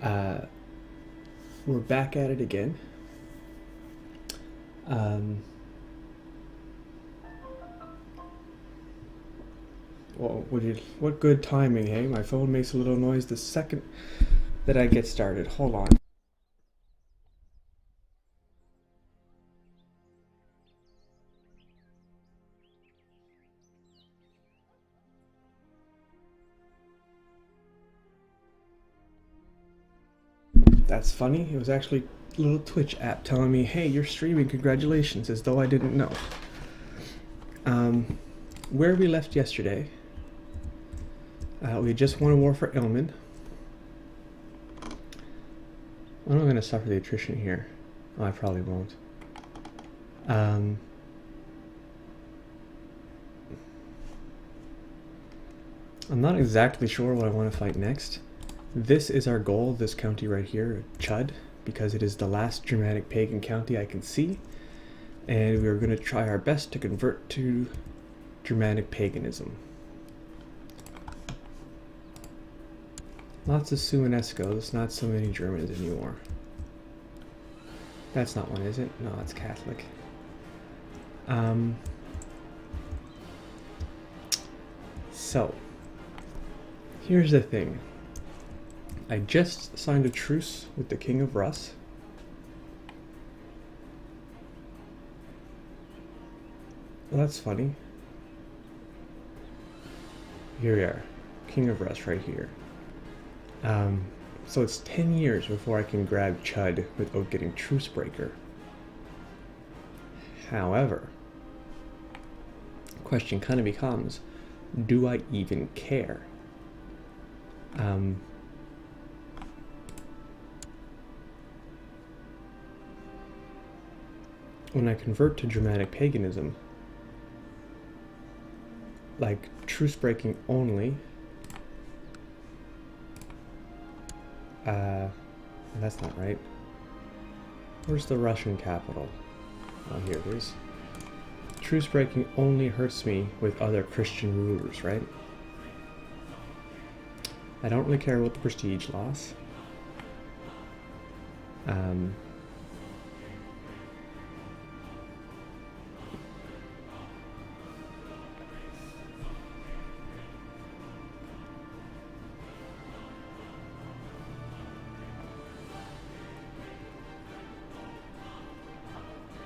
Uh, we're back at it again. Well, what good timing, hey? My phone makes a little noise the second that I get started. Hold on. That's funny. It was actually a little Twitch app telling me, hey, you're streaming, congratulations, as though I didn't know. Where we left yesterday, we just won a war for Ilman. I'm not going to suffer the attrition here. Oh, I probably won't. I'm not exactly sure what I want to fight next. This is our goal, this county right here, Chud, because it is the last Germanic pagan county I can see, and we are going to try our best to convert to Germanic paganism. Lots of Suenescos, not so many Germans anymore. That's not one, is it? No, it's Catholic. So, here's the thing. I just signed a truce with the King of Rus. Well, that's funny. Here we are. King of Rus right here. So it's 10 years before I can grab Chud without getting Truce Breaker. However, the question kind of becomes, do I even care? When I convert to Germanic paganism, like truce breaking only, that's not right. Where's the Russian capital? Oh, here it is. Truce breaking only hurts me with other Christian rulers, right? I don't really care about the prestige loss.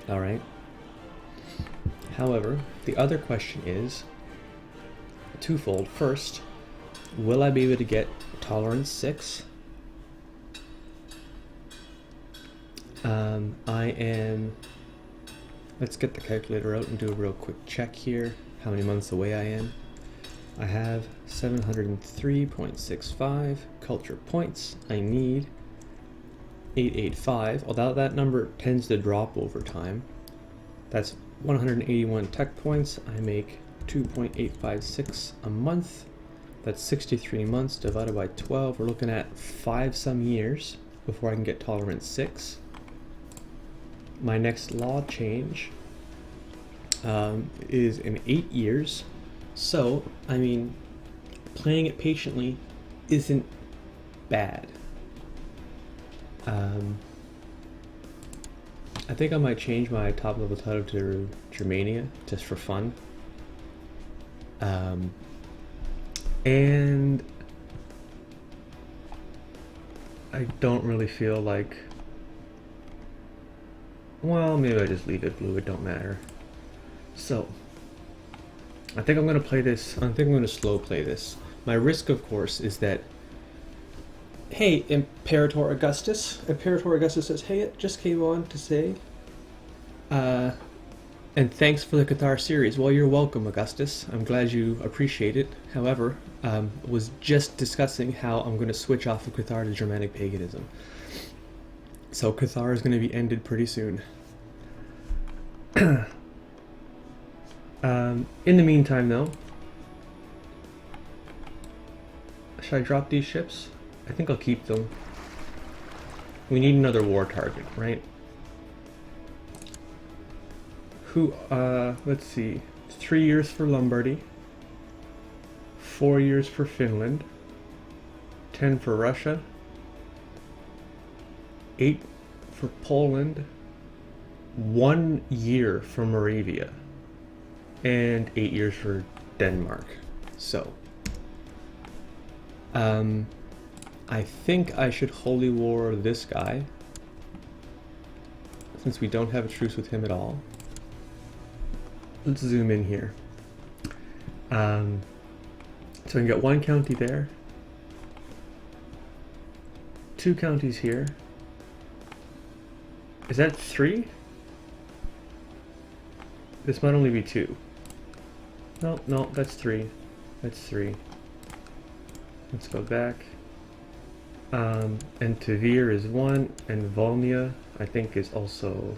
All right. However, the other question is twofold. First, will I be able to get tolerance 6? Let's get the calculator out and do a real quick check here. How many months away I am. I have 703.65 culture points. I need 885, although that number tends to drop over time. That's 181 tech points. I make 2.856 a month. That's 63 months divided by 12. We're looking at 5 some years before I can get tolerance 6. My next law change is in 8 years. So, I mean, playing it patiently isn't bad. I think I might change my top level title to Germania just for fun. And I don't really feel like, well, maybe I just leave it blue, it don't matter. So, I think I'm going to play this, I think I'm going to slow play this. My risk, of course, is that, hey, Imperator Augustus says, hey, it just came on to say, and thanks for the Cathar series. Well, you're welcome, Augustus. I'm glad you appreciate it. However, was just discussing how I'm going to switch off of Cathar to Germanic paganism. So Cathar is going to be ended pretty soon. In the meantime, though, should I drop these ships? I think I'll keep them. We need another war target, right? Let's see. 3 years for Lombardy. 4 years for Finland. 10 for Russia. 8 for Poland, 1 year for Moravia, and 8 years for Denmark. So, I think I should holy war this guy, since we don't have a truce with him at all. Let's zoom in here. So we can get 1 county there, 2 counties here. Is that 3? This might only be 2. No, that's 3. That's 3. Let's go back. And Tavir is 1, and Volnia, I think, is also...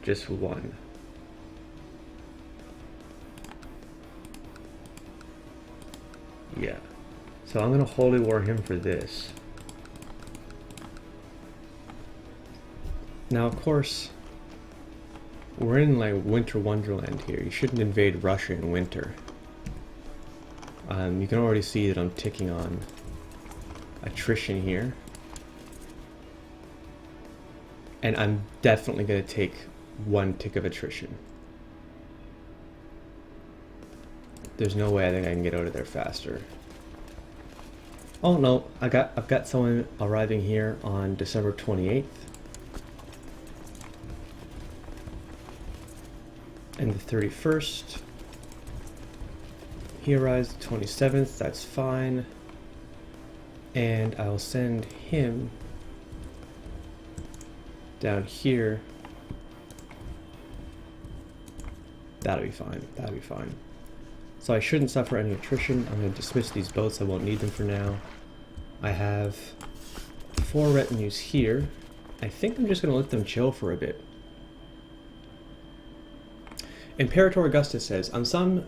just 1. Yeah. So I'm gonna holy war him for this. Now, of course, we're in like winter wonderland here. You shouldn't invade Russia in winter. You can already see that I'm ticking on attrition here. And I'm definitely gonna take 1 tick of attrition. There's no way I think I can get out of there faster. Oh no, I've got someone arriving here on December 28th. And the 31st. He arrives the 27th, that's fine. And I'll send him down here. That'll be fine, that'll be fine. So I shouldn't suffer any attrition. I'm going to dismiss these boats, I won't need them for now. I have 4 retinues here. I think I'm just going to let them chill for a bit. Imperator Augustus says, I'm some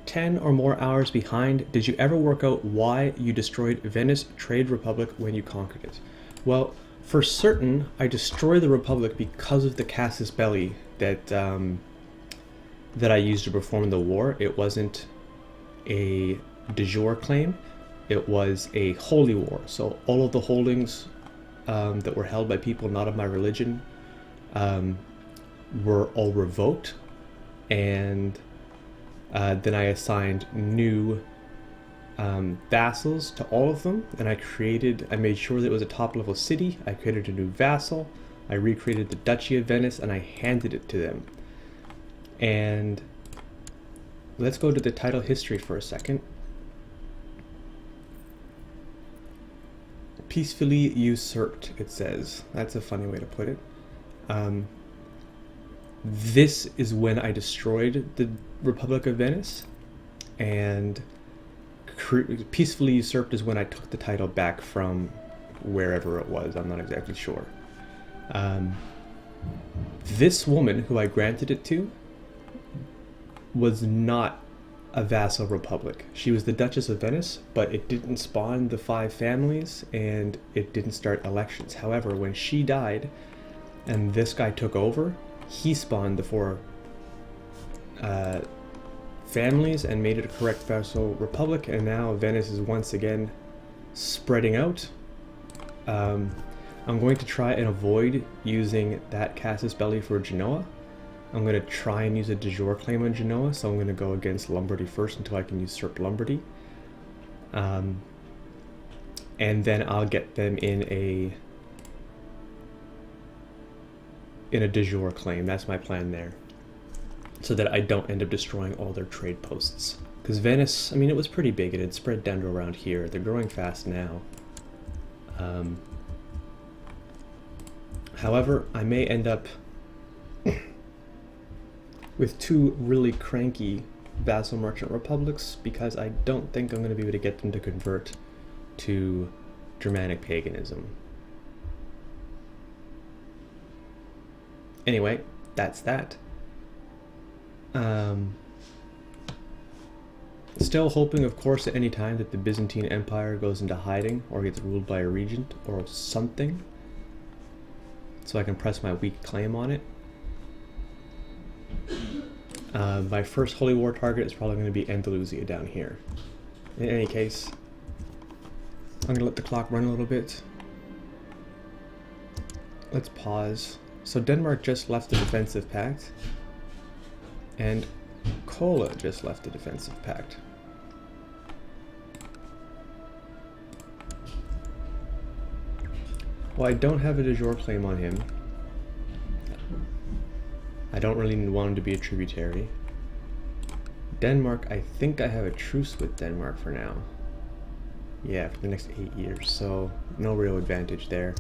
10 or more hours behind. Did you ever work out why you destroyed Venice Trade Republic when you conquered it? Well, for certain, I destroyed the Republic because of the casus belli that I used to perform the war. It wasn't a de jure claim, it was a holy war. So all of the holdings that were held by people not of my religion were all revoked, and then I assigned new vassals to all of them, and I made sure that it was a top level city. I created a new vassal, I recreated the Duchy of Venice, and I handed it to them. And let's go to the title history for a second. Peacefully usurped, it says. That's a funny way to put it. This is when I destroyed the Republic of Venice, and peacefully usurped is when I took the title back from wherever it was. I'm not exactly sure. This woman who I granted it to was not a vassal republic. She was the Duchess of Venice, but it didn't spawn the 5 families, and it didn't start elections. However, when she died and this guy took over, he spawned the 4 families and made it a correct vassal republic, and now Venice is once again spreading out. I'm going to try and avoid using that casus belli for Genoa. I'm going to try and use a de jure claim on Genoa, so I'm going to go against Lombardy first until I can usurp Lombardy. And then I'll get them in a de jure claim. That's my plan there, so that I don't end up destroying all their trade posts. Because Venice, I mean, it was pretty big. It had spread down to around here. They're growing fast now. However, I may end up with 2 really cranky vassal merchant republics, because I don't think I'm going to be able to get them to convert to Germanic paganism. Anyway, that's that. Still hoping, of course, at any time that the Byzantine Empire goes into hiding or gets ruled by a regent or something, so I can press my weak claim on it. My first holy war target is probably going to be Andalusia down here. In any case, I'm gonna let the clock run a little bit. Let's pause. So Denmark just left the defensive pact, and Kola just left the defensive pact. Well, I don't have a de jure claim on him. I don't really want him to be a tributary. Denmark, I think I have a truce with Denmark for now. Yeah, for the next 8 years, so no real advantage there.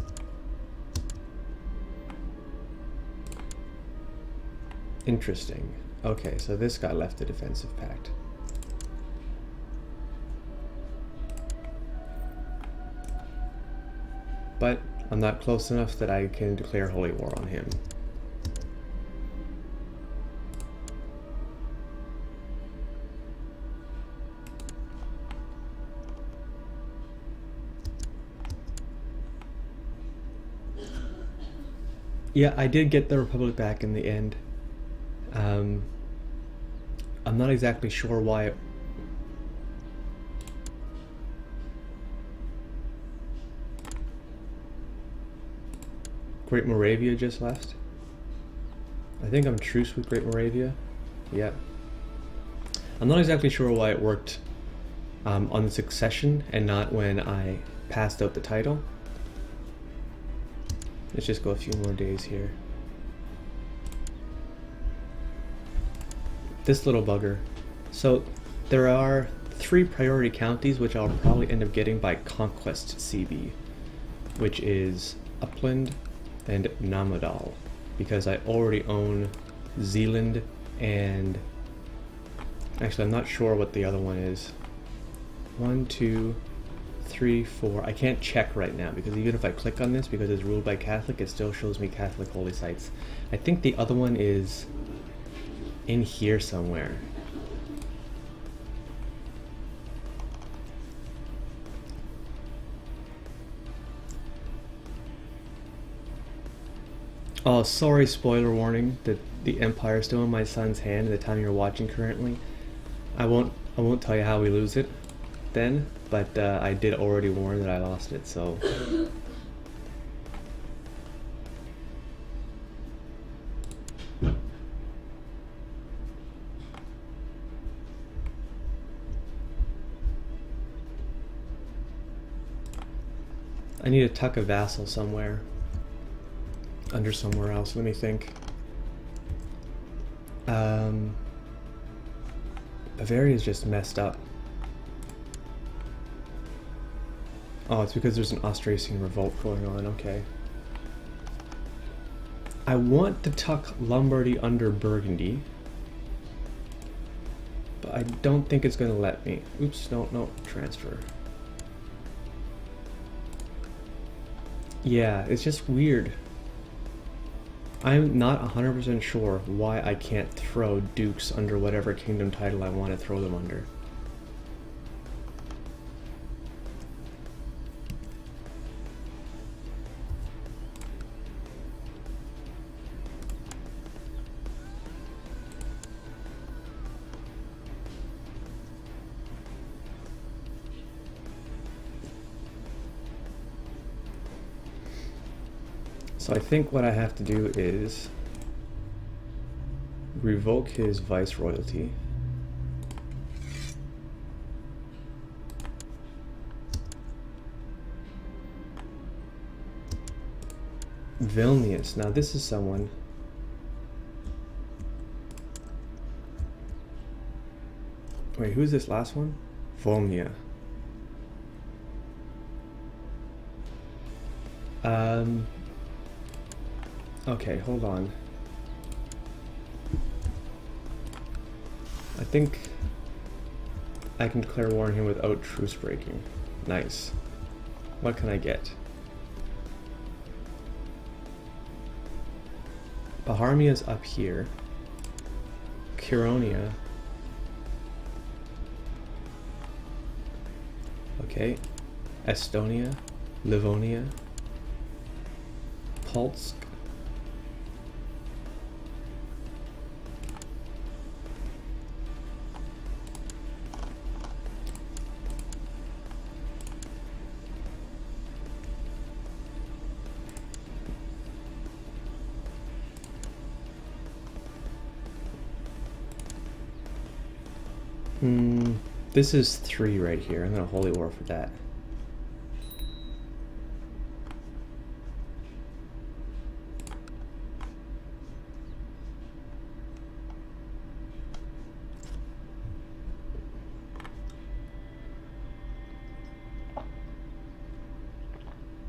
Interesting. Okay, so this guy left the defensive pact. But I'm not close enough that I can declare holy war on him. Yeah, I did get the Republic back in the end. I'm not exactly sure why Great Moravia just left. I think I'm truce with Great Moravia. Yeah. I'm not exactly sure why it worked on the succession and not when I passed out the title. Let's just go a few more days here. This little bugger. So there are 3 priority counties which I'll probably end up getting by Conquest CB, which is Upland and Namadal, because I already own Zealand and actually I'm not sure what the other one is. 1, 2, 3, 4. I can't check right now because even if I click on this, because it's ruled by Catholic, it still shows me Catholic holy sites. I think the other one is in here somewhere. Oh, sorry, spoiler warning that the Empire is still in my son's hand at the time you're watching currently. I won't tell you how we lose it then, but I did already warn that I lost it, so. I need to tuck a vassal somewhere. Under somewhere else, let me think. Bavaria's just messed up. Oh, it's because there's an Austrasian revolt going on, okay. I want to tuck Lombardy under Burgundy, but I don't think it's gonna let me. Oops, no, transfer. Yeah, it's just weird. I'm not 100% sure why I can't throw dukes under whatever kingdom title I want to throw them under. So I think what I have to do is revoke his viceroyalty. Vilnius. Now this is someone. Wait, who's this last one? Volnia. Okay, hold on. I think I can declare war on him without truce breaking. Nice. What can I get? Baharmia's up here. Kironia. Okay. Estonia. Livonia. Polsk. This is 3 right here. I'm gonna Holy War for that.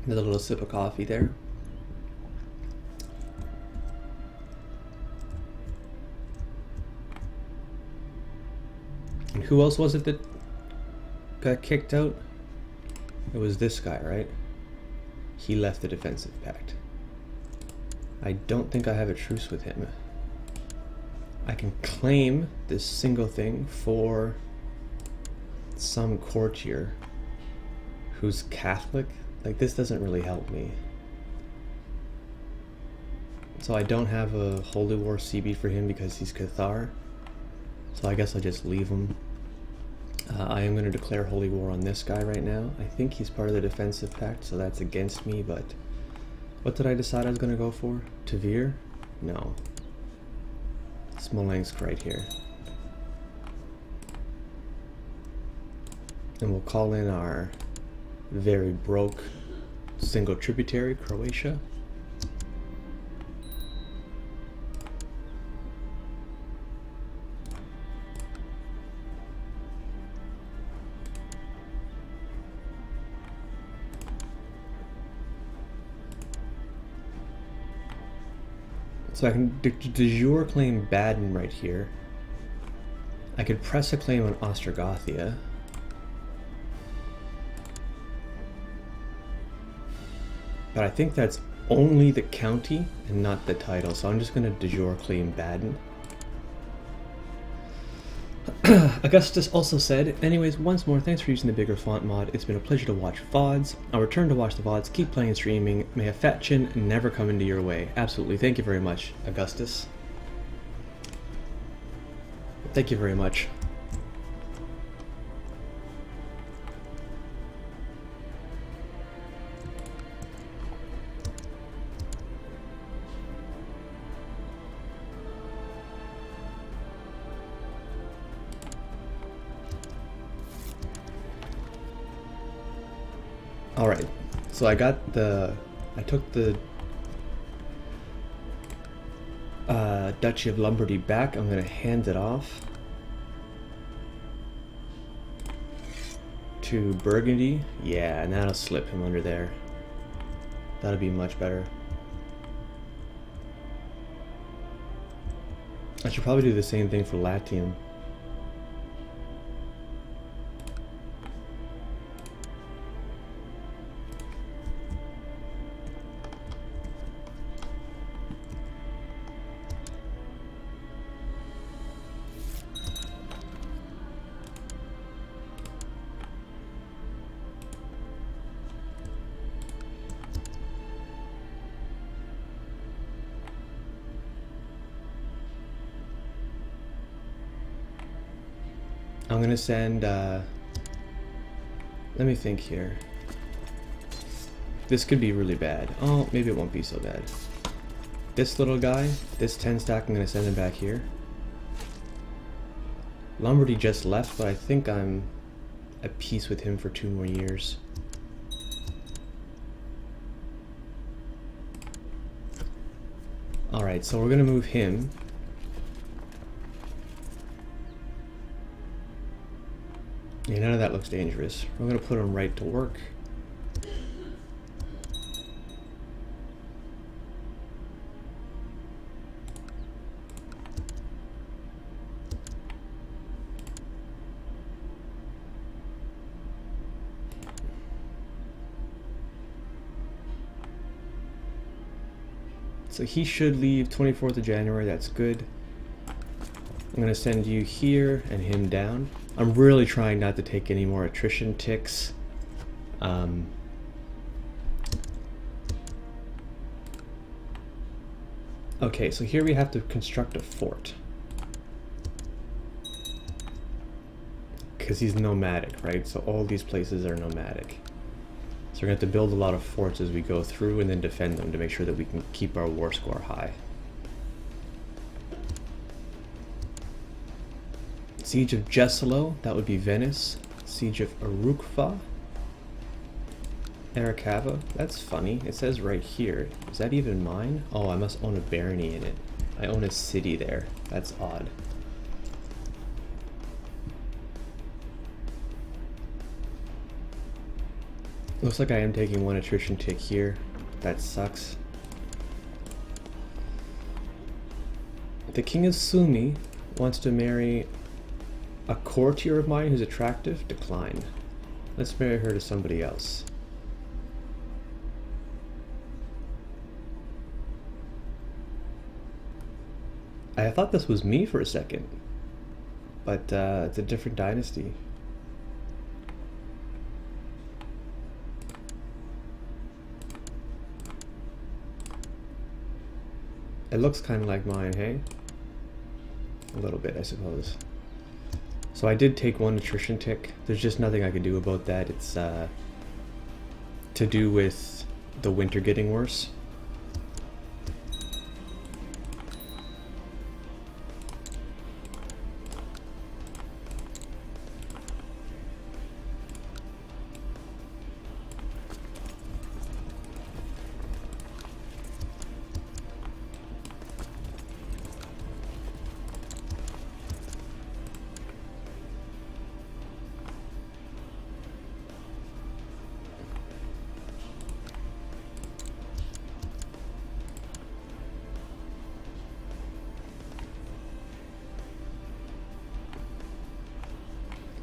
Another little sip of coffee there. And who else was it that got kicked out? It was this guy, right? He left the defensive pact. I don't think I have a truce with him. I can claim this single thing for some courtier who's Catholic. Like, this doesn't really help me. So I don't have a Holy War CB for him because he's Cathar. So I guess I'll just leave him. I am going to declare Holy War on this guy right now. I think he's part of the defensive pact, so that's against me, but... What did I decide I was going to go for? Tavir? No. Smolensk right here. And we'll call in our very broke single tributary, Croatia. So I can de jure claim Baden right here. I could press a claim on Ostrogothia. But I think that's only the county and not the title, so I'm just going to de jure claim Baden. Augustus also said, anyways, once more, thanks for using the bigger font mod. It's been a pleasure to watch VODs. I'll return to watch the VODs. Keep playing and streaming. May a fat chin never come into your way. Absolutely. Thank you very much, Augustus. Thank you very much. Alright, so I took the Duchy of Lombardy back. I'm going to hand it off to Burgundy. Yeah, and that'll slip him under there. That'll be much better. I should probably do the same thing for Latium. I'm gonna send, let me think here. This could be really bad. Oh, maybe it won't be so bad. This little guy, this 10 stack, I'm gonna send him back here. Lombardy just left, but I think I'm at peace with him for 2 more years. Alright, so we're gonna move him. Yeah, none of that looks dangerous. We're gonna put him right to work. So he should leave 24th of January, that's good. I'm gonna send you here and him down. I'm really trying not to take any more attrition ticks. Okay, so here we have to construct a fort. Because he's nomadic, right? So all these places are nomadic. So we're going to have to build a lot of forts as we go through and then defend them to make sure that we can keep our war score high. Siege of Jesolo, that would be Venice. Siege of Urukva. Arikava, that's funny. It says right here. Is that even mine? Oh, I must own a barony in it. I own a city there. That's odd. Looks like I am taking one attrition tick here. That sucks. The King of Sumi wants to marry a courtier of mine who's attractive. Decline. Let's marry her to somebody else. I thought this was me for a second, but it's a different dynasty. It looks kind of like mine, hey? A little bit, I suppose. So I did take one attrition tick. There's just nothing I can do about that. It's to do with the winter getting worse.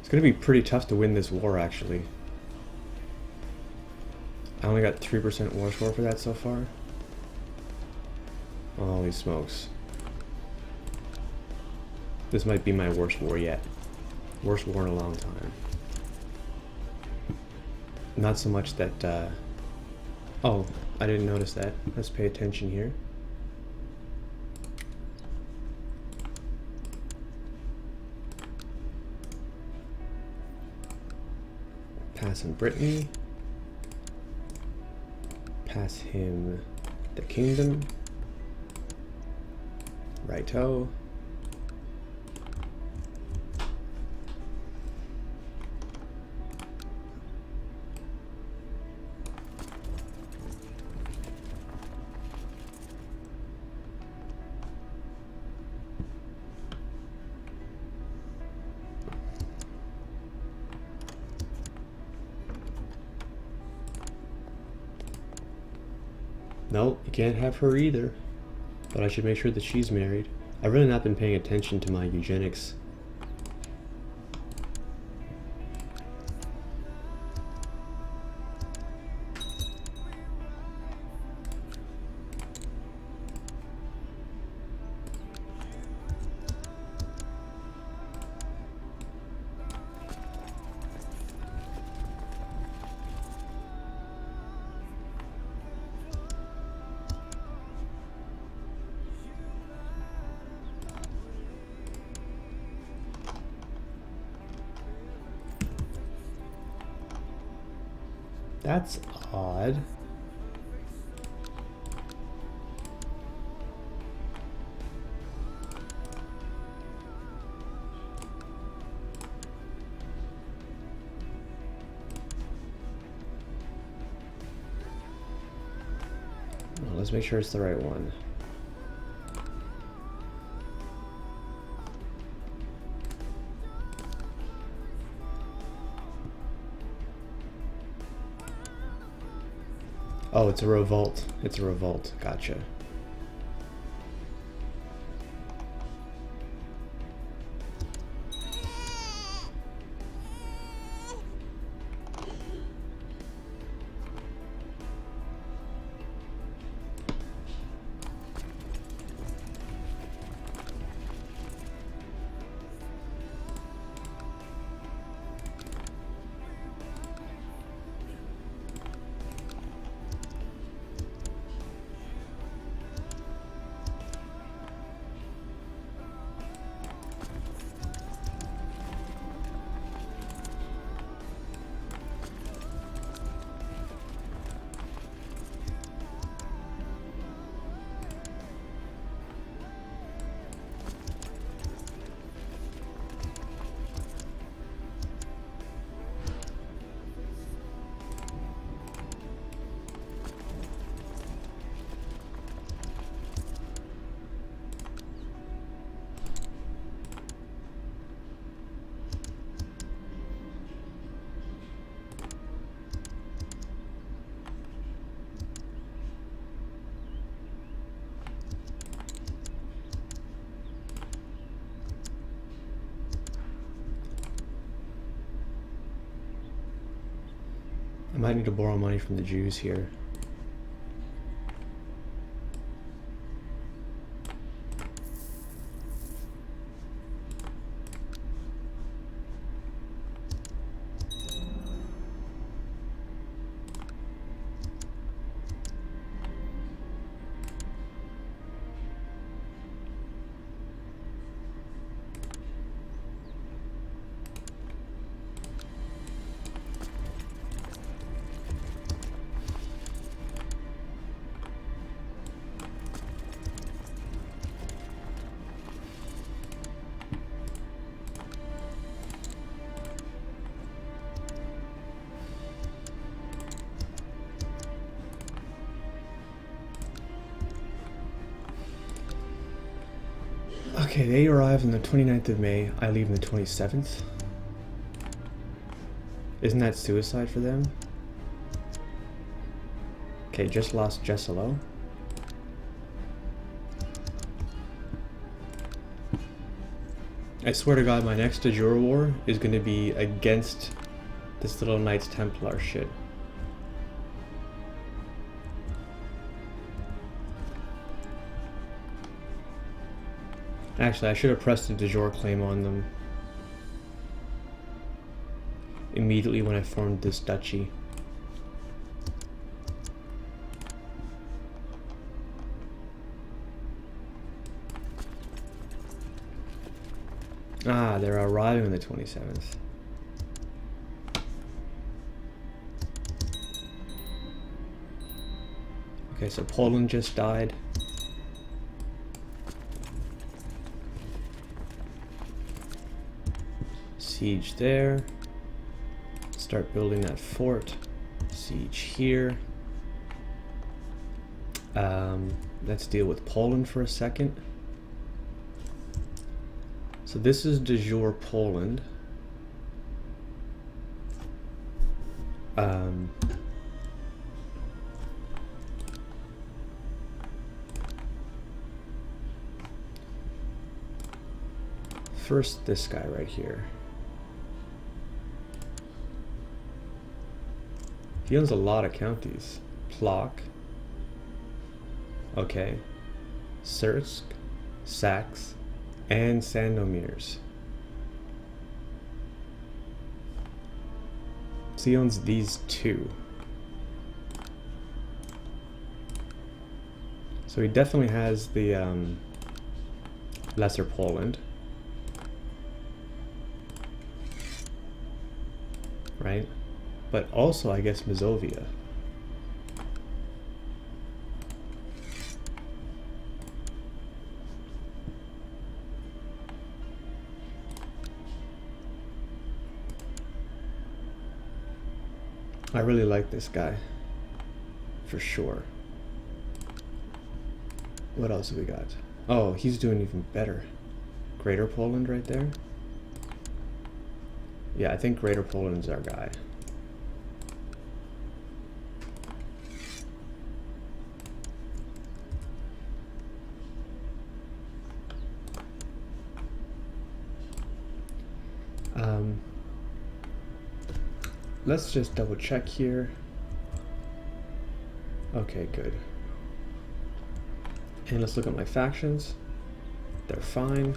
It's gonna be pretty tough to win this war, actually. I only got 3% war score for that so far. Holy smokes. This might be my worst war yet. Worst war in a long time. Not so much that, oh, I didn't notice that. Let's pay attention here. Pass him Brittany. Pass him the kingdom. Righto. No, you can't have her either. But I should make sure that she's married. I've really not been paying attention to my eugenics. That's odd. Well, let's make sure it's the right one. Oh, it's a revolt. It's a revolt. Gotcha. Might need to borrow money from the Jews here. Okay, they arrive on the 29th of May. I leave on the 27th. Isn't that suicide for them? Okay, just lost Jesselo. I swear to God, my next de jure war is going to be against this little Knights Templar shit. Actually, I should have pressed a de jure claim on them immediately when I formed this duchy. Ah, they're arriving on the 27th. Okay, so Poland just died. Siege there. Start building that fort. Siege here. Let's deal with Poland for a second. So this is de jure Poland. First, this guy right here. He owns a lot of counties. Plock. Okay. Sursk, Saxe, and Sandomierz. So he owns these two. So he definitely has the Lesser Poland. Right? But also, I guess, Mazovia. I really like this guy, for sure. What else have we got? Oh, he's doing even better. Greater Poland right there. Yeah, I think Greater Poland's our guy. Let's just double check here. Okay, good. And let's look at my factions. They're fine.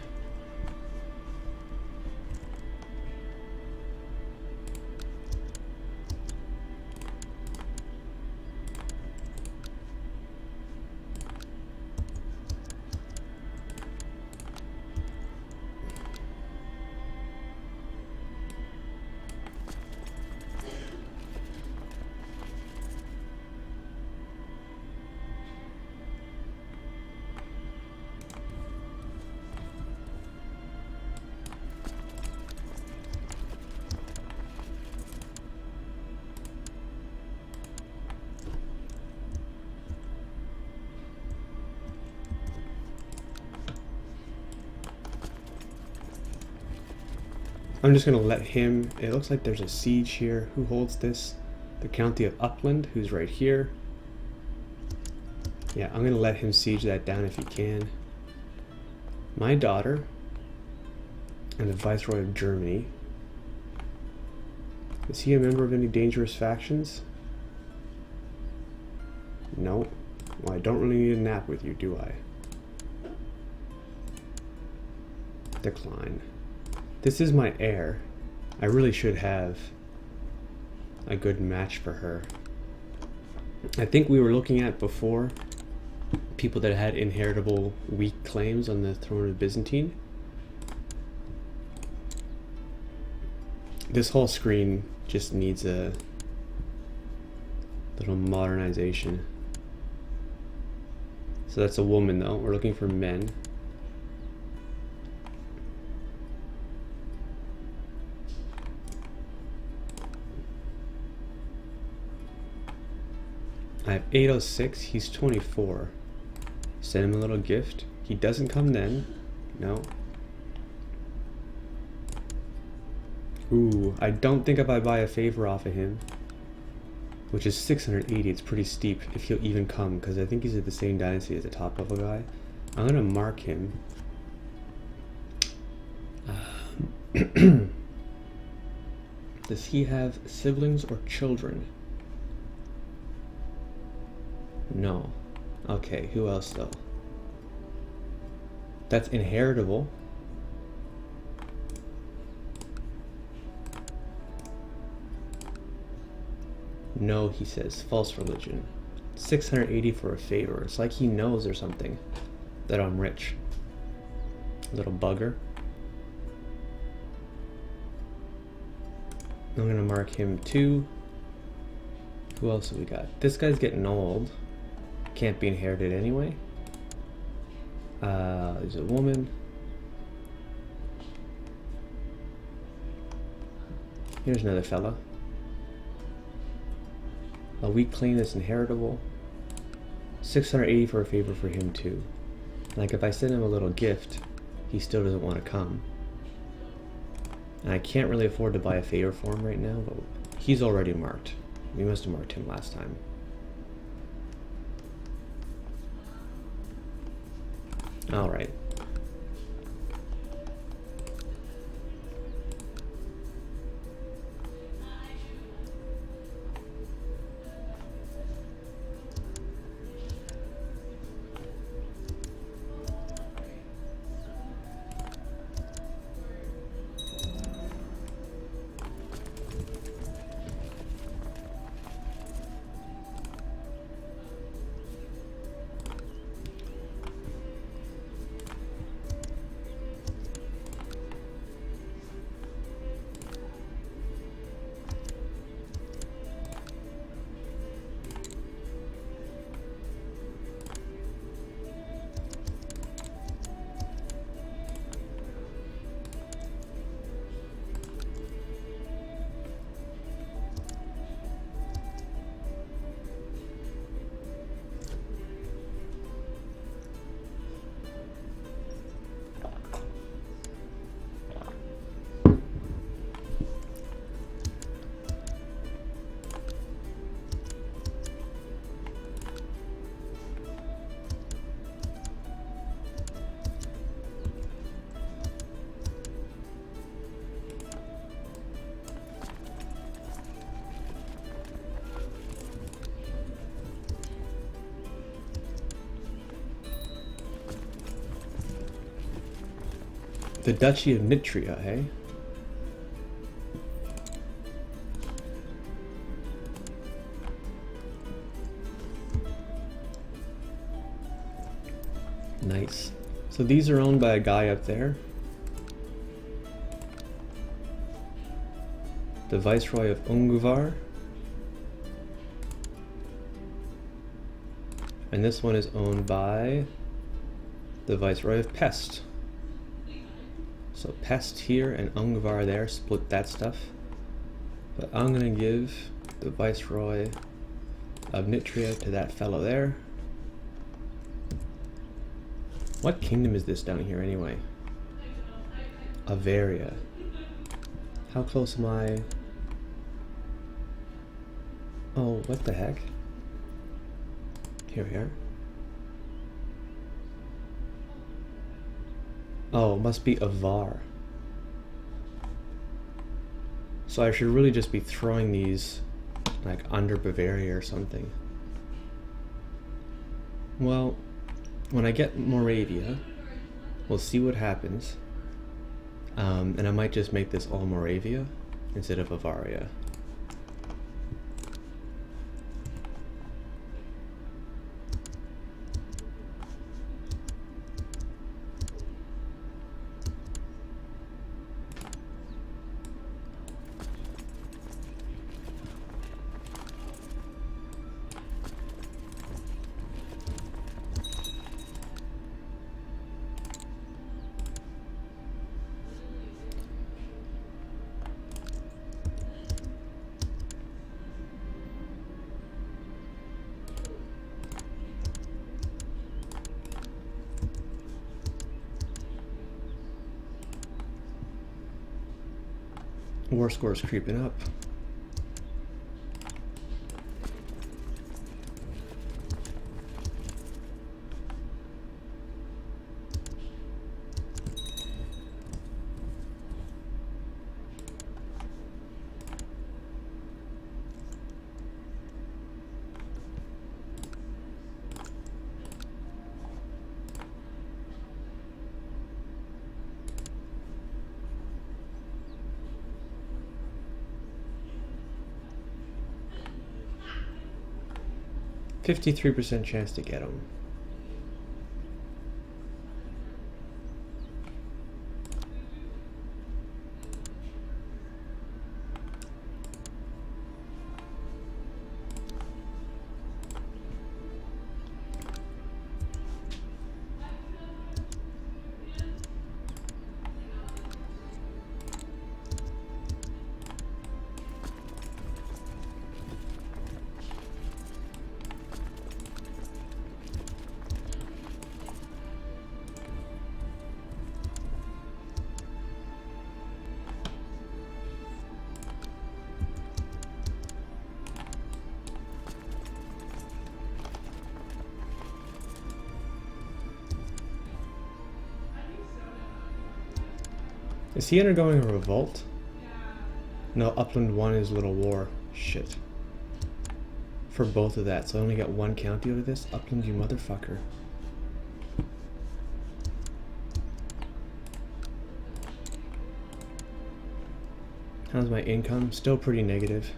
I'm just going to let him, it looks like there's a siege here. Who holds this? The County of Uppland, who's right here. Yeah, I'm going to let him siege that down if he can. My daughter and the Viceroy of Germany. Is he a member of any dangerous factions? No. Well, I don't really need a nap with you, do I? Decline. This is my heir. I really should have a good match for her. I think we were looking at before people that had inheritable weak claims on the throne of Byzantine. This whole screen just needs a little modernization. So that's a woman though. We're looking for men. I have 806, he's 24. Send him a little gift. He doesn't come then. No. Ooh, I don't think if I buy a favor off of him, which is 680, it's pretty steep if he'll even come, because I think he's at the same dynasty as the top level guy. I'm gonna mark him. Does he have siblings or children? No. Okay, who else though? That's inheritable. No, he says. False religion. 680 for a favor. It's like he knows or something that I'm rich. Little bugger. I'm gonna mark him too. Who else have we got? This guy's getting old. Can't be inherited anyway. There's a woman. Here's another fella. A weak claim that's inheritable. 680 for a favor for him too. Like if I send him a little gift, he still doesn't want to come. And I can't really afford to buy a favor for him right now, but he's already marked. We must have marked him last time. All right. The Duchy of Nitria, hey? Nice. So these are owned by a guy up there. The Viceroy of Ungvar. And this one is owned by the Viceroy of Pest. So Pest here and Ungvar there, split that stuff. But I'm gonna give the Viceroy of Nitria to that fellow there. What kingdom is this down here anyway? Avaria. How close am I? Oh, what the heck? Here we are. Oh, it must be Avar. So I should really just be throwing these like under Bavaria or something. Well, when I get Moravia, we'll see what happens. And I might just make this all Moravia instead of Bavaria. War score is creeping up. %53 chance to get them. Is he undergoing a revolt? No, Upland 1 is Little War. Shit. For both of that, so I only got one county out of this? Upland, you motherfucker. How's my income? Still pretty negative.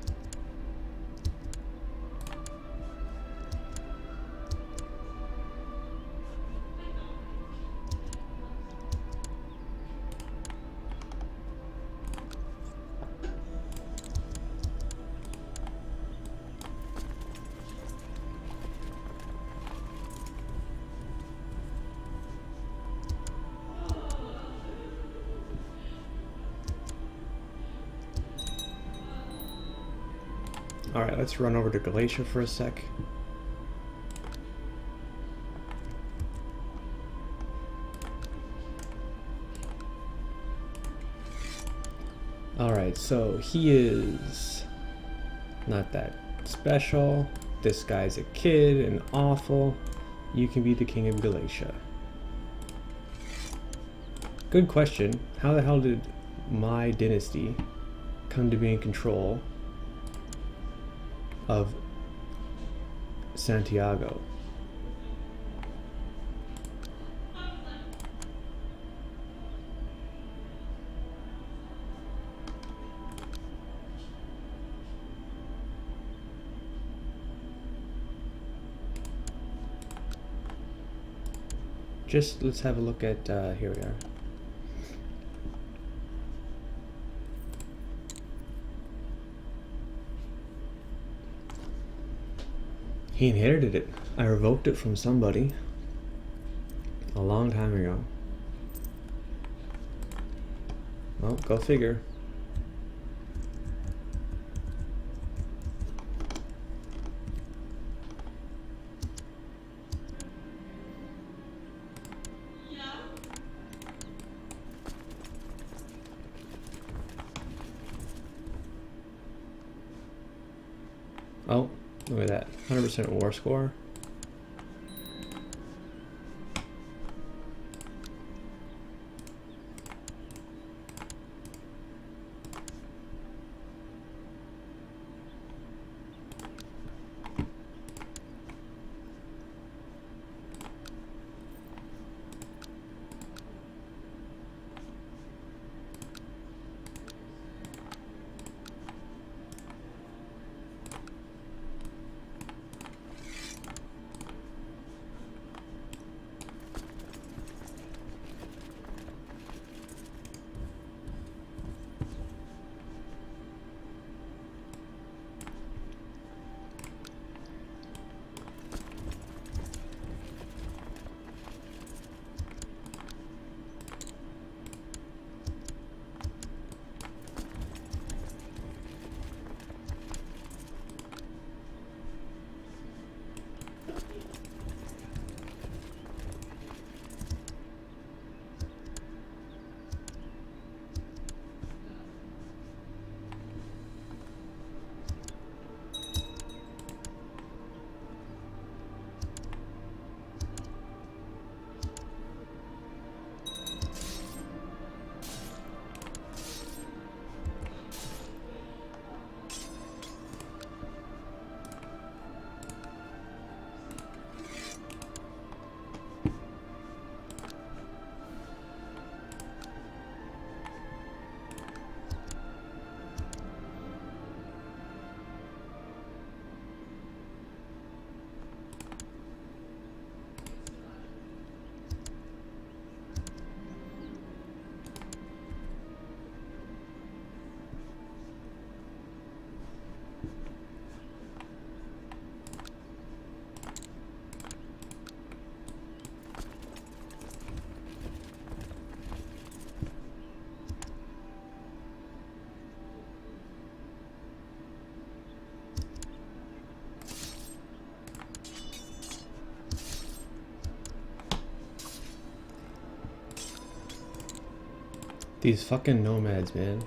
Alright, let's run over to Galatia for a sec. Alright, so he is not that special. This guy's a kid and awful. You can be the king of Galatia. Good question. How the hell did my dynasty come to be in control of Santiago? Just let's have a look at here we are. He inherited it. I revoked it from somebody a long time ago. Well, go figure. Oh, look at that. 100% war score. these fucking nomads, man.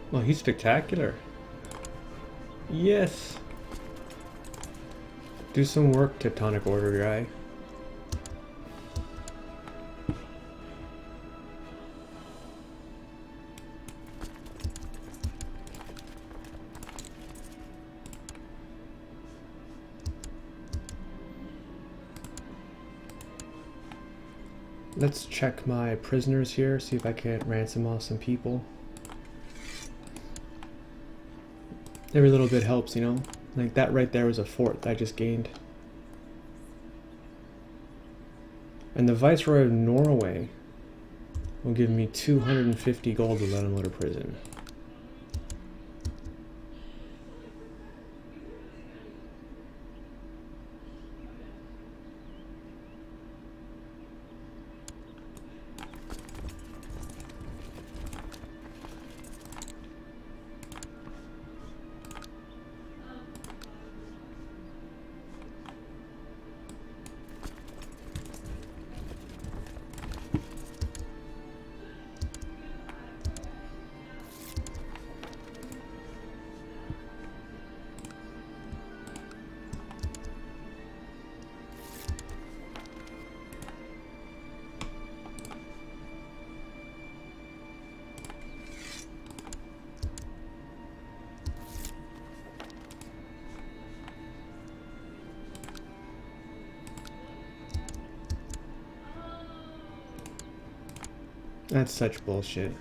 Well, he's spectacular. Yes. Do some work, Tectonic Order guy. Let's check my prisoners here, see if I can't ransom off some people. Every little bit helps, you know? Like that right there was a fort that I just gained. And the Viceroy of Norway will give me 250 gold to let him go to prison. That's such bullshit.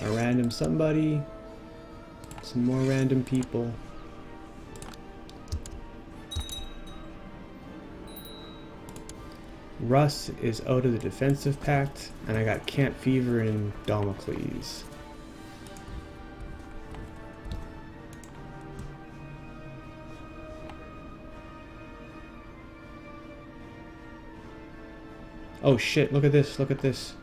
A random somebody, some more random people. Russ is out of the defensive pact, and I got Camp Fever in Damocles. Oh shit, look at this, look at this.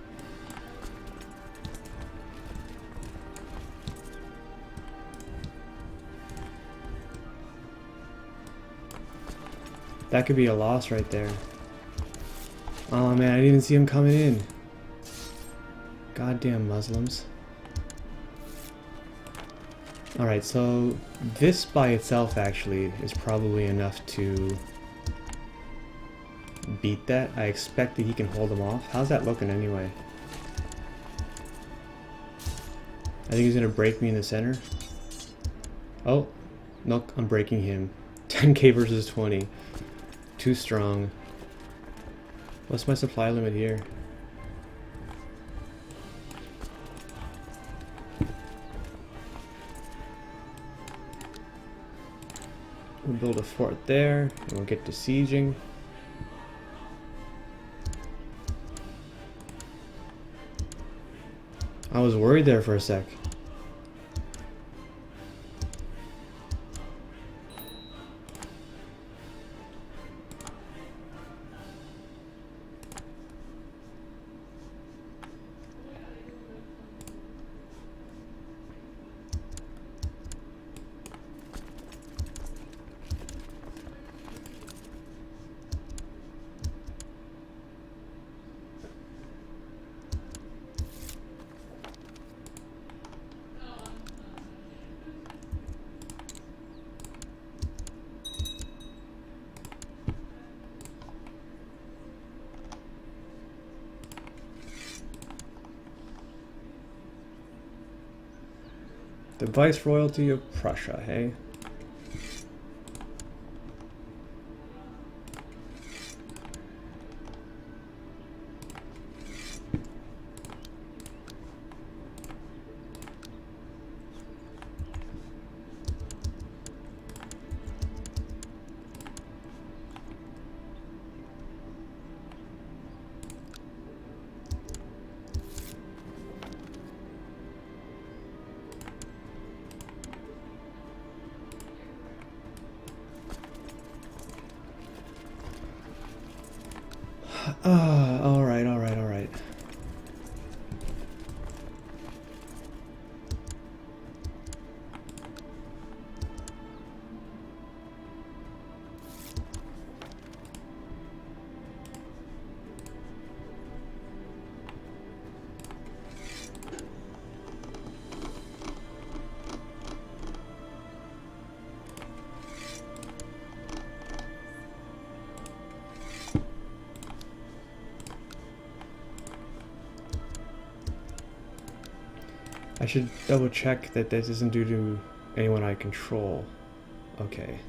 That could be a loss right there. Oh man, I didn't even see him coming in. Goddamn Muslims. Alright, so this by itself actually is probably enough to beat that. I expect that he can hold them off. How's that looking anyway? I think he's gonna break me in the center. Oh, no, I'm breaking him. 10k versus 20. Too strong. What's my supply limit here? We'll build a fort there, and we'll get to sieging. I was worried there for a sec. The Viceroyalty of Prussia, hey? Alright, alright, alright. I should double check that this isn't due to anyone I control. Okay.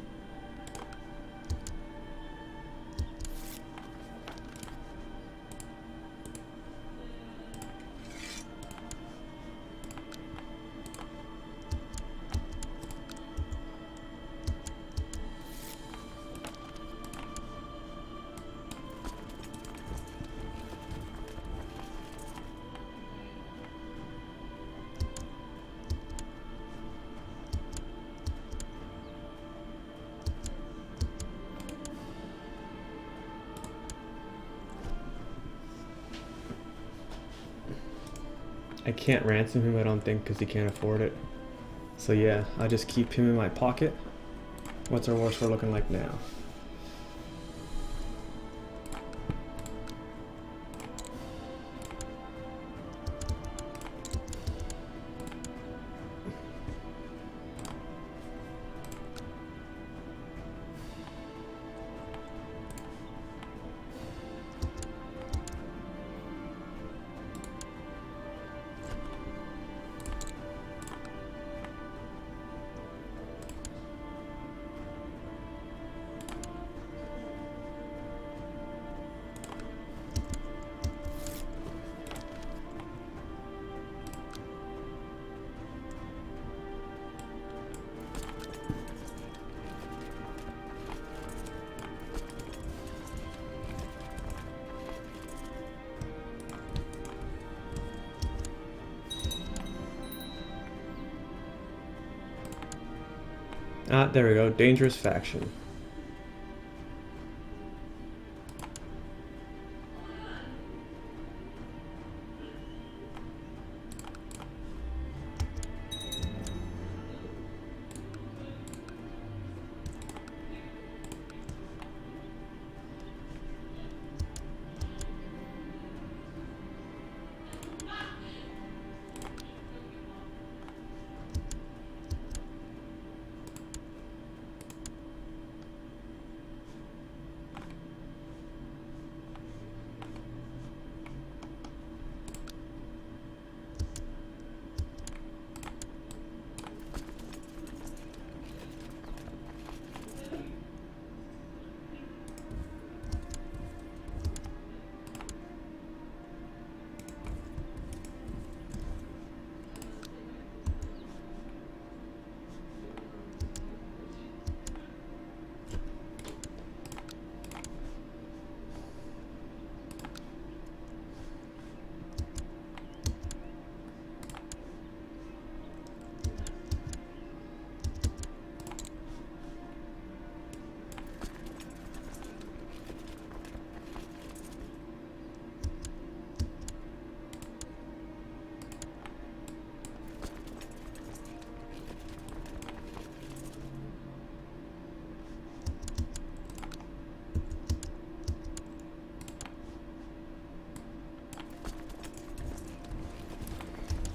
I can't ransom him, I don't think, because he can't afford it. So yeah, I'll just keep him in my pocket. What's our war score looking like now? Ah, there we go. Dangerous faction.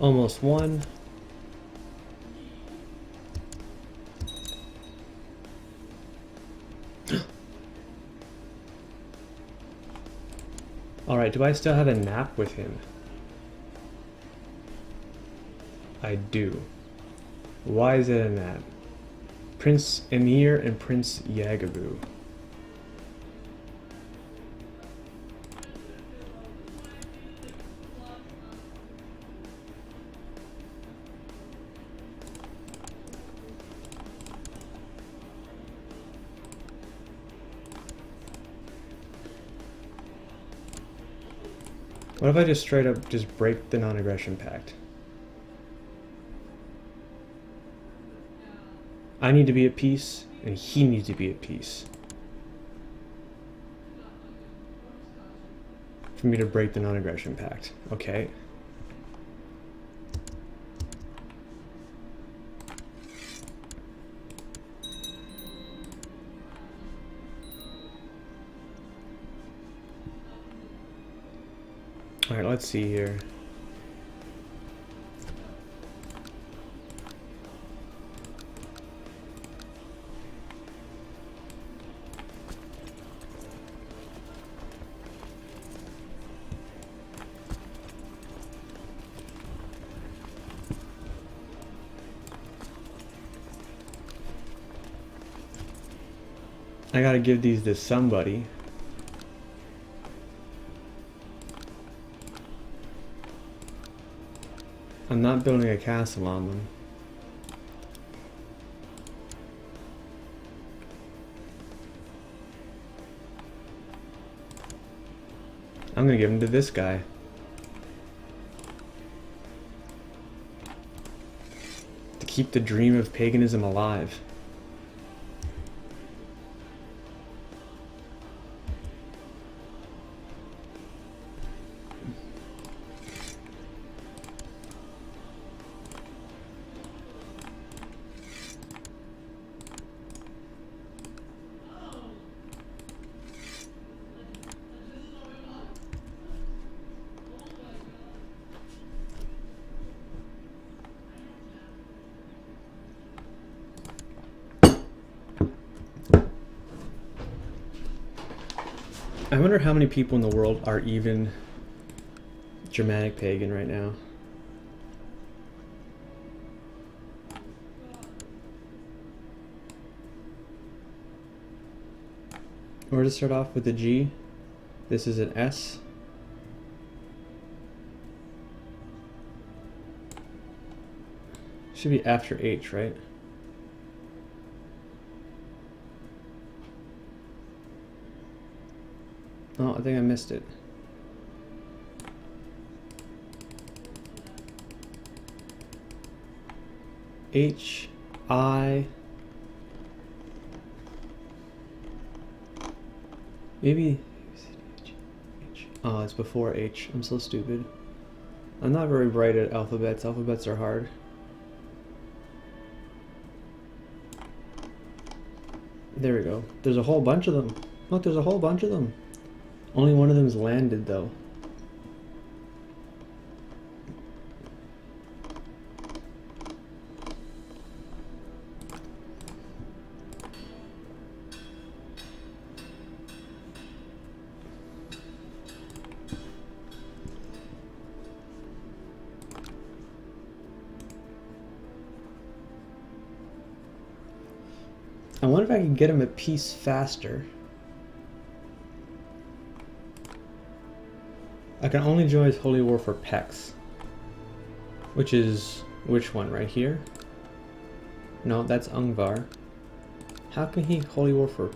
Almost won. Alright, do I still have a nap with him? I do. Why is it in that? Prince Emir and Prince Yagabu. What if I just straight up just break the non-aggression pact? I need to be at peace, and he needs to be at peace. For me to break the non-aggression pact, okay? Alright, let's see here. I gotta give these to somebody. I'm not building a castle on them. I'm gonna give them to this guy. To keep the dream of paganism alive. I wonder how many people in the world are even Germanic pagan right now. We're to start off with a G. This is an S. Should be after H, right? Oh, I think I missed it. H, I. Maybe. Oh, it's before H. I'm so stupid. I'm not very bright at alphabets. Alphabets are hard. There we go. There's a whole bunch of them. Look, there's a whole bunch of them. Only one of them is landed, though. I wonder if I can get him at peace faster. I can only join his holy war for Pex. Which is... which one? Right here? No, that's Ungvar. How can he holy war for...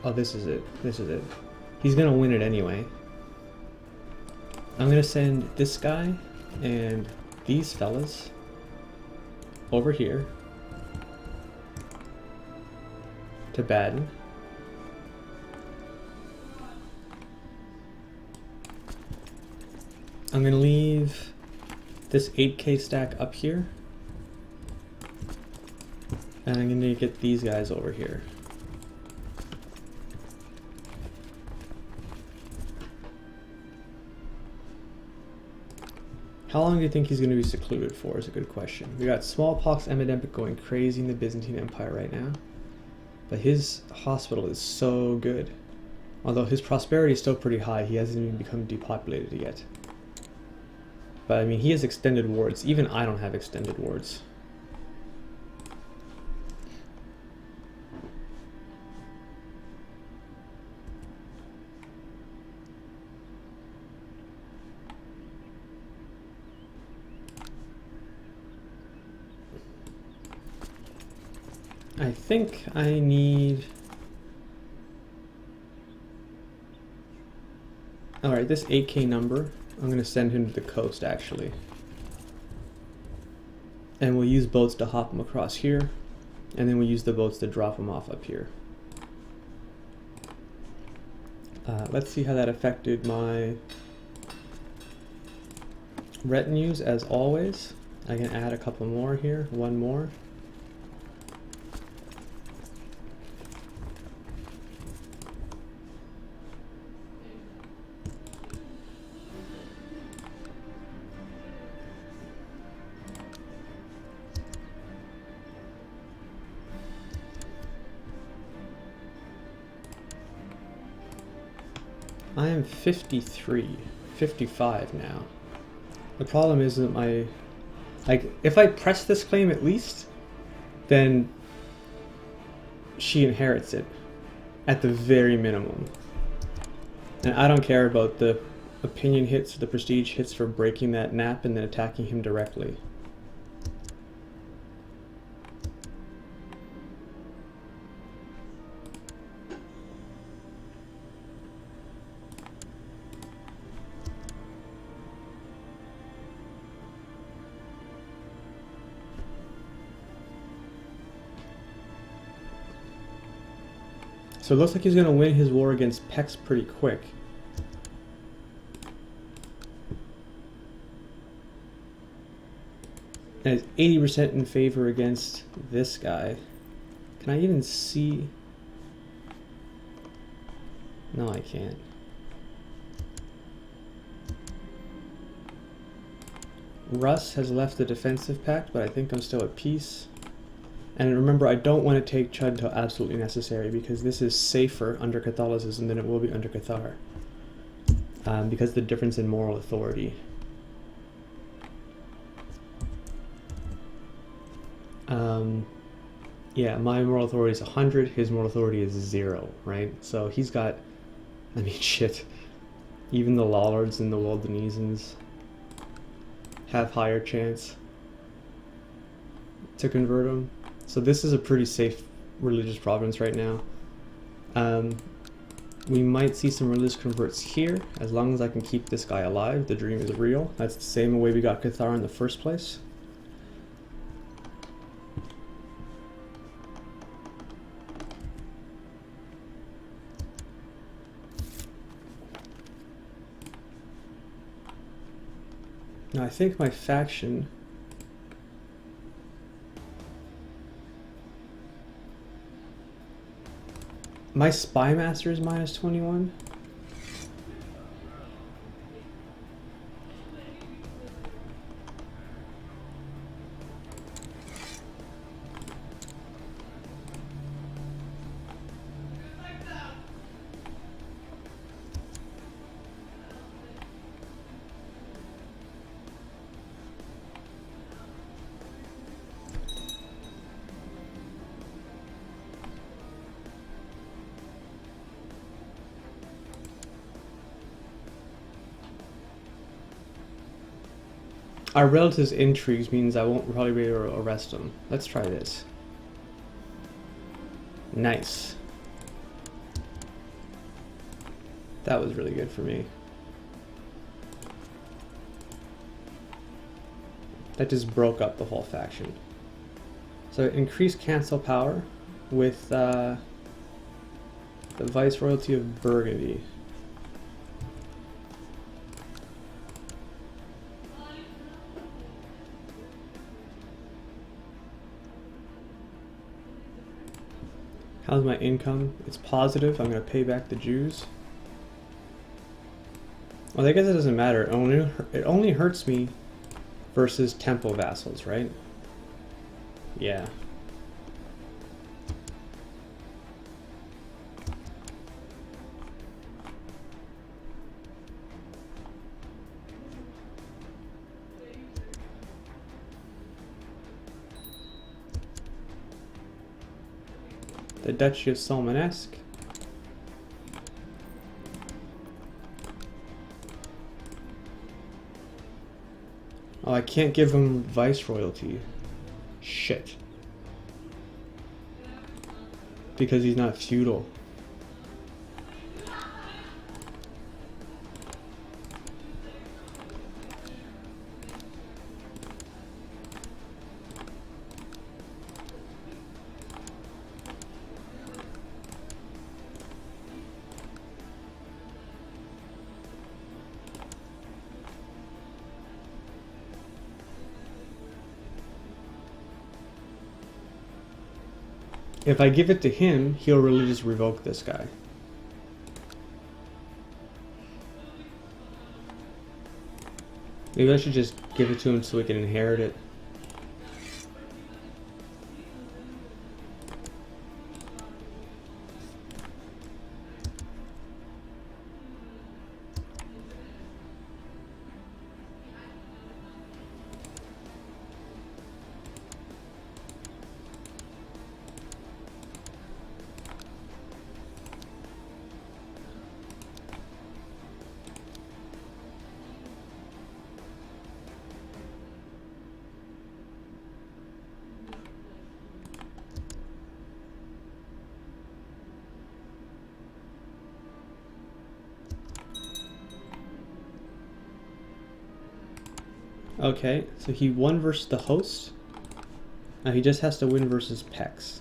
oh, this is it. This is it. He's gonna win it anyway. I'm gonna send this guy and these fellas over here to Baden. I'm gonna leave this 8k stack up here, and I'm gonna get these guys over here. How long do you think he's going to be secluded for is a good question. We got smallpox epidemic going crazy in the Byzantine Empire right now. But his hospital is so good. Although his prosperity is still pretty high, he hasn't even become depopulated yet. But I mean, he has extended wards. Even I don't have extended wards. I think I need... Alright, this 8K number, I'm going to send him to the coast actually. And we'll use boats to hop him across here, and then we'll use the boats to drop him off up here. Let's see how that affected my retinues. As always, I can add a couple more here, one more. I am 55 now. The problem is that if I press this claim at least, then she inherits it at the very minimum. And I don't care about the opinion hits, the prestige hits for breaking that nap and then attacking him directly. So it looks like he's going to win his war against Pex pretty quick. And it's 80% in favor against this guy. Can I even see? No, I can't. Russ has left the defensive pact, but I think I'm still at peace. And remember, I don't want to take Chud until absolutely necessary, because this is safer under Catholicism than it will be under Cathar. Because of the difference in moral authority. Yeah, my moral authority is 100, his moral authority is 0, right? So he's got, I mean, shit. Even the Lollards and the Waldenesans have higher chance to convert him. So this is a pretty safe religious province right now. We might see some religious converts here, as long as I can keep this guy alive. The dream is real. That's the same way we got Cathar in the first place. Now I think my faction... My Spy Master is minus 21. Our relative's intrigues means I won't probably be able to arrest him. Let's try this. Nice. That was really good for me. That just broke up the whole faction. So increase cancel power with the Viceroyalty of Burgundy. How's my income? It's positive. I'm going to pay back the Jews. Well, I guess it doesn't matter. It only hurts me versus temple vassals, right? Yeah. The Duchy of Solmonesque. Oh, I can't give him Viceroyalty. Shit. because he's not feudal. If I give it to him, he'll really just revoke this guy. Maybe I should just give it to him so we can inherit it. Okay, so he won versus the host. Now he just has to win versus Pex.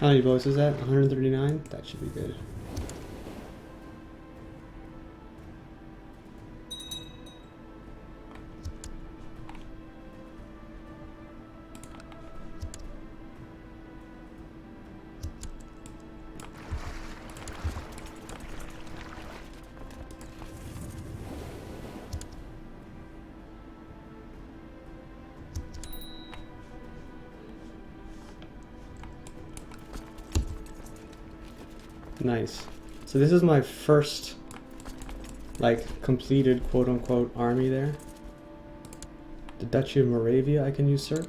How many votes is that? 139? That should be good. Nice. So this is my first, like, completed quote-unquote army there. The Duchy of Moravia I can usurp.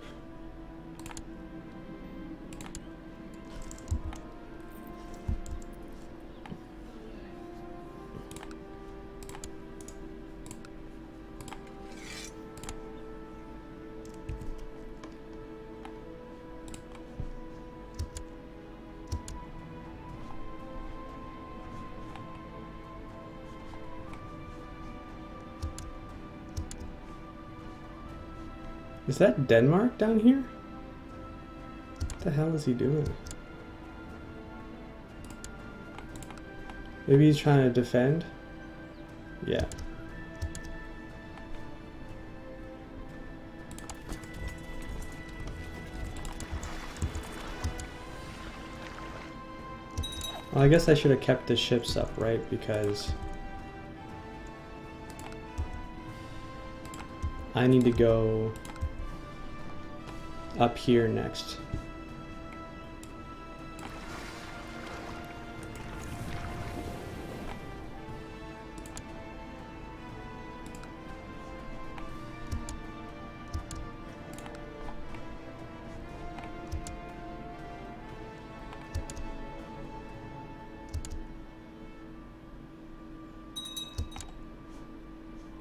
Is that Denmark down here? What the hell is he doing? Maybe he's trying to defend? Yeah. Well, I guess I should have kept the ships up, right? Because I need to go up here next.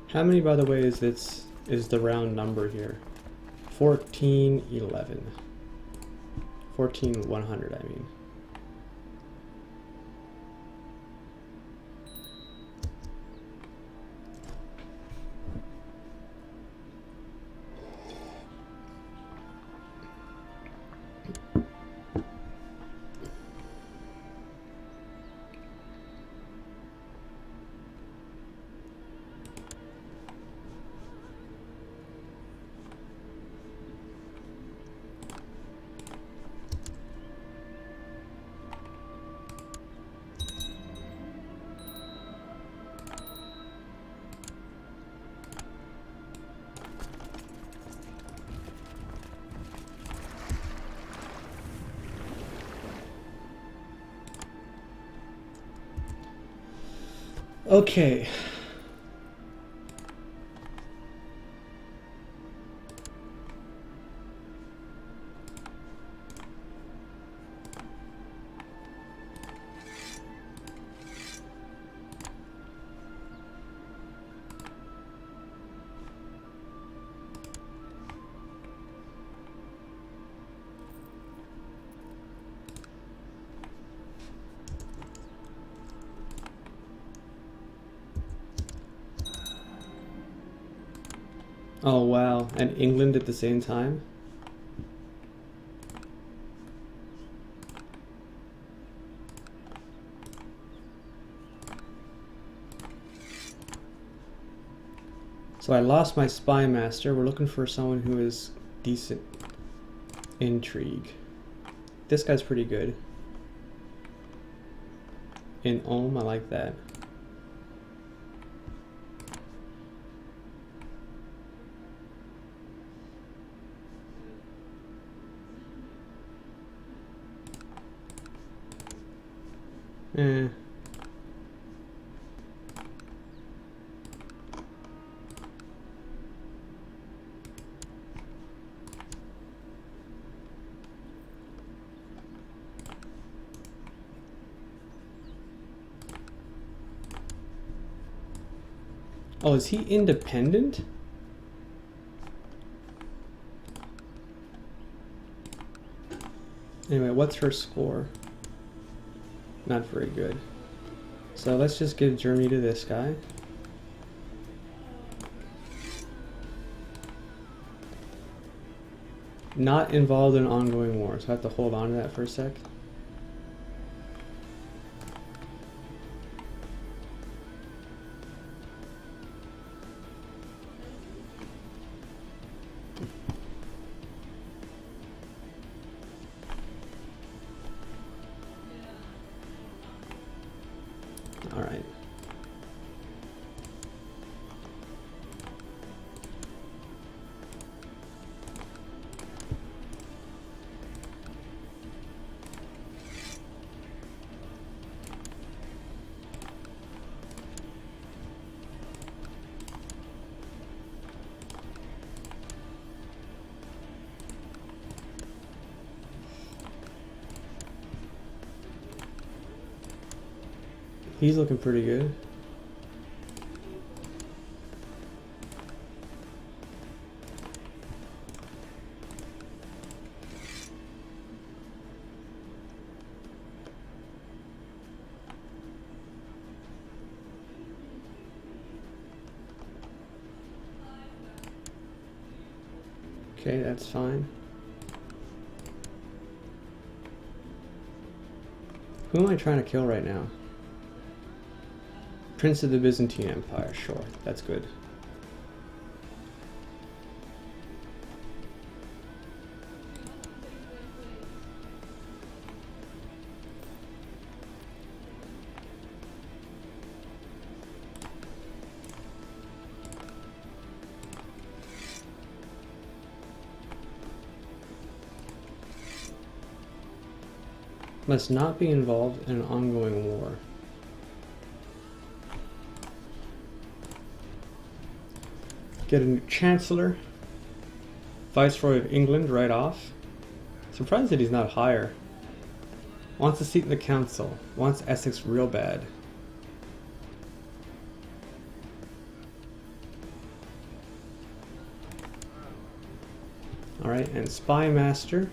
How many, by the way, is the round number here? 1411. 14100, I mean. Okay. Oh wow, and England at the same time? So I lost my spy master. We're looking for someone who is decent intrigue. This guy's pretty good. In Ohm, I like that. Eh. Oh, is he independent? Anyway, what's her score? Not very good. So let's just give Germany to this guy. Not involved in ongoing war, so I have to hold on to that for a sec. All right. He's looking pretty good. Okay, that's fine. Who am I trying to kill right now? Prince of the Byzantine Empire, sure, that's good. Must not be involved in an ongoing war. Get a new chancellor, viceroy of England right off. Surprised that he's not higher. Wants a seat in the council. Wants Essex real bad. Alright, and spy master.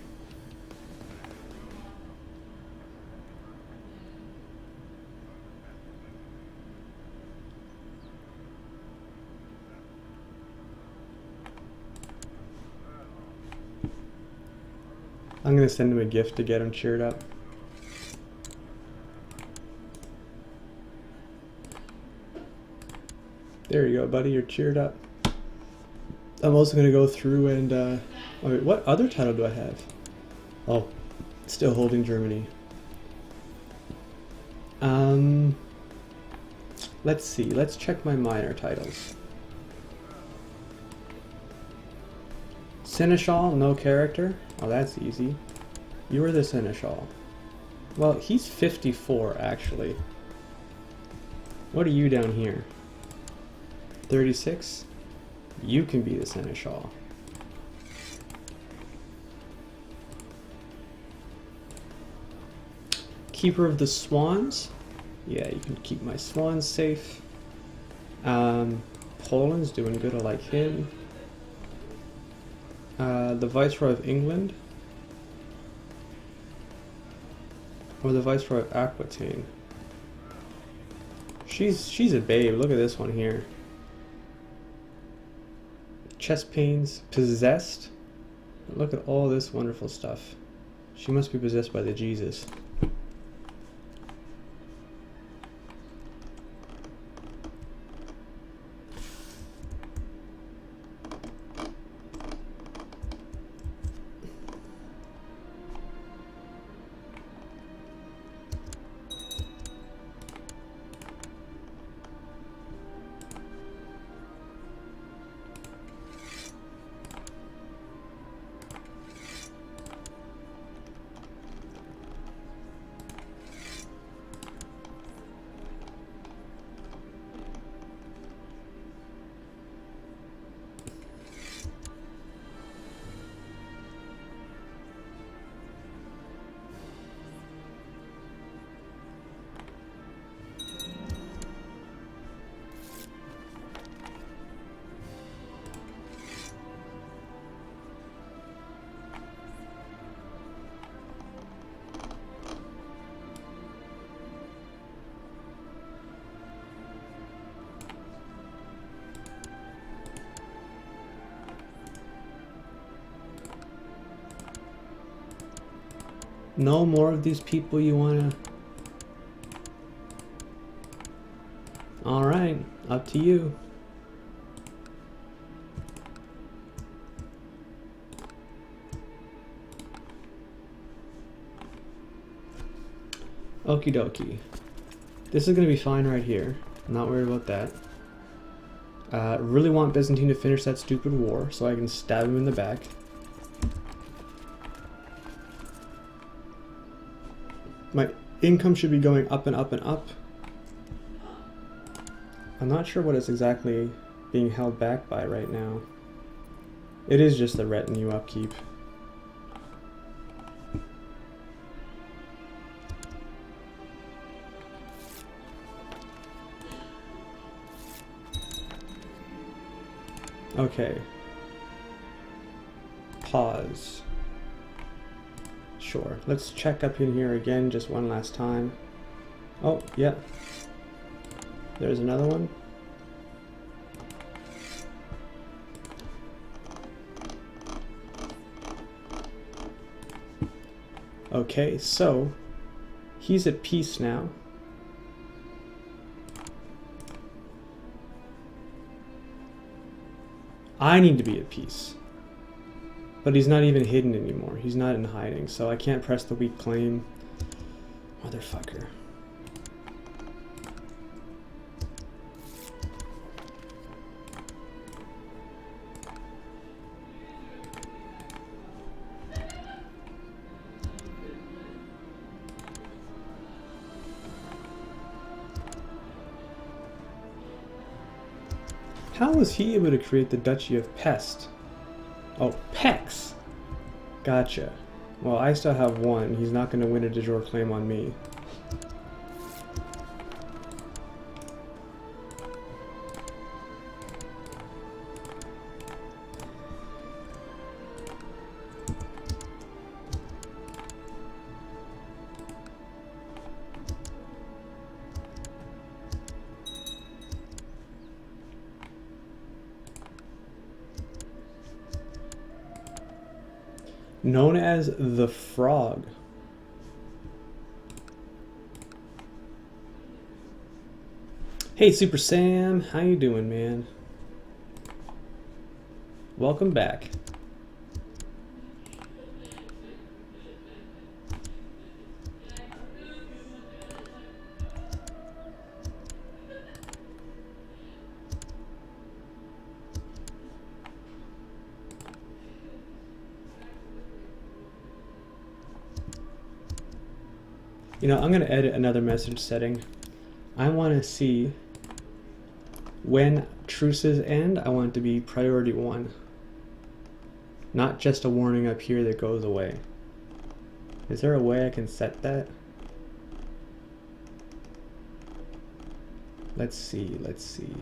I'm gonna send him a gift to get him cheered up. There you go, buddy, you're cheered up. I'm also gonna go through and, oh wait, what other title do I have? Oh, still holding Germany. Let's see, let's check my minor titles. Seneschal, no character. Oh, that's easy. You were the Seneschal. Well, he's 54, actually. What are you down here? 36? You can be the seneschal. Keeper of the Swans. Yeah, you can keep my swans safe. Poland's doing good, I like him. The Viceroy of England. Or the Viceroy of Aquitaine. She's a babe. Look at this one here. Chest pains. Possessed. Look at all this wonderful stuff. She must be possessed by the Jesus. No more of these people you wanna... Alright, up to you. Okie dokie. This is gonna be fine right here. I'm not worried about that. Really want Byzantine to finish that stupid war so I can stab him in the back. My income should be going up and up and up. I'm not sure what it's exactly being held back by right now. It is just the retinue upkeep. Okay. Pause. Sure. Let's check up in here again just one last time. Oh, yeah. There's another one. Okay, so he's at peace now. I need to be at peace. But he's not even hidden anymore. He's not in hiding, so I can't press the weak claim. Motherfucker. How was he able to create the Duchy of Pest? Oh, Pex! Gotcha. Well, I still have one. He's not going to win a de jure claim on me. Known as the Frog. Hey Super Sam, how you doing, man? Welcome back. You know, I'm going to edit another message setting. I want to see when truces end. I want it to be priority 1. Not just a warning up here that goes away. Is there a way I can set that? Let's see, let's see.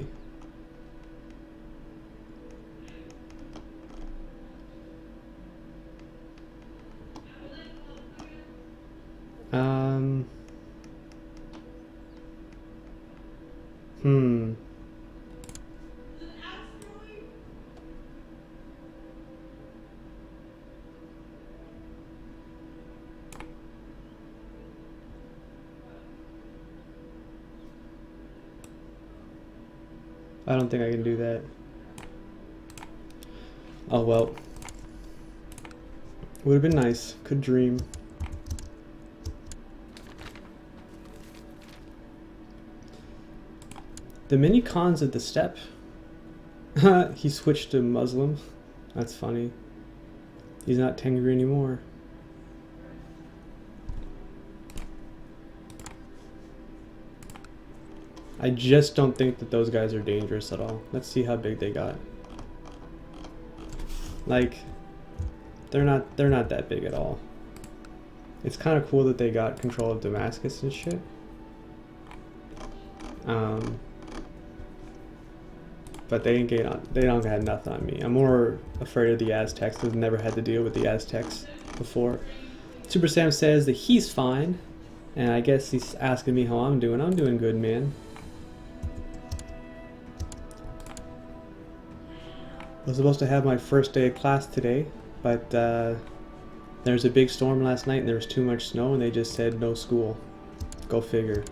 I don't think I can do that. Oh well. Would have been nice. Could dream. The mini cons at the steppe. He switched to Muslim. That's funny. He's not Tengri anymore. I just don't think that those guys are dangerous at all. Let's see how big they got. Like, they're not that big at all. It's kind of cool that they got control of Damascus and shit. But they don't got nothing on me. I'm more afraid of the Aztecs. I've never had to deal with the Aztecs before. Super Sam says that he's fine, and I guess he's asking me how I'm doing. I'm doing good, man. I was supposed to have my first day of class today, but there was a big storm last night and there was too much snow and they just said no school. Go figure.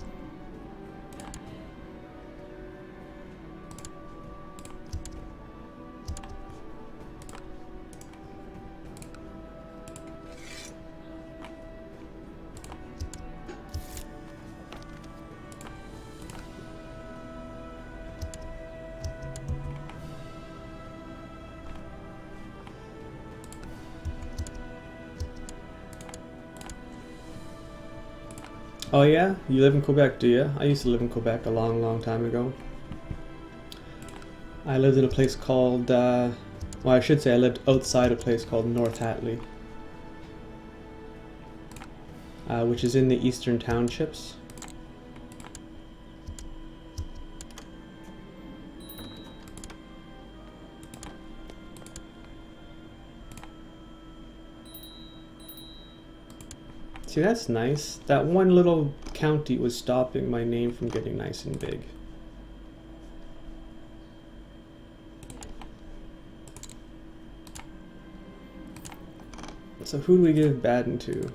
Oh yeah? You live in Quebec, do you? I used to live in Quebec a long time ago. I lived in a place called, well, I should say I lived outside a place called North Hatley, which is in the Eastern Townships. See, that's nice. That one little county was stopping my name from getting nice and big. So who do we give Baden to?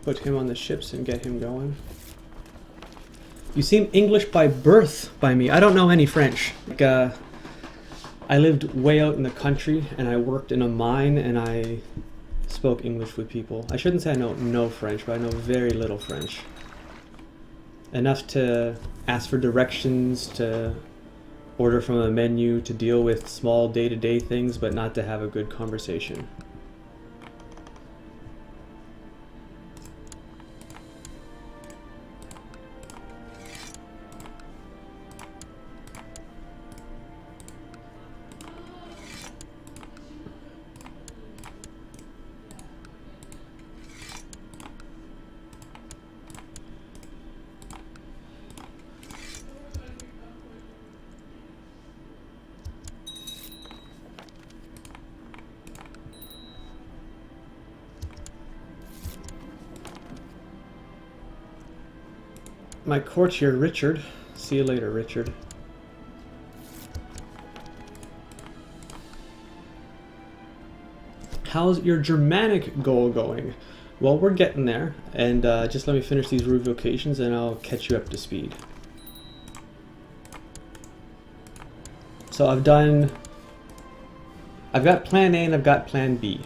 Put him on the ships and get him going. You seem English by birth by me. I don't know any French. Like, I lived way out in the country and I worked in a mine and I spoke English with people. I shouldn't say I know no French, but I know very little French. Enough to ask for directions, to order from a menu, to deal with small day-to-day things, but not to have a good conversation. My courtier, Richard. See you later, Richard. How's your Germanic goal going? Well, we're getting there, and just let me finish these revocations and I'll catch you up to speed. So I've got plan A and I've got plan B.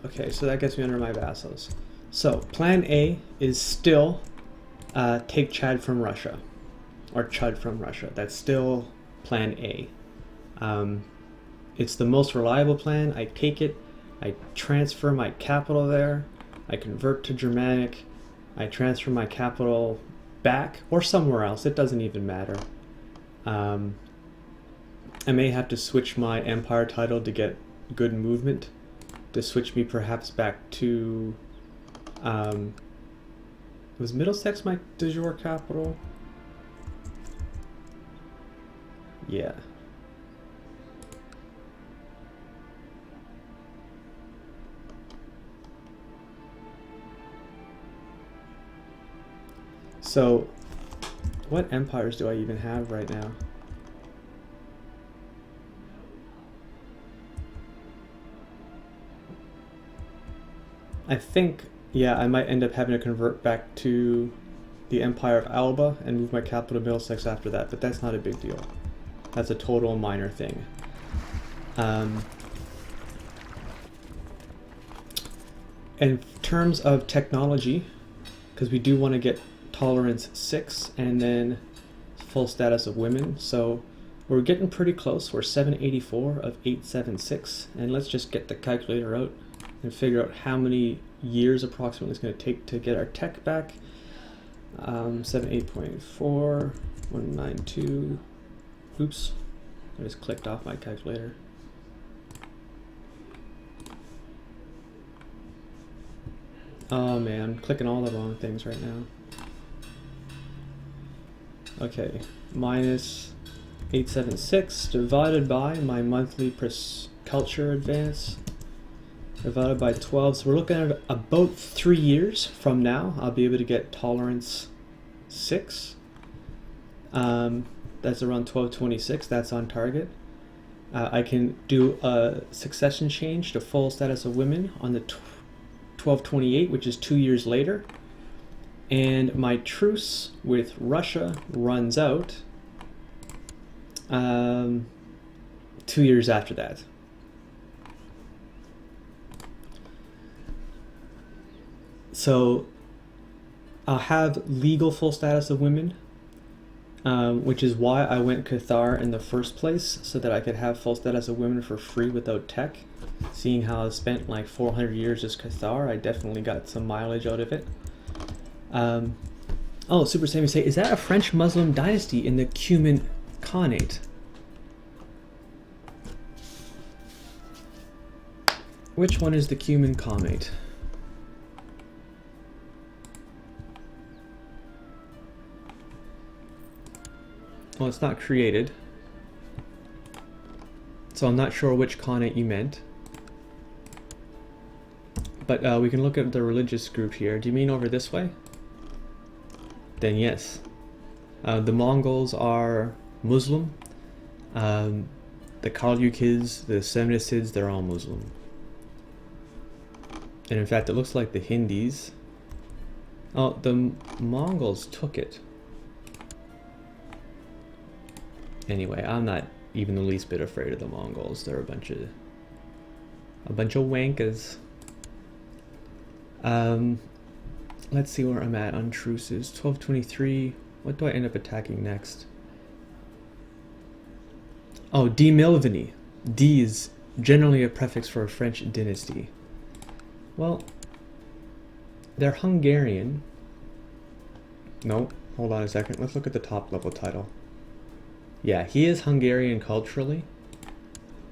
Okay, so that gets me under my vassals. So plan A is still take Chad from Russia, or Chud from Russia. That's still plan A. It's the most reliable plan. I take it, I transfer my capital there, I convert to Germanic, I transfer my capital back or somewhere else. It doesn't even matter. I may have to switch my empire title to get good movement, to switch me perhaps back to was Middlesex my de jure capital? Yeah. So what empires do I even have right now? I think, yeah, I might end up having to convert back to the Empire of Alba and move my capital to Middlesex after that, but that's not a big deal. That's a total minor thing. In terms of technology, because we do want to get tolerance 6 and then full status of women, so we're getting pretty close. We're 784 of 876, and let's just get the calculator out and figure out how many years approximately it's going to take to get our tech back. 78.4, 192. Oops, I just clicked off my calculator. Oh man, I'm clicking all the wrong things right now. Okay, minus 876 divided by my monthly culture advance divided by 12. So we're looking at about 3 years from now. I'll be able to get tolerance 6. That's around 1226. That's on target. I can do a succession change to full status of women on the 1228, which is 2 years later. And my truce with Russia runs out 2 years after that. So I'll have legal full status of women, which is why I went Cathar in the first place, so that I could have full status of women for free without tech. Seeing how I spent like 400 years as Cathar, I definitely got some mileage out of it. Oh, Super Sammy say, is that a French Muslim dynasty in the Cuman Khanate? Which one is the Cuman Khanate? Well, it's not created, so I'm not sure which Khanate you meant. But we can look at the religious group here. Do you mean over this way? Then yes. The Mongols are Muslim. The Kalyukids, the Semnicids, they're all Muslim. And in fact, it looks like the Hindis. Oh, the Mongols took it. Anyway, I'm not even the least bit afraid of the Mongols. They're a bunch of wankers. Let's see where I'm at on truces. 1223. What do I end up attacking next? Oh, Demilvany. D is generally a prefix for a French dynasty. Well, they're Hungarian. No, hold on a second. Let's look at the top level title. Yeah, he is Hungarian culturally.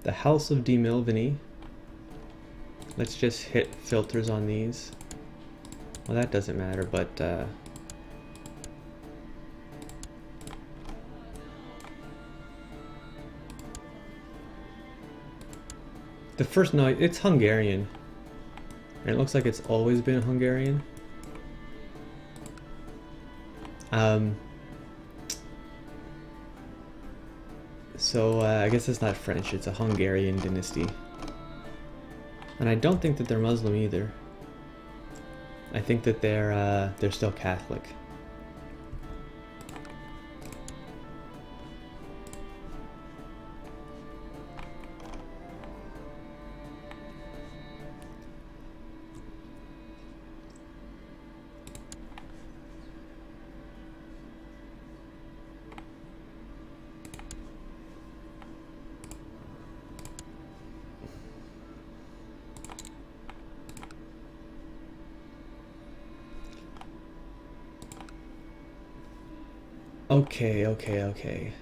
The House of Demilvany. Let's just hit filters on these. Well, that doesn't matter, but the first, no, it's Hungarian. And it looks like it's always been Hungarian. So I guess it's not French, it's a Hungarian dynasty. And I don't think that they're Muslim either. I think that they're still Catholic. Okay, okay, okay.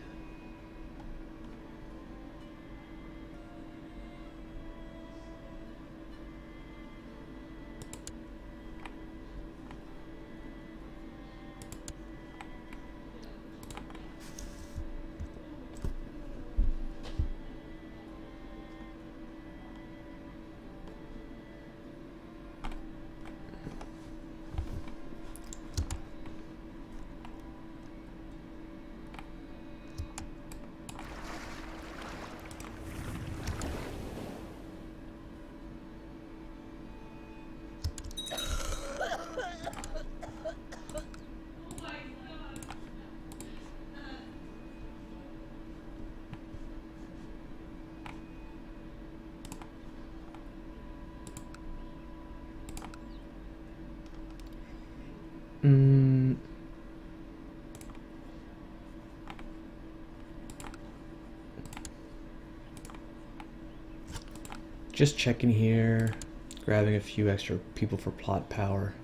Just checking here, grabbing a few extra people for plot power.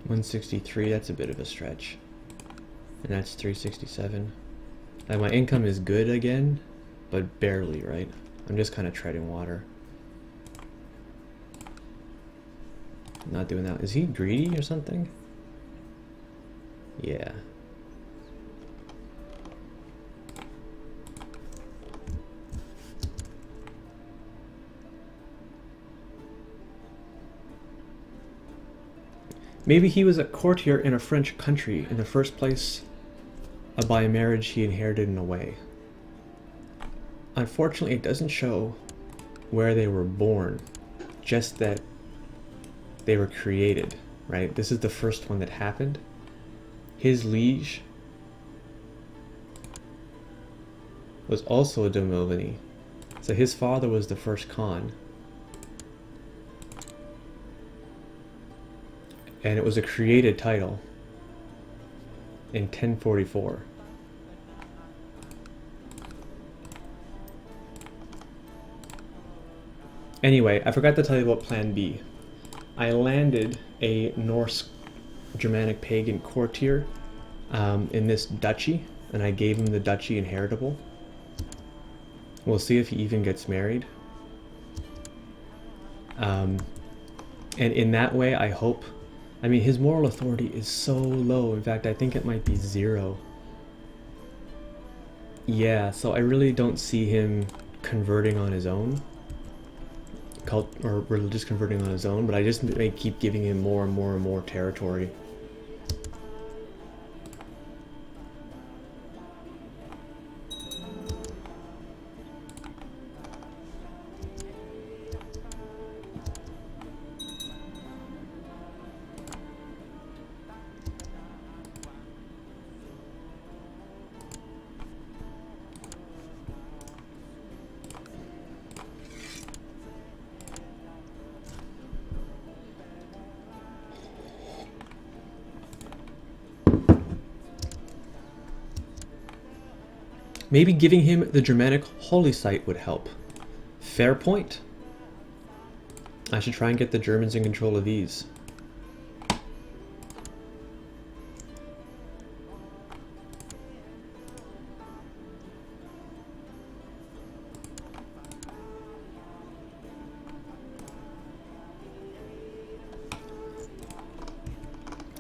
$163, that's a bit of a stretch. And that's 367. Like, my income is good again, but barely, right? I'm just kind of treading water. Not doing that. Is he greedy or something? Yeah. Maybe he was a courtier in a French country in the first place by a marriage he inherited in a way. Unfortunately, it doesn't show where they were born, just that they were created, right? This is the first one that happened. His liege was also a Domovany, so his father was the first Khan. And it was a created title in 1044. Anyway, I forgot to tell you about Plan B. I landed a Norse Germanic pagan courtier in this duchy, and I gave him the duchy inheritable. We'll see if he even gets married. And in that way, I hope... I mean, his moral authority is so low. In fact, I think it might be 0. Yeah, so I really don't see him converting on his own. Or religious converting on his own, but I just may keep giving him more and more and more territory. Maybe giving him the Germanic holy site would help. Fair point. I should try and get the Germans in control of these.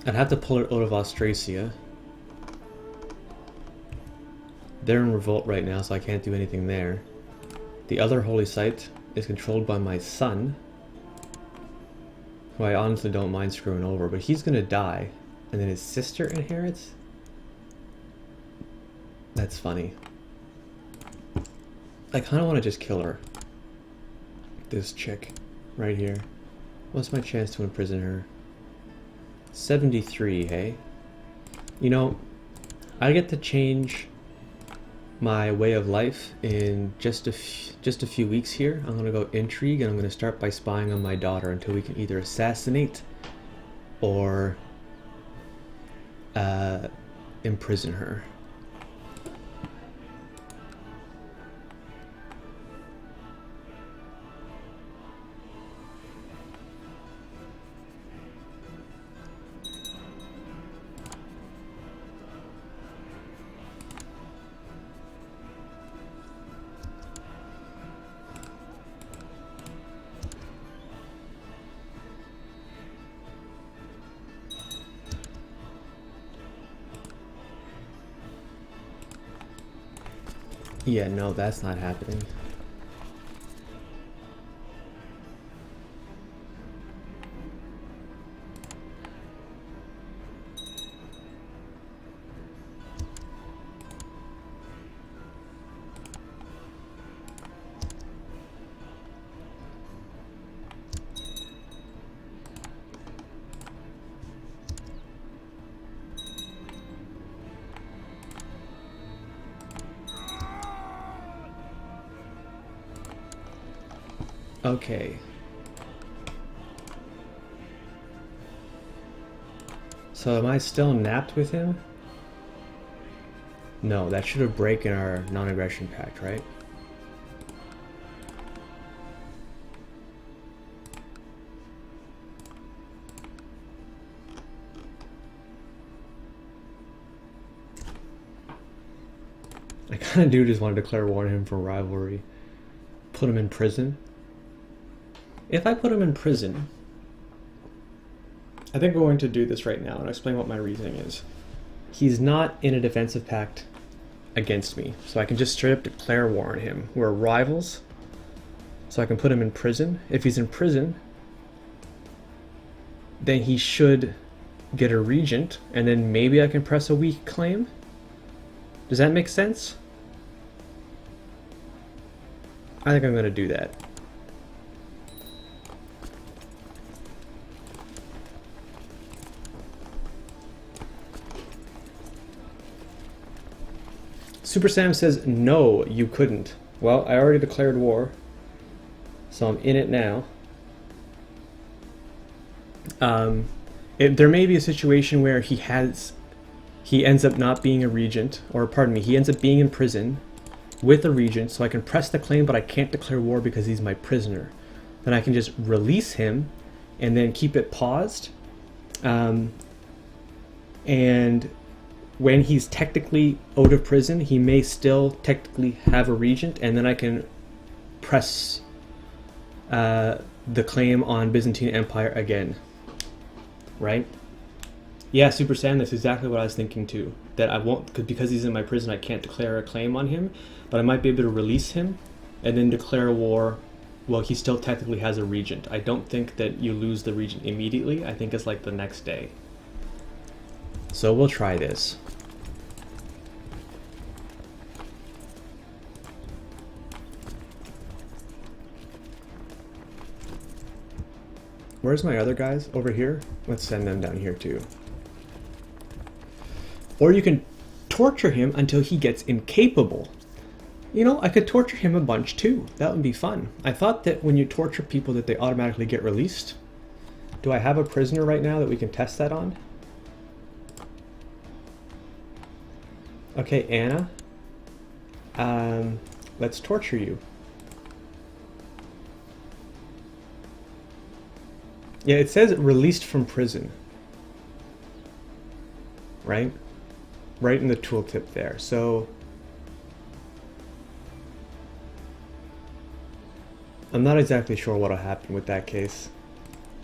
I'd have to pull it out of Austrasia. They're in revolt right now, so I can't do anything there. The other holy site is controlled by my son, who I honestly don't mind screwing over, but he's gonna die, and then his sister inherits? That's funny. I kinda wanna just kill her. This chick, right here. What's my chance to imprison her? 73, hey? You know, I get to change my way of life in just a few weeks here. I'm gonna go intrigue, and I'm gonna start by spying on my daughter until we can either assassinate or imprison her. Yeah, no, that's not happening. Okay. So am I still napped with him? No, that should have broken our non-aggression pact, right? I kind of do just want to declare war on him for rivalry. Put him in prison. If I put him in prison, I think we're going to do this right now and explain what my reasoning is. He's not in a defensive pact against me, so I can just straight up declare war on him. We're rivals, so I can put him in prison. If he's in prison, then he should get a regent, and then maybe I can press a weak claim. Does that make sense? I think I'm going to do that. Super Sam says, no, you couldn't. Well, I already declared war, so I'm in it now. There may be a situation where he ends up not being a regent, or pardon me, he ends up being in prison with a regent, so I can press the claim, but I can't declare war because he's my prisoner. Then I can just release him and then keep it paused. And when he's technically out of prison, he may still technically have a regent, and then I can press the claim on Byzantine Empire again. Right? Yeah, Super Sam, that's exactly what I was thinking too. That I won't, because he's in my prison, I can't declare a claim on him, but I might be able to release him and then declare war. Well, he still technically has a regent. I don't think that you lose the regent immediately. I think it's like the next day. So we'll try this. Where's my other guys? Over here? Let's send them down here too. Or you can torture him until he gets incapable. You know, I could torture him a bunch too. That would be fun. I thought that when you torture people that they automatically get released. Do I have a prisoner right now that we can test that on? Okay, Anna. Let's torture you. Yeah, it says released from prison. Right? Right in the tooltip there. So I'm not exactly sure what'll happen with that case.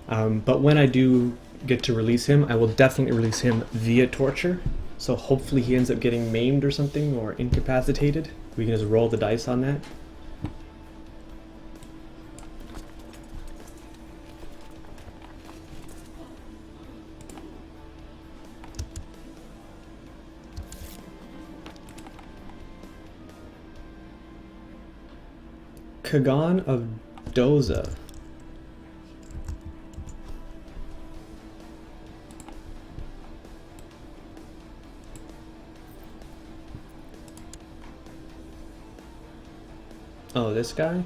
But when I do get to release him, I will definitely release him via torture. So hopefully he ends up getting maimed or something, or incapacitated. We can just roll the dice on that. Kagan of Doza. Oh, this guy?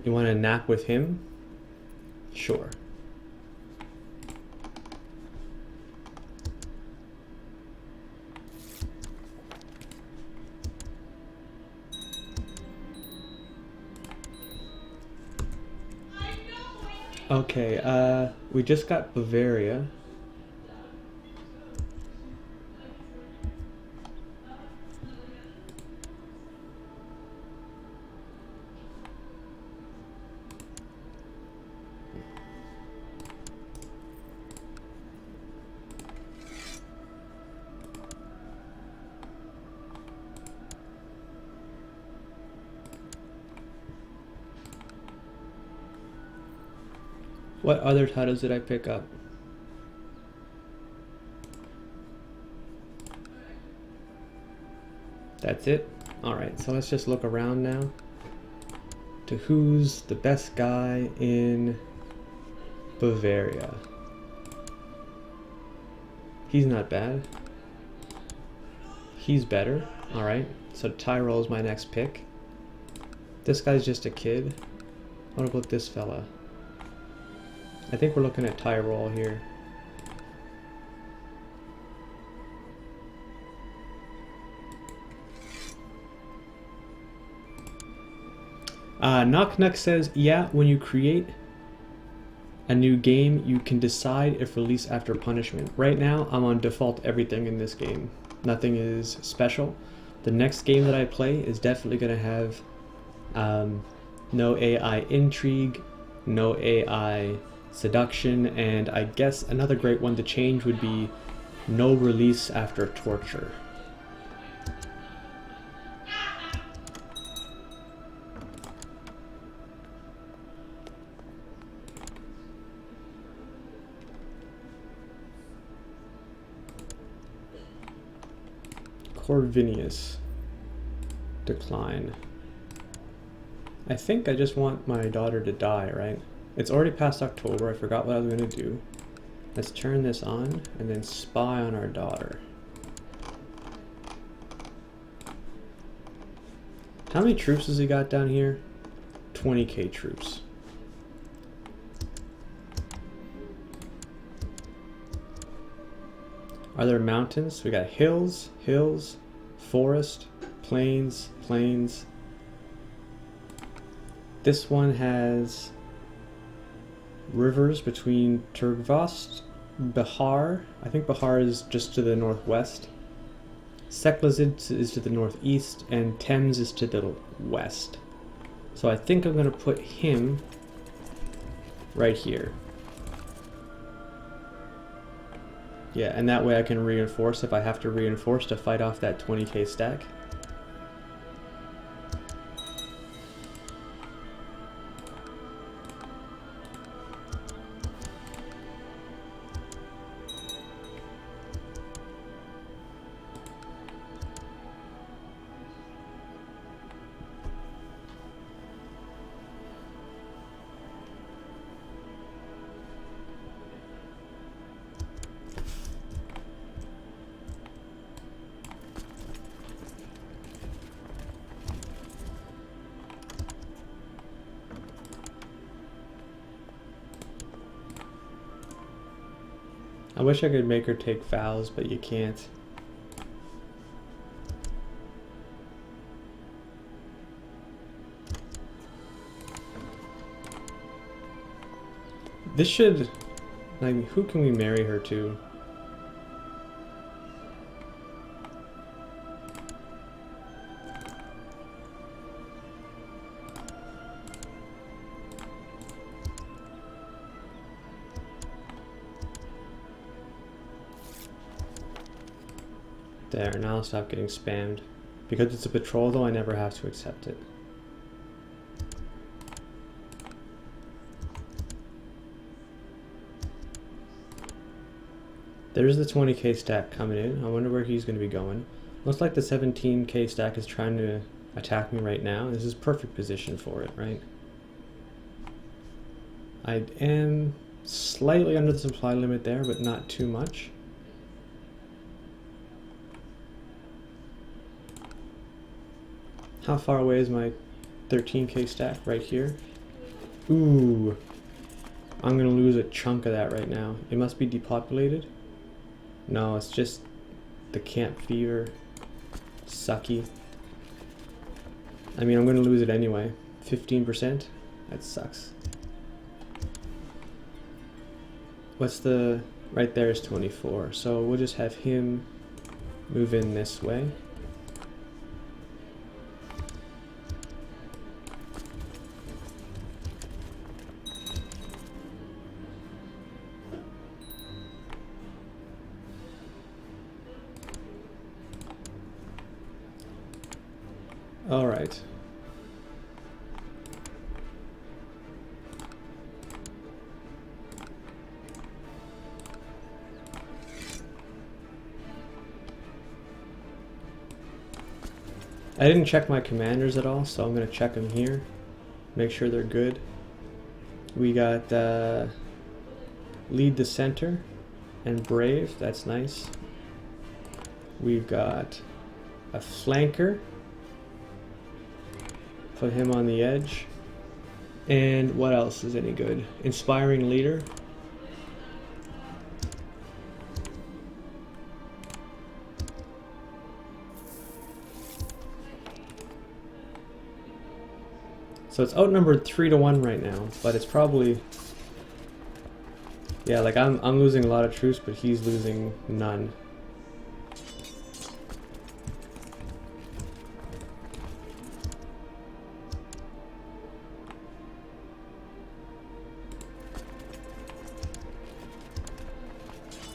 You want to nap with him? Sure. Okay, we just got Bavaria. What other titles did I pick up? That's it? Alright, so let's just look around now to who's the best guy in Bavaria. He's not bad. He's better. Alright, so Tyrol is my next pick. This guy's just a kid. What about this fella? I think we're looking at Tyrol here. Knock Knock says, yeah, when you create a new game, you can decide if release after punishment. Right now, I'm on default everything in this game. Nothing is special. The next game that I play is definitely going to have no AI intrigue, no AI seduction, and I guess another great one to change would be no release after torture. Corvinius. Decline. I think I just want my daughter to die, right? It's already past October. I forgot what I was going to do. Let's turn this on and then spy on our daughter. How many troops has he got down here? 20k troops. Are there mountains? We got hills, hills, forest, plains, plains. This one has rivers between Turgvost, Bihar. I think Bihar is just to the northwest. Seklazid is to the northeast, and Thames is to the west. So I think I'm going to put him right here. Yeah, and that way I can reinforce if I have to reinforce to fight off that 20k stack. I wish I could make her take vows, but you can't. This should, like, who can we marry her to? There, now I'll stop getting spammed. Because it's a patrol though, I never have to accept it. There's the 20k stack coming in. I wonder where he's going to be going. Looks like the 17k stack is trying to attack me right now. This is perfect position for it, right? I am slightly under the supply limit there, but not too much. How far away is my 13k stack? Right here. Ooh. I'm gonna lose a chunk of that right now. It must be depopulated. No, it's just the camp fever. Sucky. I mean, I'm gonna lose it anyway. 15%? That sucks. What's the... right there is 24. So we'll just have him move in this way. All right. I didn't check my commanders at all, so I'm going to check them here. Make sure they're good. We got lead the center and brave. That's nice. We've got a flanker. Put him on the edge. And what else is any good? Inspiring leader. So it's outnumbered 3-1 right now, but it's probably, yeah, like I'm losing a lot of troops, but he's losing none.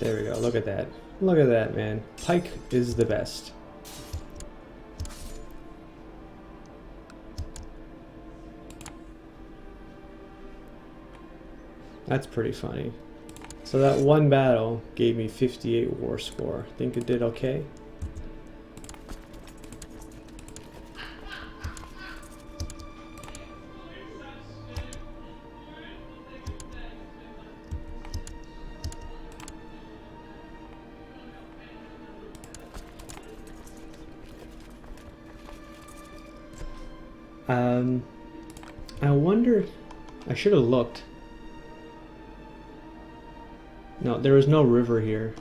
There we go. Look at that. Look at that, man. Pike is the best. That's pretty funny. So that one battle gave me 58 war score. Think it did okay? I wonder, I should have looked. No, there is no river here.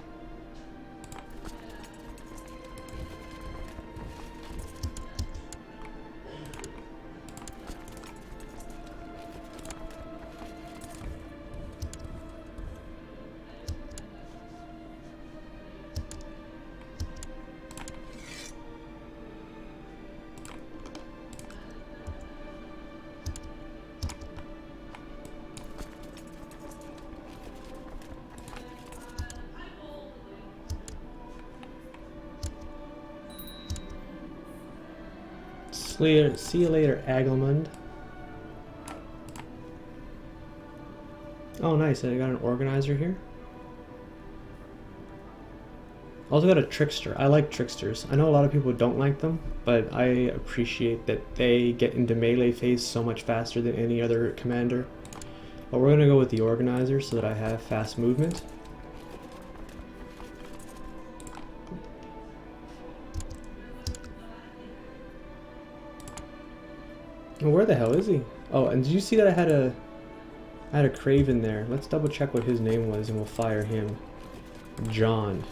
See you later, Agelmund. Oh, nice. I got an organizer here. Also got a trickster. I like tricksters. I know a lot of people don't like them, but I appreciate that they get into melee phase so much faster than any other commander. But we're going to go with the organizer so that I have fast movement. Where the hell is he? Oh, and did you see that I had a Craven there? Let's double check what his name was and we'll fire him. John.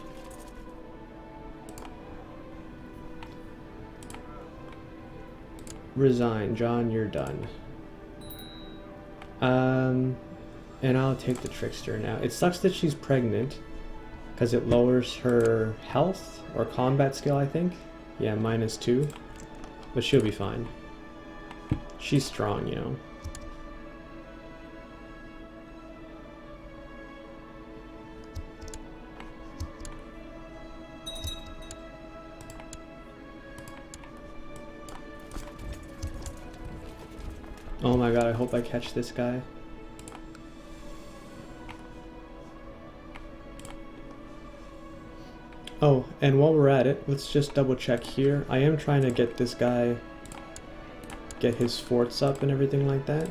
Resign. John, you're done. And I'll take the trickster now. It sucks that she's pregnant because it lowers her health or combat skill, I think. Yeah, -2. But she'll be fine. She's strong, you know. Oh my god, I hope I catch this guy. Oh, and while we're at it, let's just double check here. I am trying to get this guy, get his forts up and everything like that.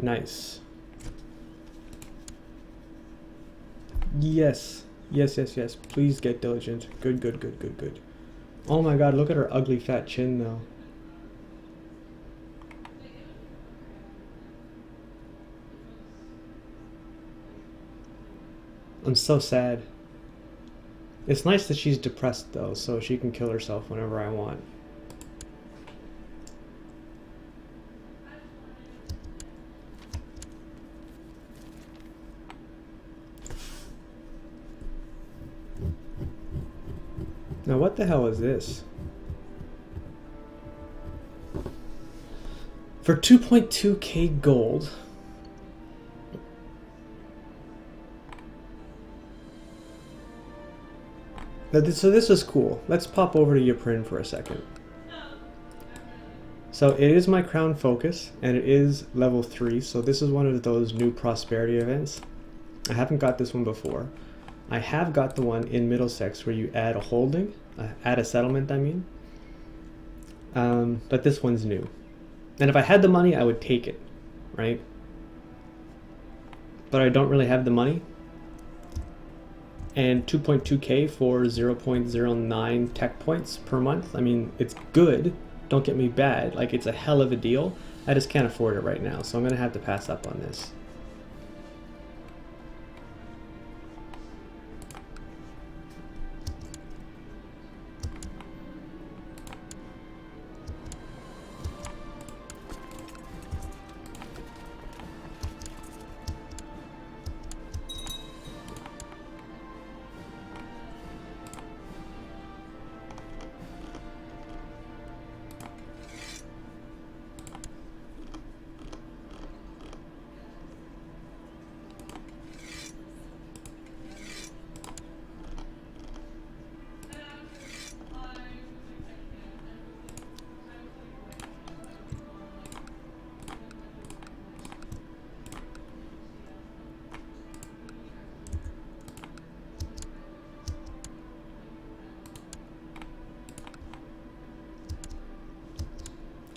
Nice. Yes. Yes, yes, yes. Please get diligent. Good, good, good, good, good. Oh my god, look at her ugly fat chin though. I'm so sad. It's nice that she's depressed though, so she can kill herself whenever I want. Now what the hell is this? For 2.2k gold. So this is cool. Let's pop over to Ypres for a second. So it is my crown focus, and it is level 3, so this is one of those new prosperity events. I haven't got this one before. I have got the one in Middlesex where you add a holding, add a settlement I mean. But this one's new. And if I had the money, I would take it, right? But I don't really have the money. And 2.2k for 0.09 tech points per month. I mean, it's good. Don't get me bad. Like, it's a hell of a deal. I just can't afford it right now, so I'm going to have to pass up on this.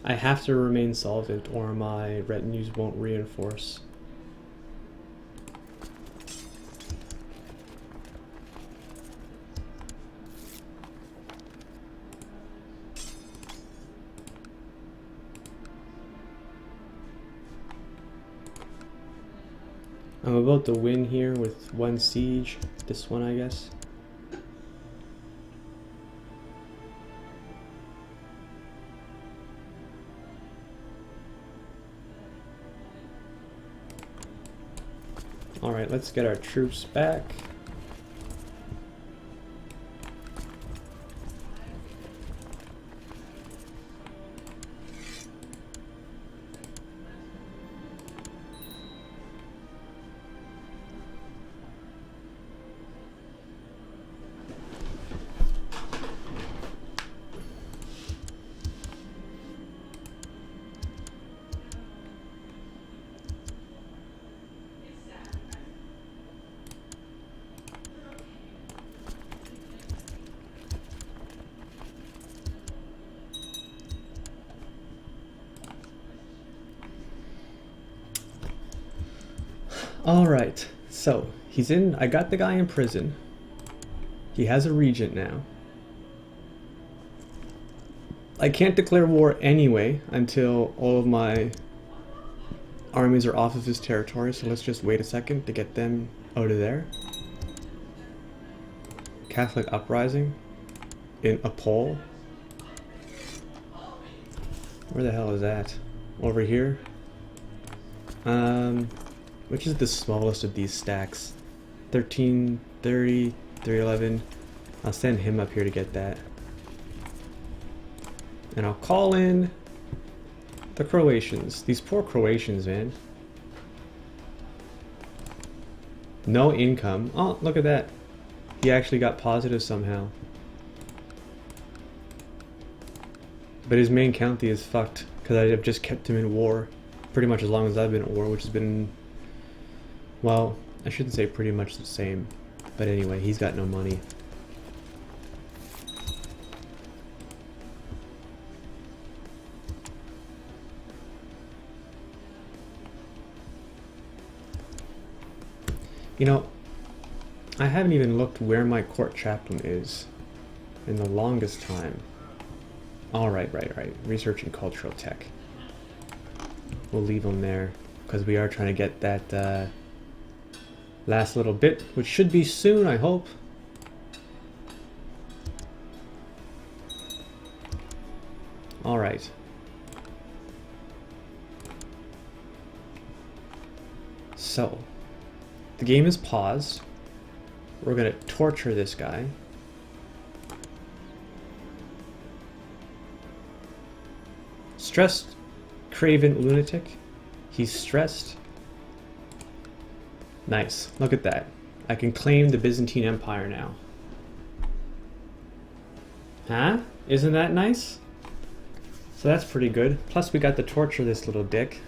I have to remain solvent or my retinues won't reinforce. I'm about to win here with one siege. This one, I guess. Alright, let's get our troops back. Alright, so he's in. I got the guy in prison. He has a regent now. I can't declare war anyway until all of my armies are off of his territory, so let's just wait a second to get them out of there. Catholic uprising in a poll. Where the hell is that? Over here? Which is the smallest of these stacks? 13, 30, 311. I'll send him up here to get that. And I'll call in the Croatians. These poor Croatians, man. No income. Oh, look at that. He actually got positive somehow. But his main county is fucked because I've just kept him in war pretty much as long as I've been at war, which has been, well, I shouldn't say pretty much the same. But anyway, he's got no money. You know, I haven't even looked where my court chaplain is in the longest time. Alright, right. Research and cultural tech. We'll leave him there because we are trying to get that last little bit, which should be soon, I hope. Alright. So, the game is paused. We're gonna torture this guy. Stressed craven lunatic. He's stressed. Nice. Look at that. I can claim the Byzantine Empire now. Huh? Isn't that nice? So that's pretty good. Plus we got to torture this little dick.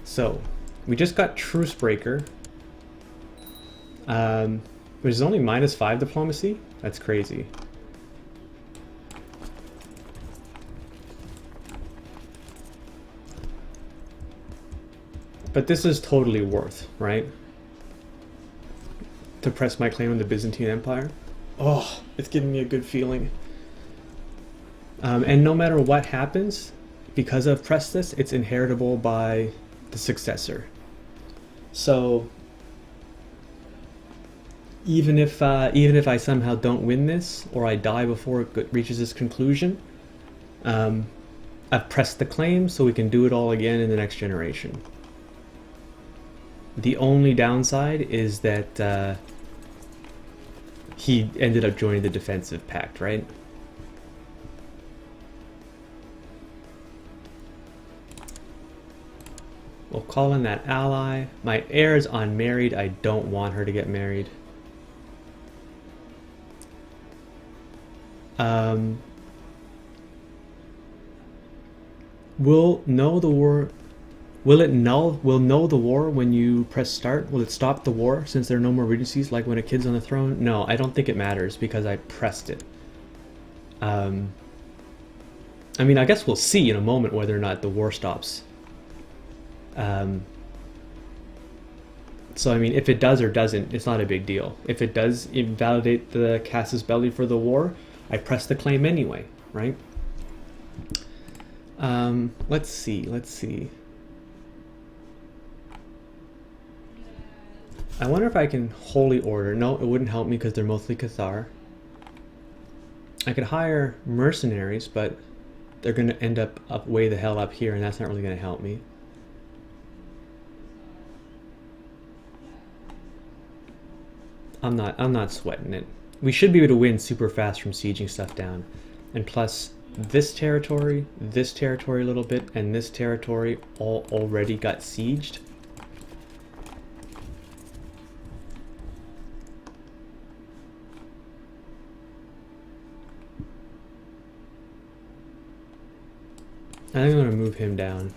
So, we just got Truce Breaker. Which is only -5 diplomacy? That's crazy. But this is totally worth, right? To press my claim on the Byzantine Empire. Oh, it's giving me a good feeling. And no matter what happens, because I've pressed this, it's inheritable by the successor. So even if I somehow don't win this, or I die before it reaches its conclusion, I've pressed the claim, so we can do it all again in the next generation. The only downside is that he ended up joining the defensive pact, right? We'll call in that ally. My heir is unmarried. I don't want her to get married. Will know the war. Will know the war when you press start? Will it stop the war since there are no more regencies, like when a kid's on the throne? No, I don't think it matters because I pressed it. I mean, I guess we'll see in a moment whether or not the war stops. So I mean, if it does or doesn't, it's not a big deal. If it does invalidate the casus belli for the war, I press the claim anyway, right? Let's see. I wonder if I can holy order. No, it wouldn't help me because they're mostly Cathar. I could hire mercenaries, but they're going to end up way the hell up here, and that's not really going to help me. I'm not sweating it. We should be able to win super fast from sieging stuff down. And plus, this territory a little bit, and this territory all already got sieged. I think I'm gonna move him down,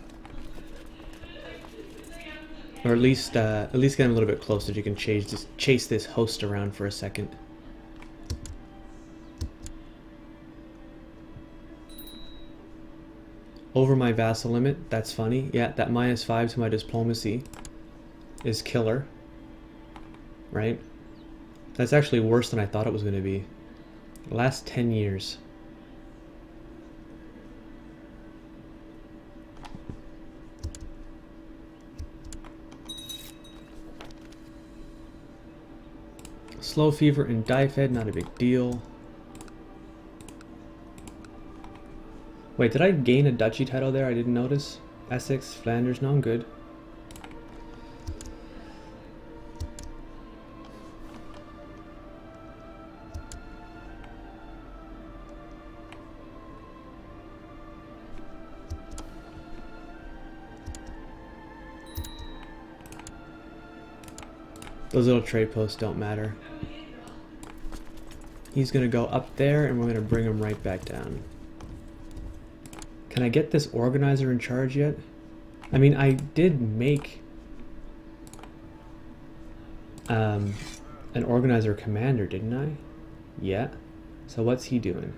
or at least get him a little bit closer so you can chase this host around for a second. Over my vassal limit. That's funny. Yeah, that -5 to my diplomacy is killer, right? That's actually worse than I thought it was going to be. Last 10 years. Slow fever and die-fed, not a big deal. Wait, did I gain a duchy title there? I didn't notice. Essex, Flanders, no, I'm good. Those little trade posts don't matter. He's gonna go up there and we're gonna bring him right back down. Can I get this organizer in charge yet? I mean, I did make an organizer commander, didn't I? Yeah. So what's he doing?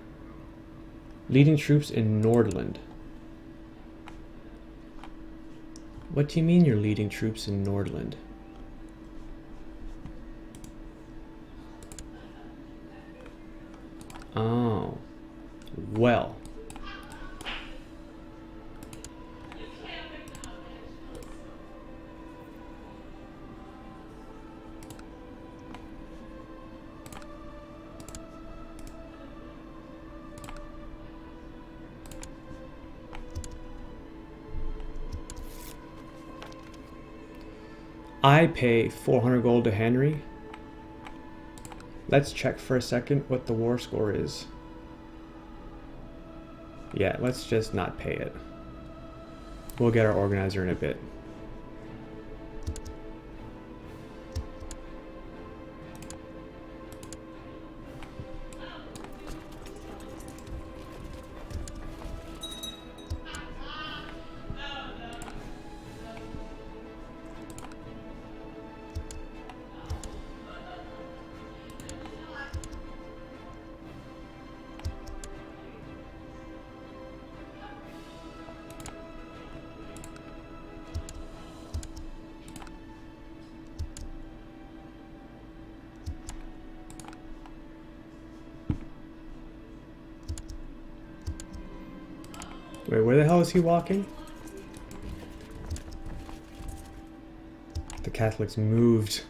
Leading troops in Nordland. What do you mean you're leading troops in Nordland? Oh. Well. I pay 400 gold to Henry. Let's check for a second what the war score is. Yeah, let's just not pay it. We'll get our organizer in a bit. Wait, where the hell is he walking? The Catholics moved.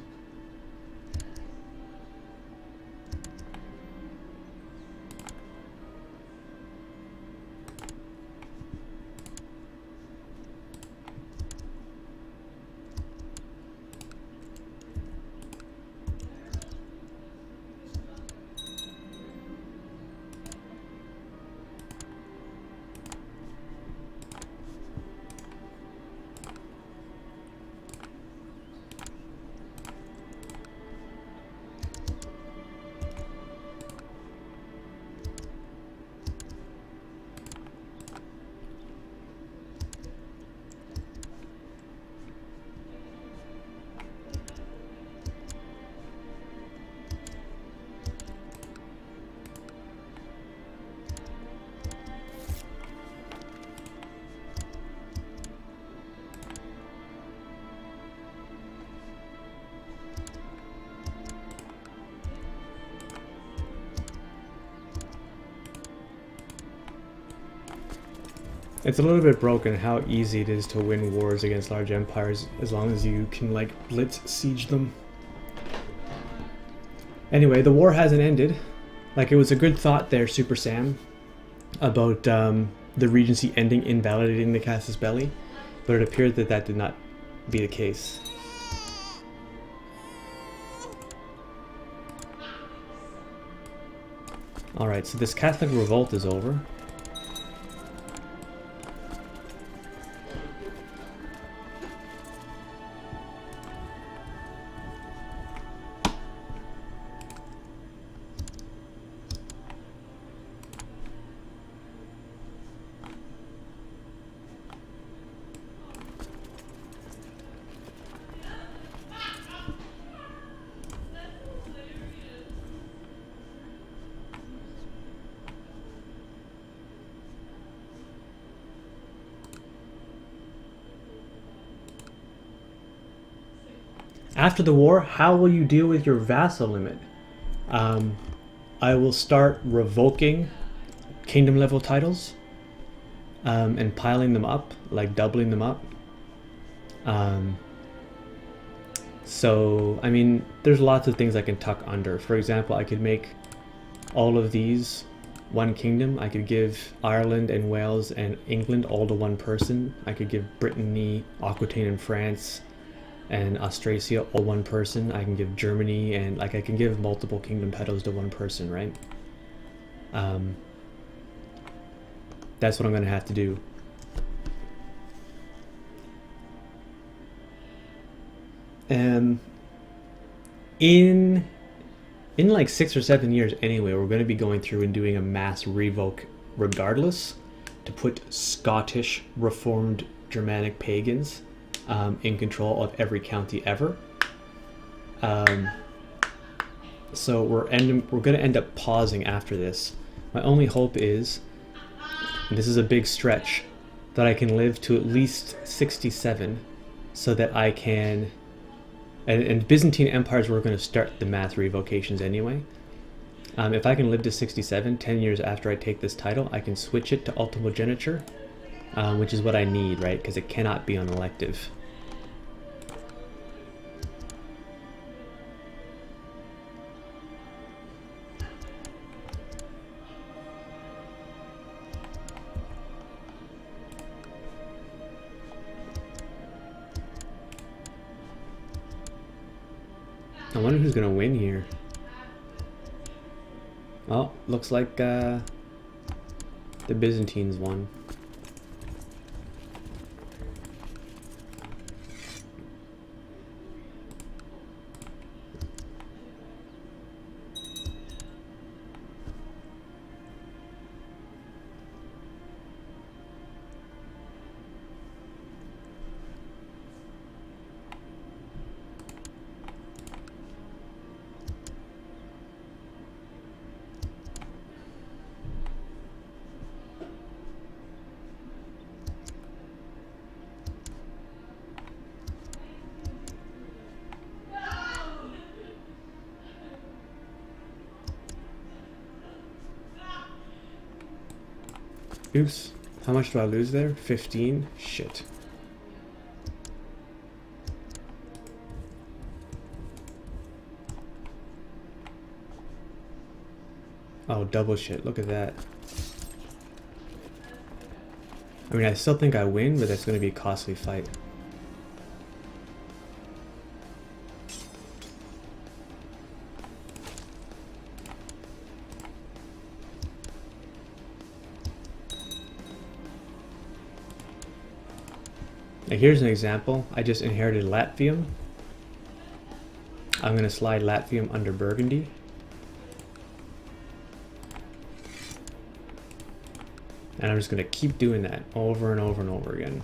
It's a little bit broken how easy it is to win wars against large empires as long as you can like blitz siege them. Anyway, the war hasn't ended. Like, it was a good thought there, Super Sam, about the Regency ending invalidating the Casus Belli, but it appeared that that did not be the case. Alright, so this Catholic revolt is over. After the war, how will you deal with your vassal limit? I will start revoking kingdom level titles and piling them up, like doubling them up. So, I mean, there's lots of things I can tuck under. For example, I could make all of these one kingdom. I could give Ireland and Wales and England all to one person. I could give Brittany, Aquitaine and France and Austrasia all one person. I can give Germany, and like I can give multiple kingdom petals to one person, right? That's what I'm gonna have to do. In like 6 or 7 years anyway, we're going to be going through and doing a mass revoke regardless to put Scottish Reformed Germanic pagans in control of every county ever. So we're going to end up pausing after this. My only hope is, and this is a big stretch, that I can live to at least 67 so that I can, and Byzantine empires were going to start the mass revocations anyway. If I can live to 67, 10 years after I take this title, I can switch it to ultimogeniture, which is what I need, right? Because it cannot be on elective. I wonder who's gonna win here. Oh, looks like the Byzantines won. Oops. How much do I lose there? 15? Shit. Oh, double shit. Look at that. I mean, I still think I win, but that's going to be a costly fight. Now here's an example. I just inherited Latvium. I'm going to slide Latvium under Burgundy. And I'm just going to keep doing that over and over and over again.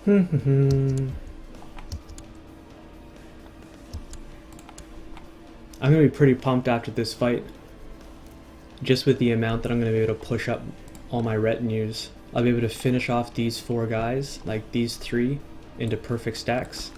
I'm gonna be pretty pumped after this fight. Just with the amount that I'm gonna be able to push up all my retinues. I'll be able to finish off these 4 guys, like these 3, into perfect stacks.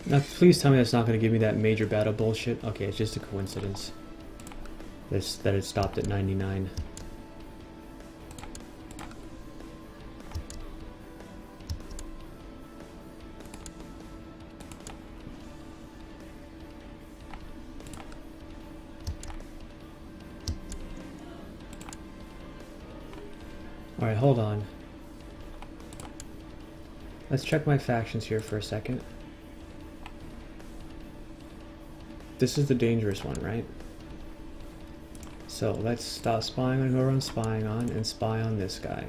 Now, please tell me that's not going to give me that major battle bullshit. Okay, it's just a coincidence. That it stopped at 99. Alright, hold on. Let's check my factions here for a second. This is the dangerous one, right? So let's stop spying on whoever I'm spying on and spy on this guy.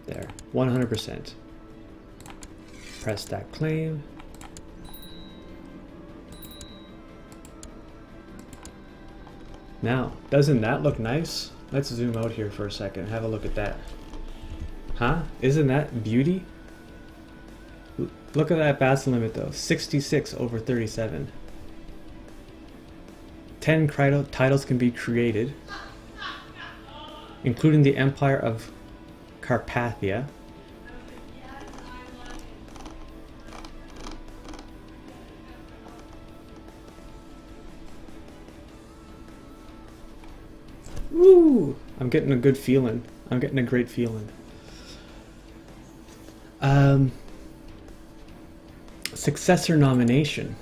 There, 100%. Press that claim. Now, doesn't that look nice? Let's zoom out here for a second. Have a look at that. Huh? Isn't that beauty? Look at that battle limit though. 66 over 37. 10 titles can be created, including the Empire of Carpathia. Woo! I'm getting a good feeling. I'm getting a great feeling. Successor nomination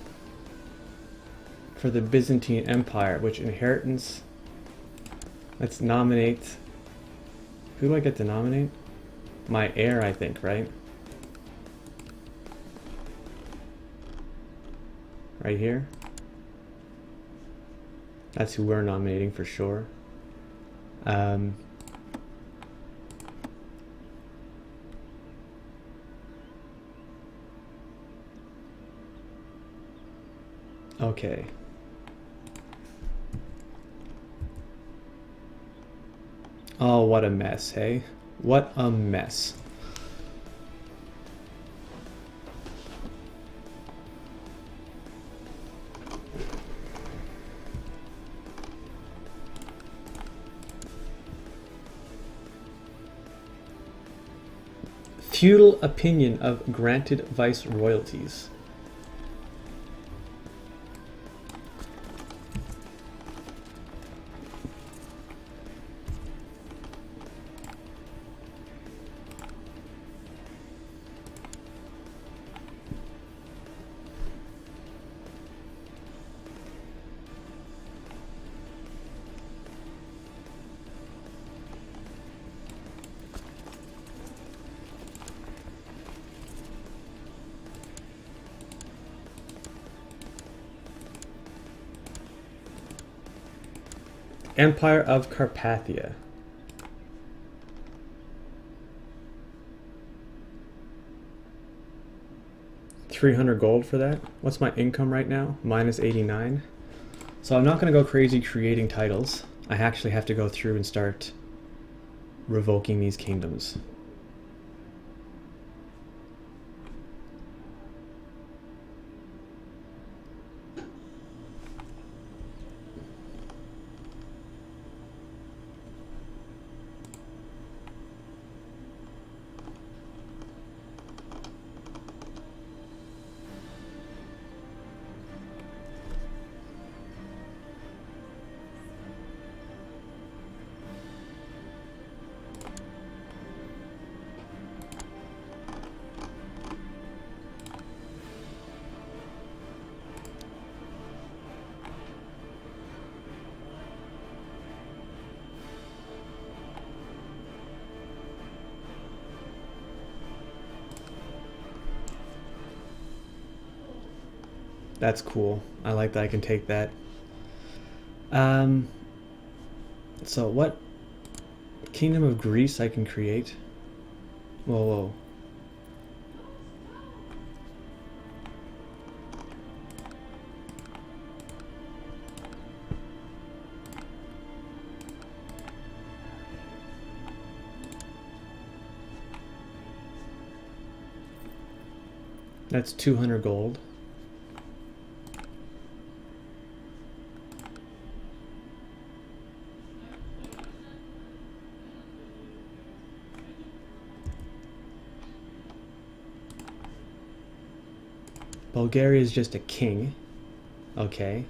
for the Byzantine Empire, which inheritance. Let's nominate. Who do I get to nominate? My heir, I think, right? Right here. That's who we're nominating for sure. Okay. Oh, what a mess, hey? What a mess. Feudal opinion of granted viceroyalties. Empire of Carpathia. $300 gold for that. What's my income right now? Minus 89. So I'm not going to go crazy creating titles. I actually have to go through and start revoking these kingdoms. That's cool. I like that I can take that. So what kingdom of Greece I can create? Whoa, whoa. That's 200 gold. Bulgaria is just a king. Okay.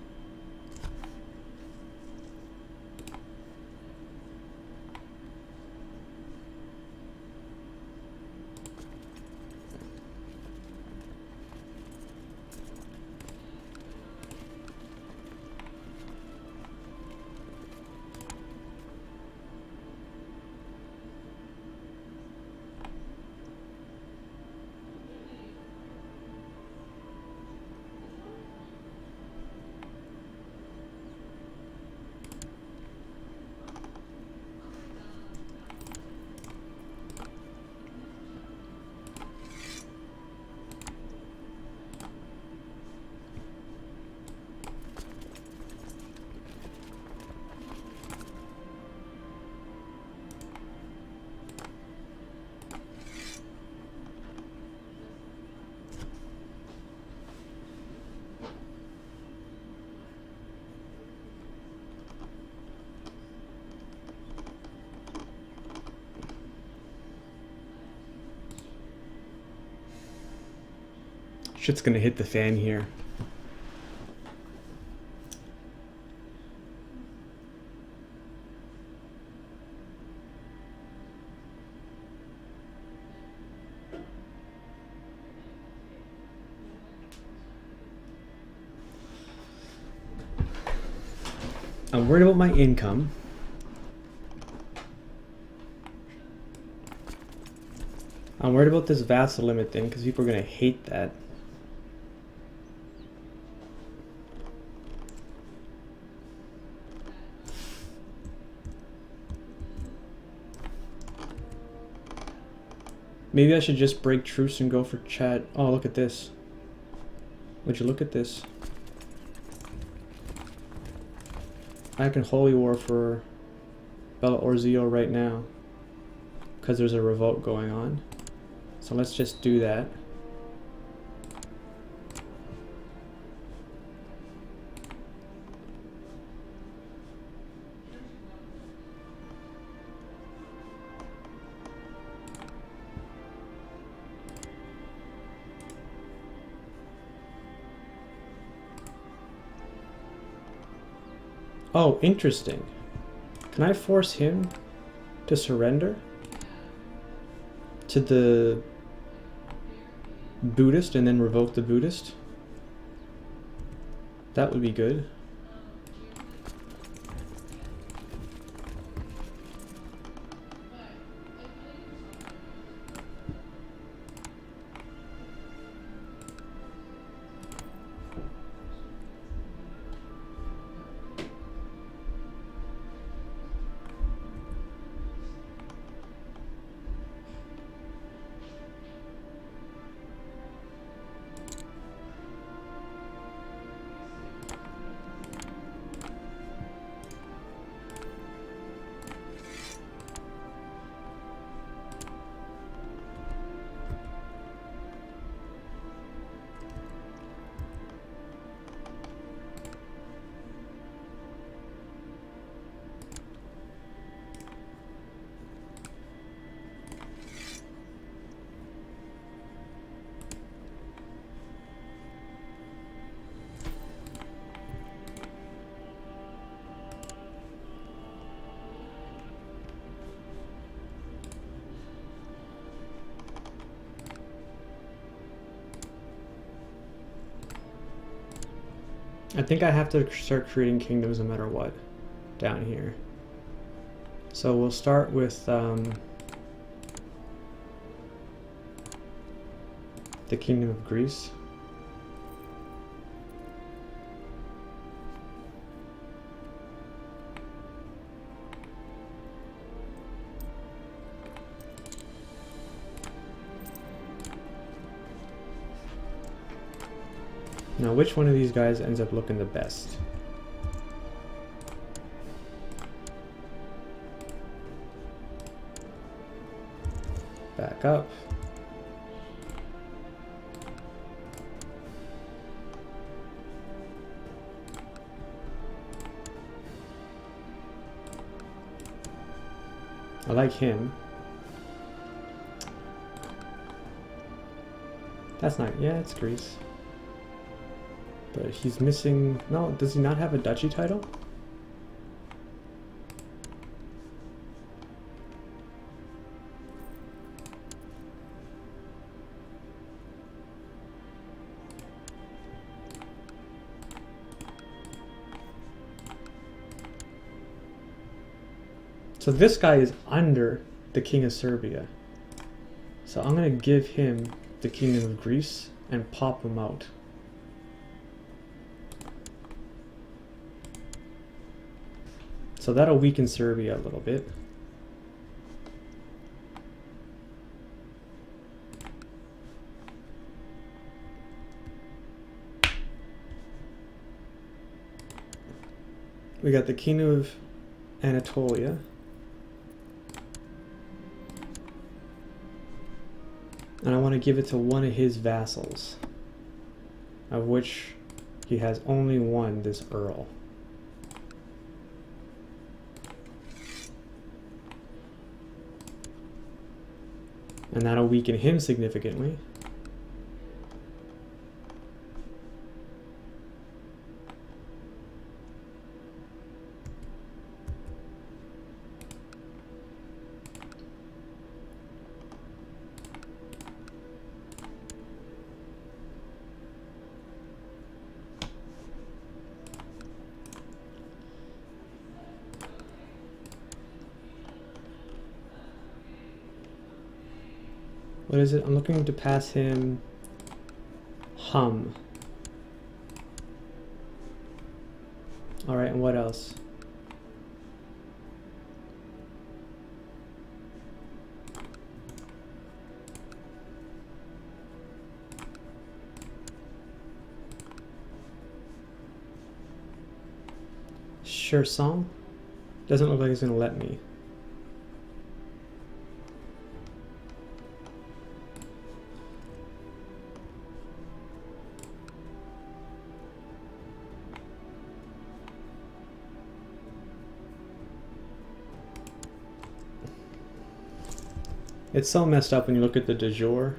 Shit's gonna hit the fan here. I'm worried about my income. I'm worried about this vassal limit thing because people are going to hate that. Maybe I should just break truce and go for chat. Oh, look at this. Would you look at this? I can holy war for Bella Orzio right now because there's a revolt going on. So let's just do that. Oh, interesting. Can I force him to surrender to the Buddhist and then revoke the Buddhist? That would be good. I think I have to start creating kingdoms no matter what down here. So we'll start with the Kingdom of Greece. Now, which one of these guys ends up looking the best? Back up. I like him. That's not, yeah, it's Greece. But he's missing, no, does he not have a duchy title? So this guy is under the King of Serbia. So I'm going to give him the Kingdom of Greece and pop him out. So that'll weaken Serbia a little bit. We got the Kingdom of Anatolia. And I want to give it to one of his vassals, of which he has only one, this Earl. And that'll weaken him significantly. What is it? I'm looking to pass him hum. Alright, and what else? Sure song? Doesn't look like it's gonna let me. It's so messed up when you look at the de jure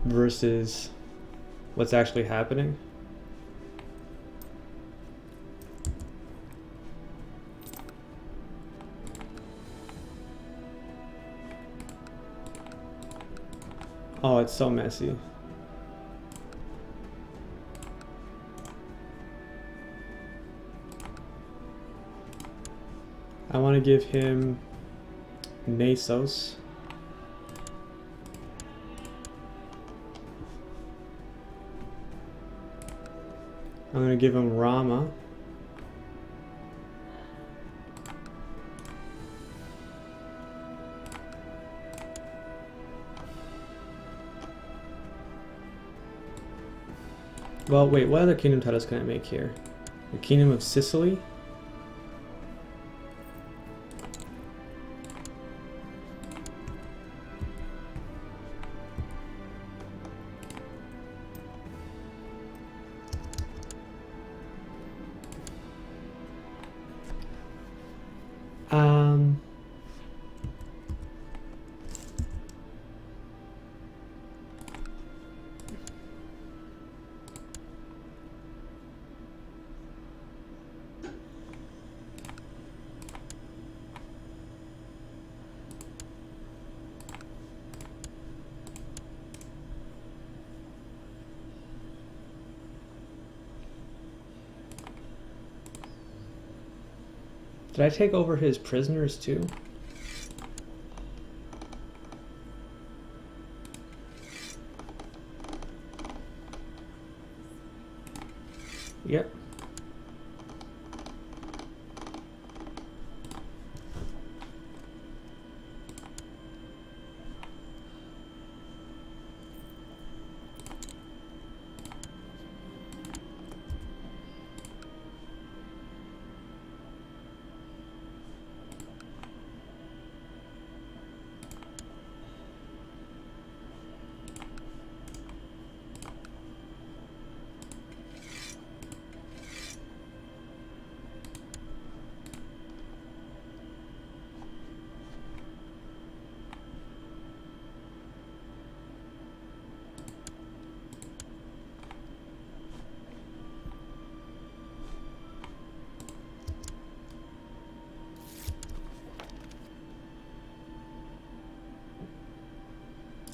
versus what's actually happening. Oh, it's so messy. I want to give him Nasos. I'm going to give him Rama. Well, wait, what other kingdom titles can I make here? The Kingdom of Sicily? Did I take over his prisoners too? Yep.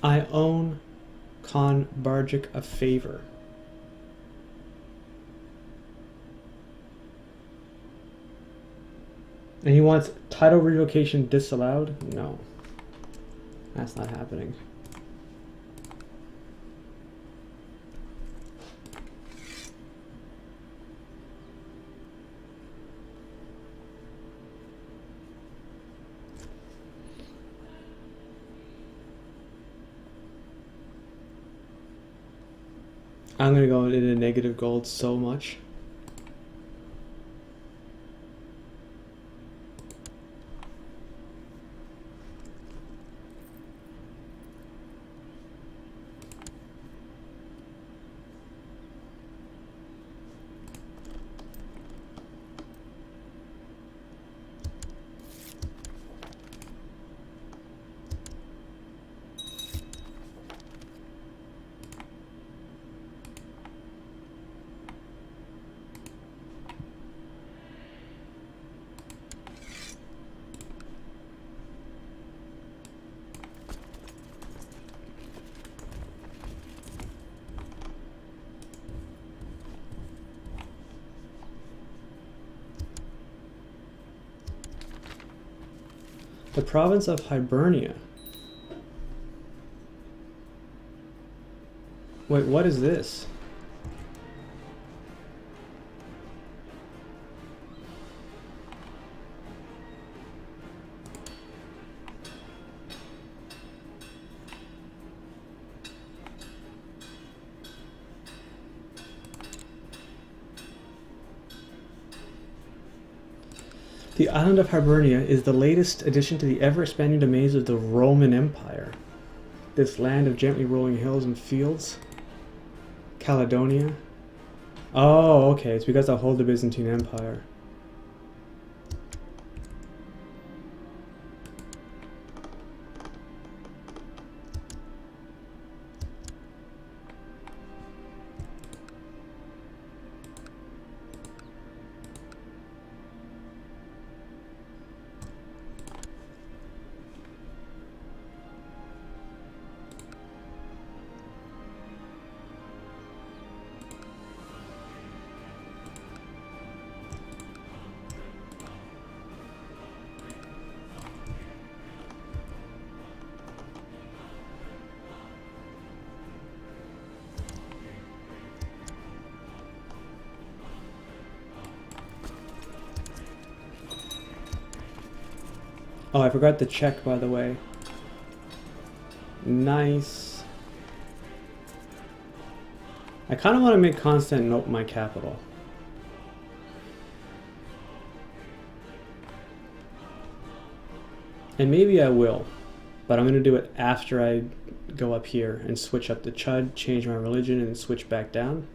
I own Khan Barjik a favor. And he wants title revocation disallowed? No. That's not happening. I'm gonna go into negative gold so much. The province of Hibernia. Wait, what is this? The island of Hibernia is the latest addition to the ever-expanding domains of the Roman Empire. This land of gently rolling hills and fields. Caledonia. Oh, okay, it's because I hold the Byzantine Empire. Oh, I forgot the check, by the way. Nice. I kind of want to make Constantinople my capital. And maybe I will, but I'm going to do it after I go up here and switch up the Chud, change my religion, and switch back down.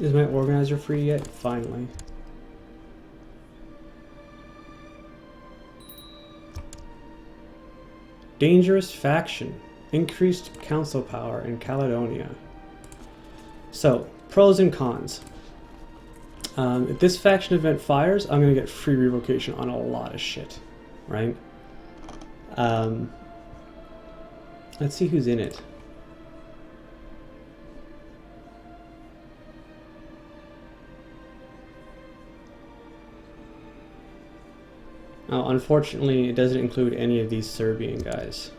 Is my organizer free yet? Finally. Dangerous faction. Increased council power in Caledonia. So, pros and cons. If this faction event fires, I'm going to get free revocation on a lot of shit, right? Let's see who's in it. Oh, unfortunately, it doesn't include any of these Serbian guys.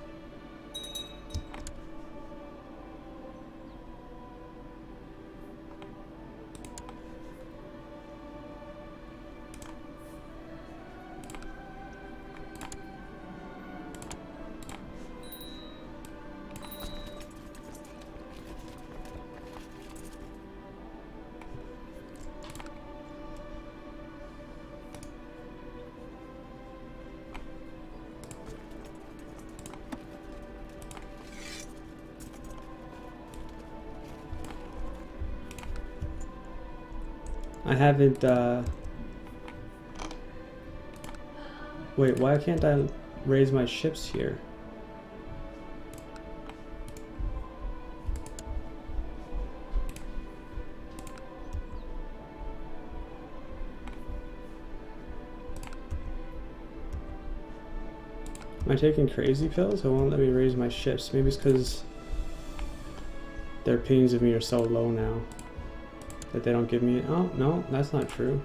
I haven't, wait, why can't I raise my ships here? Am I taking crazy pills? It won't let me raise my ships. Maybe it's because their opinions of me are so low now that they don't give me. Oh, no, that's not true.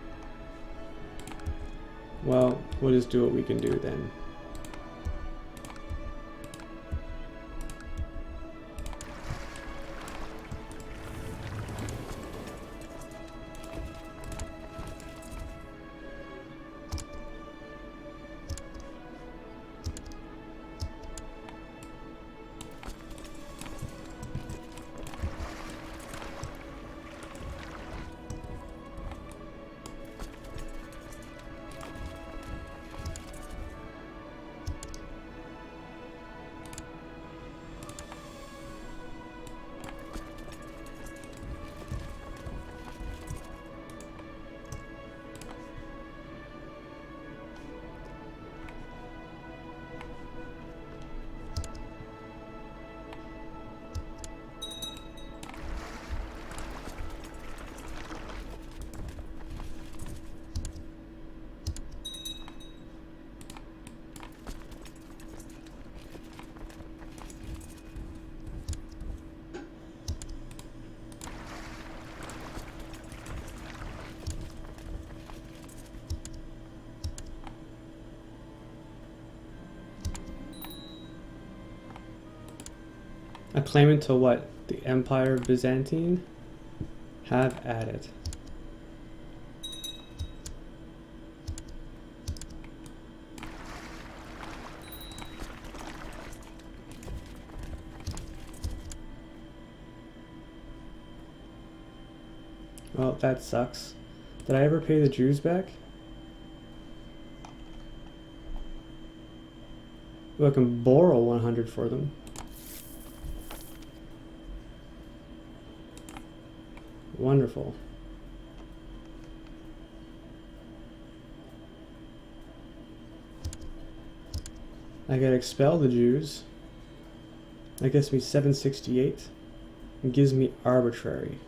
Well, we'll just do what we can do then. A claimant to what? The Empire of Byzantine? Have at it. Well, that sucks. Did I ever pay the Jews back? Ooh, I can borrow 100 for them. Wonderful. I gotta expel the Jews. That gets me 768. It gives me arbitrary.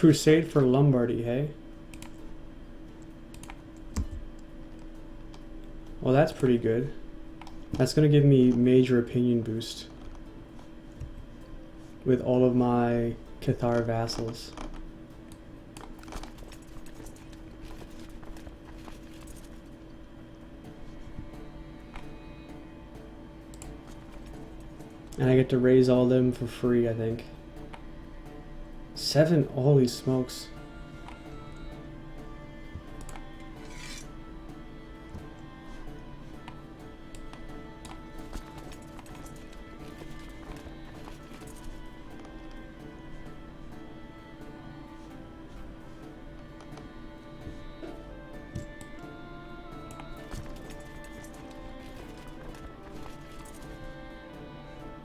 Crusade for Lombardy, hey? Well, that's pretty good. That's gonna give me major opinion boost with all of my Cathar vassals. And I get to raise all of them for free, I think. 7, holy smokes.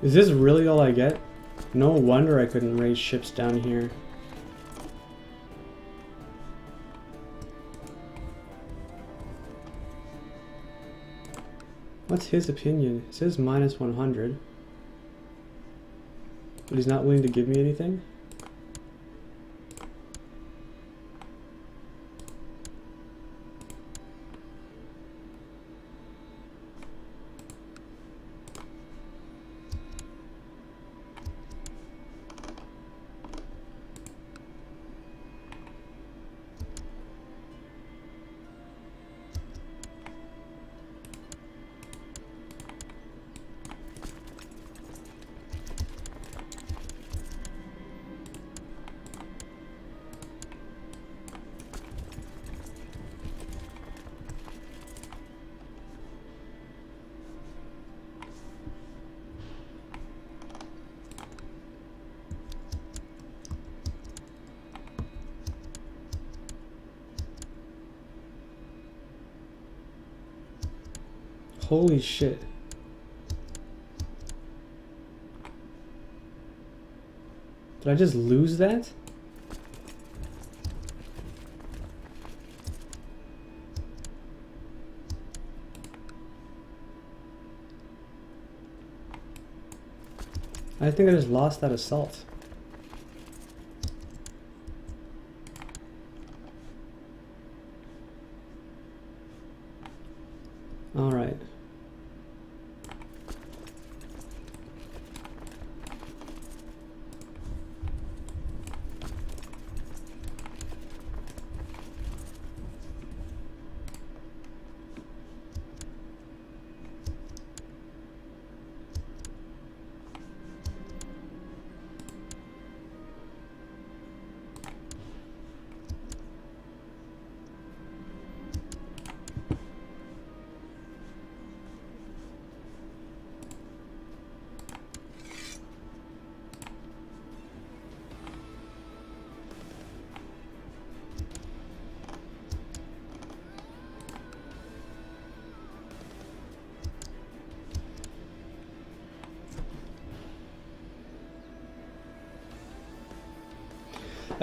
Is this really all I get? No wonder I couldn't raise ships down here. What's his opinion? It says minus 100. But he's not willing to give me anything? Holy shit. Did I just lose that? I think I just lost that assault. All right.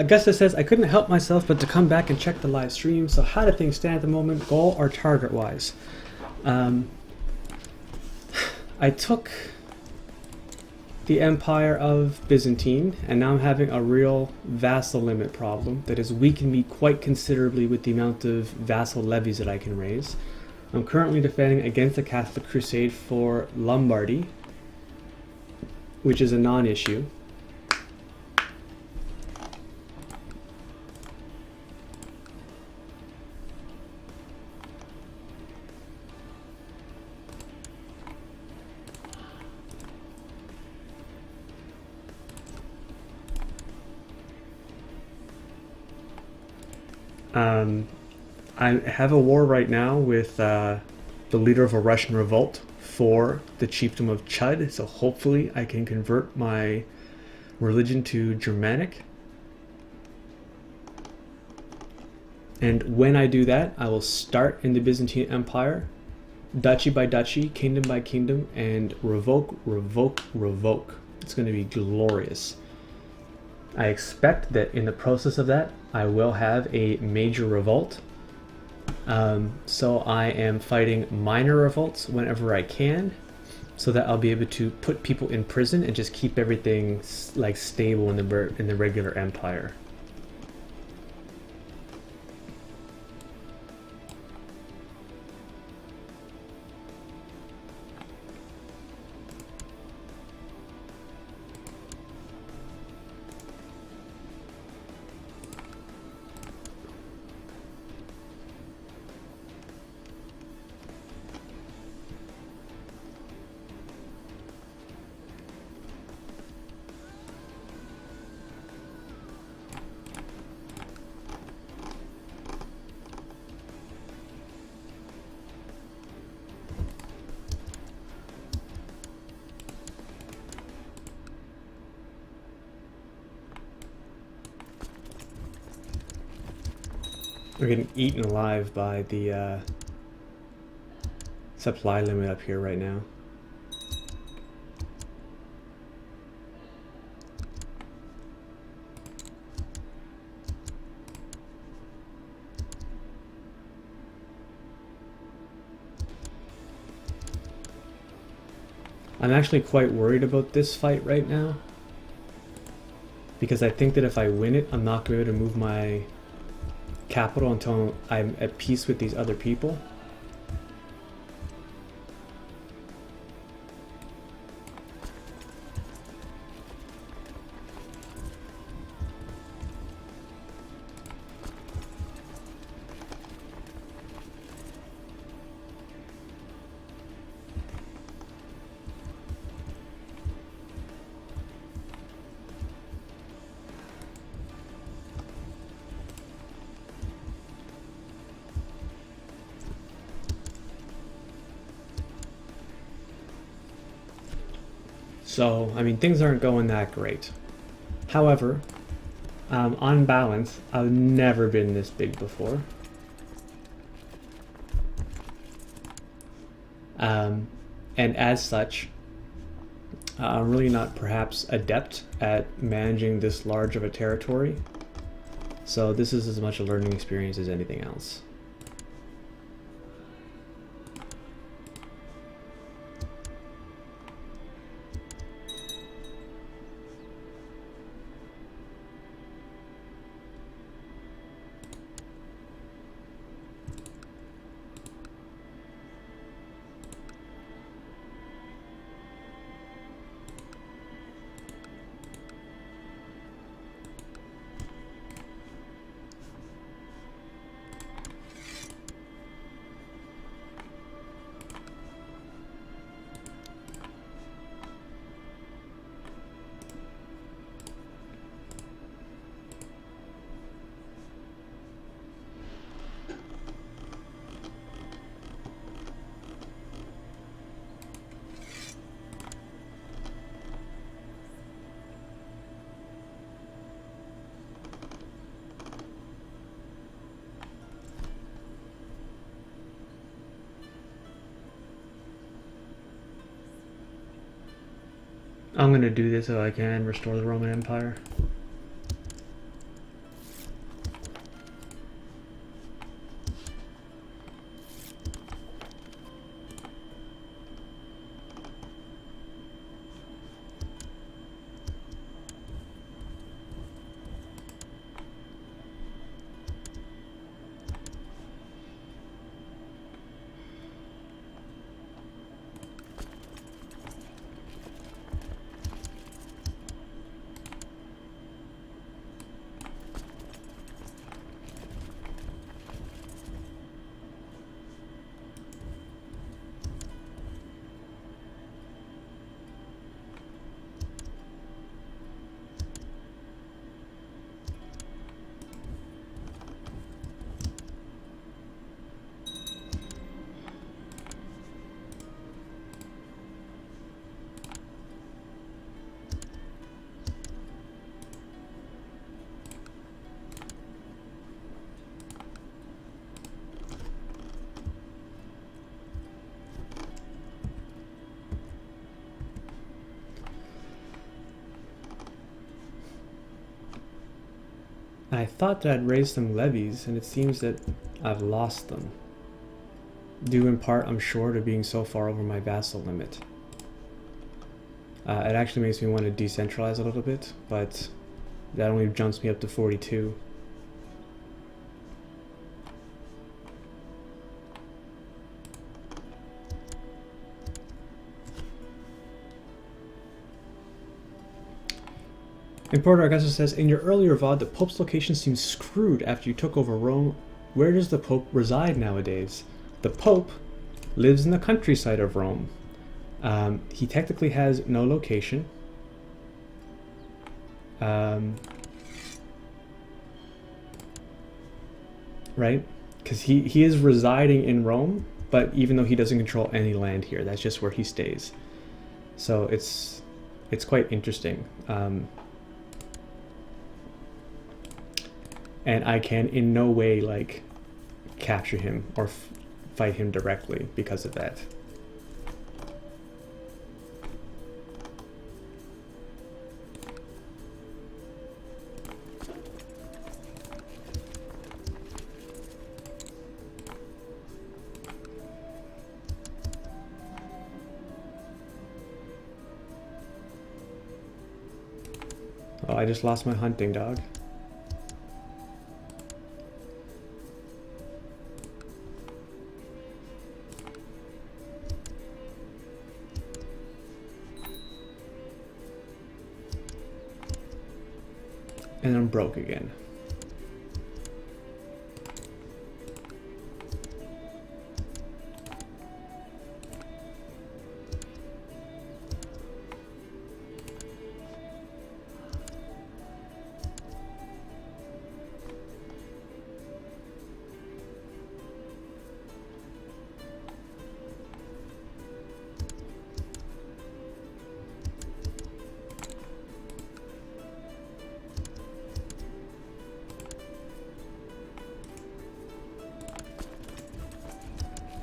Augusta says, I couldn't help myself but to come back and check the live stream. So how do things stand at the moment, goal or target wise? I took the Empire of Byzantine, and now I'm having a real vassal limit problem that has weakened me quite considerably with the amount of vassal levies that I can raise. I'm currently defending against the Catholic Crusade for Lombardy, which is a non-issue. I have a war right now with the leader of a Russian revolt for the chiefdom of Chud, so hopefully I can convert my religion to Germanic. And when I do that, I will start in the Byzantine Empire, duchy by duchy, kingdom by kingdom, and revoke. It's going to be glorious. I expect that in the process of that, I will have a major revolt. So I am fighting minor revolts whenever I can, so that I'll be able to put people in prison and just keep everything like stable in the regular empire. We're getting eaten alive by the supply limit up here right now. I'm actually quite worried about this fight right now. because I think that if I win it, I'm not going to be able to move my capital until I'm at peace with these other people. So, I mean, things aren't going that great. However, on balance, I've never been this big before. And as such, I'm really not perhaps adept at managing this large of a territory. So this is as much a learning experience as anything else. I'm going to do this so I can restore the Roman Empire. I thought that I'd raised some levies, and it seems that I've lost them. Due in part, I'm sure, to being so far over my vassal limit. It actually makes me want to decentralize a little bit, but that only jumps me up to 42. Importer Augustus says, in your earlier VOD, the Pope's location seems screwed after you took over Rome. Where does the Pope reside nowadays? The Pope lives in the countryside of Rome. He technically has no location. Right? Because he is residing in Rome, but even though he doesn't control any land here, that's just where he stays. So it's quite interesting. And I can in no way like capture him or fight him directly because of that. Oh, I just lost my hunting dog. And I'm broke again.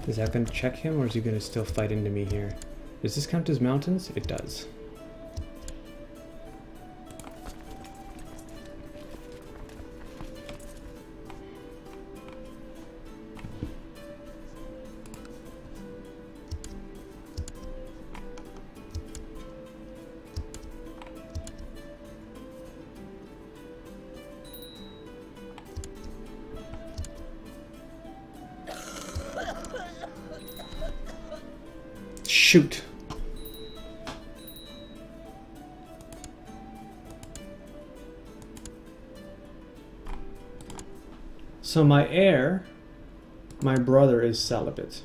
Is that going to check him, or is he going to still fight into me here? Does this count as mountains? It does. Shoot. So my heir, my brother, is celibate.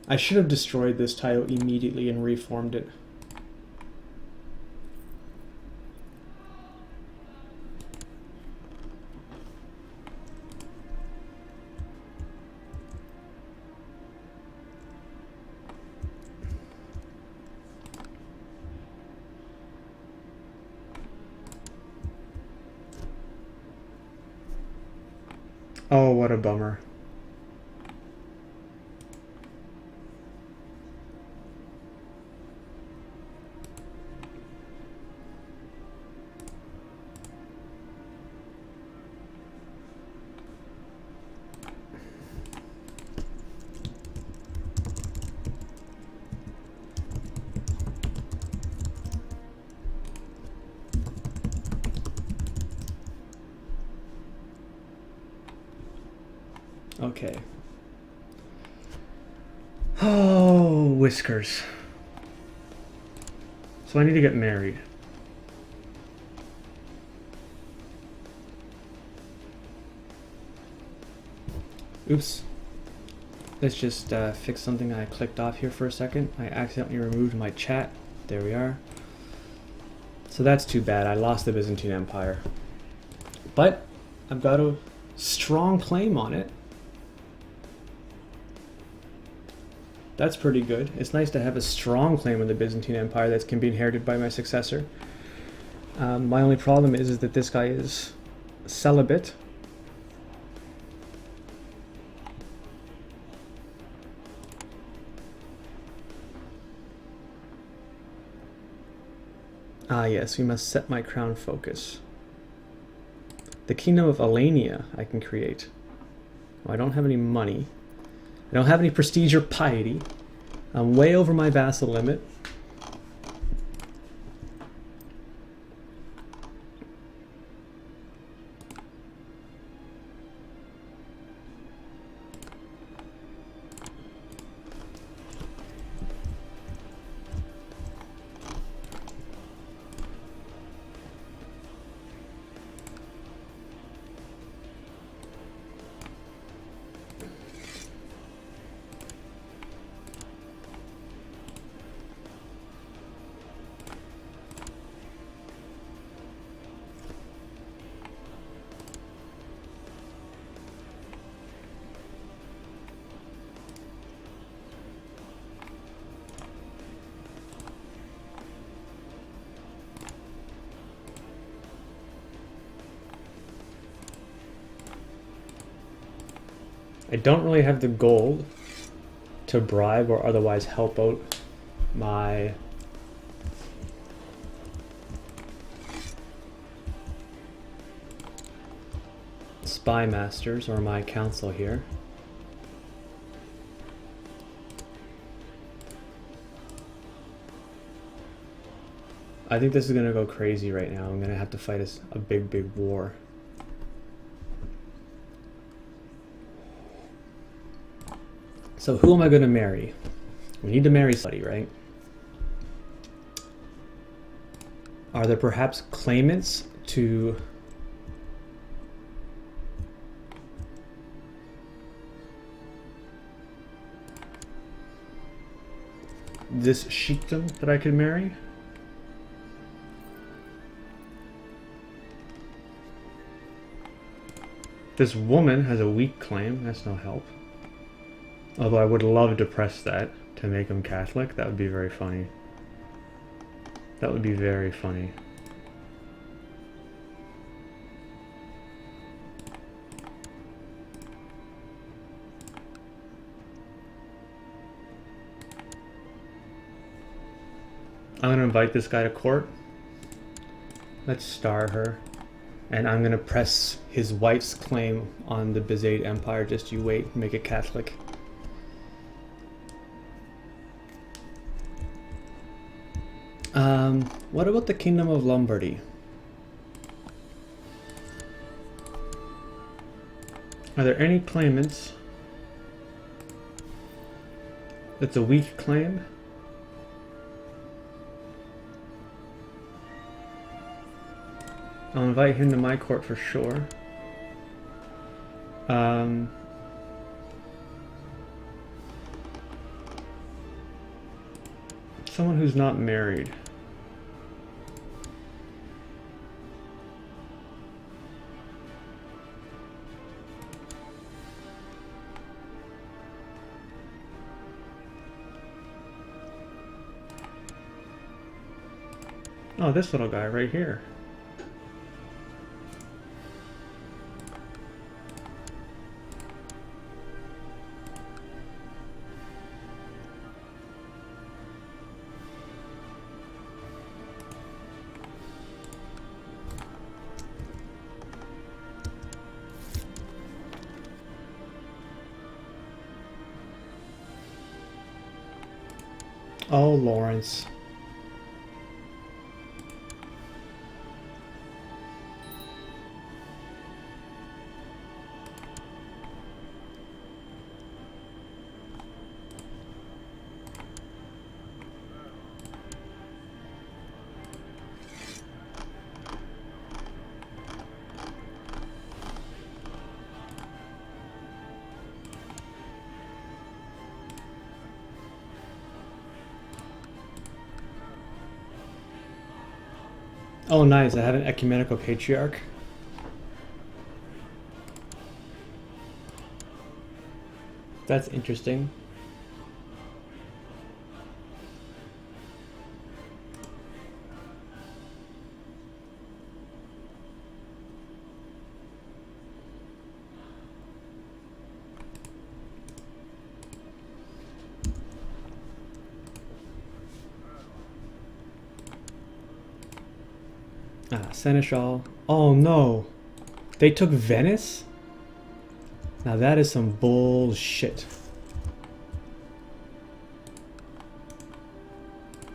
I should have destroyed this title immediately and reformed it. Oh, what a bummer. Okay. Oh, whiskers. So I need to get married. Oops. Let's just fix something I clicked off here for a second. I accidentally removed my chat. There we are. So that's too bad. I lost the Byzantine Empire. But I've got a strong claim on it. That's pretty good. It's nice to have a strong claim on the Byzantine Empire that can be inherited by my successor. My only problem is that this guy is celibate. Ah yes, we must set my crown focus. The Kingdom of Alania I can create. Well, I don't have any money. I don't have any prestige or piety. I'm way over my vassal limit. I don't really have the gold to bribe or otherwise help out my spy masters or my council here. I think this is gonna go crazy right now. I'm gonna have to fight a big war. So who am I gonna marry? We need to marry somebody, right? Are there perhaps claimants to this sheikdom that I could marry? This woman has a weak claim. That's no help. Although I would love to press that to make him Catholic. That would be very funny. That would be very funny. I'm gonna invite this guy to court. Let's star her. And I'm gonna press his wife's claim on the Bizade Empire. Just you wait, make it Catholic. What about the Kingdom of Lombardy? Are there any claimants? That's a weak claim. I'll invite him to my court for sure. Someone who's not married. Oh, this little guy right here. Oh, Lawrence. Oh, nice. I have an ecumenical patriarch. That's interesting. Seneschal. Oh no. They took Venice? Now that is some bullshit.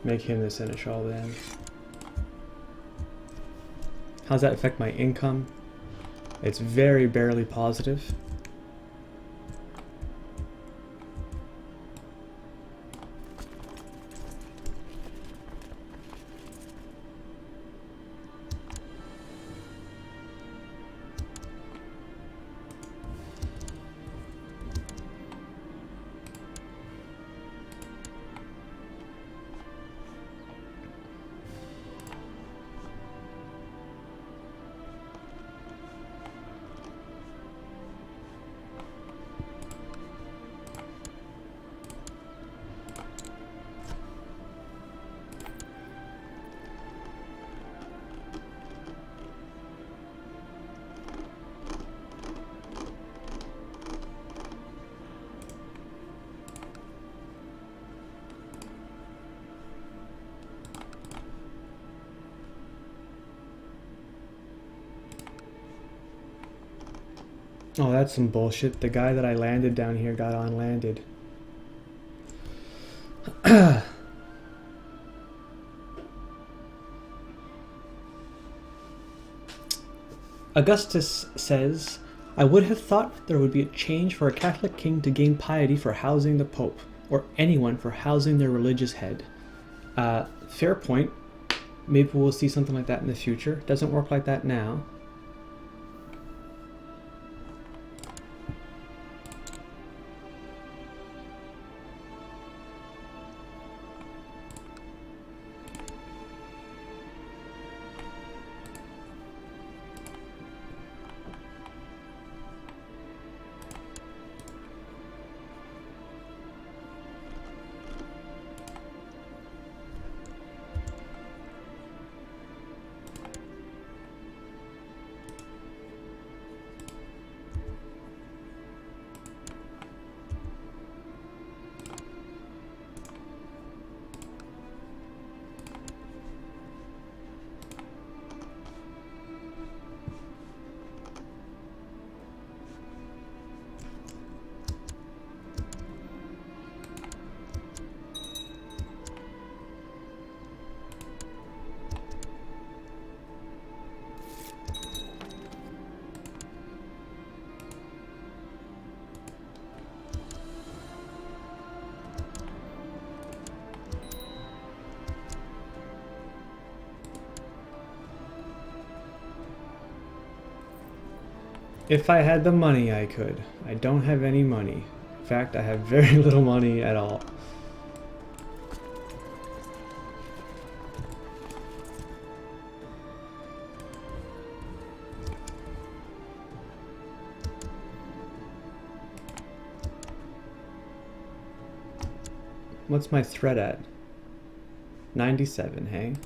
Make him the Seneschal then. How does that affect my income? It's very barely positive. Oh, that's some bullshit. The guy that I landed down here got on landed. Augustus says, I would have thought there would be a change for a Catholic king to gain piety for housing the Pope, or anyone for housing their religious head. Fair point. Maybe we'll see something like that in the future. Doesn't work like that now. If I had the money, I could. I don't have any money. In fact, I have very little money at all. What's my threat at? 97, hey?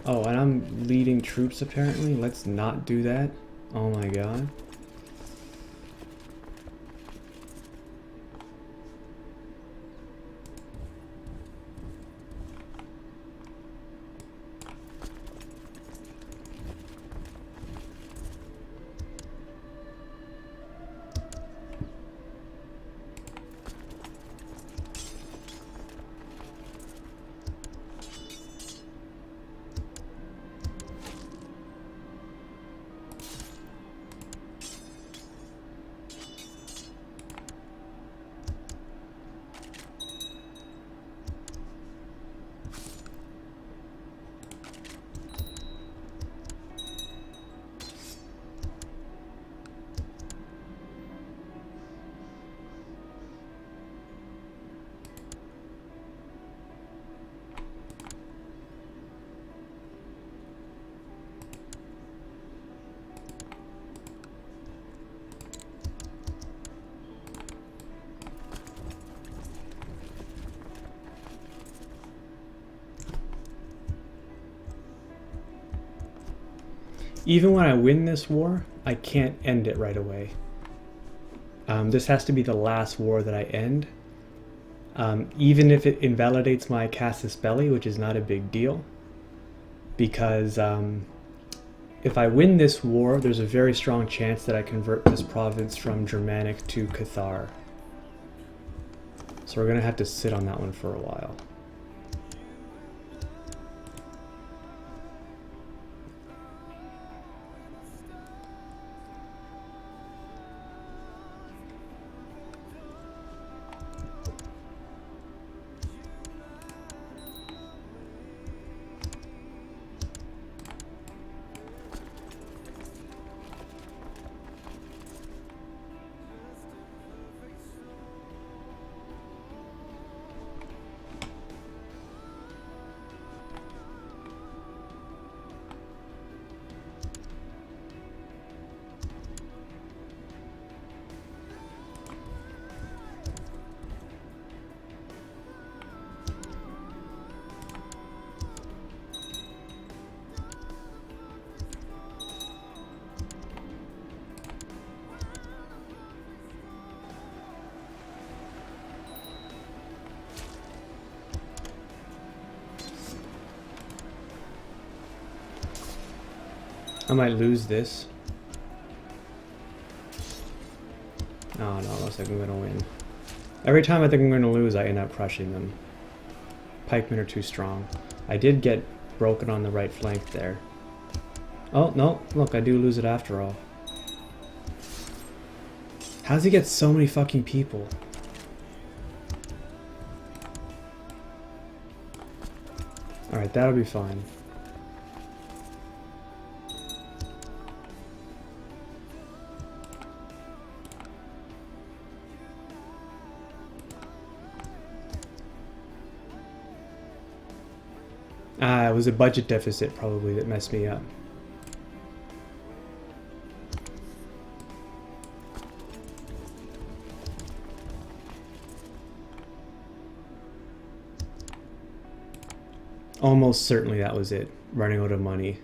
Oh, and I'm leading troops apparently. Let's not do that. Oh my god. Even when I win this war, I can't end it right away. This has to be the last war that I end. Even if it invalidates my casus belli, which is not a big deal. Because if I win this war, there's a very strong chance that I convert this province from Germanic to Cathar. So we're going to have to sit on that one for a while. I might lose this. Oh no, looks like I'm gonna win. Every time I think I'm gonna lose, I end up crushing them. Pikemen are too strong. I did get broken on the right flank there. Oh, no. Look, I do lose it after all. How does he get so many fucking people? Alright, that'll be fine. Ah, it was a budget deficit probably that messed me up. Almost certainly that was it. Running out of money.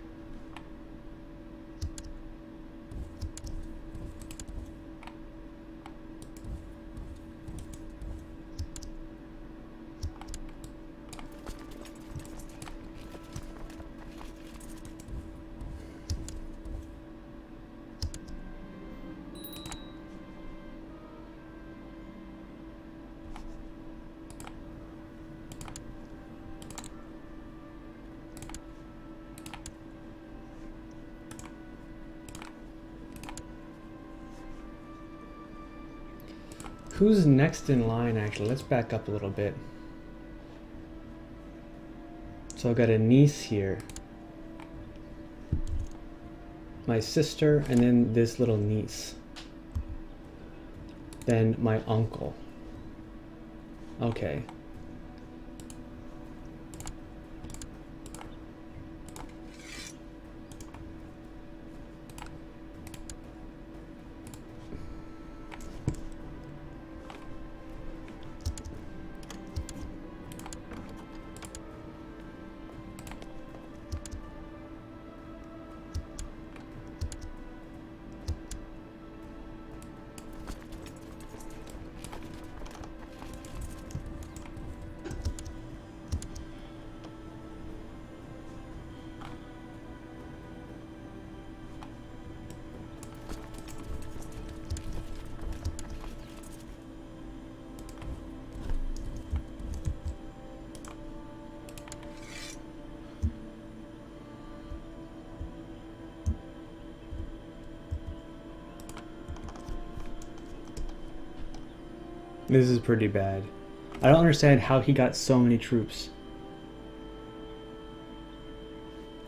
Who's next in line, actually? Let's back up a little bit. So I've got a niece here. My sister, and then this little niece. Then my uncle. Okay. This is pretty bad. I don't understand how he got so many troops.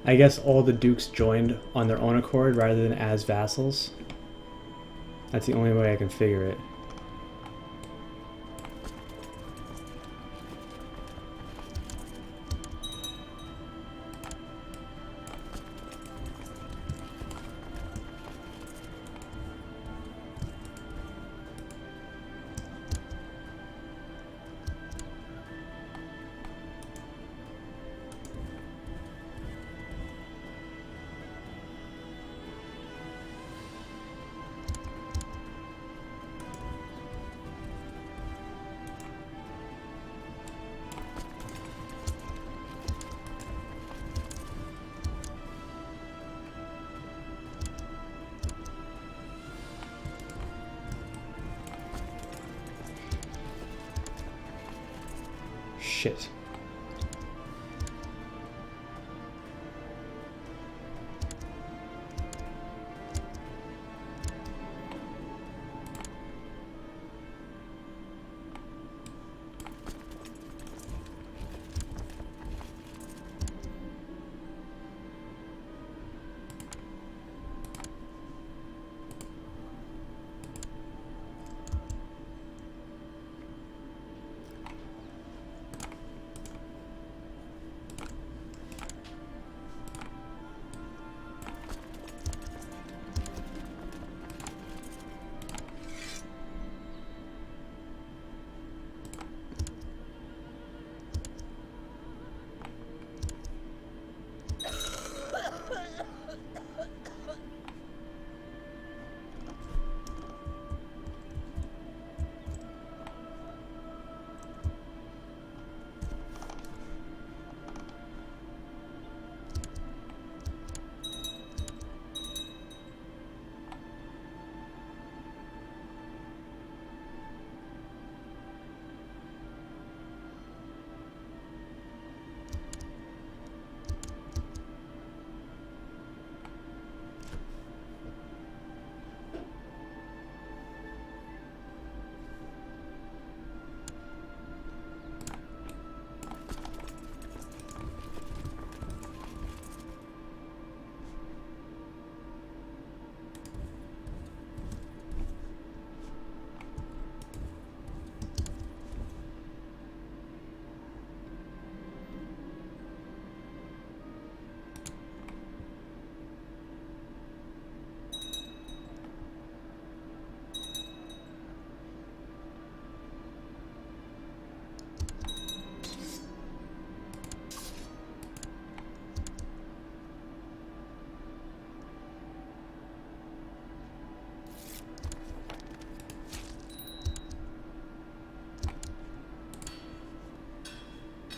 I guess all the dukes joined on their own accord rather than as vassals. That's the only way I can figure it. Shit.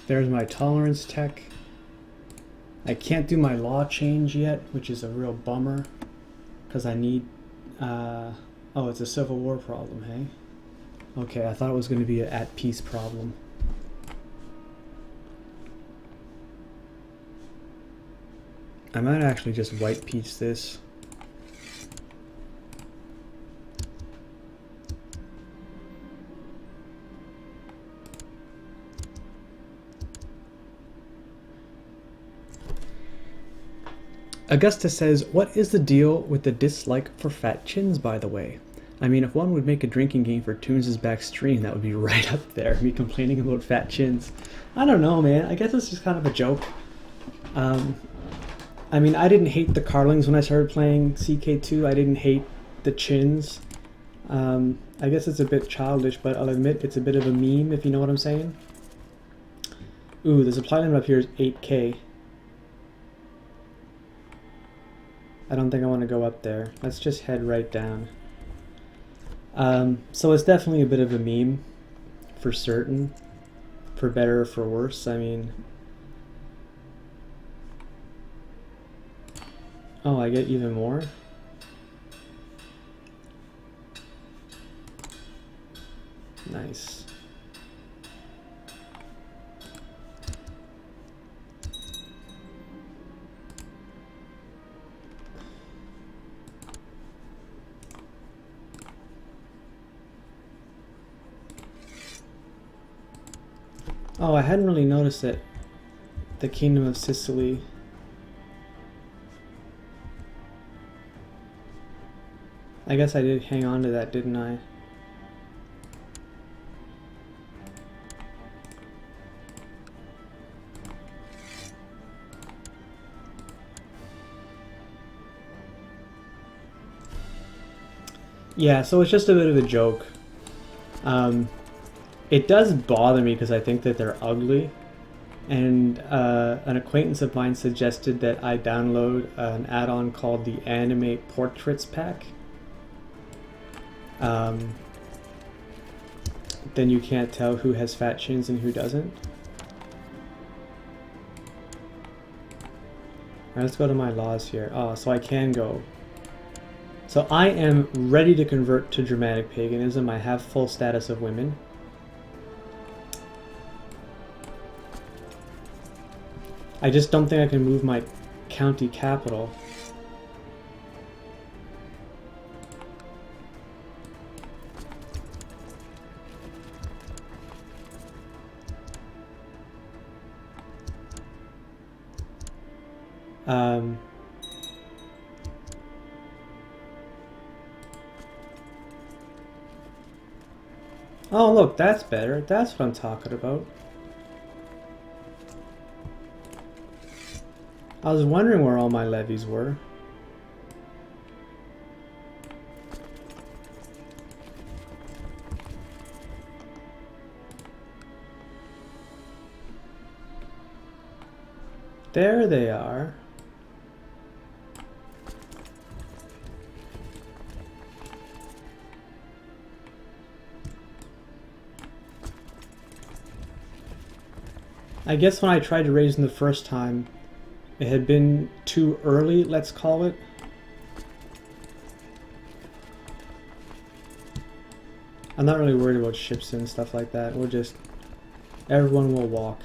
There's my tolerance tech. I can't do my law change yet, which is a real bummer, because I need, oh, it's a Civil War problem, hey? Okay, I thought it was going to be an at peace problem. I might actually just white peach this. Augusta says, what is the deal with the dislike for fat chins, by the way? I mean, if one would make a drinking game for Toons' back stream, that would be right up there, me complaining about fat chins. I don't know, man. I guess it's just kind of a joke. I mean, I didn't hate the Carlings when I started playing CK2. I didn't hate the chins. I guess it's a bit childish, but I'll admit it's a bit of a meme, if you know what I'm saying. Ooh, the supply limit up here is 8K. I don't think I want to go up there. Let's just head right down. So it's definitely a bit of a meme, for certain. For better or for worse, I mean... Oh, I get even more? Nice. Oh, I hadn't really noticed that the Kingdom of Sicily. I guess I did hang on to that, didn't I? Yeah, so it's just a bit of a joke. It does bother me because I think that they're ugly. And an acquaintance of mine suggested that I download an add-on called the Anime Portraits Pack. Then you can't tell who has fat chins and who doesn't. Alright, let's go to my laws here. Oh, so I can go. So I am ready to convert to Germanic paganism. I have full status of women. I just don't think I can move my county capital. Oh look, that's better. That's what I'm talking about. I was wondering where all my levies were. There they are. I guess when I tried to raise them the first time, it had been too early, let's call it. I'm not really worried about ships and stuff like that. We'll just... everyone will walk.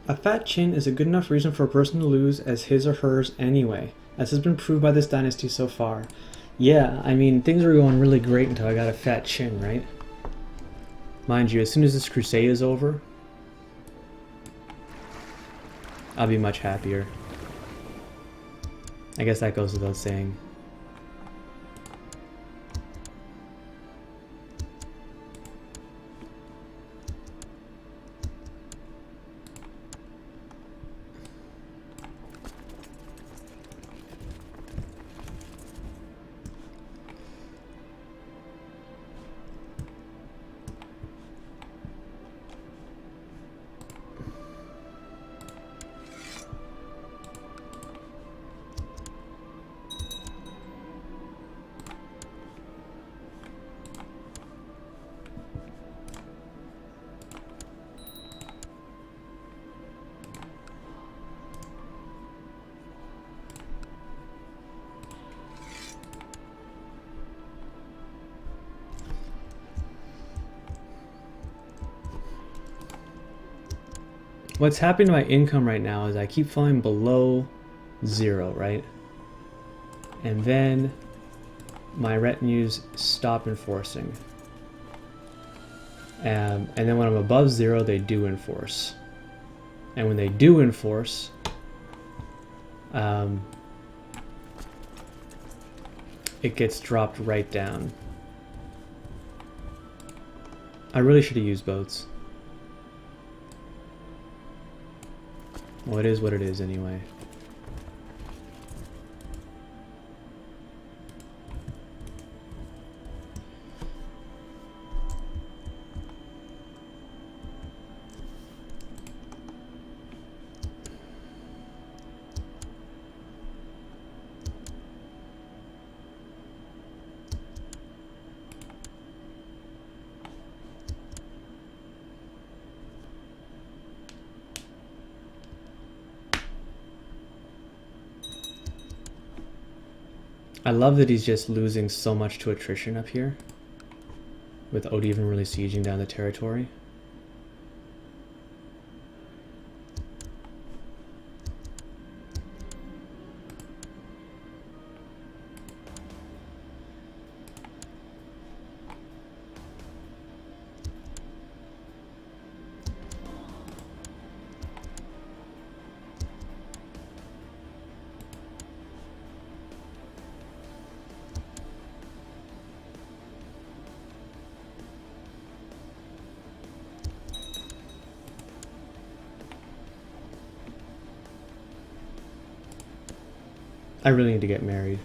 A fat chin is a good enough reason for a person to lose as his or hers anyway, as has been proved by this dynasty so far. Yeah, I mean, things were going really great until I got a fat chin, right? Mind you, as soon as this crusade is over, I'll be much happier. I guess that goes without saying. What's happening to my income right now is I keep falling below 0, right? And then my retinues stop enforcing. And then when I'm above 0, they do enforce. And when they do enforce, it gets dropped right down. I really should have used boats. Well, it is what it is anyway. I love that he's just losing so much to attrition up here without even really sieging down the territory. I really need to get married.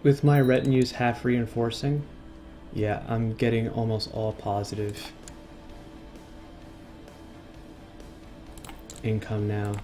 With my retinues half reinforcing, yeah, I'm getting almost all positive income now.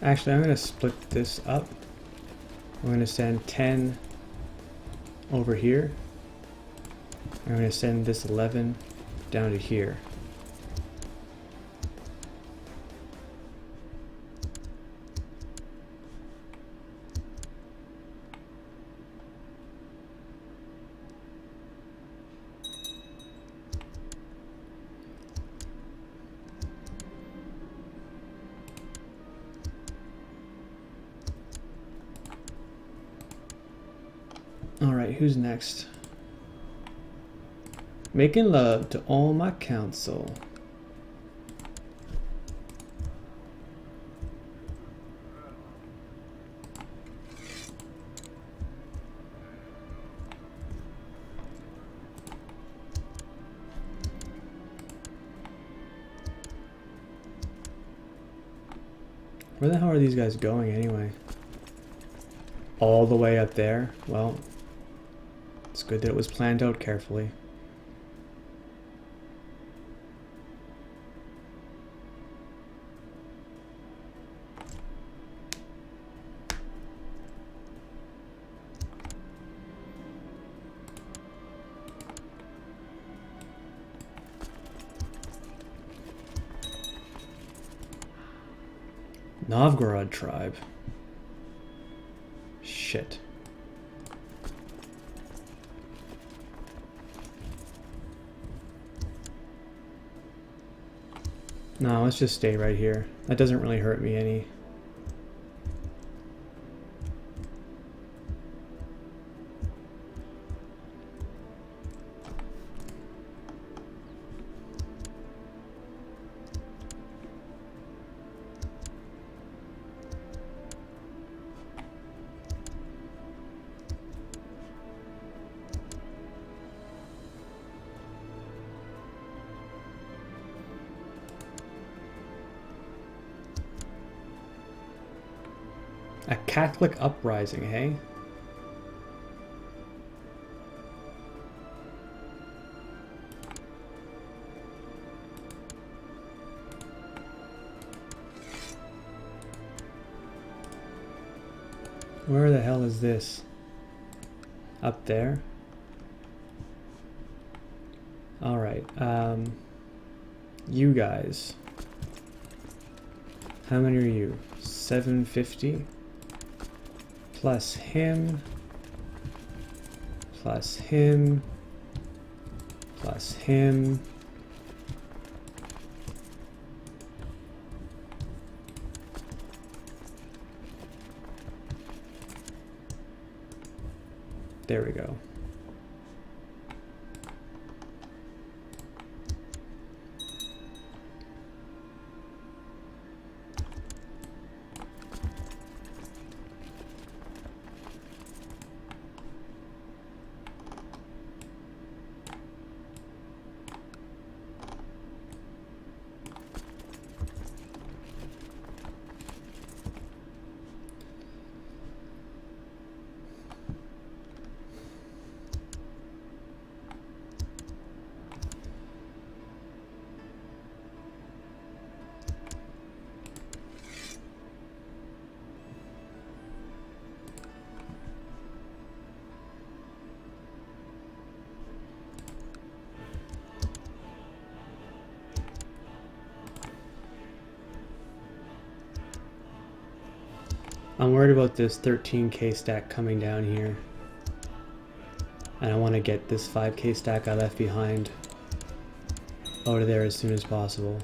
Actually, I'm going to split this up. I'm going to send 10 over here. I'm going to send this 11 down to here. Alright, who's next? Making love to all my counsel. Where the hell are these guys going anyway? All the way up there? Well, it's good that it was planned out carefully. Novgorod tribe. Shit. No, let's just stay right here. That doesn't really hurt me any. A Catholic uprising, hey? Where the hell is this? Up there? Alright, you guys. How many are you? 750? Plus him, plus him, plus him. There we go. I'm worried about this 13k stack coming down here. And I want to get this 5k stack I left behind out of there as soon as possible.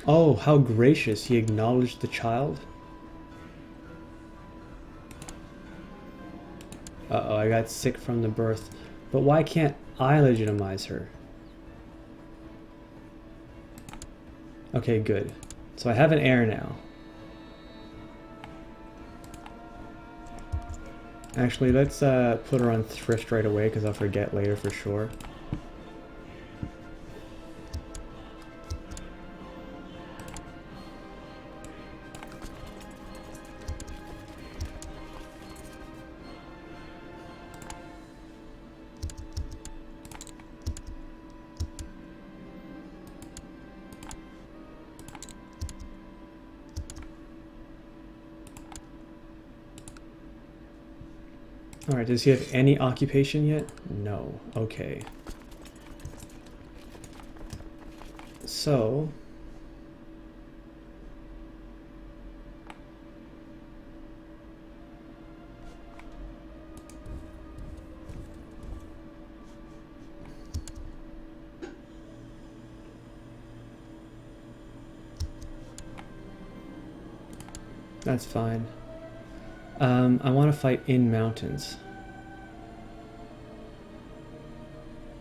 Oh, how gracious, he acknowledged the child. Uh-oh, I got sick from the birth. But why can't I legitimize her? Okay, good. So I have an heir now. Actually, let's put her on thrift right away because I'll forget later for sure. Alright, does he have any occupation yet? No. Okay. So... that's fine. I want to fight in mountains.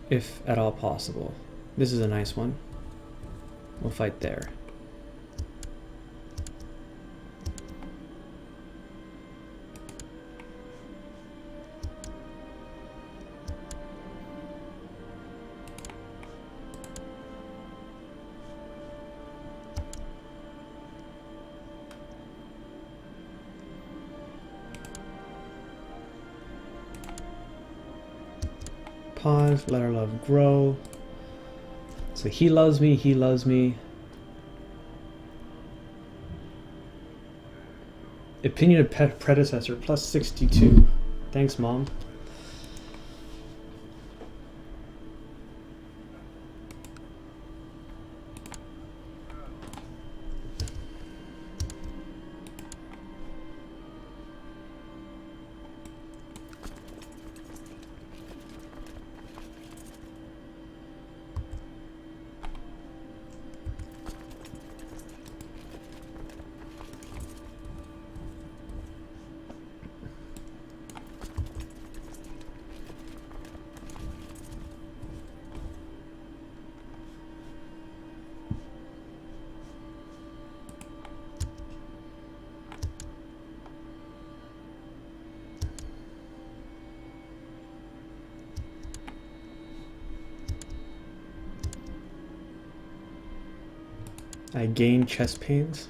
If at all possible. This is a nice one. We'll fight there. Pause, let our love grow. So he loves me, he loves me. Opinion of predecessor, plus 62. Thanks, Mom. I gain chest pains.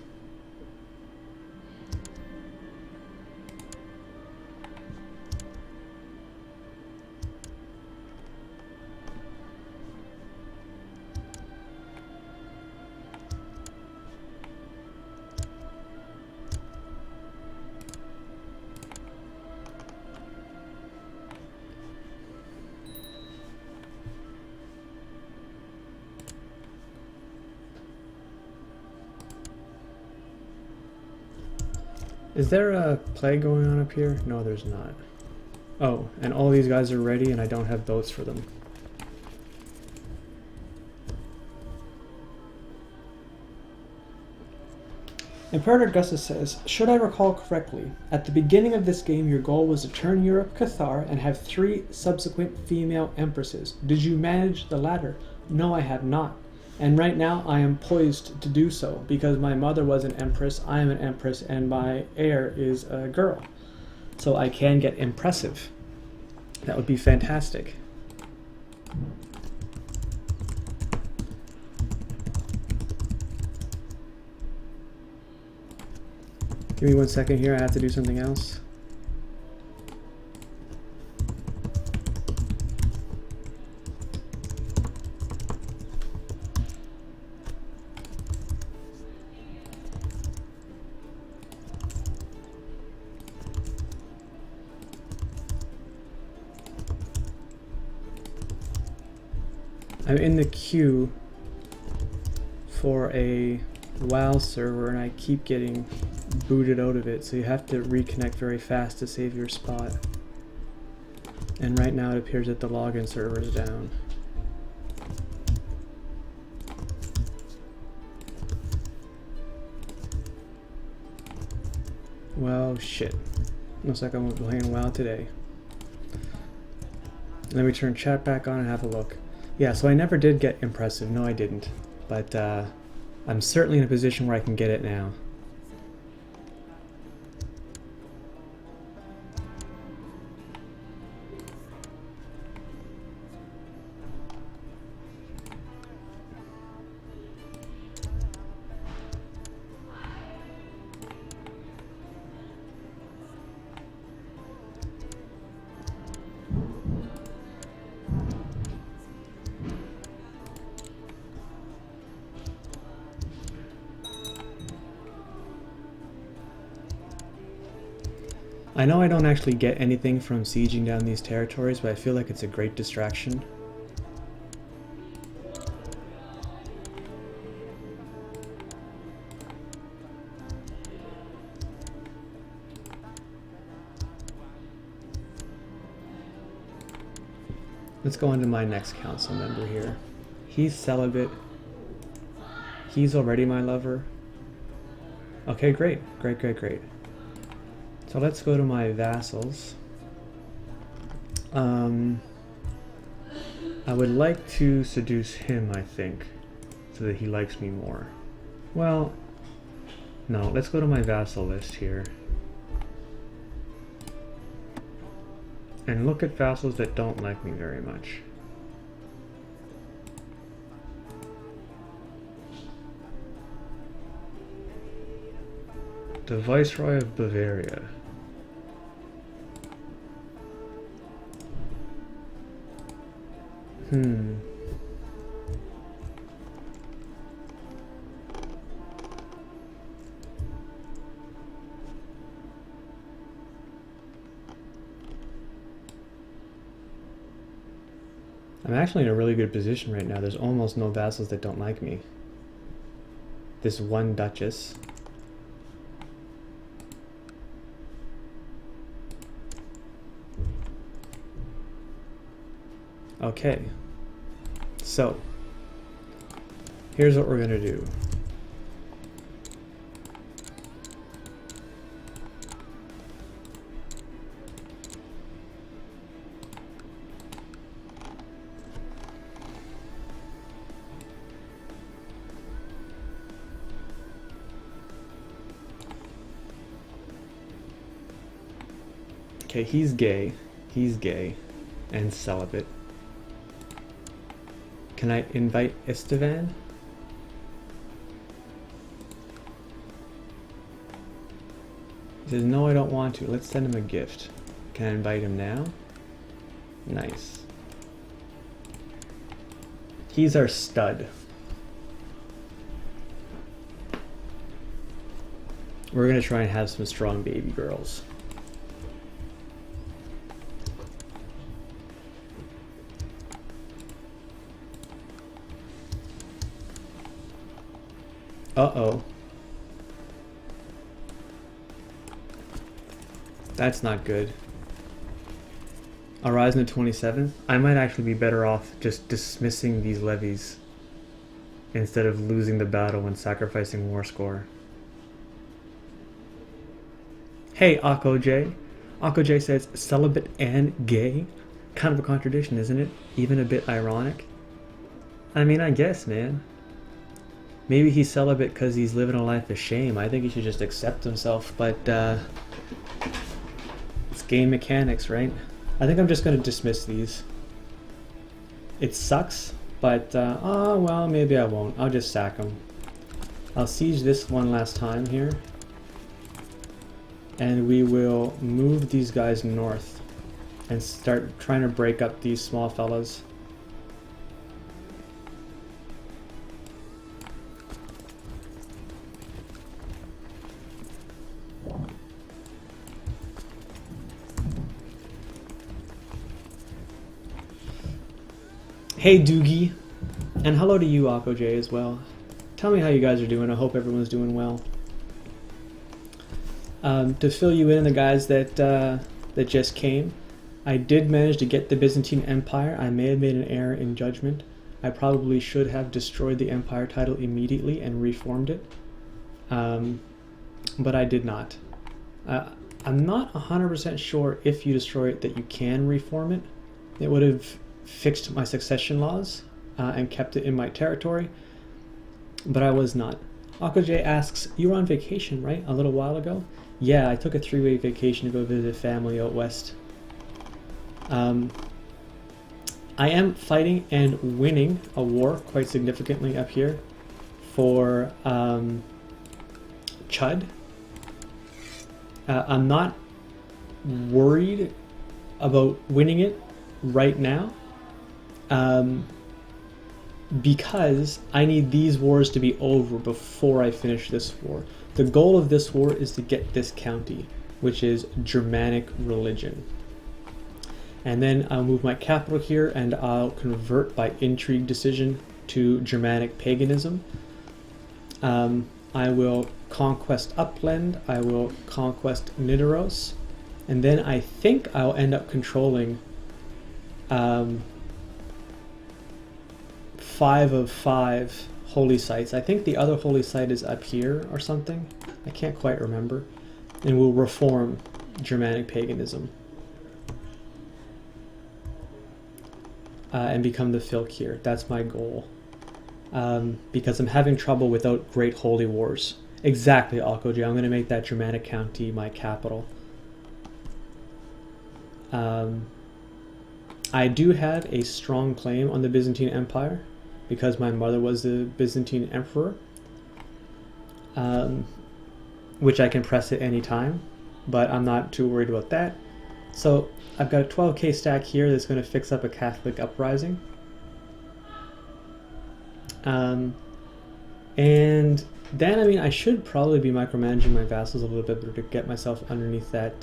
Is there a play going on up here? No, there's not. Oh, and all these guys are ready and I don't have boats for them. Imperator Augustus says, should I recall correctly, at the beginning of this game your goal was to turn Europe Cathar and have 3 subsequent female empresses. Did you manage the latter? No, I have not. And right now I am poised to do so, because my mother was an empress, I am an empress, and my heir is a girl. So I can get impressive. That would be fantastic. Give me 1 second here, I have to do something else. I'm in the queue for a WoW server and I keep getting booted out of it, so you have to reconnect very fast to save your spot. And right now it appears that the login server is down. Well, shit. Looks like I won't be playing WoW today. Let me turn chat back on and have a look. Yeah, so I never did get impressive. No, I didn't. But I'm certainly in a position where I can get it now. I know I don't actually get anything from sieging down these territories, but I feel like it's a great distraction. Let's go on to my next council member here. He's celibate. He's already my lover. Okay, great. Great, great, great. So let's go to my vassals. I would like to seduce him, I think, so that he likes me more. Well, no, let's go to my vassal list here. And look at vassals that don't like me very much. The Viceroy of Bavaria. I'm actually in a really good position right now. There's almost no vassals that don't like me. This one duchess. Okay, so here's what we're gonna do. Okay, he's gay and celibate. Can I invite Istvan? He says, no, I don't want to. Let's send him a gift. Can I invite him now? Nice. He's our stud. We're gonna try and have some strong baby girls. Uh-oh. That's not good. I'll rise on the 27th. I might actually be better off just dismissing these levies instead of losing the battle and sacrificing war score. Hey, Akko J. Akko J says, celibate and gay? Kind of a contradiction, isn't it? Even a bit ironic. I mean, I guess, man. Maybe he's celibate because he's living a life of shame. I think he should just accept himself, but it's game mechanics, right? I think I'm just going to dismiss these. It sucks, but oh well, maybe I won't. I'll just sack him. I'll siege this one last time here. And we will move these guys north and start trying to break up these small fellas. Hey Doogie, and hello to you Akko J as well. Tell me how you guys are doing. I hope everyone's doing well. To fill you in, the guys that that just came, I did manage to get the Byzantine Empire. I may have made an error in judgment. I probably should have destroyed the empire title immediately and reformed it, but I did not. I'm not 100% sure if you destroy it that you can reform it. It would have fixed my succession laws and kept it in my territory, but I was not. Akko J asks, you were on vacation, right? A little while ago? Yeah, I took a 3-week vacation to go visit family out west. I am fighting and winning a war quite significantly up here for Chud. I'm not worried about winning it right now, because I need these wars to be over before I finish this war. The goal of this war is to get this county. which is Germanic religion. And then I'll move my capital here and I'll convert by intrigue decision to Germanic paganism. I will conquest Upland, I will conquest Nidaros, and then I think I'll end up controlling 5 of 5 holy sites. I think the other holy site is up here or something. I can't quite remember. And we'll reform Germanic paganism. And become the Fylkir. That's my goal. Because I'm having trouble without great holy wars. Exactly, Alkoji. I'm going to make that Germanic county my capital. I do have a strong claim on the Byzantine Empire because my mother was the Byzantine emperor, which I can press at any time, but I'm not too worried about that. So I've got a 12k stack here that's going to fix up a Catholic uprising. And then, I mean, I should probably be micromanaging my vassals a little bit better to get myself underneath that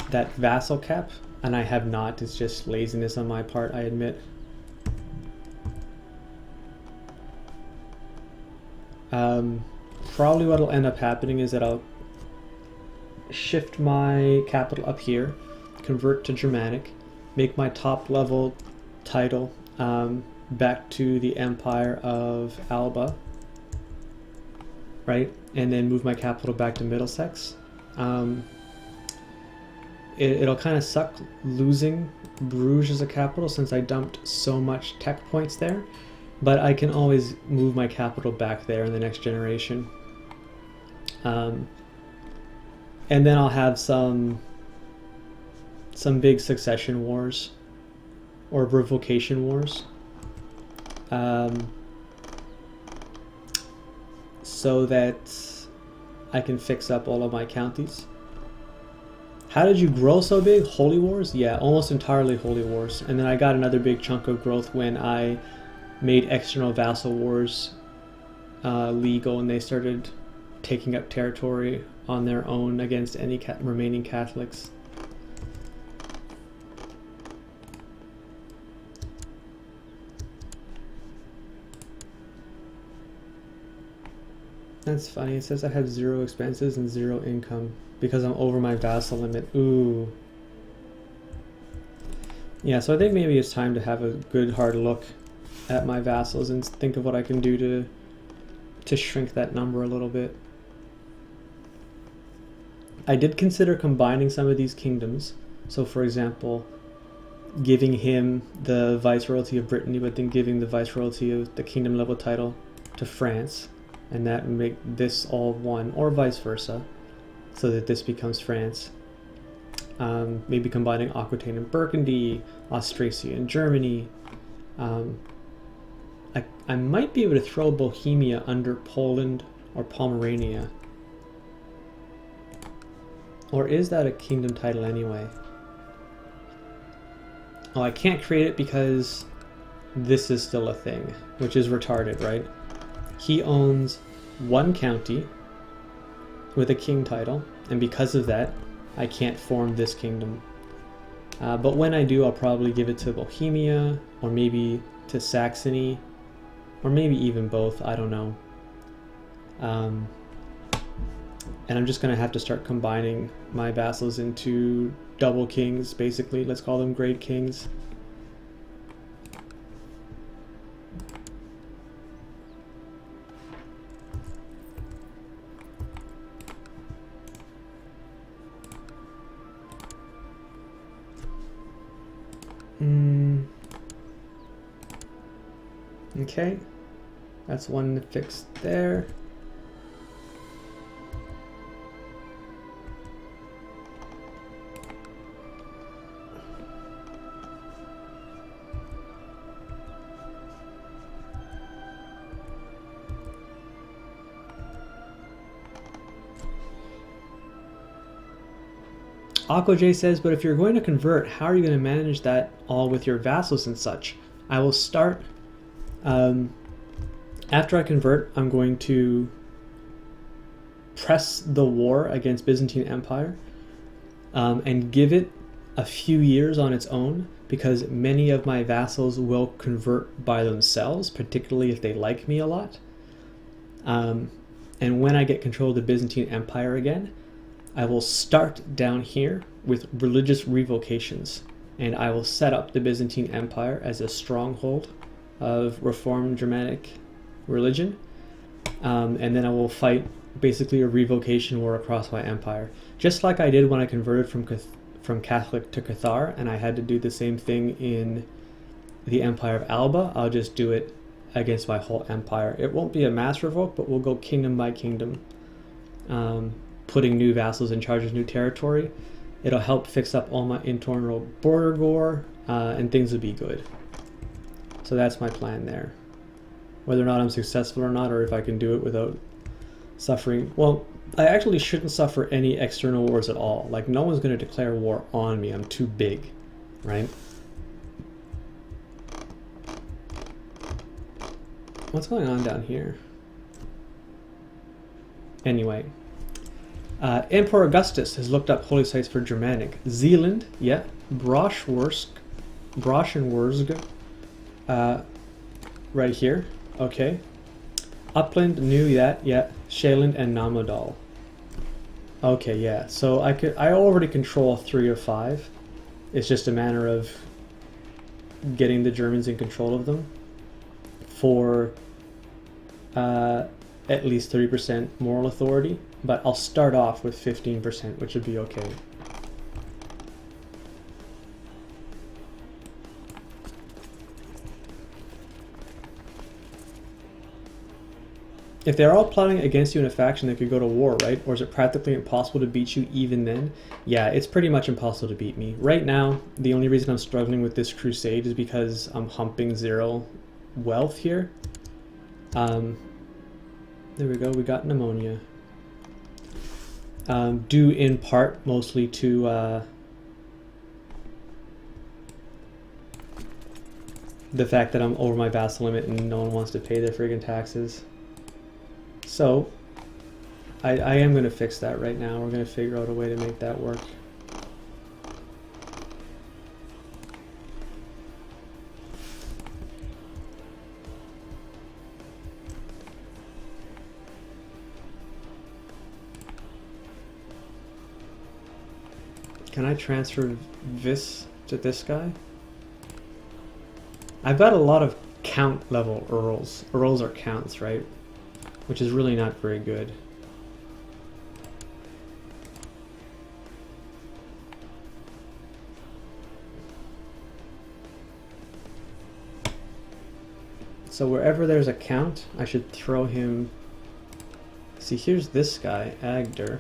that vassal cap, and I have not. It's just laziness on my part, I admit. Probably what'll end up happening is that I'll shift my capital up here, convert to Germanic, make my top level title back to the Empire of Alba, right? And then move my capital back to Middlesex. It'll kind of suck losing Bruges as a capital since I dumped so much tech points there, but I can always move my capital back there in the next generation. And then I'll have some big succession wars or revocation wars, so that I can fix up all of my counties. How did you grow so big? Holy Wars? Yeah, almost entirely Holy Wars. And then I got another big chunk of growth when I made external vassal wars legal, and they started taking up territory on their own against any remaining Catholics. That's funny. It says I have 0 expenses and 0 income because I'm over my vassal limit. Ooh. Yeah, so I think maybe it's time to have a good hard look at my vassals and think of what I can do to shrink that number a little bit. I did consider combining some of these kingdoms. So for example, giving him the Viceroyalty of Brittany, but then giving the Viceroyalty of the kingdom level title to France. And that would make this all one, or vice versa, so that this becomes France. Maybe combining Aquitaine and Burgundy, Austrasia and Germany. I might be able to throw Bohemia under Poland or Pomerania. Or is that a kingdom title anyway? Oh, I can't create it because this is still a thing, which is retarded, right? He owns 1 county with a king title, and because of that, I can't form this kingdom. But when I do, I'll probably give it to Bohemia, or maybe to Saxony, or maybe even both, I don't know. And I'm just going to have to start combining my vassals into double kings, basically. Let's call them great kings. Okay, that's one fixed there. AquaJ says, but if you're going to convert, how are you going to manage that all with your vassals and such? I will start, after I convert, I'm going to press the war against Byzantine Empire and give it a few years on its own, because many of my vassals will convert by themselves, particularly if they like me a lot. And when I get control of the Byzantine Empire again, I will start down here with religious revocations, and I will set up the Byzantine Empire as a stronghold of Reformed Germanic religion, and then I will fight basically a revocation war across my empire, just like I did when I converted from Catholic to Cathar, and I had to do the same thing in the Empire of Alba. I'll just do it against my whole empire. It won't be a mass revoke, but we'll go kingdom by kingdom, putting new vassals in charge of new territory. It'll help fix up all my internal border gore, and things will be good. So that's my plan there. Whether or not I'm successful or not, or if I can do it without suffering. Well, I actually shouldn't suffer any external wars at all. Like, no one's going to declare war on me. I'm too big, right? What's going on down here? Anyway, Emperor Augustus has looked up holy sites for Germanic. Zealand, yeah. Brauschenwurst, right here. Okay. Upland, knew that, yeah. Shaland and Namodal. Okay, yeah. So I already control 3 of 5. It's just a matter of getting the Germans in control of them for at least 30% moral authority. But I'll start off with 15%, which would be okay. If they're all plotting against you in a faction, they could go to war, right? Or is it practically impossible to beat you even then? Yeah, it's pretty much impossible to beat me. Right now, the only reason I'm struggling with this crusade is because I'm humping 0 wealth here. There we go, we got pneumonia. Due in part mostly to the fact that I'm over my vassal limit and no one wants to pay their friggin' taxes. So, I am going to fix that right now. We're going to figure out a way to make that work. Can I transfer this to this guy? I've got a lot of count level earls. Earls are counts, right? Which is really not very good. So wherever there's a count, I should throw him. See, here's this guy, Agder.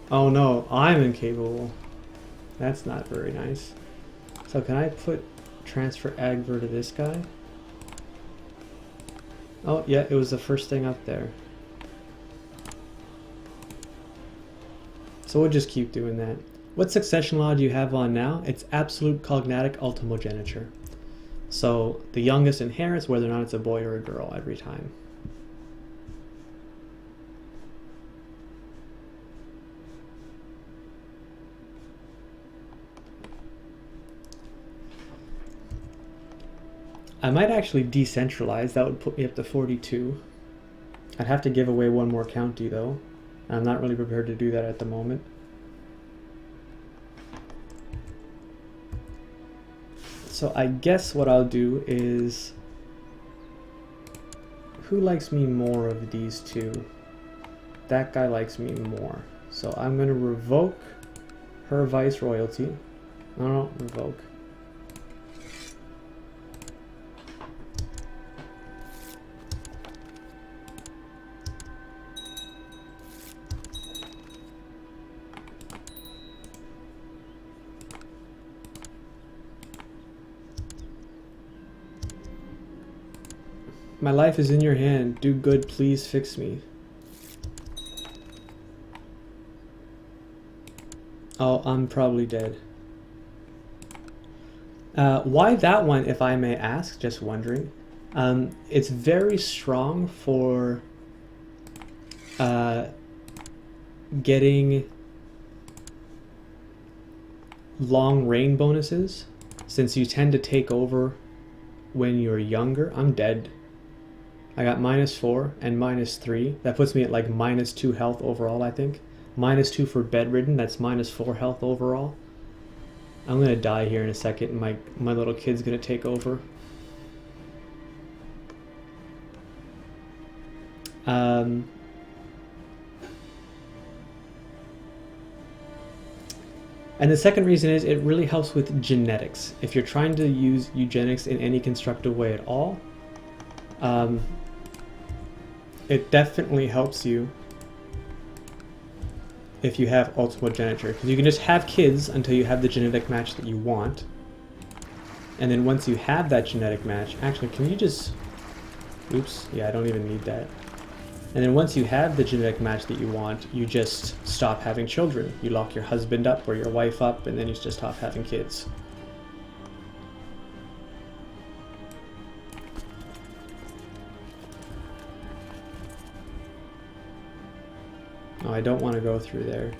Oh no, I'm incapable. That's not very nice. So can I put transfer Agver to this guy? Oh yeah, it was the first thing up there. So we'll just keep doing that. What succession law do you have on now? It's absolute cognatic ultimogeniture. So the youngest inherits whether or not it's a boy or a girl every time. I might actually decentralize. That would put me up to 42. I'd have to give away one more county though. I'm not really prepared to do that at the moment. So I guess what I'll do is... Who likes me more of these two? That guy likes me more. So I'm going to revoke her viceroyalty. No, revoke. My life is in your hand. Do good, please fix me. Oh, I'm probably dead. Why that one, if I may ask? Just wondering. It's very strong for getting long reign bonuses, since you tend to take over when you're younger. I'm dead. I got -4 and -3. That puts me at like -2 health overall, I think. -2 for bedridden, that's -4 health overall. I'm gonna die here in a second, and my little kid's gonna take over. And the second reason is it really helps with genetics. If you're trying to use eugenics in any constructive way at all, it definitely helps you if you have ultimogeniture, because you can just have kids until you have the genetic match that you want. And then once you have that genetic match, actually, can you just... Oops, yeah, I don't even need that. And then once you have the genetic match that you want, you just stop having children. You lock your husband up or your wife up, and then you just stop having kids. Oh, I don't want to go through there.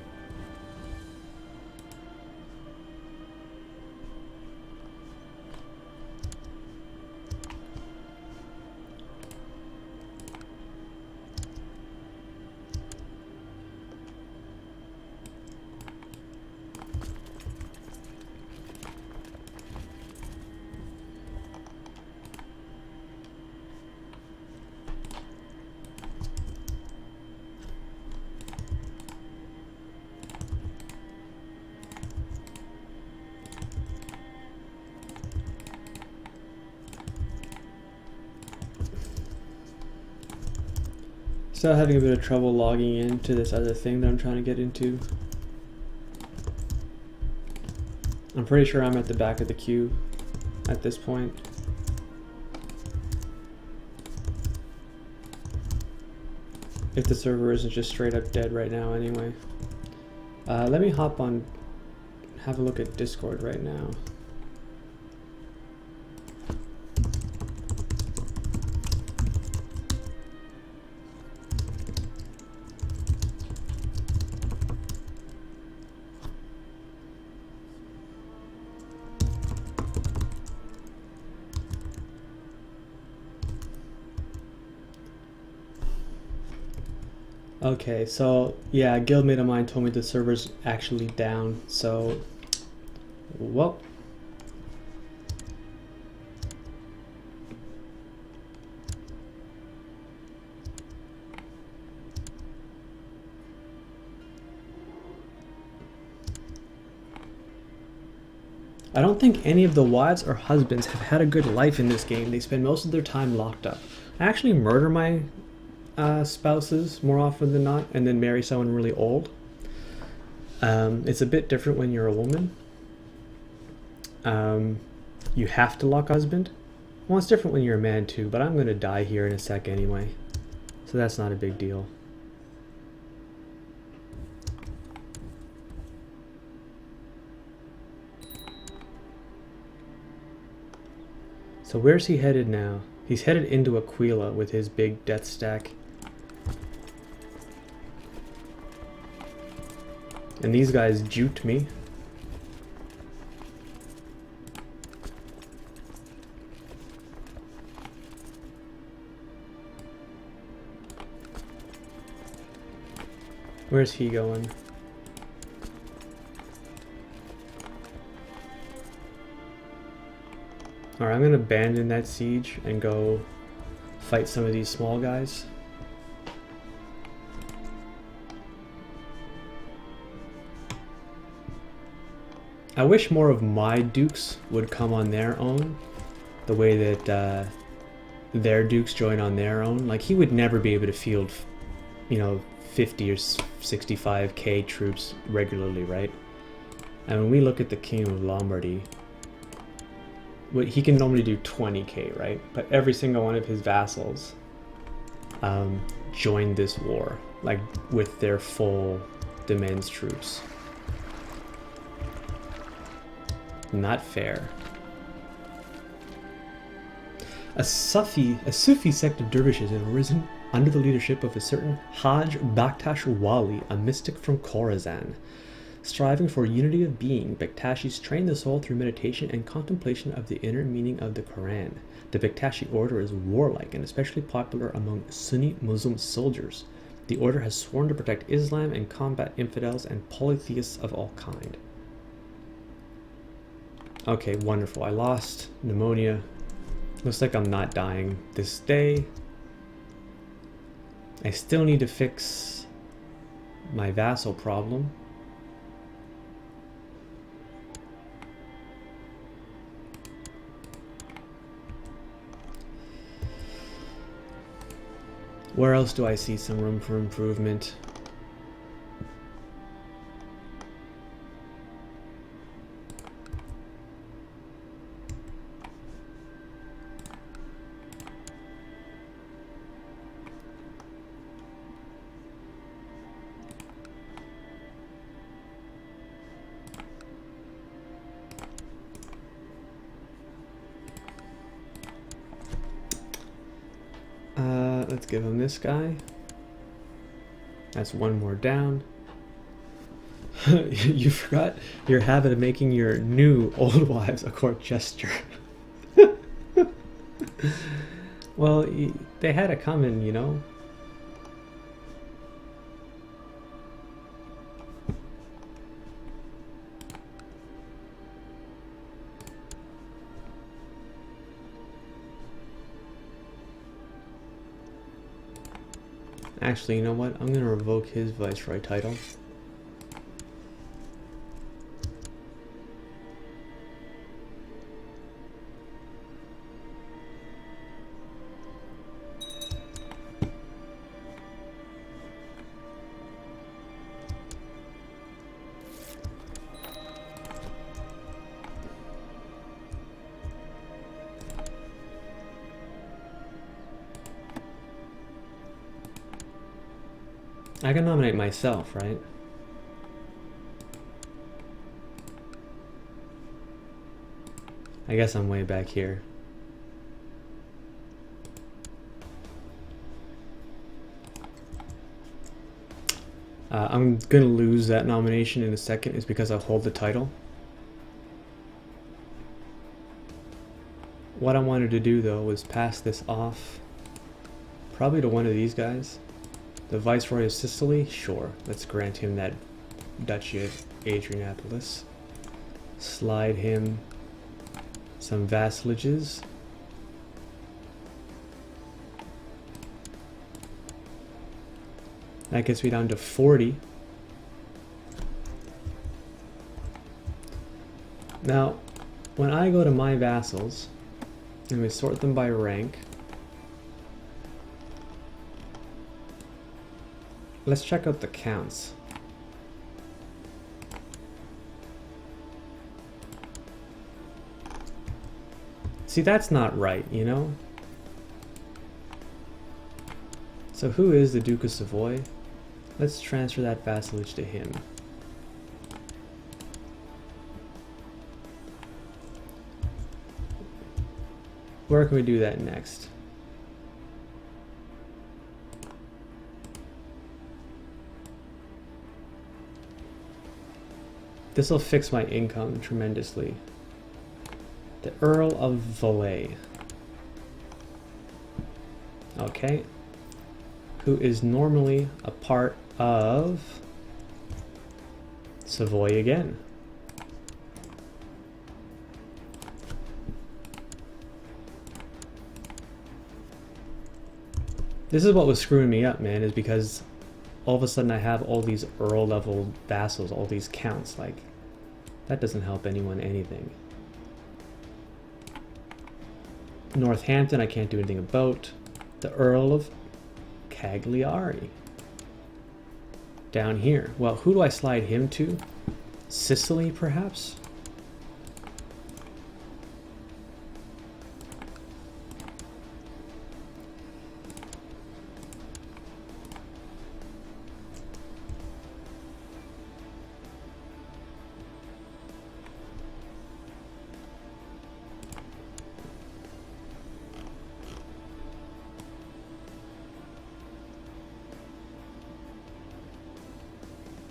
Still having a bit of trouble logging into this other thing that I'm trying to get into. I'm pretty sure I'm at the back of the queue at this point. If the server isn't just straight up dead right now anyway. Let me hop on, have a look at Discord right now. Okay, so yeah, a guildmate of mine told me the server's actually down, so, well. I don't think any of the wives or husbands have had a good life in this game. They spend most of their time locked up. I actually murder my spouses more often than not, and then marry someone really old. It's a bit different when you're a woman. You have to lock husband. Well, it's different when you're a man too, but I'm gonna die here in a sec anyway, so that's not a big deal. So where's he headed now? He's headed into Aquila with his big death stack. And these guys juked me. Where's he going? Alright, I'm gonna abandon that siege and go fight some of these small guys. I wish more of my dukes would come on their own, the way that their dukes join on their own. Like, he would never be able to field, you know, 50 or 65k troops regularly, right? And when we look at the King of Lombardy, he can normally do 20k, right? But every single one of his vassals joined this war, like with their full demesne troops. Not fair. A Sufi sect of dervishes had arisen under the leadership of a certain Hajj Bakhtash Wali, a mystic from Khorasan. Striving for unity of being, Bekhtashis train the soul through meditation and contemplation of the inner meaning of the Quran. The Bekhtashi order is warlike and especially popular among Sunni Muslim soldiers. The order has sworn to protect Islam and combat infidels and polytheists of all kind. Okay, wonderful. I lost pneumonia. Looks like I'm not dying this day. I still need to fix my vassal problem. Where else do I see some room for improvement? Let's give him this guy. That's one more down. You forgot your habit of making your new old wives a court gesture. Well, they had it coming, you know. Actually, you know what? I'm going to revoke his viceroy title. I can nominate myself, right? I guess I'm way back here. I'm gonna lose that nomination in a second. It's because I hold the title. What I wanted to do though was pass this off probably to one of these guys. The Viceroy of Sicily? Sure. Let's grant him that Duchy of Adrianopolis. Slide him some vassalages. That gets me down to 40. Now, when I go to my vassals, and we sort them by rank, let's check out the counts. See, that's not right, you know? So who is the Duke of Savoy? Let's transfer that vassalage to him. Where can we do that next? This will fix my income tremendously. The Earl of Valais. Okay. Who is normally a part of Savoy again. This is what was screwing me up, man, is because all of a sudden I have all these Earl level vassals, all these counts, like, that doesn't help anyone anything. Northampton I can't do anything about. The Earl of Cagliari. Down here. Well, who do I slide him to? Sicily, perhaps?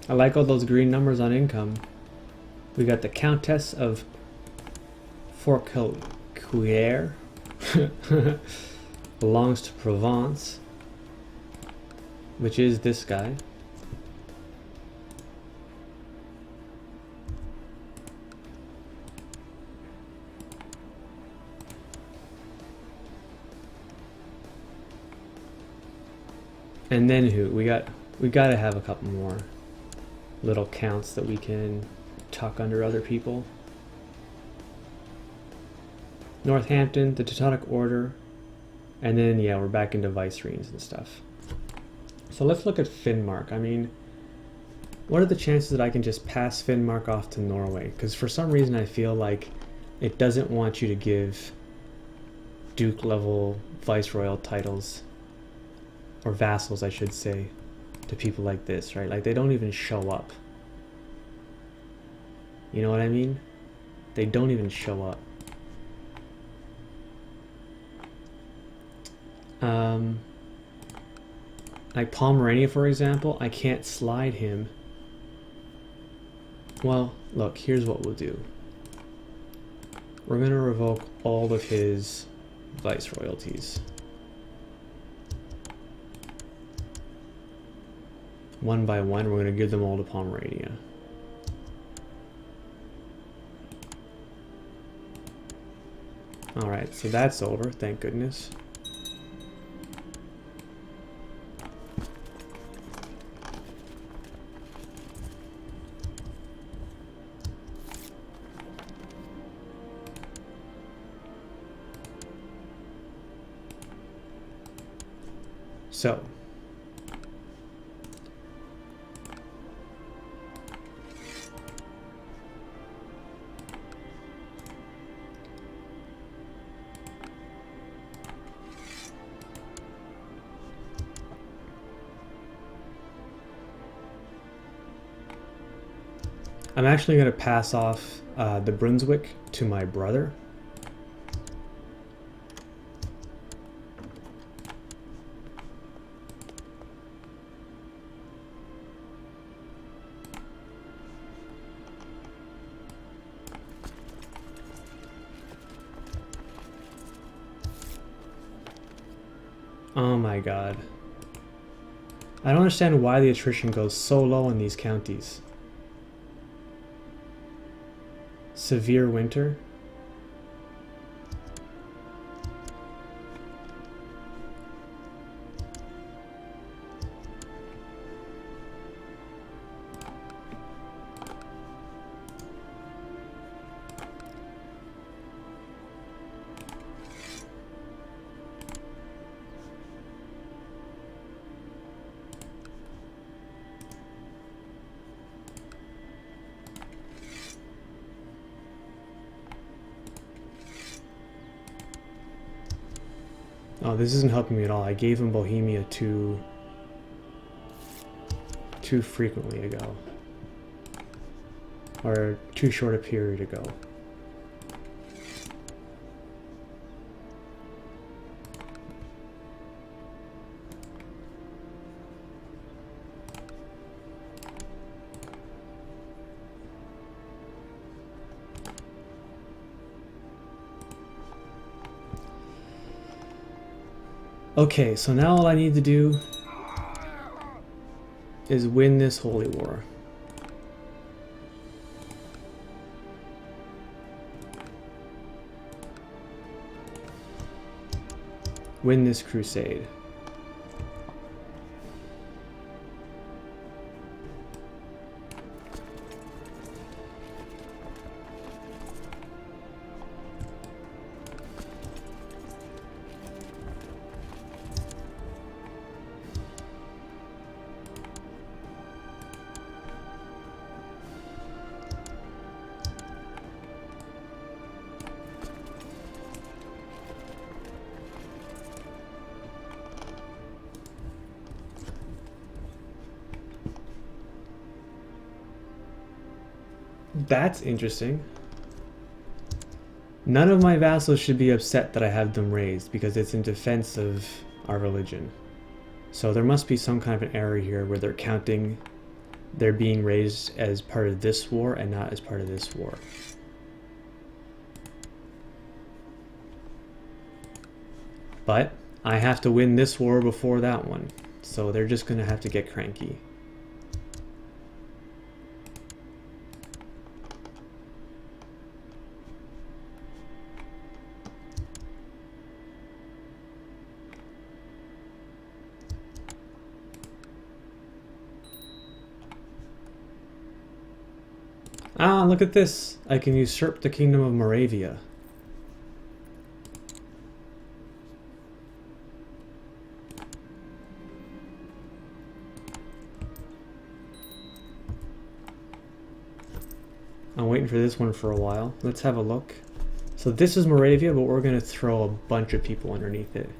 I like all those green numbers on income. We got the Countess of Forcalquier. Belongs to Provence, which is this guy. And then who? We gotta have a couple more little counts that we can tuck under other people. Northampton, the Teutonic Order, and then yeah, we're back into vicereines and stuff. So let's look at Finnmark. I mean, what are the chances that I can just pass Finnmark off to Norway? Because for some reason I feel like it doesn't want you to give Duke level viceroyal titles, or vassals I should say, to people like this, right? Like they don't even show up. You know what I mean? They don't even show up. Like Pomerania, for example, I can't slide him. Well, look, here's what we'll do. We're gonna revoke all of his viceroyalties. One by one, we're gonna give them all to Pomerania. Alright, so that's over, thank goodness. So, I'm actually going to pass off the Brunswick to my brother. Oh my god. I don't understand why the attrition goes so low in these counties. Severe winter. Oh, this isn't helping me at all. I gave him Bohemia too frequently ago. Or too short a period ago. Okay, so now all I need to do is win this holy war. Win this crusade. That's interesting. None of my vassals should be upset that I have them raised because it's in defense of our religion. So there must be some kind of an error here where they're counting they're being raised as part of this war and not as part of this war. But I have to win this war before that one, so they're just gonna have to get cranky. Ah, look at this! I can usurp the Kingdom of Moravia. I'm waiting for this one for a while. Let's have a look. So this is Moravia, but we're going to throw a bunch of people underneath it.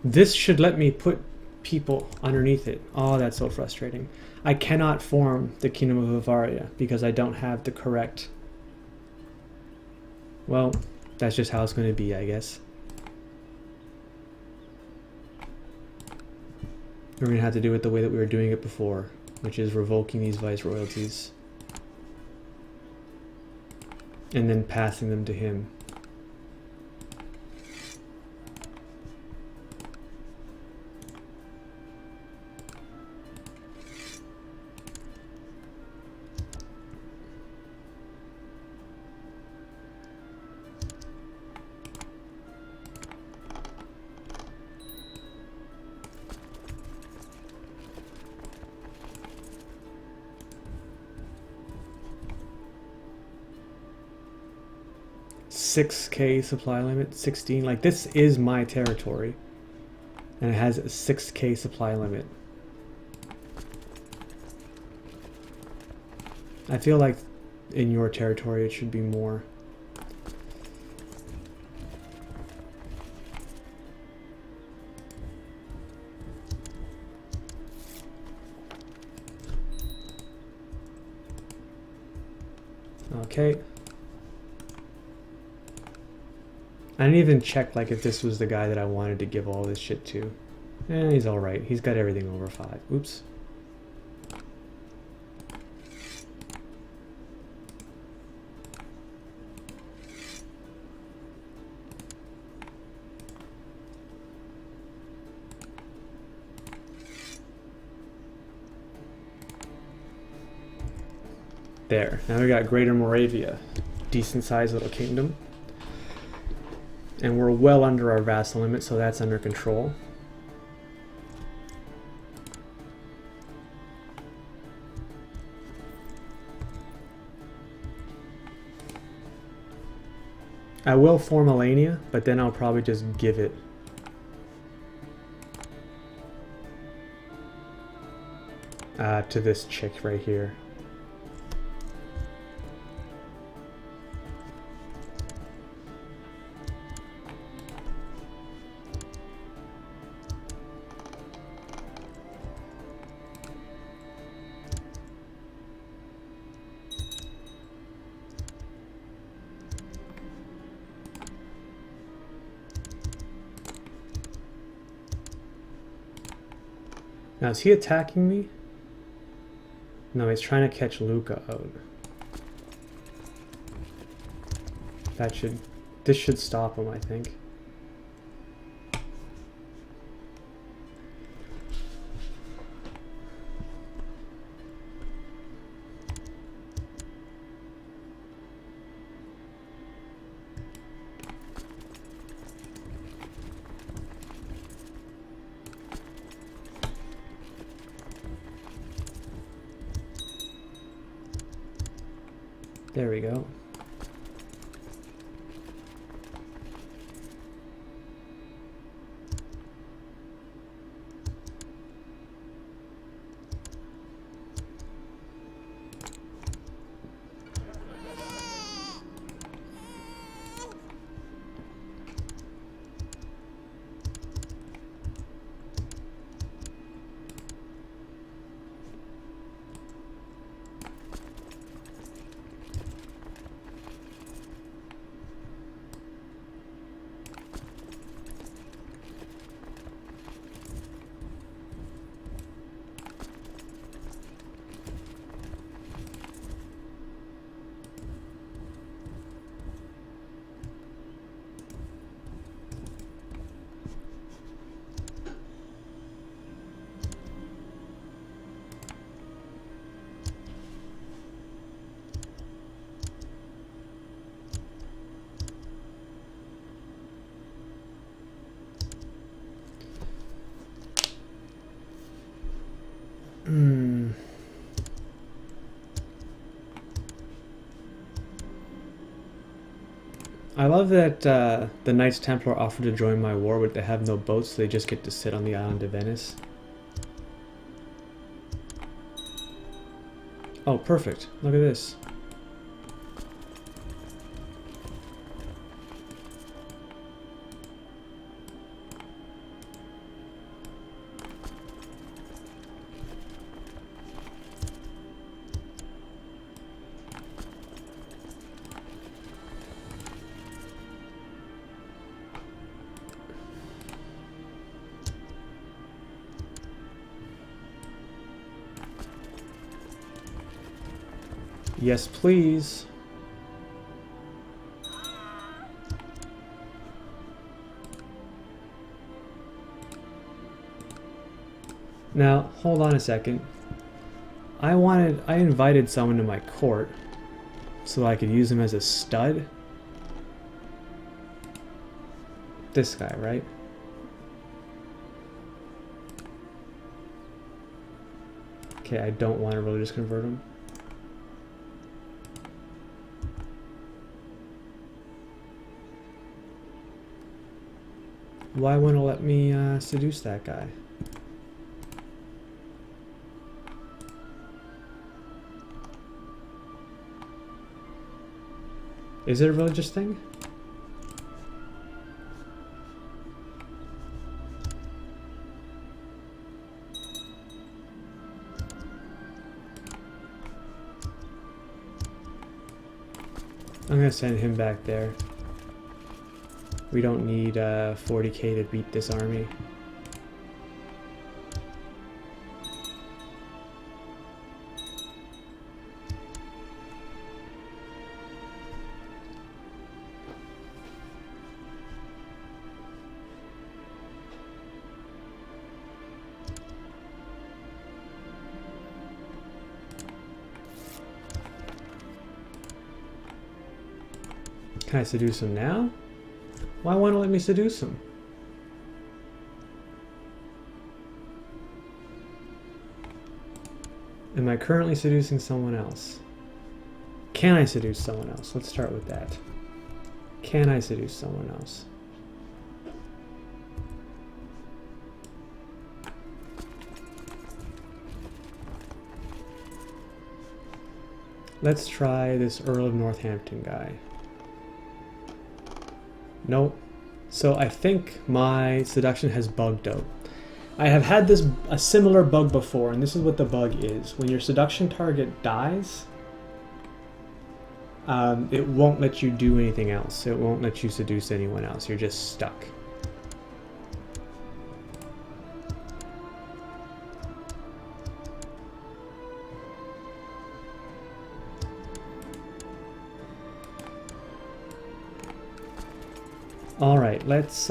This should let me put people underneath it. Oh, that's so frustrating. I cannot form the Kingdom of Bavaria because I don't have the correct... Well, that's just how it's going to be, I guess. We're going to have to do it the way that we were doing it before, which is revoking these viceroyalties and then passing them to him. $6K supply limit, 16. Like, this is my territory, and it has a 6K supply limit. I feel like in your territory it should be more. Okay. I didn't even check like if this was the guy that I wanted to give all this shit to. He's alright. He's got everything over 5. Oops. There. Now we got Greater Moravia. Decent sized little kingdom. And we're well under our vassal limit, so that's under control. I will form Alania, but then I'll probably just give it. To this chick right here. Now, is he attacking me? No, he's trying to catch Luca out. This should stop him, I think. There we go. I love that the Knights Templar offered to join my war, but they have no boats, so they just get to sit on the island of Venice. Oh, perfect. Look at this. Yes, please. Now, hold on a second. I invited someone to my court so I could use him as a stud. This guy, right? Okay, I don't want to really just convert him. Why won't it let me seduce that guy? Is it a religious thing? I'm gonna send him back there. We don't need 40k to beat this army. Can I seduce him now? Why won't it let me seduce him? Am I currently seducing someone else? Can I seduce someone else? Let's start with that. Can I seduce someone else? Let's try this Earl of Northampton guy. Nope. So I think my seduction has bugged out. I have had a similar bug before, and this is what the bug is. When your seduction target dies, it won't let you do anything else. It won't let you seduce anyone else. You're just stuck. All right, let's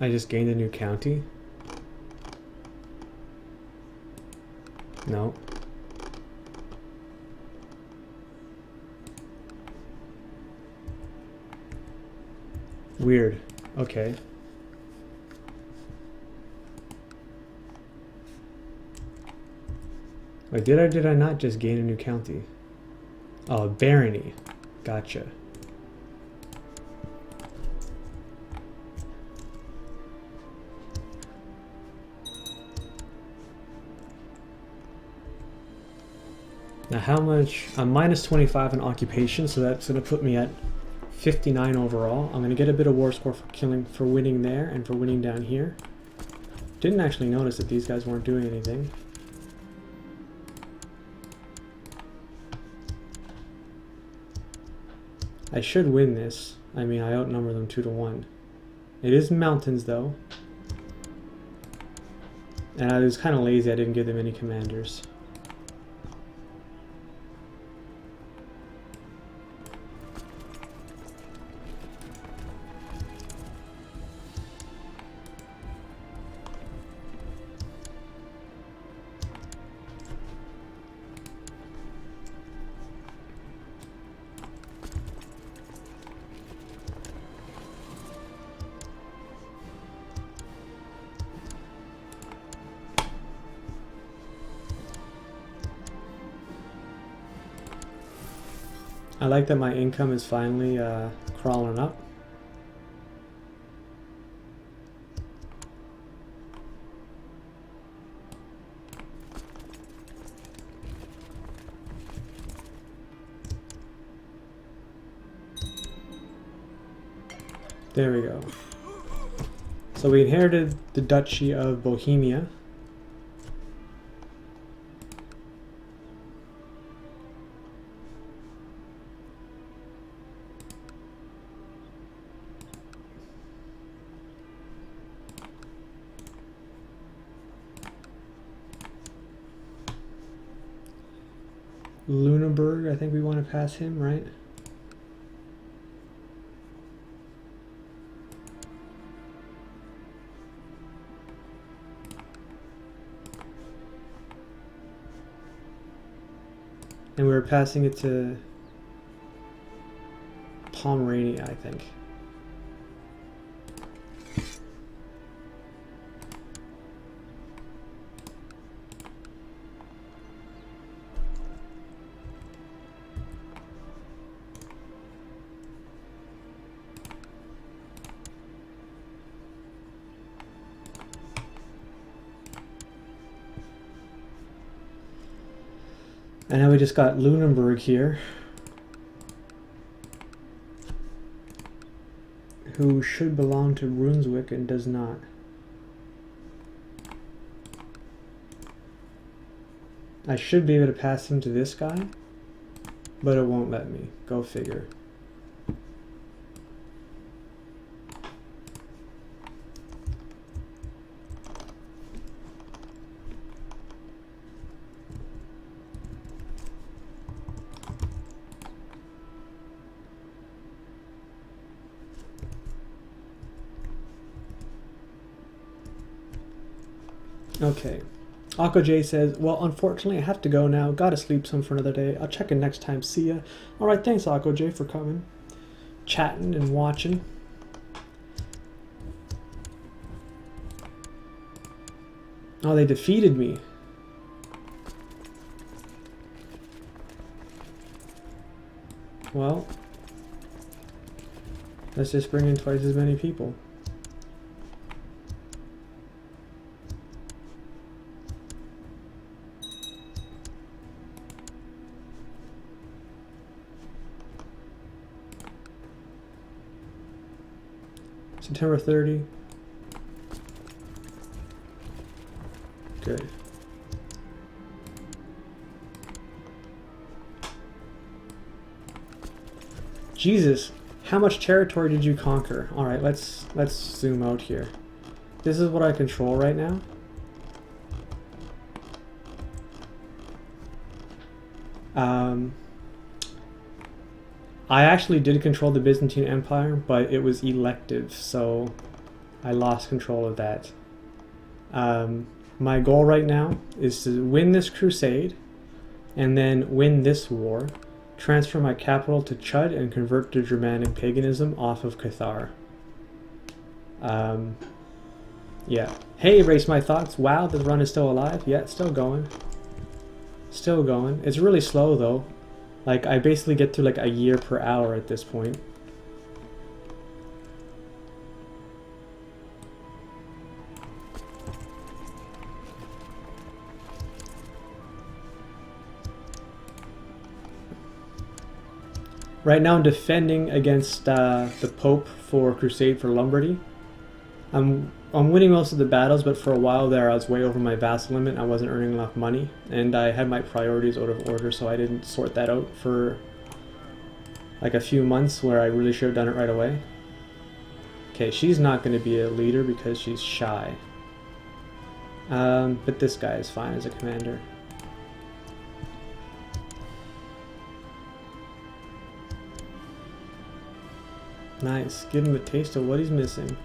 I just gained a new county? No. Weird. Okay. Wait, did I or did I not just gain a new county? Oh, barony. Gotcha. How much? I'm minus 25 in occupation, so that's going to put me at 59 overall. I'm going to get a bit of war score for winning there and for winning down here. Didn't actually notice that these guys weren't doing anything. I should win this. I mean, I outnumber them 2-1. It is mountains though. And I was kind of lazy, I didn't give them any commanders. I like that my income is finally crawling up. There we go. So we inherited the Duchy of Bohemia. Lunenburg, I think we want to pass him, right? And we were passing it to Pomerania, I think. And now we just got Lunenburg here, who should belong to Brunswick and does not. I should be able to pass him to this guy, but it won't let me. Go figure. Okay. Akko J says, well, unfortunately, I have to go now. Gotta sleep some for another day. I'll check in next time. See ya. Alright, thanks, Akko J, for coming. Chatting and watching. Oh, they defeated me. Well, let's just bring in twice as many people. September 30. Good. Jesus, how much territory did you conquer? All right, let's zoom out here. This is what I control right now. I actually did control the Byzantine Empire, but it was elective, so I lost control of that. My goal right now is to win this crusade, and then win this war, transfer my capital to Chud, and convert to Germanic paganism off of Cathar. Yeah. Hey, Erase My Thoughts. Wow, the run is still alive. Yeah, it's still going. Still going. It's really slow, though. Like, I basically get to like a year per hour at this point. Right now I'm defending against the Pope for Crusade for Lombardy. I'm winning most of the battles, but for a while there I was way over my vassal limit. I wasn't earning enough money, and I had my priorities out of order, so I didn't sort that out for like a few months where I really should have done it right away. Okay, she's not going to be a leader because she's shy. But this guy is fine as a commander. Nice. Give him a taste of what he's missing.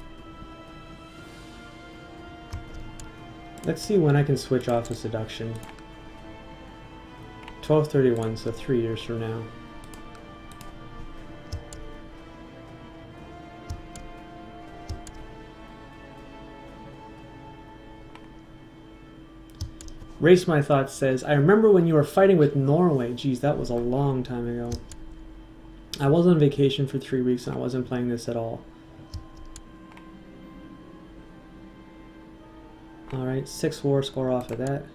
Let's see when I can switch off the seduction. 1231, so 3 years from now. Race My Thoughts says, I remember when you were fighting with Norway. Geez, that was a long time ago. I was on vacation for 3 weeks and I wasn't playing this at all. Alright, 6 war score off of that.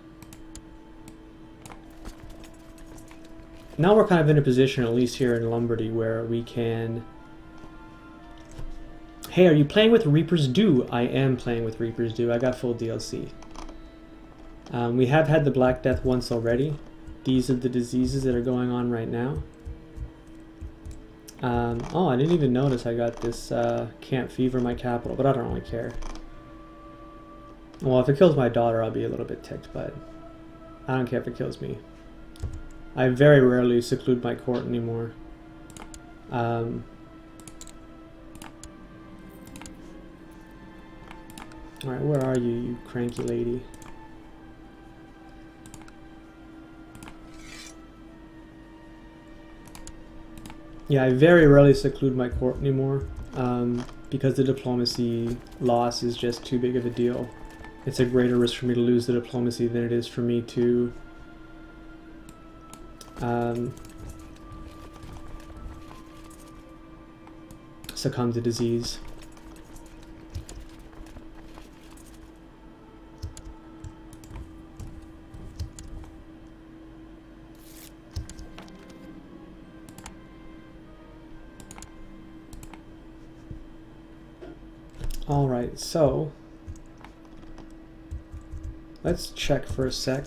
Now we're kind of in a position, at least here in Lombardy, where we can... Hey, are you playing with Reaper's Due? I am playing with Reaper's Due. I got full DLC. We have had the Black Death once already. These are the diseases that are going on right now. Oh, I didn't even notice I got this Camp Fever in my capital, but I don't really care. Well, if it kills my daughter, I'll be a little bit ticked, but I don't care if it kills me. I very rarely seclude my court anymore. Alright, where are you, you cranky lady? Yeah, I very rarely seclude my court anymore, because the diplomacy loss is just too big of a deal. It's a greater risk for me to lose the diplomacy than it is for me to succumb to disease. Alright, so let's check for a sec.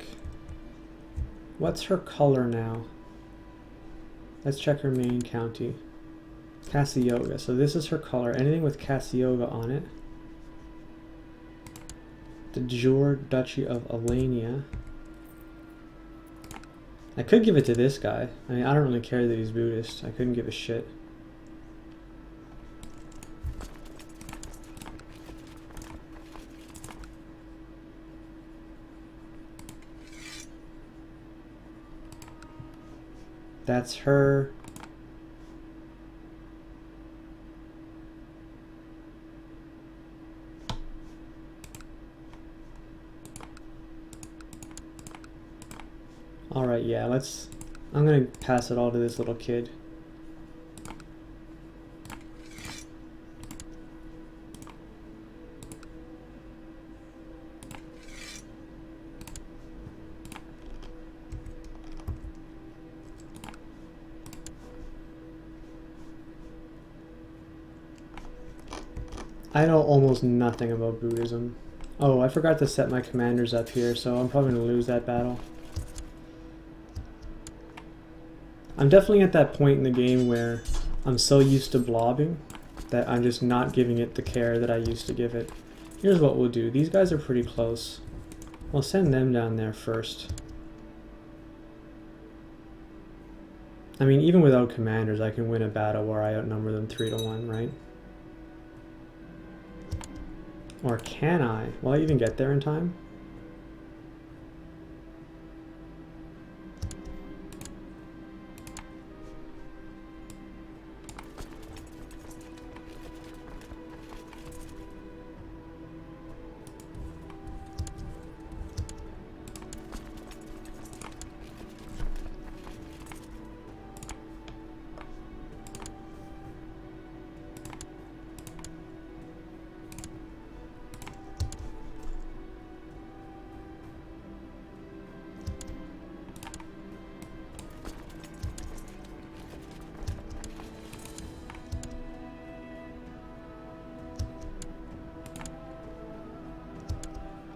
What's her color now? Let's check her main county. Cassioga. So this is her color. Anything with Cassioga on it. The Jure Duchy of Alania. I could give it to this guy. I mean, I don't really care that he's Buddhist. I couldn't give a shit. That's her. Alright, yeah, I'm gonna pass it all to this little kid. I know almost nothing about Buddhism. Oh, I forgot to set my commanders up here, so I'm probably going to lose that battle. I'm definitely at that point in the game where I'm so used to blobbing that I'm just not giving it the care that I used to give it. Here's what we'll do. These guys are pretty close. We'll send them down there first. I mean, even without commanders, I can win a battle where I outnumber them 3-1, right? Or can I? Will I even get there in time?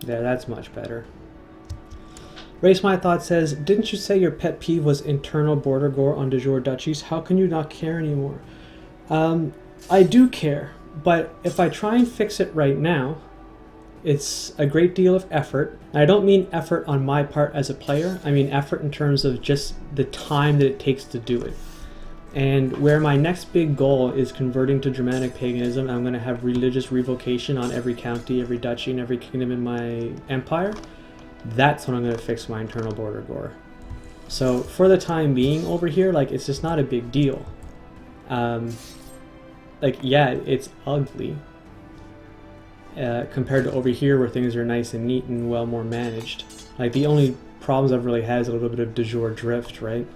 There, that's much better. Race My Thought says, didn't you say your pet peeve was internal border gore on de jure duchies? How can you not care anymore? I do care, but if I try and fix it right now, it's a great deal of effort. I don't mean effort on my part as a player. I mean effort in terms of just the time that it takes to do it. And where my next big goal is converting to Germanic paganism, I'm going to have religious revocation on every county, every duchy, and every kingdom in my empire. That's when I'm going to fix my internal border gore. So for the time being over here, like, it's just not a big deal. Like, yeah, it's ugly compared to over here where things are nice and neat and well more managed. Like, the only problems I've really had is a little bit of de jure drift, right?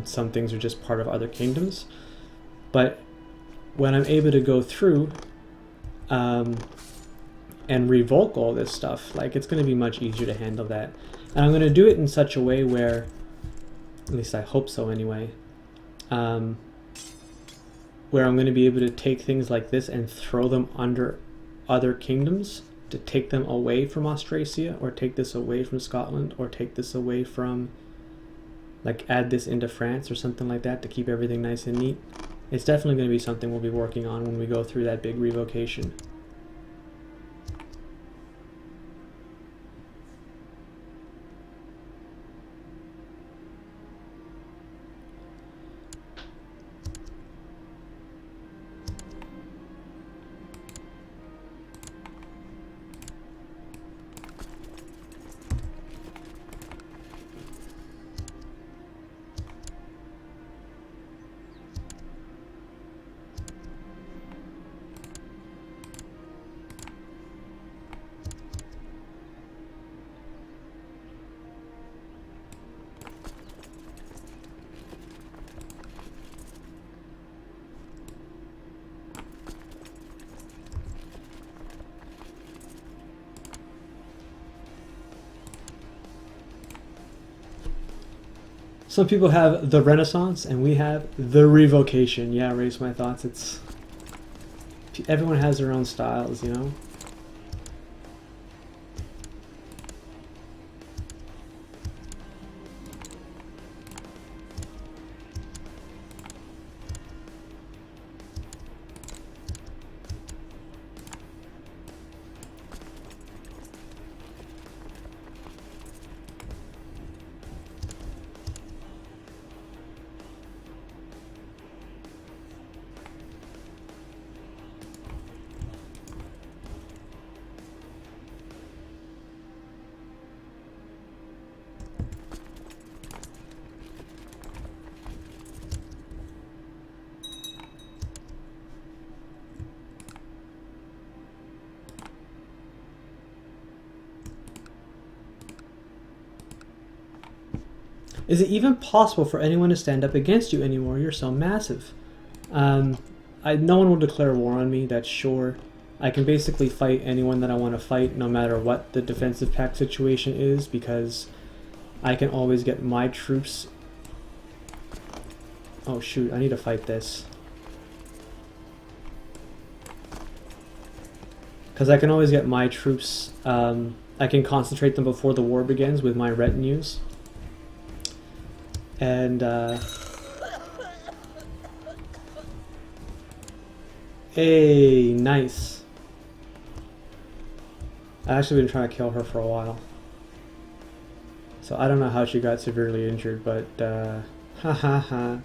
Some things are just part of other kingdoms. But when I'm able to go through and revoke all this stuff, like, it's going to be much easier to handle that. And I'm going to do it in such a way where, at least I hope so anyway, where I'm going to be able to take things like this and throw them under other kingdoms, to take them away from Austrasia, or take this away from Scotland, or take this away from, like, add this into France or something like that to keep everything nice and neat. It's definitely going to be something we'll be working on when we go through that big revocation. Some people have the Renaissance, and we have the Revocation. Yeah, Race My Thoughts. It's, everyone has their own styles, you know? Is it even possible for anyone to stand up against you anymore? You're so massive. No one will declare war on me, that's sure. I can basically fight anyone that I want to fight, no matter what the defensive pact situation is, because I can always get my troops... Oh shoot, I need to fight this. Because I can always get my troops... I can concentrate them before the war begins with my retinues. And, hey, nice. I've actually been trying to kill her for a while. So I don't know how she got severely injured, but, ha ha ha.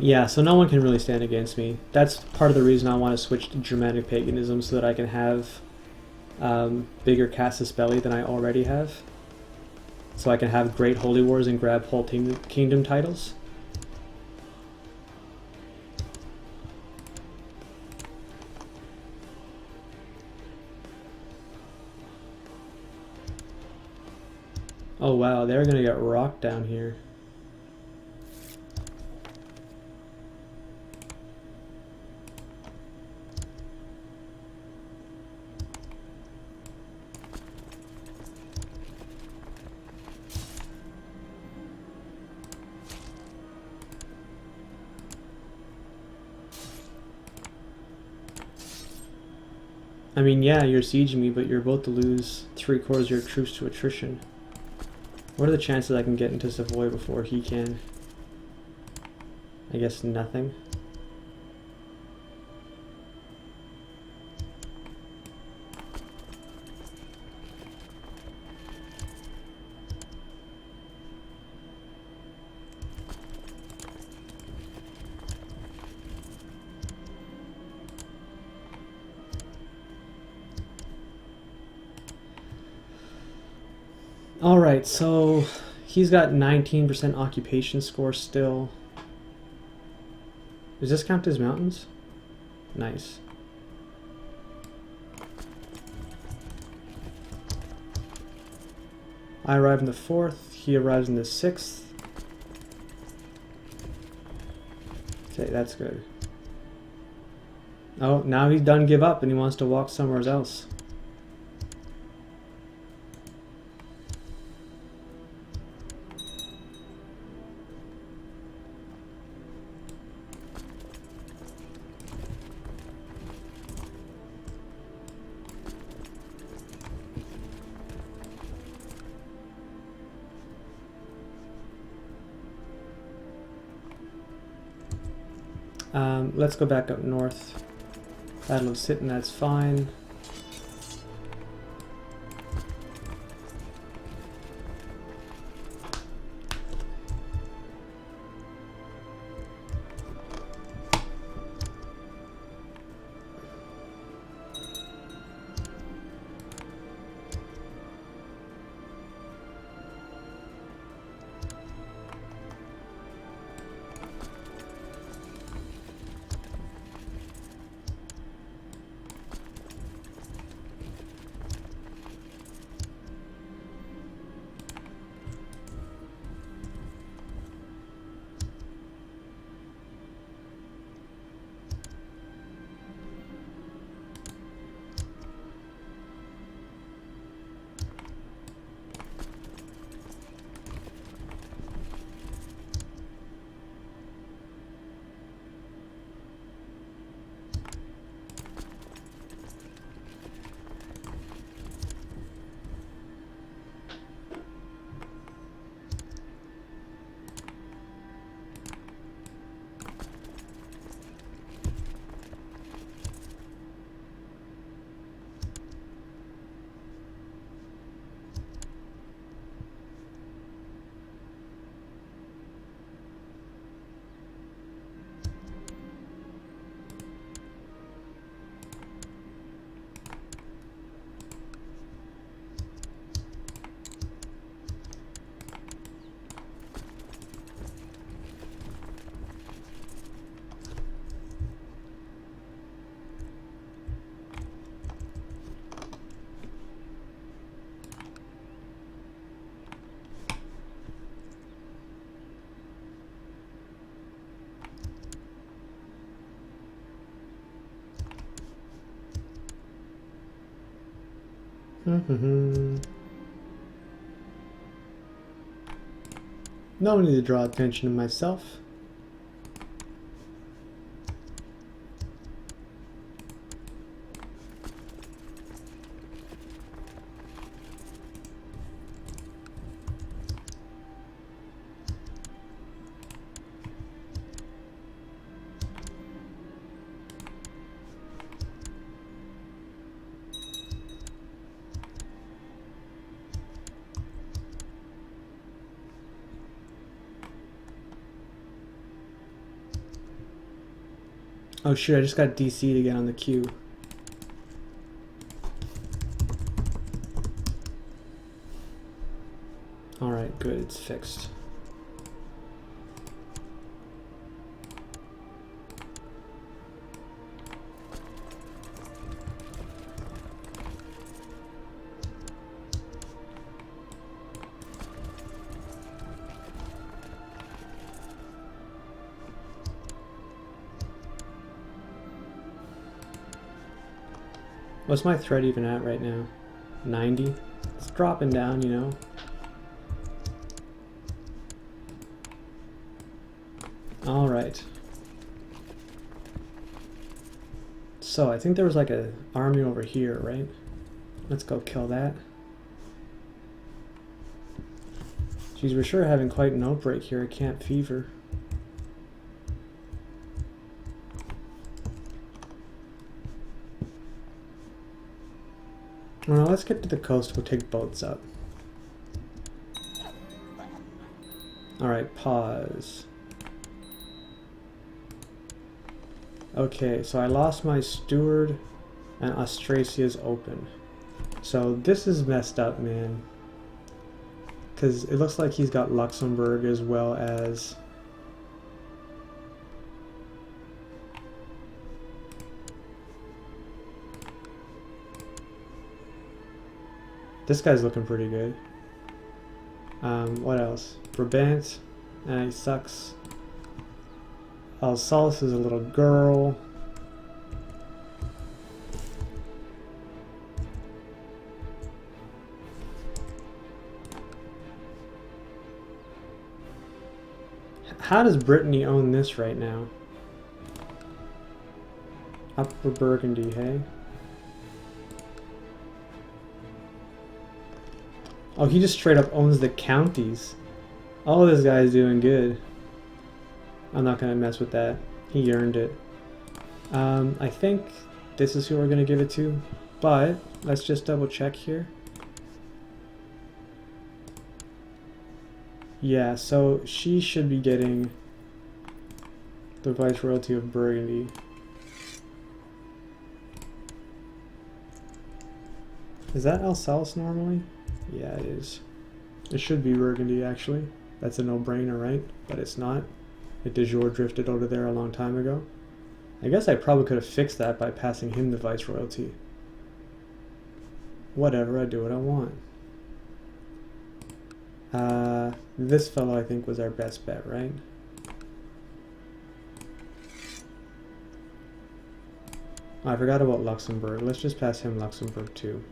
Yeah, so no one can really stand against me. That's part of the reason I want to switch to Germanic paganism, so that I can have bigger casus belli than I already have. So I can have great holy wars and grab whole kingdom titles. Oh wow, they're gonna get rocked down here. I mean, yeah, you're sieging me, but you're about to lose 3/4 of your troops to attrition. What are the chances I can get into Savoy before he can? I guess nothing. Alright, so he's got 19% occupation score still. Does this count as mountains? Nice. I arrive in the 4th, he arrives in the 6th. Okay, that's good. Oh, now he's done give up and he wants to walk somewhere else. Let's go back up north. Battle of Sitten, that's fine. No need to draw attention to myself. Oh shoot, I just got DC'd again on the queue. Alright, good, it's fixed. What's my threat even at right now? 90? It's dropping down, you know. Alright. So I think there was like an army over here, right? Let's go kill that. Geez, we're sure having quite an outbreak here at Camp Fever. Well, let's get to the coast. We'll take boats up. Alright, pause. Okay, so I lost my steward and Austrasia's open. So this is messed up, man. Because it looks like he's got Luxembourg as well as... This guy's looking pretty good. What else? Brabant. He sucks. Alsace is a little girl. How does Brittany own this right now? Upper Burgundy, hey? Oh, he just straight up owns the counties. Oh, this guy's doing good. I'm not gonna mess with that. He earned it. I think this is who we're gonna give it to, but let's just double check here. Yeah, so she should be getting the Viceroyalty of Burgundy. Is that Alsace normally? Yeah, it is. It should be Burgundy, actually. That's a no-brainer, right? But it's not. It de jure drifted over there a long time ago. I guess I probably could have fixed that by passing him the Viceroyalty. Whatever, I do what I want. This fellow I think was our best bet, right? Oh, I forgot about Luxembourg. Let's just pass him Luxembourg too.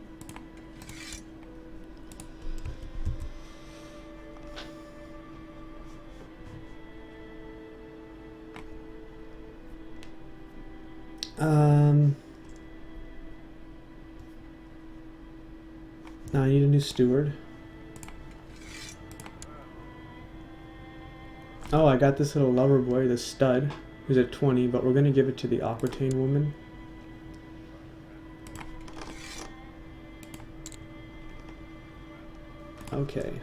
Now I need a new steward. Oh, I got this little lover boy, the stud, who's at 20, but we're going to give it to the Aquitaine woman. Okay.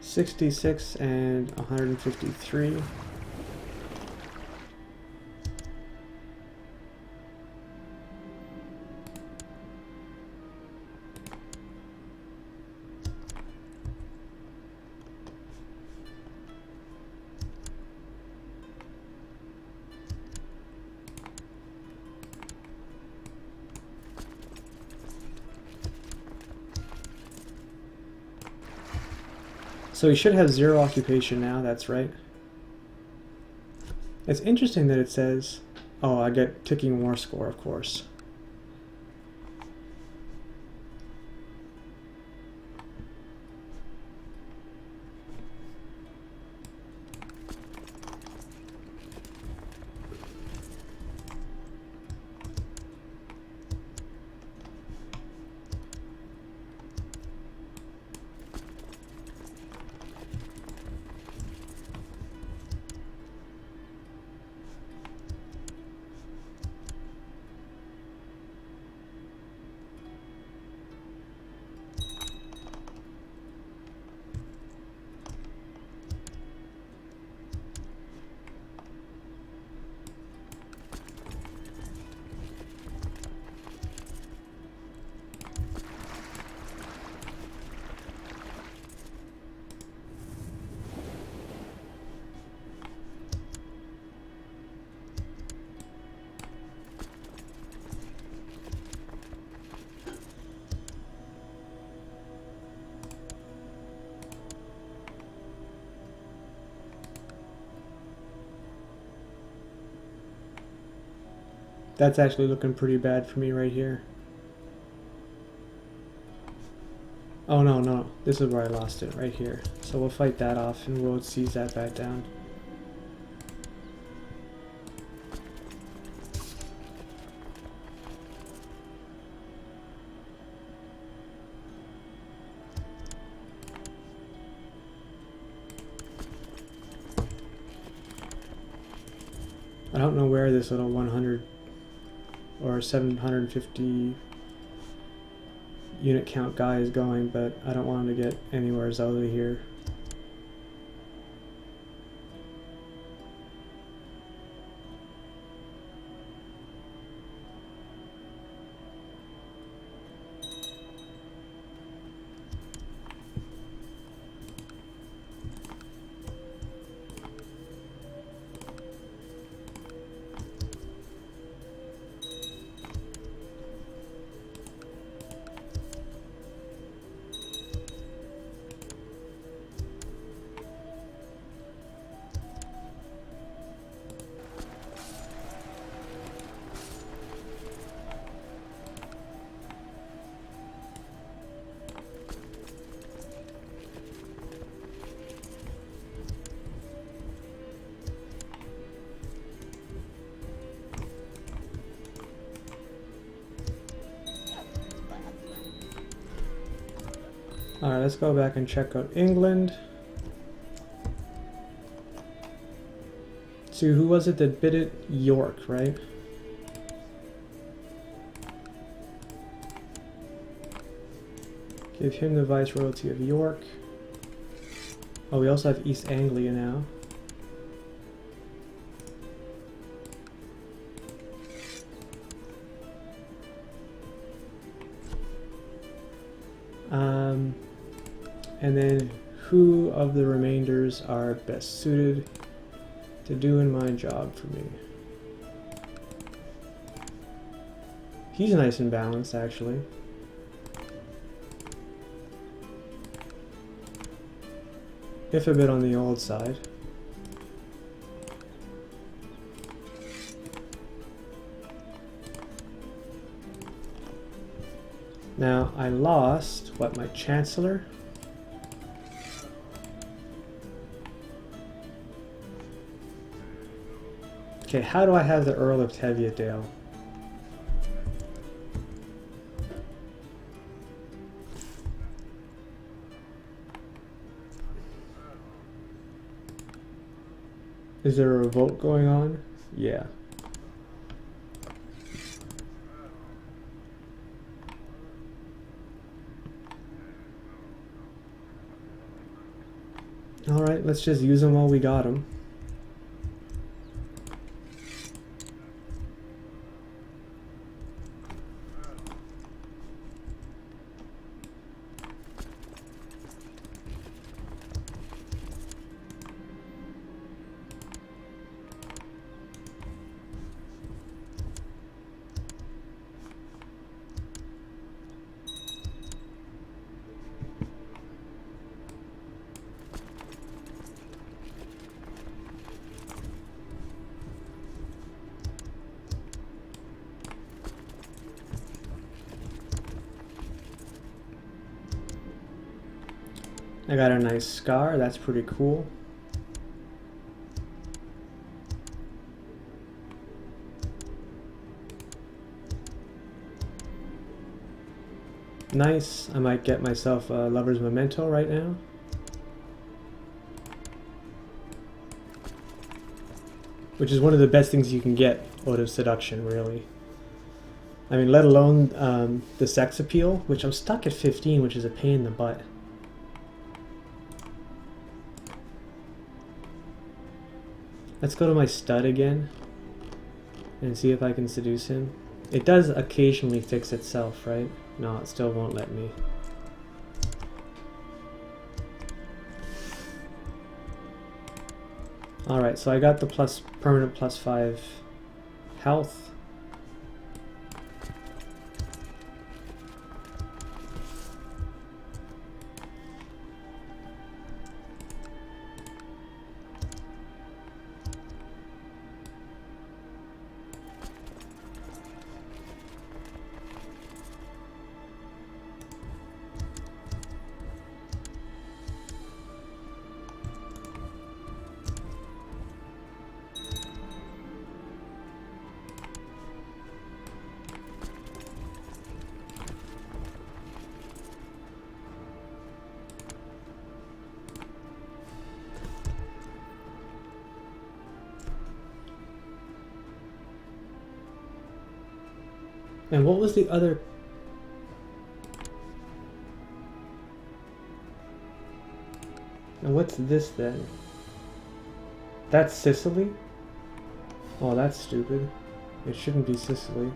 $66 and $153. So he should have 0 occupation now, that's right. It's interesting that it says, oh, I get ticking war score, of course. That's actually looking pretty bad for me right here. Oh no, no, this is where I lost it, right here. So we'll fight that off and we'll seize that back down. I don't know where this little 100 or 750 unit count guy is going, but I don't want him to get anywhere out of here. Alright, let's go back and check out England. So who was it that bid it? York, right? Give him the Viceroyalty of York. Oh, we also have East Anglia now. And then who of the remainders are best suited to doing my job for me? He's nice and balanced, actually. If a bit on the old side. Now, I lost, what, my Chancellor? Okay, how do I have the Earl of Teviotdale? Is there a revolt going on? Yeah. Alright, let's just use them while we got them. I got a nice scar, that's pretty cool. Nice, I might get myself a lover's memento right now. Which is one of the best things you can get out of seduction, really. I mean, let alone the sex appeal, which I'm stuck at 15, which is a pain in the butt. Let's go to my stud again and see if I can seduce him. It does occasionally fix itself, right? No, it still won't let me. Alright, so I got the permanent +5 health. And what was the other? And what's this then? That's Sicily? Oh, that's stupid. It shouldn't be Sicily.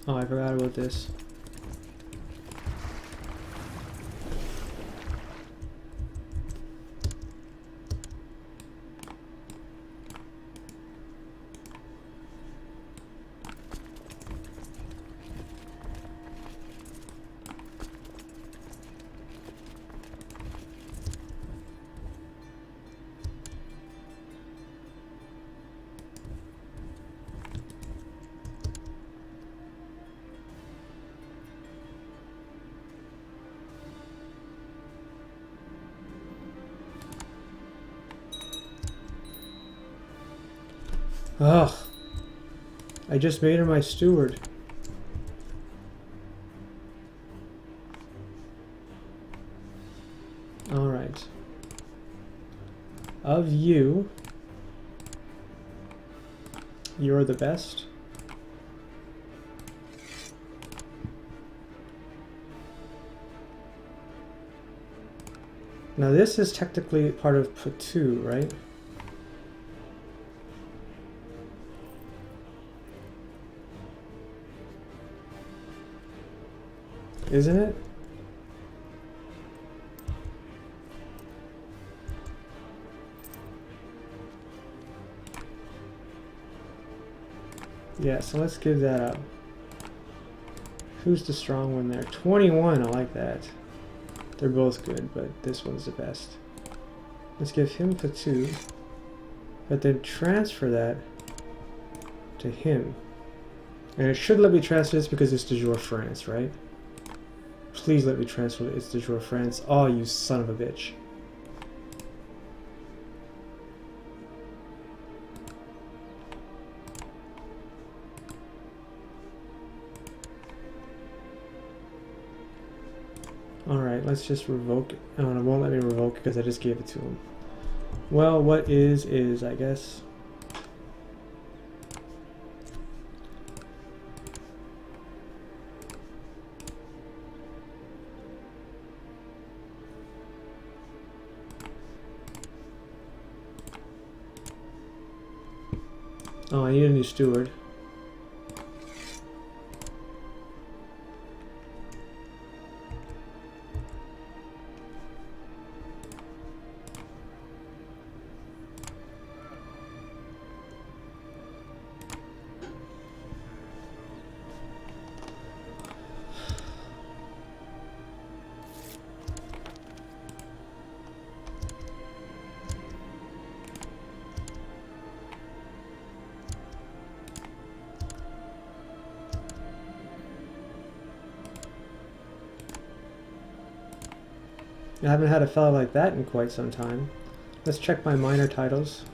Oh, I forgot about this. Ugh. I just made her my steward. Alright. Of you, you're the best. Now this is technically part of P2, right? Isn't it? Yeah, so let's give that up. Who's the strong one there? 21, I like that. They're both good, but this one's the best. Let's give him P2, but then transfer that to him. And it should let me transfer this because it's de jure France, right? Please let me transfer it. It's de jure France. Oh, you son of a bitch. Alright, let's just revoke it. Oh, and it won't let me revoke it because I just gave it to him. Well, what is, I guess. Oh, I need a new steward. I haven't had a fellow like that in quite some time. Let's check my minor titles.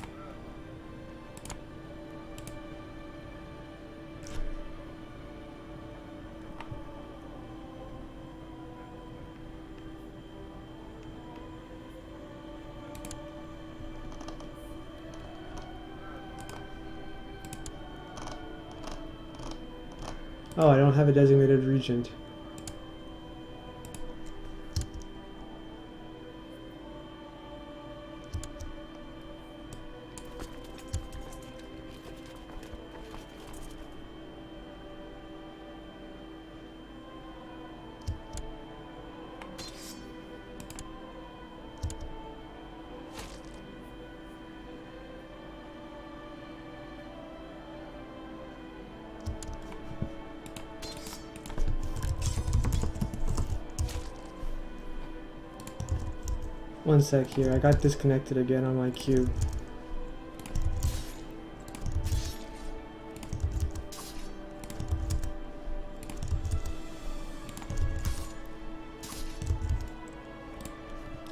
Oh, I don't have a designated regent. One sec here, I got disconnected again on my queue.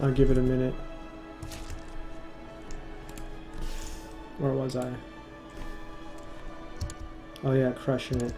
I'll give it a minute. Where was I? Oh yeah, crushing it.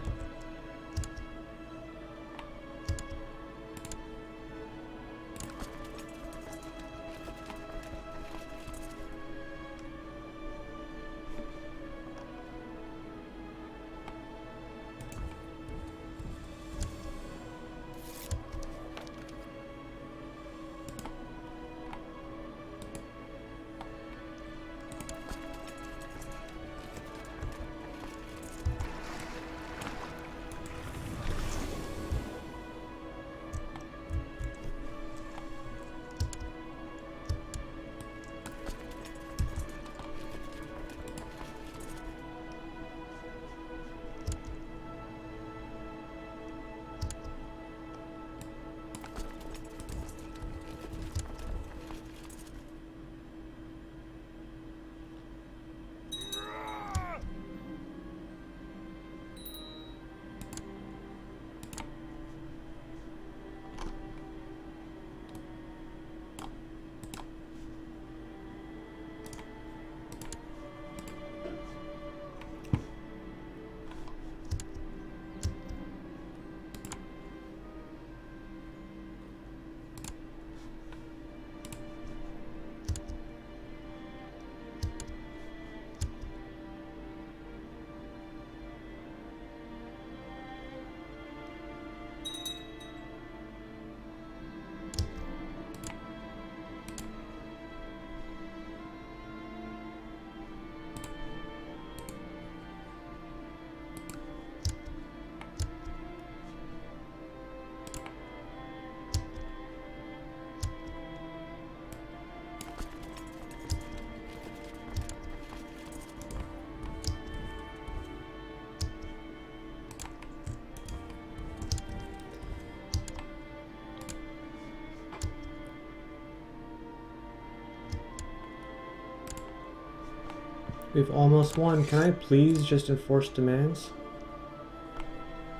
We've almost won. Can I please just enforce demands?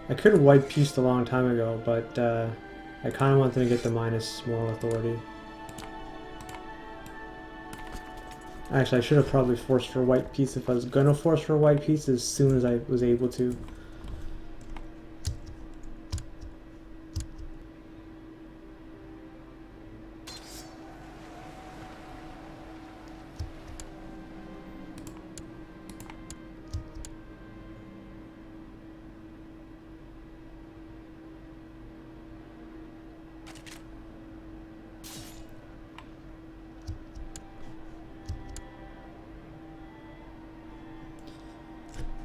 I could have white pieced a long time ago, but I kind of wanted to get the minus moral authority. Actually, I should have probably forced for white piece if I was gonna force for white piece as soon as I was able to.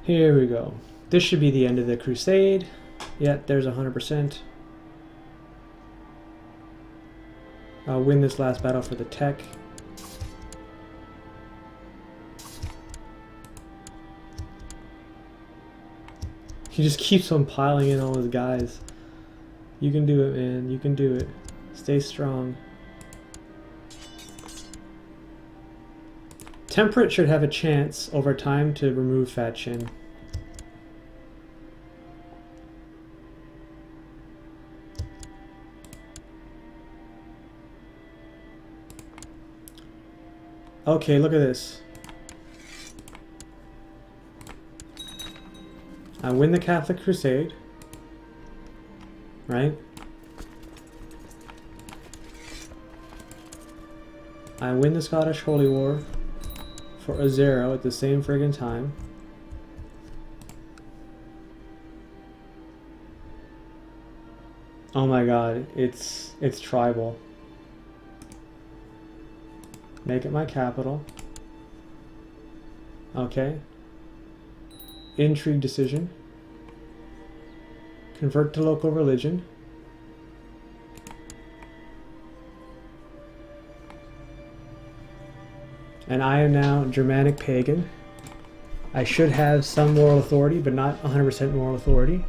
Here we go. This should be the end of the crusade. Yeah, there's 100%. I'll win this last battle for the tech. He just keeps on piling in all his guys. You can do it, man. You can do it. Stay strong. Temperate should have a chance over time to remove Fat Chin. Okay, look at this. I win the Catholic Crusade, right? I win the Scottish Holy War for a 0 at the same friggin' time. Oh my god, it's tribal. Make it my capital. Okay. Intrigue decision. Convert to local religion. And I am now Germanic pagan. I should have some moral authority, but not 100% moral authority.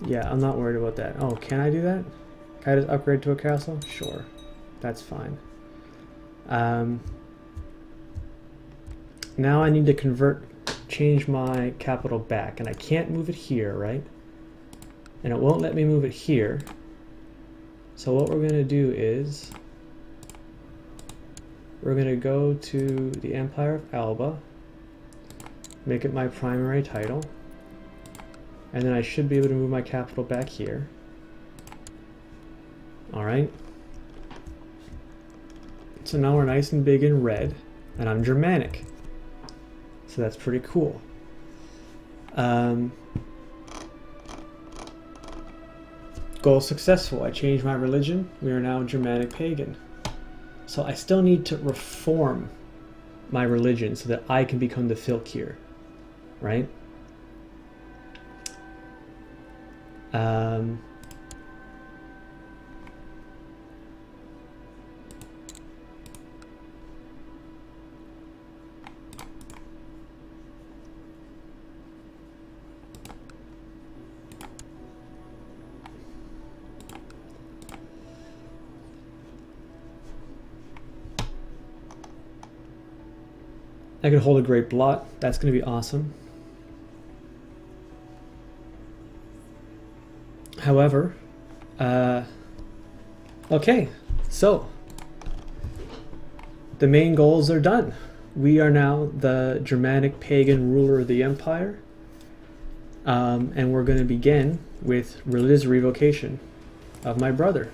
Yeah, I'm not worried about that. Oh, can I do that? Can I just upgrade to a castle? Sure. That's fine. Now I need to change my capital back, and I can't move it here, right? And it won't let me move it here. So what we're going to do is we're going to go to the Empire of Alba, make it my primary title, and then I should be able to move my capital back here. Alright. So now we're nice and big in red, and I'm Germanic. So that's pretty cool. Goal successful. I changed my religion. We are now Germanic pagan. So I still need to reform my religion so that I can become the Fylkir, right? I could hold a great blot. That's going to be awesome. However, okay, so the main goals are done. We are now the Germanic pagan ruler of the empire, and we're going to begin with religious revocation of my brother.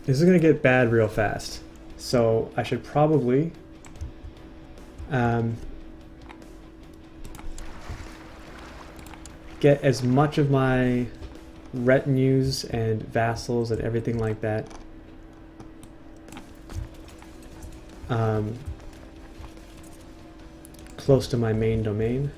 This is going to get bad real fast, so I should probably get as much of my retinues and vassals and everything like that close to my main domain.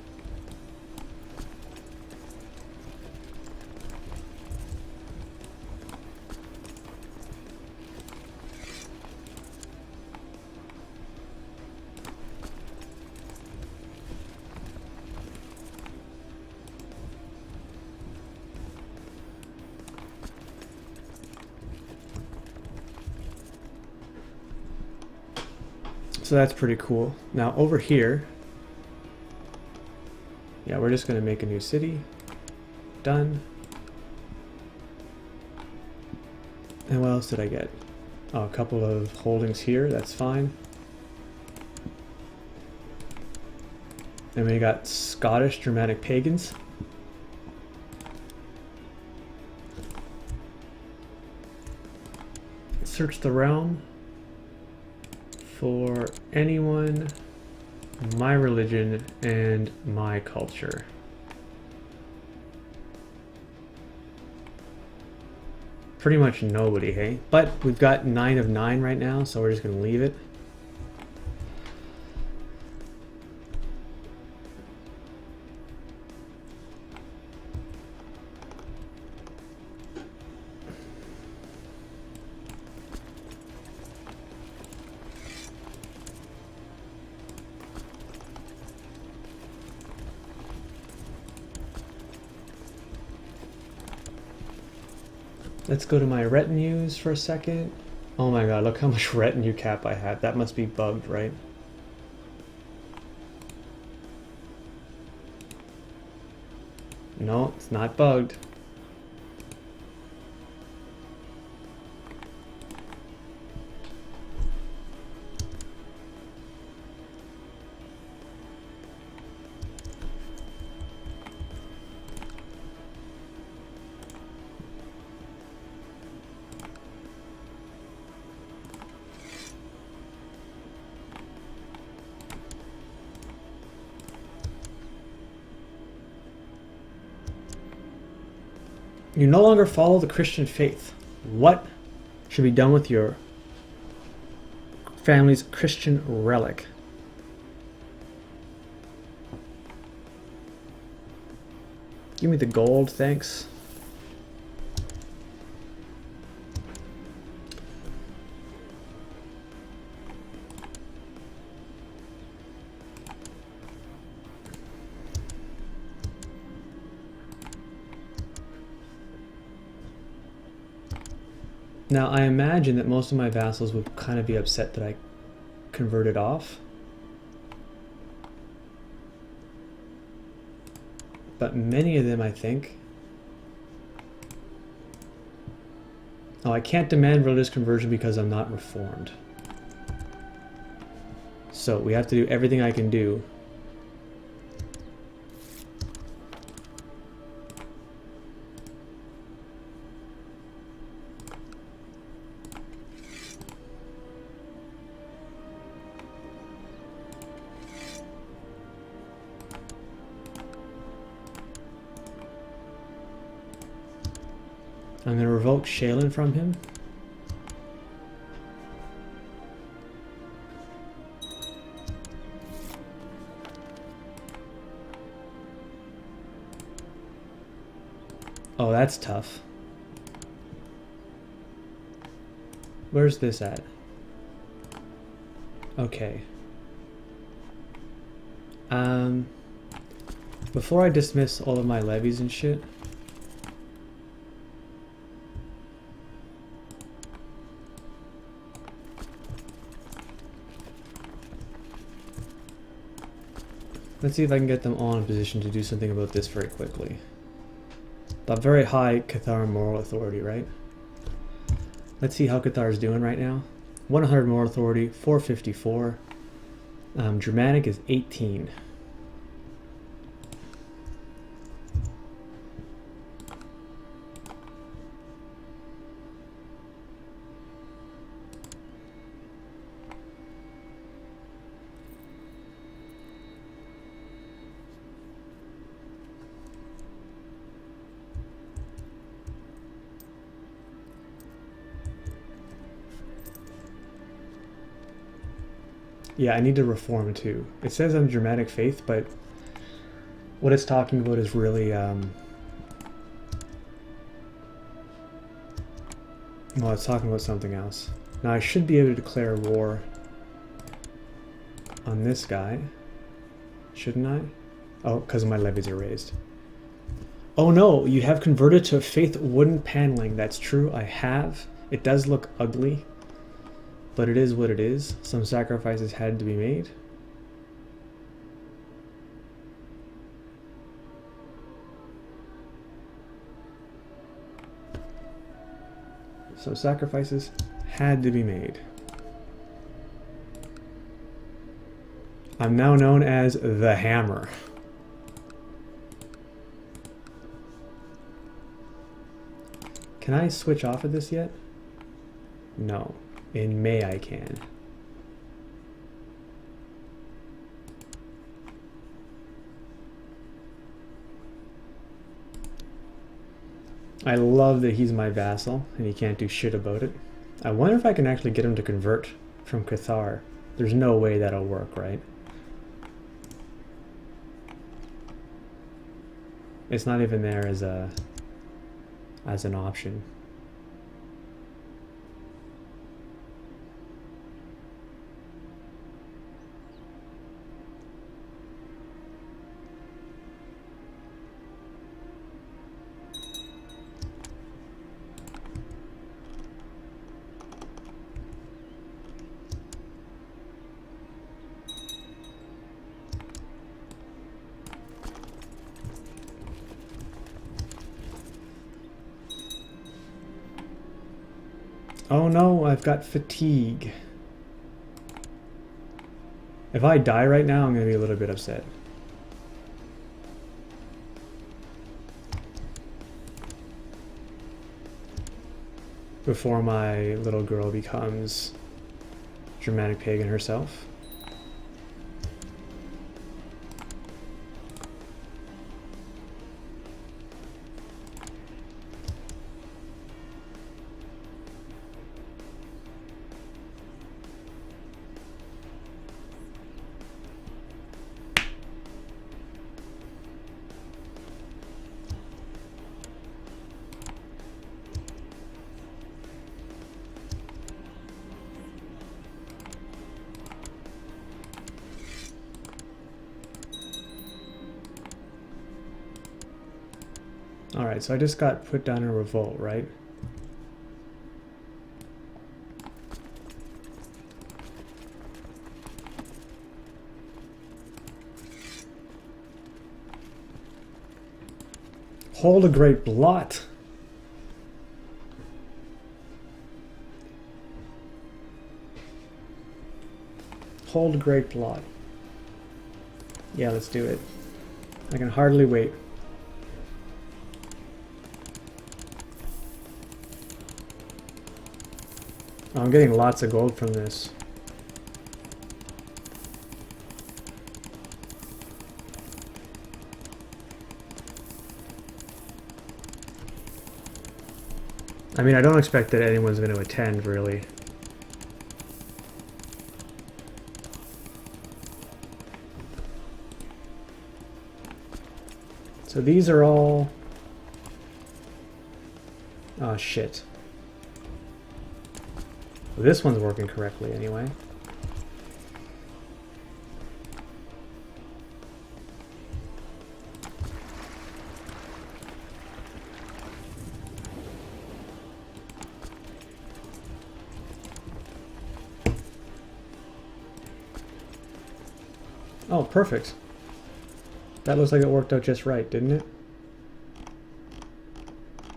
So that's pretty cool. Now over here, yeah, we're just going to make a new city. Done. And what else did I get? Oh, a couple of holdings here. That's fine. And we got Scottish Germanic pagans. Search the realm for anyone, my religion, and my culture. Pretty much nobody, hey? But we've got 9 of 9 right now, so we're just gonna leave it. Let's go to my retinues for a second. Oh my god, look how much retinue cap I have. That must be bugged, right? No, it's not bugged. You no longer follow the Christian faith. What should be done with your family's Christian relic? Give me the gold, thanks. Now, I imagine that most of my vassals would kind of be upset that I converted off. But many of them, I think... Oh, I can't demand religious conversion because I'm not reformed. So, we have to do everything I can do. I'm going to revoke Shaylin from him. Oh, that's tough. Where's this at? Okay. Before I dismiss all of my levies and shit, let's see if I can get them all in a position to do something about this very quickly. The very high Cathar moral authority, right? Let's see how Cathar is doing right now. 100 moral authority, 454. Germanic is 18. Yeah, I need to reform too. It says I'm Germanic faith, but what it's talking about is really, well, it's talking about something else. Now I should be able to declare war on this guy, shouldn't I? Oh, because my levies are raised. Oh no, you have converted to faith wooden paneling. That's true, I have. It does look ugly. But it is what it is. Some sacrifices had to be made. Some sacrifices had to be made. I'm now known as the Hammer. Can I switch off of this yet? No. In May I can. I love that he's my vassal and he can't do shit about it. I wonder if I can actually get him to convert from Cathar. There's no way that'll work, right? It's not even there as an option. Oh no, I've got fatigue. If I die right now, I'm going to be a little bit upset. Before my little girl becomes Germanic pagan herself. Alright, so I just got put down in revolt, right? Hold a great blot. Hold a great blot. Yeah, let's do it. I can hardly wait. Oh, I'm getting lots of gold from this. I mean, I don't expect that anyone's going to attend, really. So these are all... Oh, shit. Well, this one's working correctly, anyway. Oh, perfect. That looks like it worked out just right, didn't it?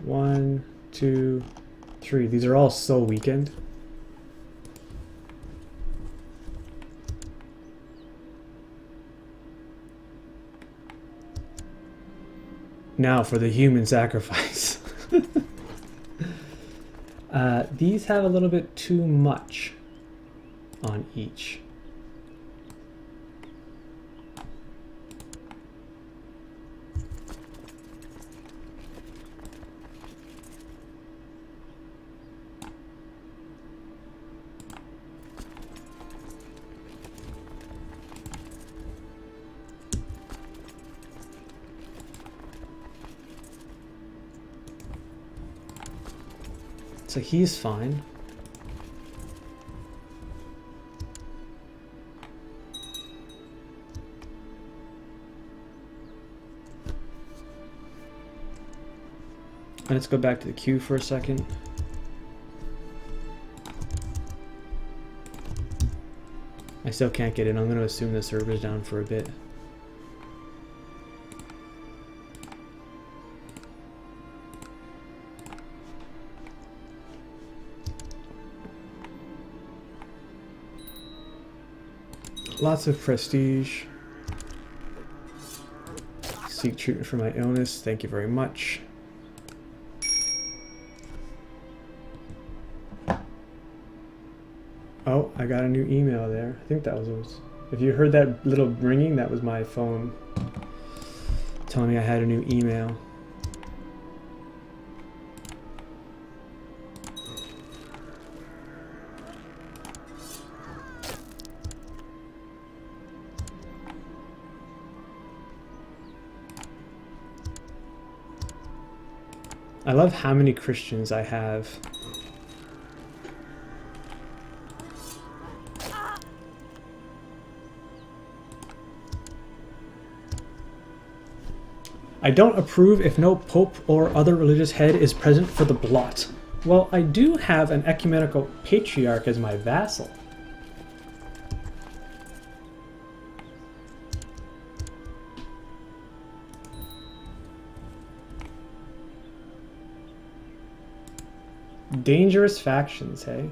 1, 2, 3. These are all so weakened. Now for the human sacrifice. These have a little bit too much on each. So he's fine. Let's go back to the queue for a second. I still can't get in. I'm going to assume the server's down for a bit. Lots of prestige. Seek treatment for my illness. Thank you very much. Oh, I got a new email there. I think that was... If you heard that little ringing, that was my phone telling me I had a new email. I love how many Christians I have. I don't approve if no pope or other religious head is present for the blot. Well, I do have an ecumenical patriarch as my vassal. Dangerous factions, hey?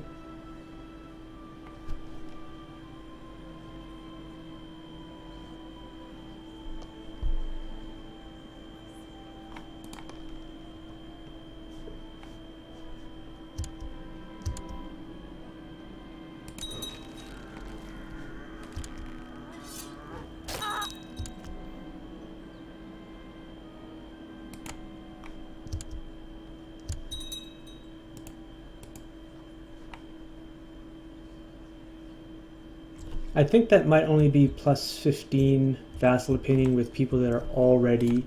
I think that might only be plus 15 vassal opinion with people that are already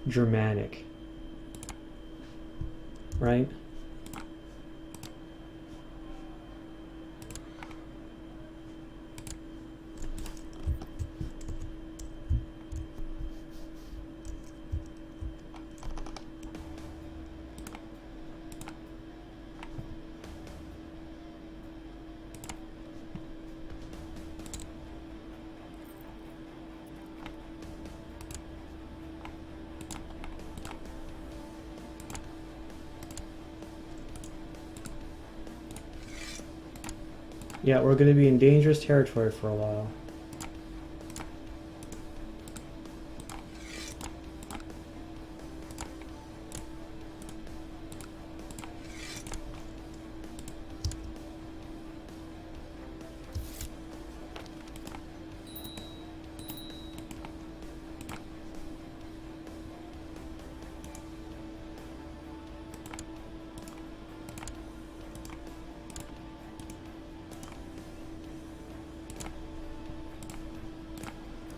Germanic. Right? Yeah, we're going to be in dangerous territory for a while.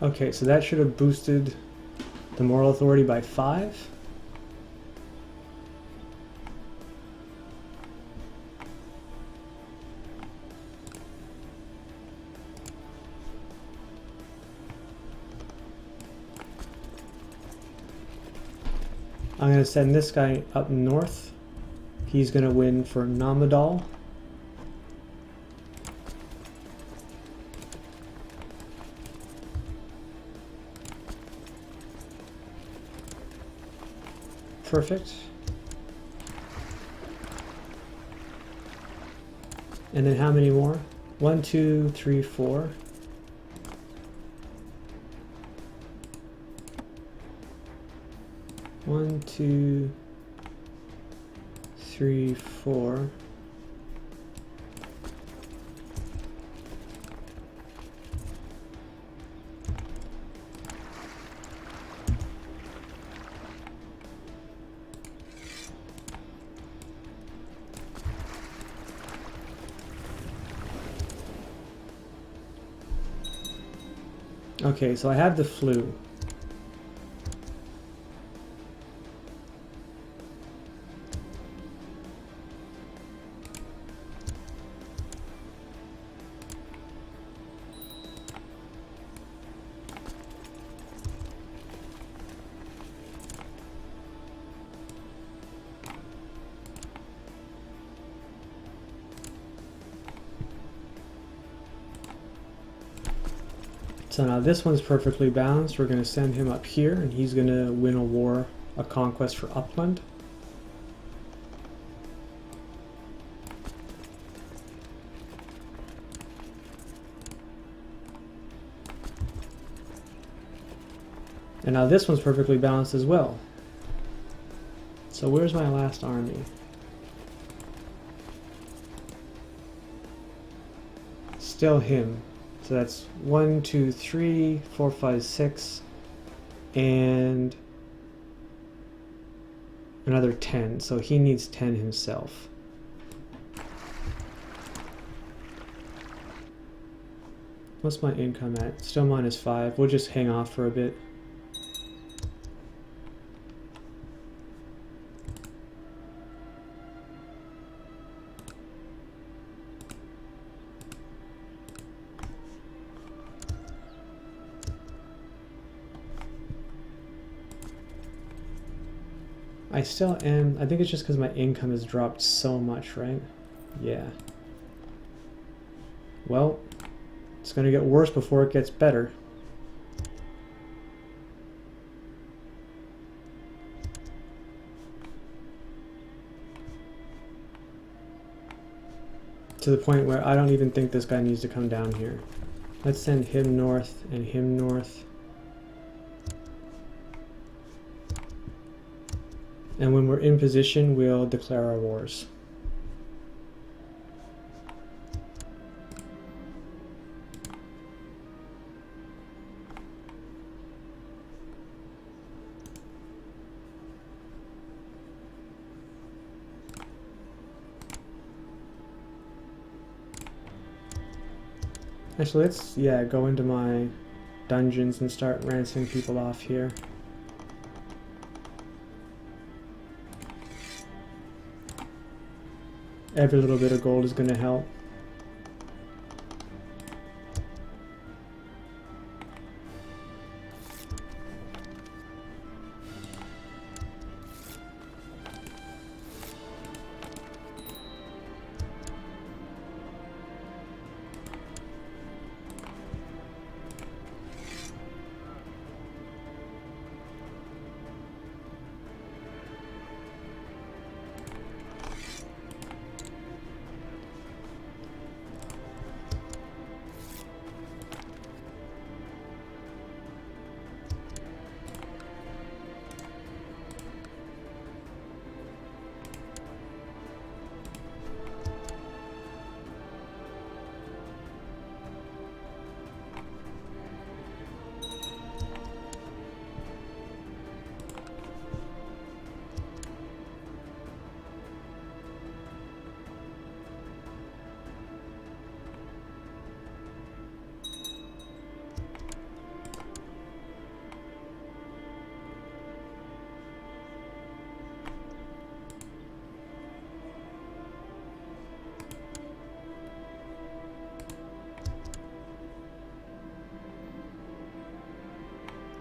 Okay, so that should have boosted the moral authority by 5. I'm going to send this guy up north. He's going to win for Namadal. Perfect. And then how many more? 1, 2, 3, 4. One, 2, 3, 4. Okay, so I have the flu. So now this one's perfectly balanced. We're going to send him up here, and he's going to win a war, a conquest for Upland. And now this one's perfectly balanced as well. So where's my last army? Still him. So that's 1, 2, 3, 4, 5, 6, and another 10. So he needs 10 himself. What's my income at? Still -5. We'll just hang off for a bit. I still am. I think it's just because my income has dropped so much, right? Yeah. Well, it's going to get worse before it gets better. To the point where I don't even think this guy needs to come down here. Let's send him north and him north. And when we're in position, we'll declare our wars. Actually, let's, go into my dungeons and start ransoming people off here. Every little bit of gold is going to help.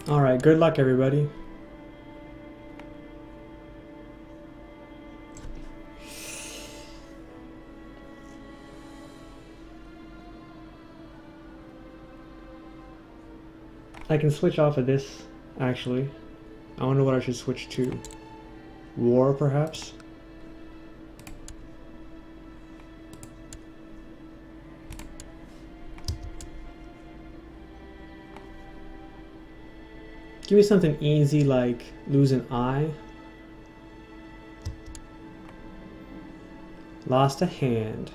Alright, good luck everybody. I can switch off of this, actually. I wonder what I should switch to. War, perhaps? Give me something easy like lose an eye. Lost a hand.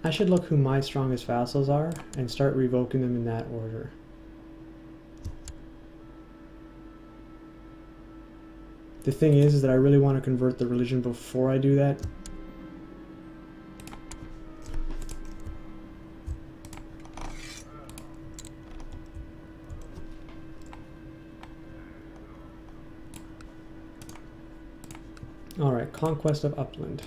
I should look who my strongest vassals are and start revoking them in that order. The thing is that I really want to convert the religion before I do that. Alright, Conquest of Upland.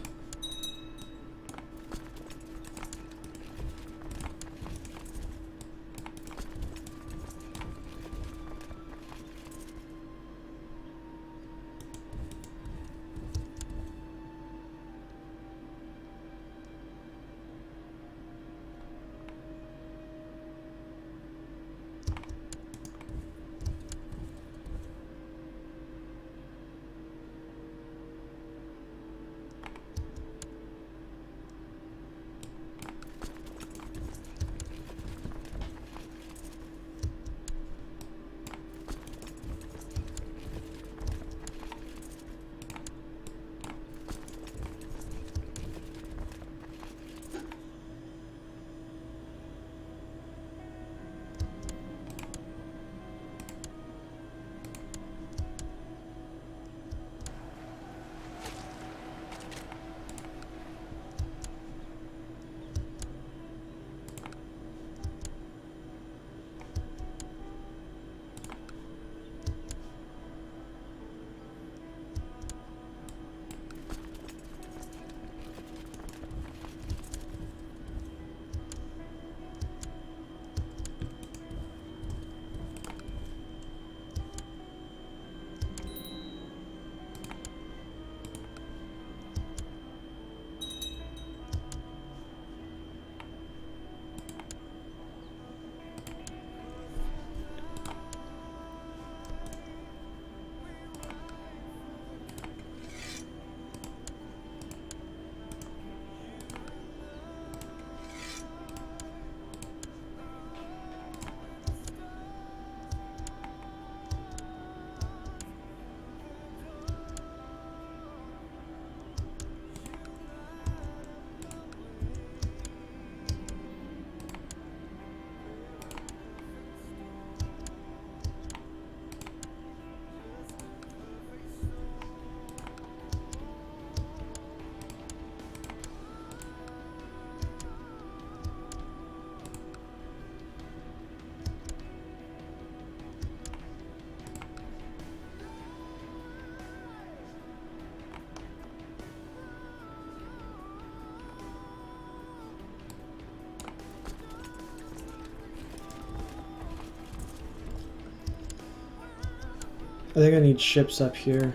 I think I need ships up here.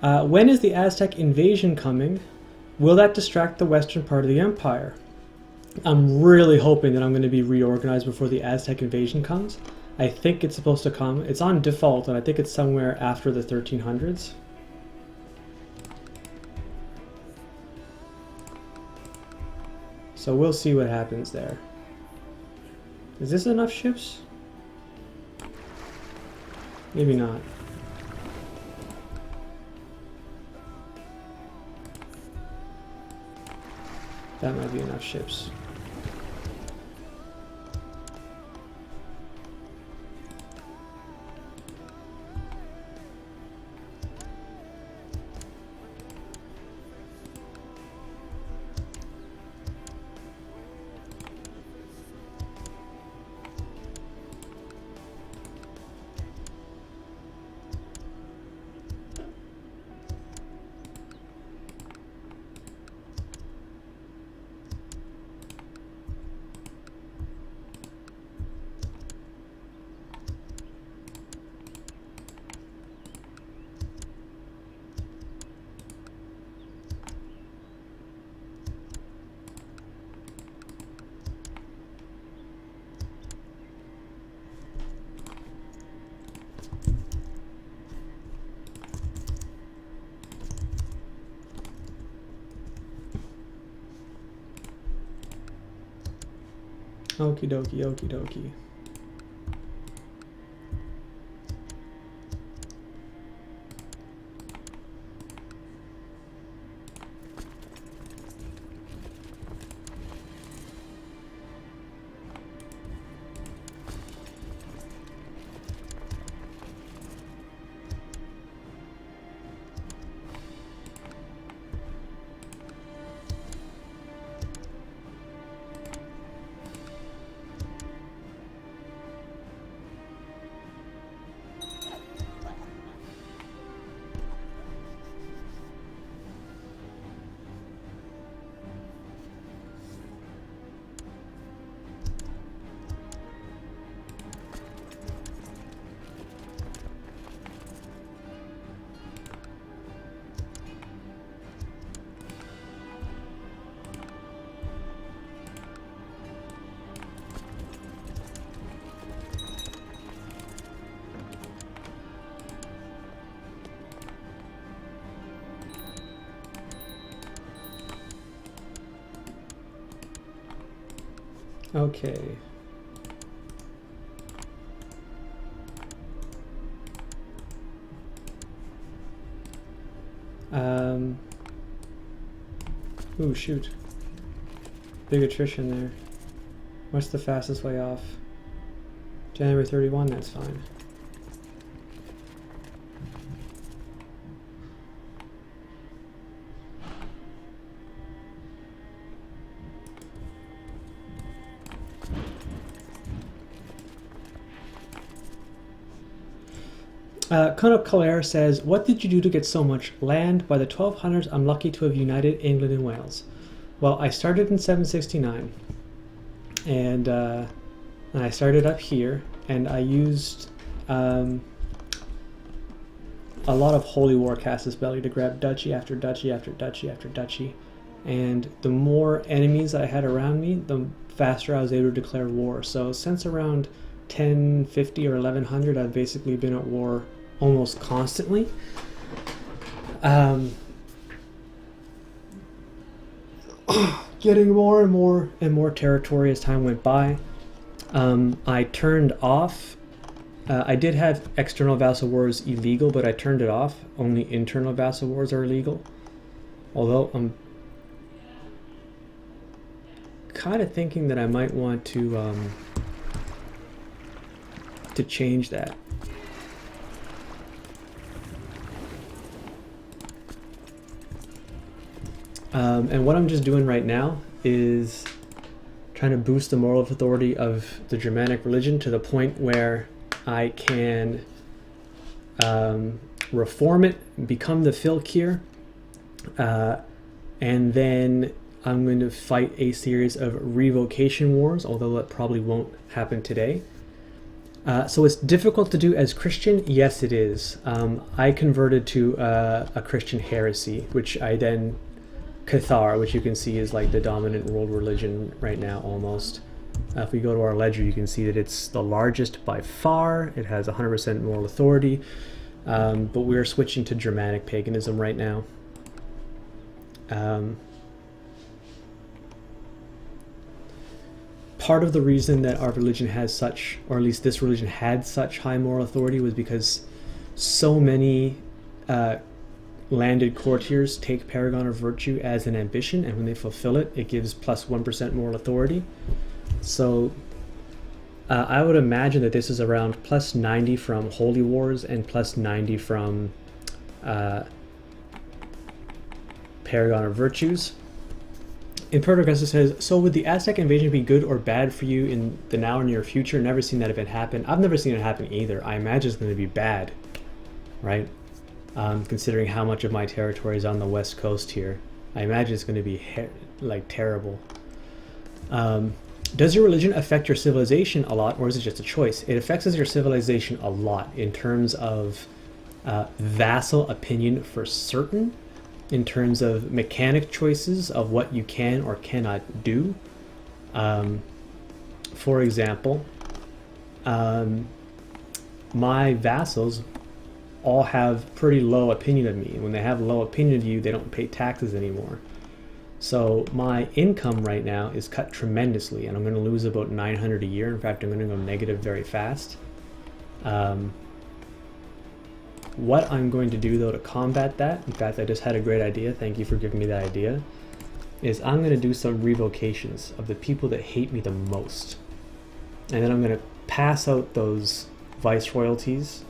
When is the Aztec invasion coming? Will that distract the western part of the empire? I'm really hoping that I'm going to be reorganized before the Aztec invasion comes. I think it's supposed to come. It's on default, and I think it's somewhere after the 1300s. So we'll see what happens there. Is this enough ships? Maybe not. That might be enough ships. Okie dokie, okie dokie. Okay. Ooh, shoot. Big attrition there. What's the fastest way off? January 31, that's fine. Conop Calair says, what did you do to get so much land? By the 1200s, I'm lucky to have united England and Wales. Well, I started in 769, and I started up here, and I used a lot of Holy War Casus Belli to grab duchy after duchy after duchy after duchy, and the more enemies I had around me, the faster I was able to declare war. So since around 1050 or 1100, I've basically been at war almost constantly. Getting more and more territory as time went by. I turned off, I did have external vassal wars illegal, but I turned it off. Only internal vassal wars are illegal. Although I'm kind of thinking that I might want to change that. And what I'm just doing right now is trying to boost the moral authority of the Germanic religion to the point where I can reform it, become the Fylkir, and then I'm going to fight a series of revocation wars, although that probably won't happen today. So it's difficult to do as Christian? Yes, it is. I converted to a Christian heresy, which I then... Cathar, which you can see is like the dominant world religion right now almost. If we go to our ledger, you can see that it's the largest by far. It has 100% moral authority, but we're switching to Germanic paganism right now. Part of the reason that our religion has such, or at least this religion had such high moral authority, was because so many landed courtiers take Paragon of Virtue as an ambition, and when they fulfill it, it gives plus 1% moral authority. So I would imagine that this is around plus 90 from Holy Wars and plus 90 from Paragon of Virtues. Imperator Augustus says, so would the Aztec invasion be good or bad for you in the now or near future? Never seen that event happen. I've never seen it happen either. I imagine it's going to be bad, right? Considering how much of my territory is on the west coast here. I imagine it's going to be like terrible. Does your religion affect your civilization a lot, or is it just a choice? It affects your civilization a lot in terms of vassal opinion for certain, in terms of mechanic choices of what you can or cannot do. For example, my vassals all have pretty low opinion of me. And when they have low opinion of you, they don't pay taxes anymore. So my income right now is cut tremendously, and I'm going to lose about 900 a year. In fact, I'm going to go negative very fast. What I'm going to do, though, to combat that, in fact, I just had a great idea, thank you for giving me that idea, is I'm going to do some revocations of the people that hate me the most. And then I'm going to pass out those viceroyalties.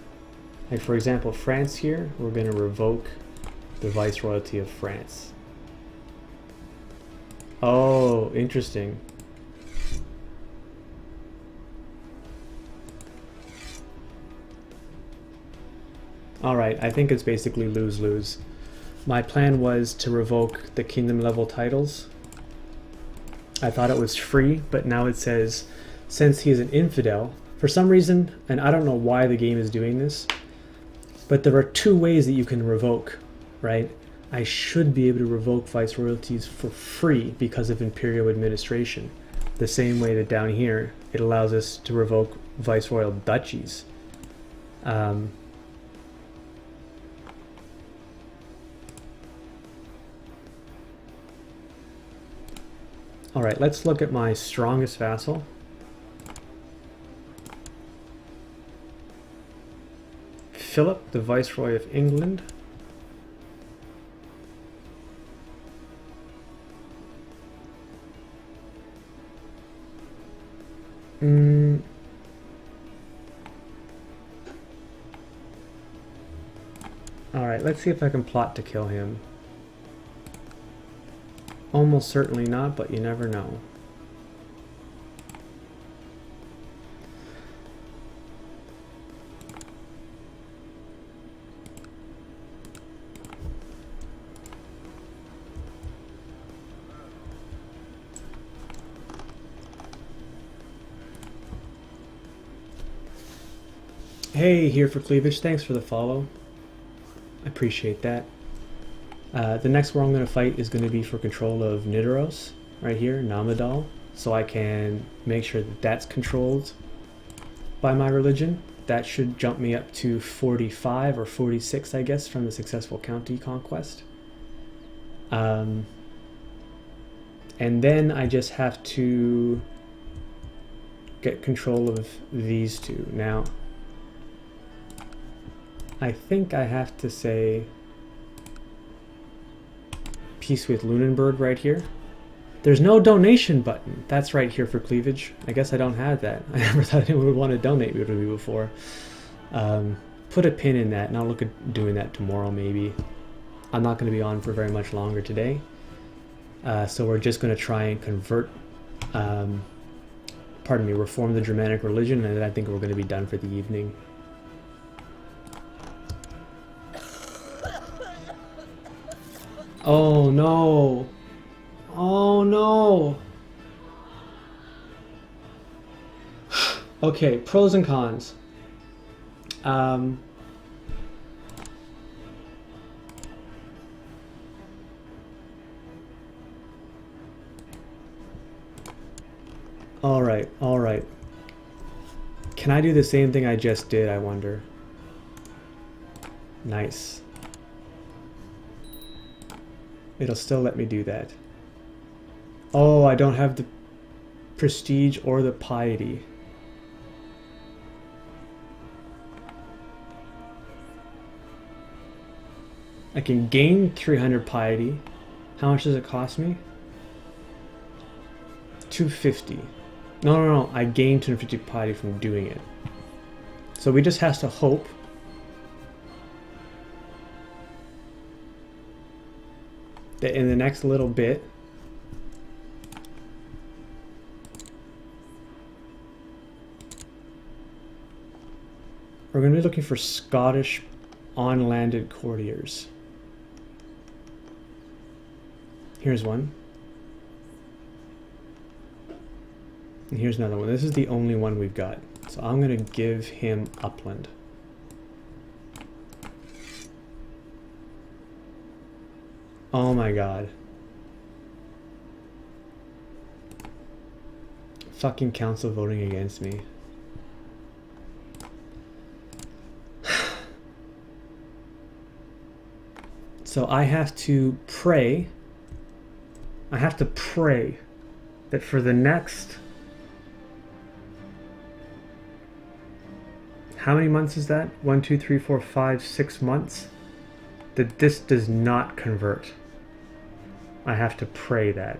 Like, for example, France here, we're going to revoke the viceroyalty of France. Oh, interesting. Alright, I think it's basically lose-lose. My plan was to revoke the kingdom level titles. I thought it was free, but now it says, since he is an infidel, for some reason, and I don't know why the game is doing this, but there are two ways that you can revoke, right? I should be able to revoke viceroyalties for free because of imperial administration. The same way that down here, it allows us to revoke viceroyal duchies. Alright, let's look at my strongest vassal. Philip, the Viceroy of England. Alright, let's see if I can plot to kill him. Almost certainly not, but you never know. Hey, here for Cleavage, thanks for the follow. I appreciate that. The next war I'm going to fight is going to be for control of Nidaros, right here, Namadal, so I can make sure that that's controlled by my religion. That should jump me up to 45 or 46, I guess, from the successful county conquest. And then I just have to get control of these two. Now, I think I have to say peace with Lunenburg right here. There's no donation button. That's right here for Cleavage. I guess I don't have that. I never thought anyone would want to donate to me before. Put a pin in that, and I'll look at doing that tomorrow maybe. I'm not going to be on for very much longer today. So we're just going to try and convert, reform the Germanic religion, and then I think we're going to be done for the evening. Oh no! Oh no! Okay, pros and cons. Alright, alright. Can I do the same thing I just did, I wonder? Nice. It'll still let me do that. Oh, I don't have the prestige or the piety. I can gain 300 piety. How much does it cost me? 250. No. I gained 250 piety from doing it. So we just has to hope that in the next little bit we're going to be looking for Scottish on-landed courtiers. Here's one. And here's another one. This is the only one we've got. So I'm going to give him upland. Oh my god. Fucking council voting against me. So I have to pray. I have to pray that for the next... How many months is that? 1, 2, 3, 4, 5, 6 months? That this does not convert. I have to pray that.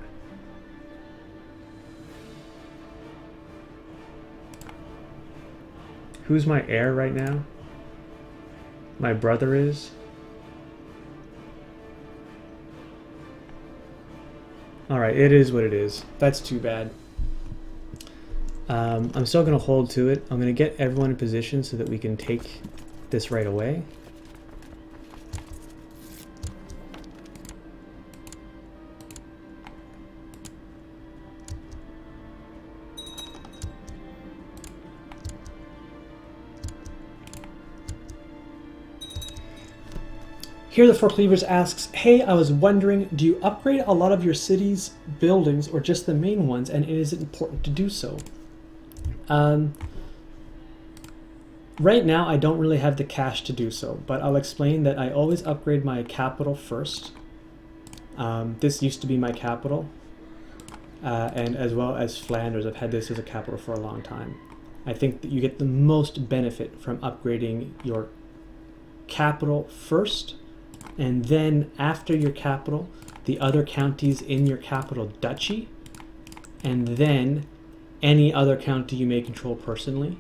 Who's my heir right now? My brother is. Alright, it is what it is. That's too bad. I'm still going to hold to it. I'm going to get everyone in position so that we can take this right away. Here the Four Cleavers asks, hey, I was wondering, do you upgrade a lot of your city's buildings or just the main ones, and is it important to do so? Right now I don't really have the cash to do so, but I'll explain that I always upgrade my capital first. This used to be my capital, and as well as Flanders. I've had this as a capital for a long time. I think that you get the most benefit from upgrading your capital first, and then after your capital, the other counties in your capital duchy, and then any other county you may control personally.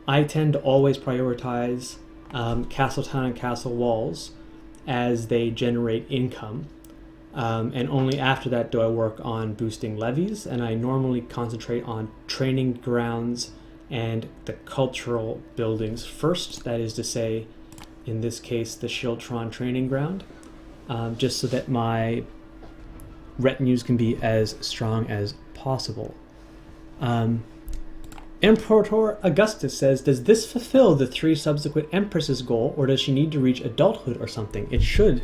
I tend to always prioritize castle town and castle walls as they generate income, and only after that do I work on boosting levies, and I normally concentrate on training grounds and the cultural buildings first, that is to say, in this case, the Shiltron training ground, just so that my retinues can be as strong as possible. Imperator Augustus says, does this fulfill the 3 subsequent empresses goal, or does she need to reach adulthood or something? It should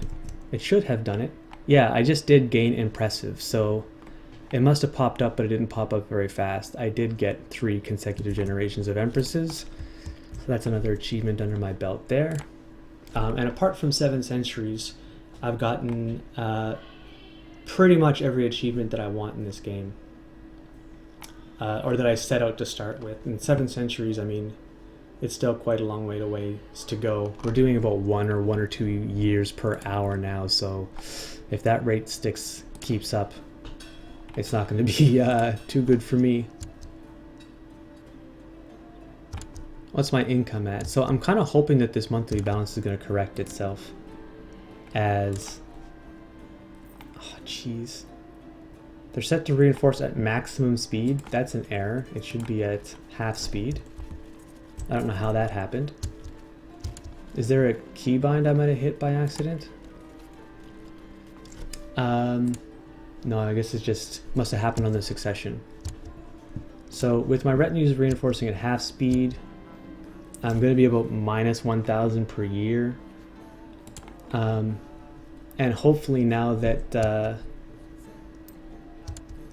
have done it. Yeah, I just did gain impressive, so it must have popped up, but it didn't pop up very fast. I did get 3 consecutive generations of empresses, so that's another achievement under my belt there. And apart from 7 centuries, I've gotten pretty much every achievement that I want in this game. Or that I set out to start with. In 7 centuries, I mean, it's still quite a long ways to go. We're doing about 1 or 2 years per hour now, so if that rate keeps up, it's not going to be too good for me. What's my income at? So I'm kind of hoping that this monthly balance is going to correct itself as... Oh, jeez. They're set to reinforce at maximum speed. That's an error. It should be at half speed. I don't know how that happened. Is there a keybind I might have hit by accident? No, I guess it just must have happened on the succession. So with my retinues reinforcing at half speed, I'm going to be about minus 1,000 per year. And hopefully now that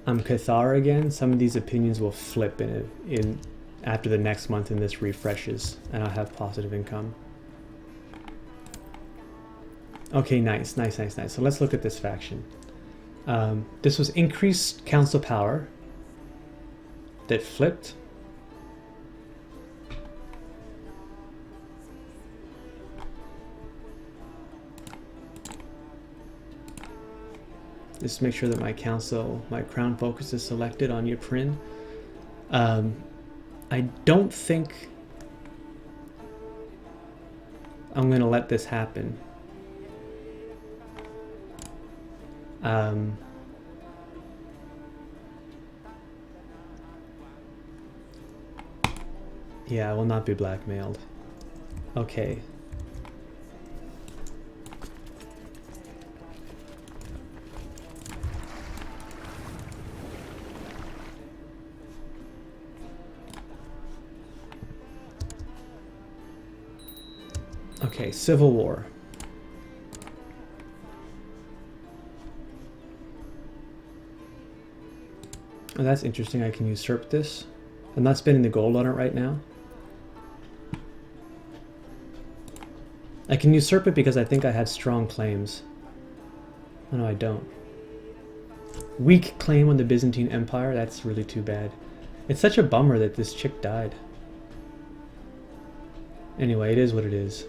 I'm Cathar again, some of these opinions will flip in after the next month and this refreshes, and I'll have positive income. Okay, nice. So let's look at this faction. This was increased council power that flipped. Just make sure that my crown focus is selected on Ypres. I don't think I'm gonna let this happen. Yeah, I will not be blackmailed. Okay. Okay, Civil War. Oh, that's interesting. I can usurp this. I'm not spending the gold on it right now. I can usurp it because I think I have strong claims. Oh no, I don't. Weak claim on the Byzantine Empire? That's really too bad. It's such a bummer that this chick died. Anyway, it is what it is.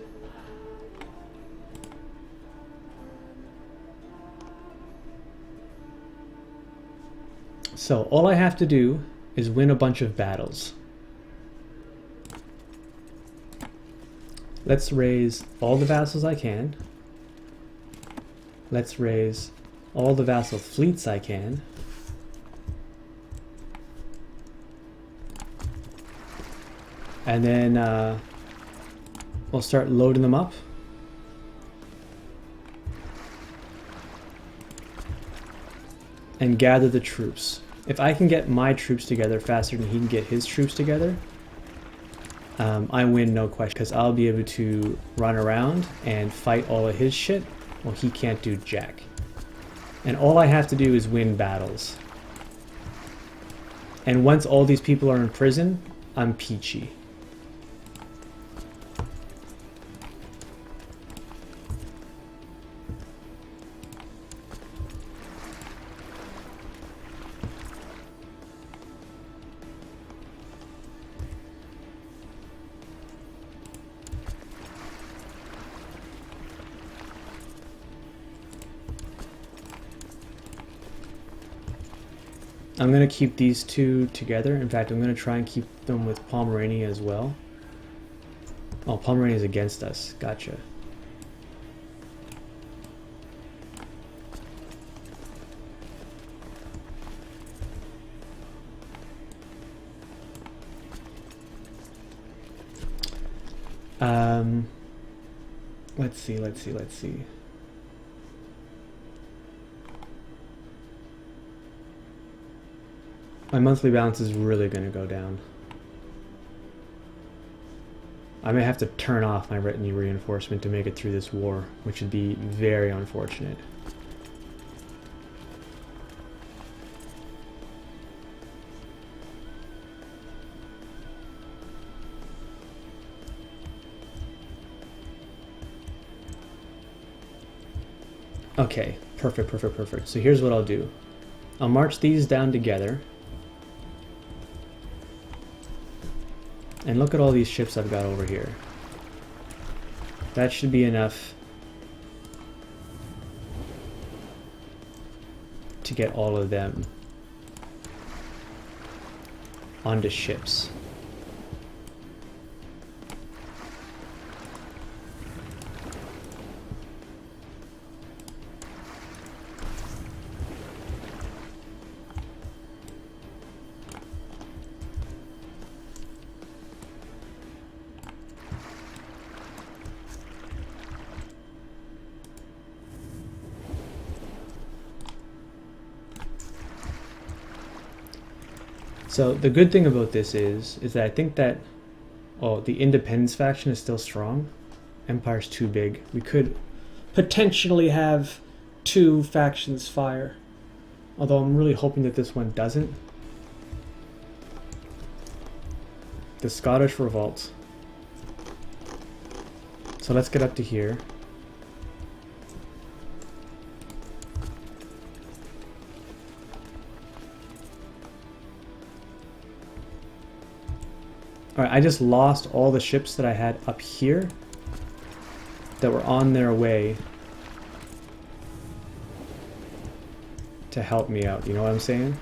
So all I have to do is win a bunch of battles. Let's raise all the vassals I can. Let's raise all the vassal fleets I can. And then we'll start loading them up. And gather the troops. If I can get my troops together faster than he can get his troops together, I win, no question, because I'll be able to run around and fight all of his shit. Well, he can't do jack. And all I have to do is win battles. And once all these people are in prison, I'm peachy. I'm going to keep these two together. In fact, I'm going to try and keep them with Pomerania as well. Oh, Pomerania is against us. Gotcha. Let's see. My monthly balance is really going to go down. I may have to turn off my retinue reinforcement to make it through this war, which would be very unfortunate. Okay, perfect. So here's what I'll do. I'll march these down together. And look at all these ships I've got over here. That should be enough to get all of them onto ships. So the good thing about this is that I think that, oh, the independence faction is still strong. Empire's too big. We could potentially have two factions fire. Although I'm really hoping that this one doesn't. The Scottish revolt. So let's get up to here. Alright, I just lost all the ships that I had up here that were on their way to help me out, you know what I'm saying?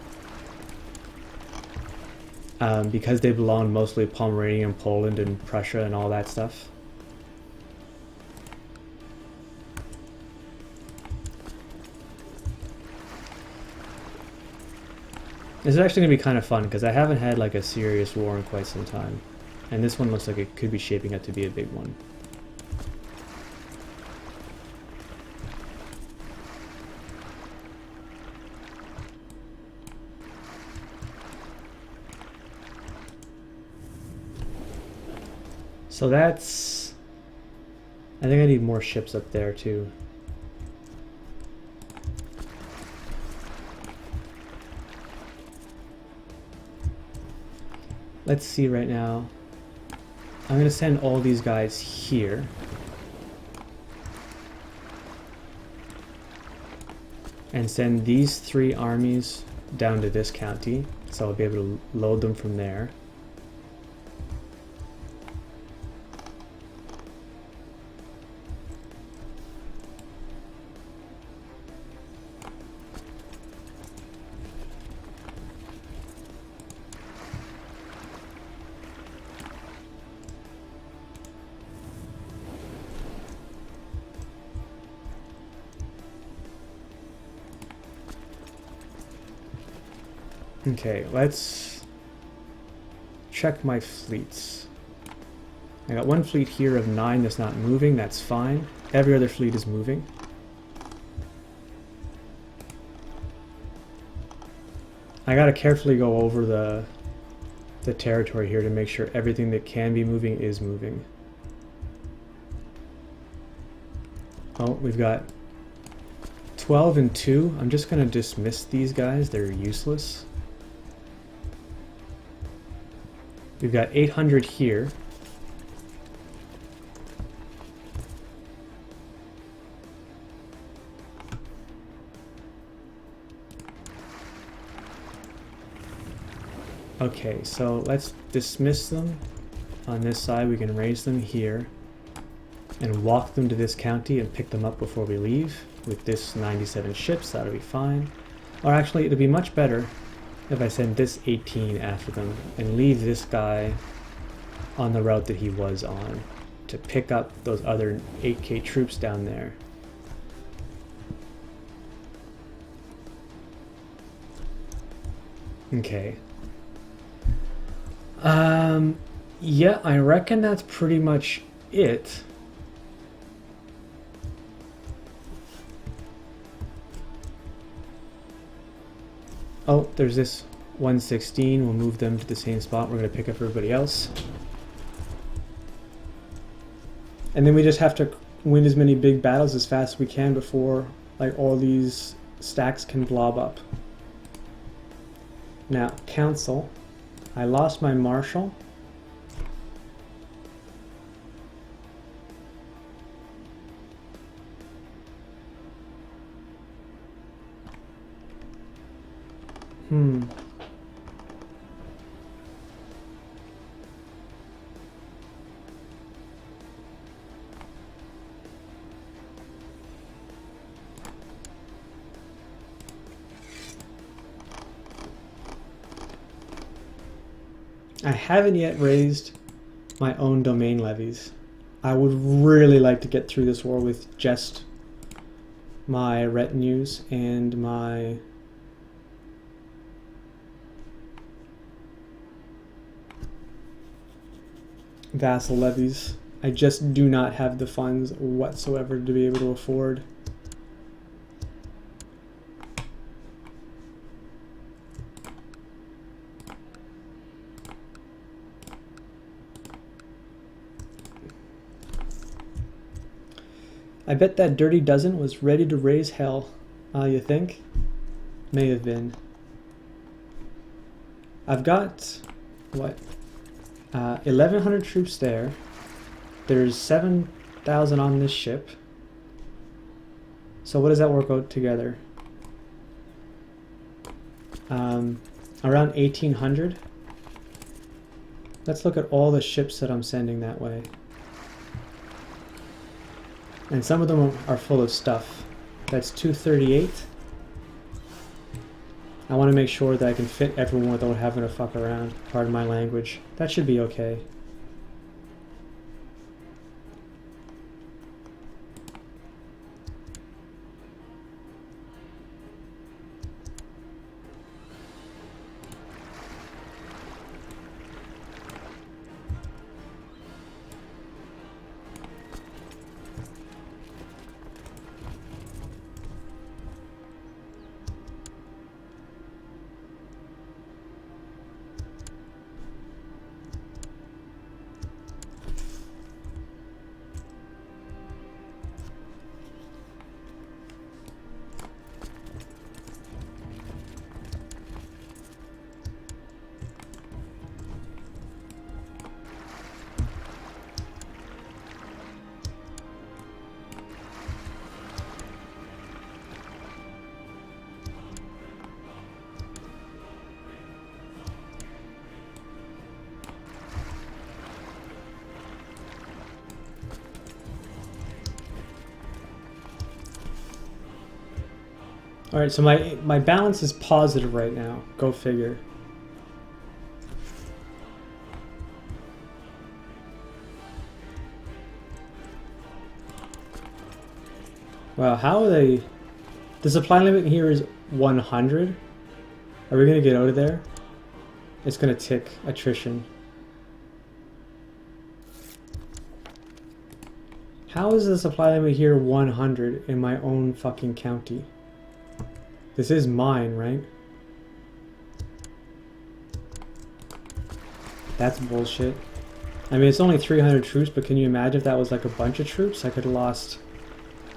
Because they belong mostly to Pomerania and Poland and Prussia and all that stuff. This is actually going to be kind of fun because I haven't had like a serious war in quite some time. And this one looks like it could be shaping up to be a big one. So that's... I think I need more ships up there too. Let's see right now. I'm going to send all these guys here. And send these 3 armies down to this county. So I'll be able to load them from there. Okay, let's check my fleets. I got one fleet here of 9 that's not moving, that's fine. Every other fleet is moving. I gotta carefully go over the territory here to make sure everything that can be moving is moving. Oh, we've got 12 and 2. I'm just gonna dismiss these guys, they're useless. We've got 800 here. Okay, so let's dismiss them. On this side, we can raise them here and walk them to this county and pick them up before we leave. With this 97 ships, that'll be fine. Or actually, it'll be much better if I send this 18 after them and leave this guy on the route that he was on to pick up those other 8k troops down there. Okay. Yeah, I reckon that's pretty much it. Oh, there's this 116. We'll move them to the same spot. We're going to pick up everybody else. And then we just have to win as many big battles as fast as we can before like all these stacks can blob up. Now, council. I lost my marshal. I haven't yet raised my own domain levies. I would really like to get through this war with just my retinues and my vassal levies. I just do not have the funds whatsoever to be able to afford. I bet that Dirty Dozen was ready to raise hell. You think? May have been. I've got, what, 1,100 troops there. There's 7,000 on this ship. So what does that work out together? Around 1,800. Let's look at all the ships that I'm sending that way. And some of them are full of stuff. That's 238. I want to make sure that I can fit everyone without having to fuck around. Pardon my language. That should be okay. Alright, so my balance is positive right now. Go figure. Wow, how are they... The supply limit here is 100. Are we going to get out of there? It's going to tick attrition. How is the supply limit here 100 in my own fucking county? This is mine, right? That's bullshit. I mean, it's only 300 troops, but can you imagine if that was like a bunch of troops? I could have lost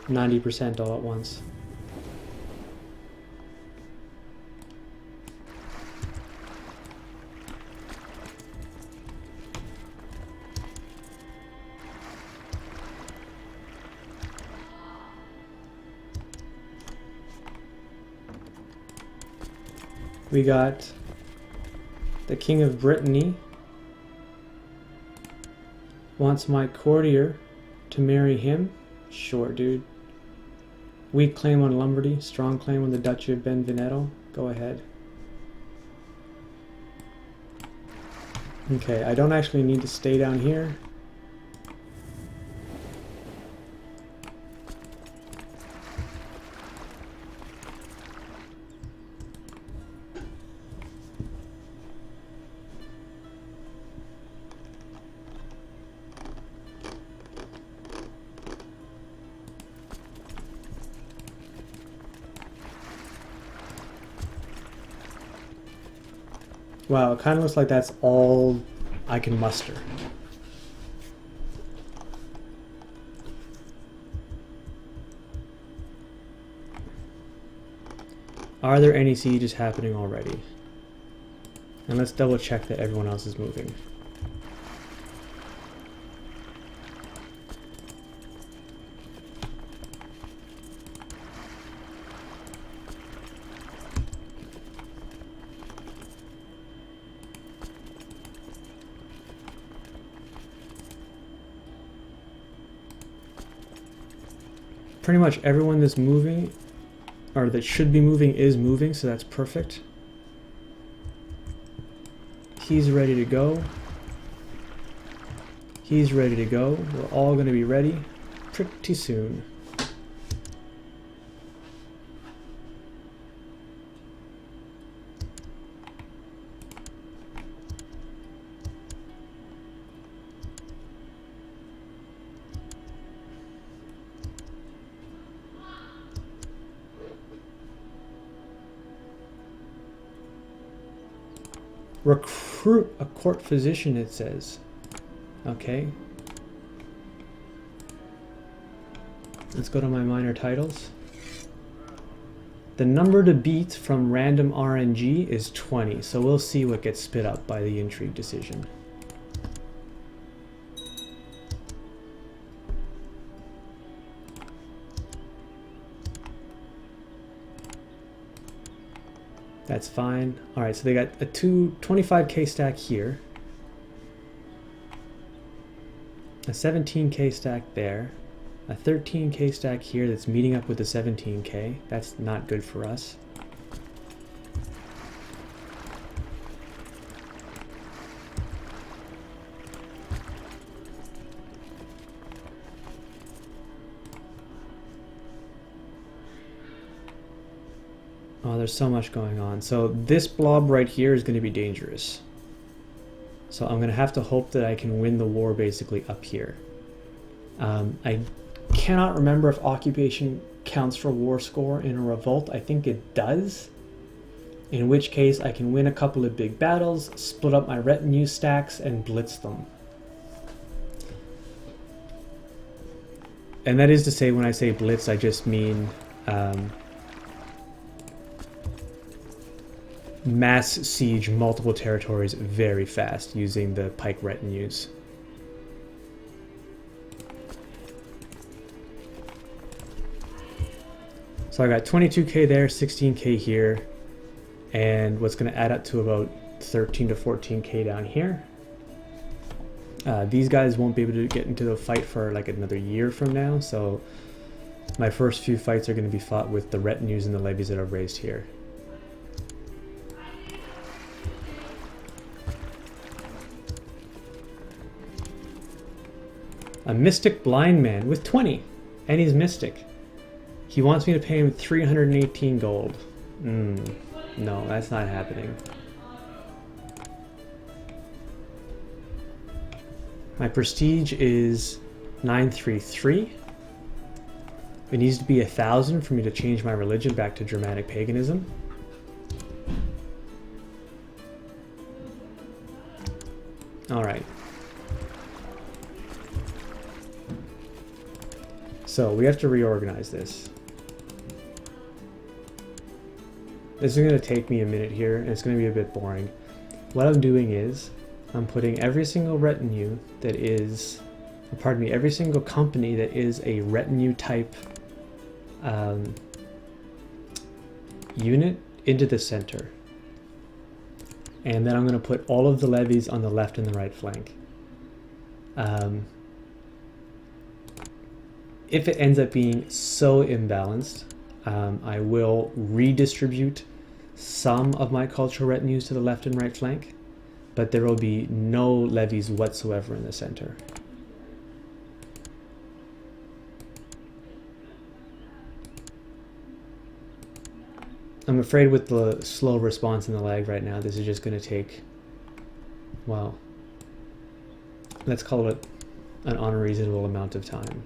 90% all at once. We got the King of Brittany wants my courtier to marry him. Sure, dude. Weak claim on Lombardy, strong claim on the Duchy of Benveneto. Go ahead. Okay, I don't actually need to stay down here. Wow, it kind of looks like that's all I can muster. Are there any sieges happening already? And let's double check that everyone else is moving. Pretty much everyone that's moving, or that should be moving, is moving, so that's perfect. He's ready to go. He's ready to go. We're all going to be ready pretty soon. Recruit a court physician, it says. Okay. Let's go to my minor titles. The number to beat from random RNG is 20, so we'll see what gets spit up by the intrigue decision. That's fine. Alright, so they got a 25k stack here. A 17k stack there. A 13k stack here that's meeting up with the 17k. That's not good for us. Oh, there's so much going on. So this blob right here is going to be dangerous. So I'm going to have to hope that I can win the war basically up here. I cannot remember if occupation counts for war score in a revolt. I think it does. In which case I can win a couple of big battles, split up my retinue stacks, and blitz them. And that is to say, when I say blitz, I just mean mass siege multiple territories very fast using the pike retinues. So I got 22k there, 16k here, and what's going to add up to about 13 to 14k down here. These guys won't be able to get into the fight for like another year from now, so my first few fights are going to be fought with the retinues and the levies that I've raised here. A mystic blind man with 20, and he's mystic. He wants me to pay him 318 gold. No, that's not happening. My prestige is 933. It needs to be 1,000 for me to change my religion back to Germanic paganism. All right. So we have to reorganize this. This is going to take me a minute here, and it's going to be a bit boring. What I'm doing is I'm putting every single retinue that is, pardon me, every single company that is a retinue type unit into the center. And then I'm going to put all of the levies on the left and the right flank. If it ends up being so imbalanced, I will redistribute some of my cultural retinues to the left and right flank, but there will be no levies whatsoever in the center. I'm afraid with the slow response and the lag right now, this is just going to take, well, let's call it an unreasonable amount of time.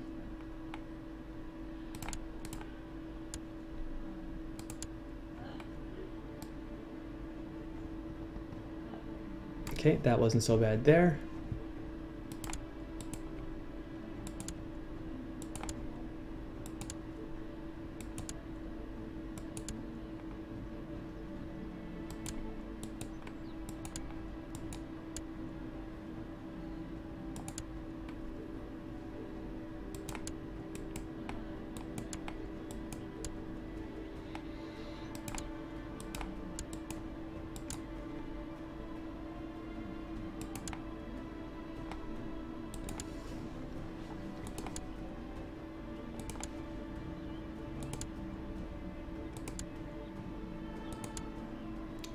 Okay, that wasn't so bad there.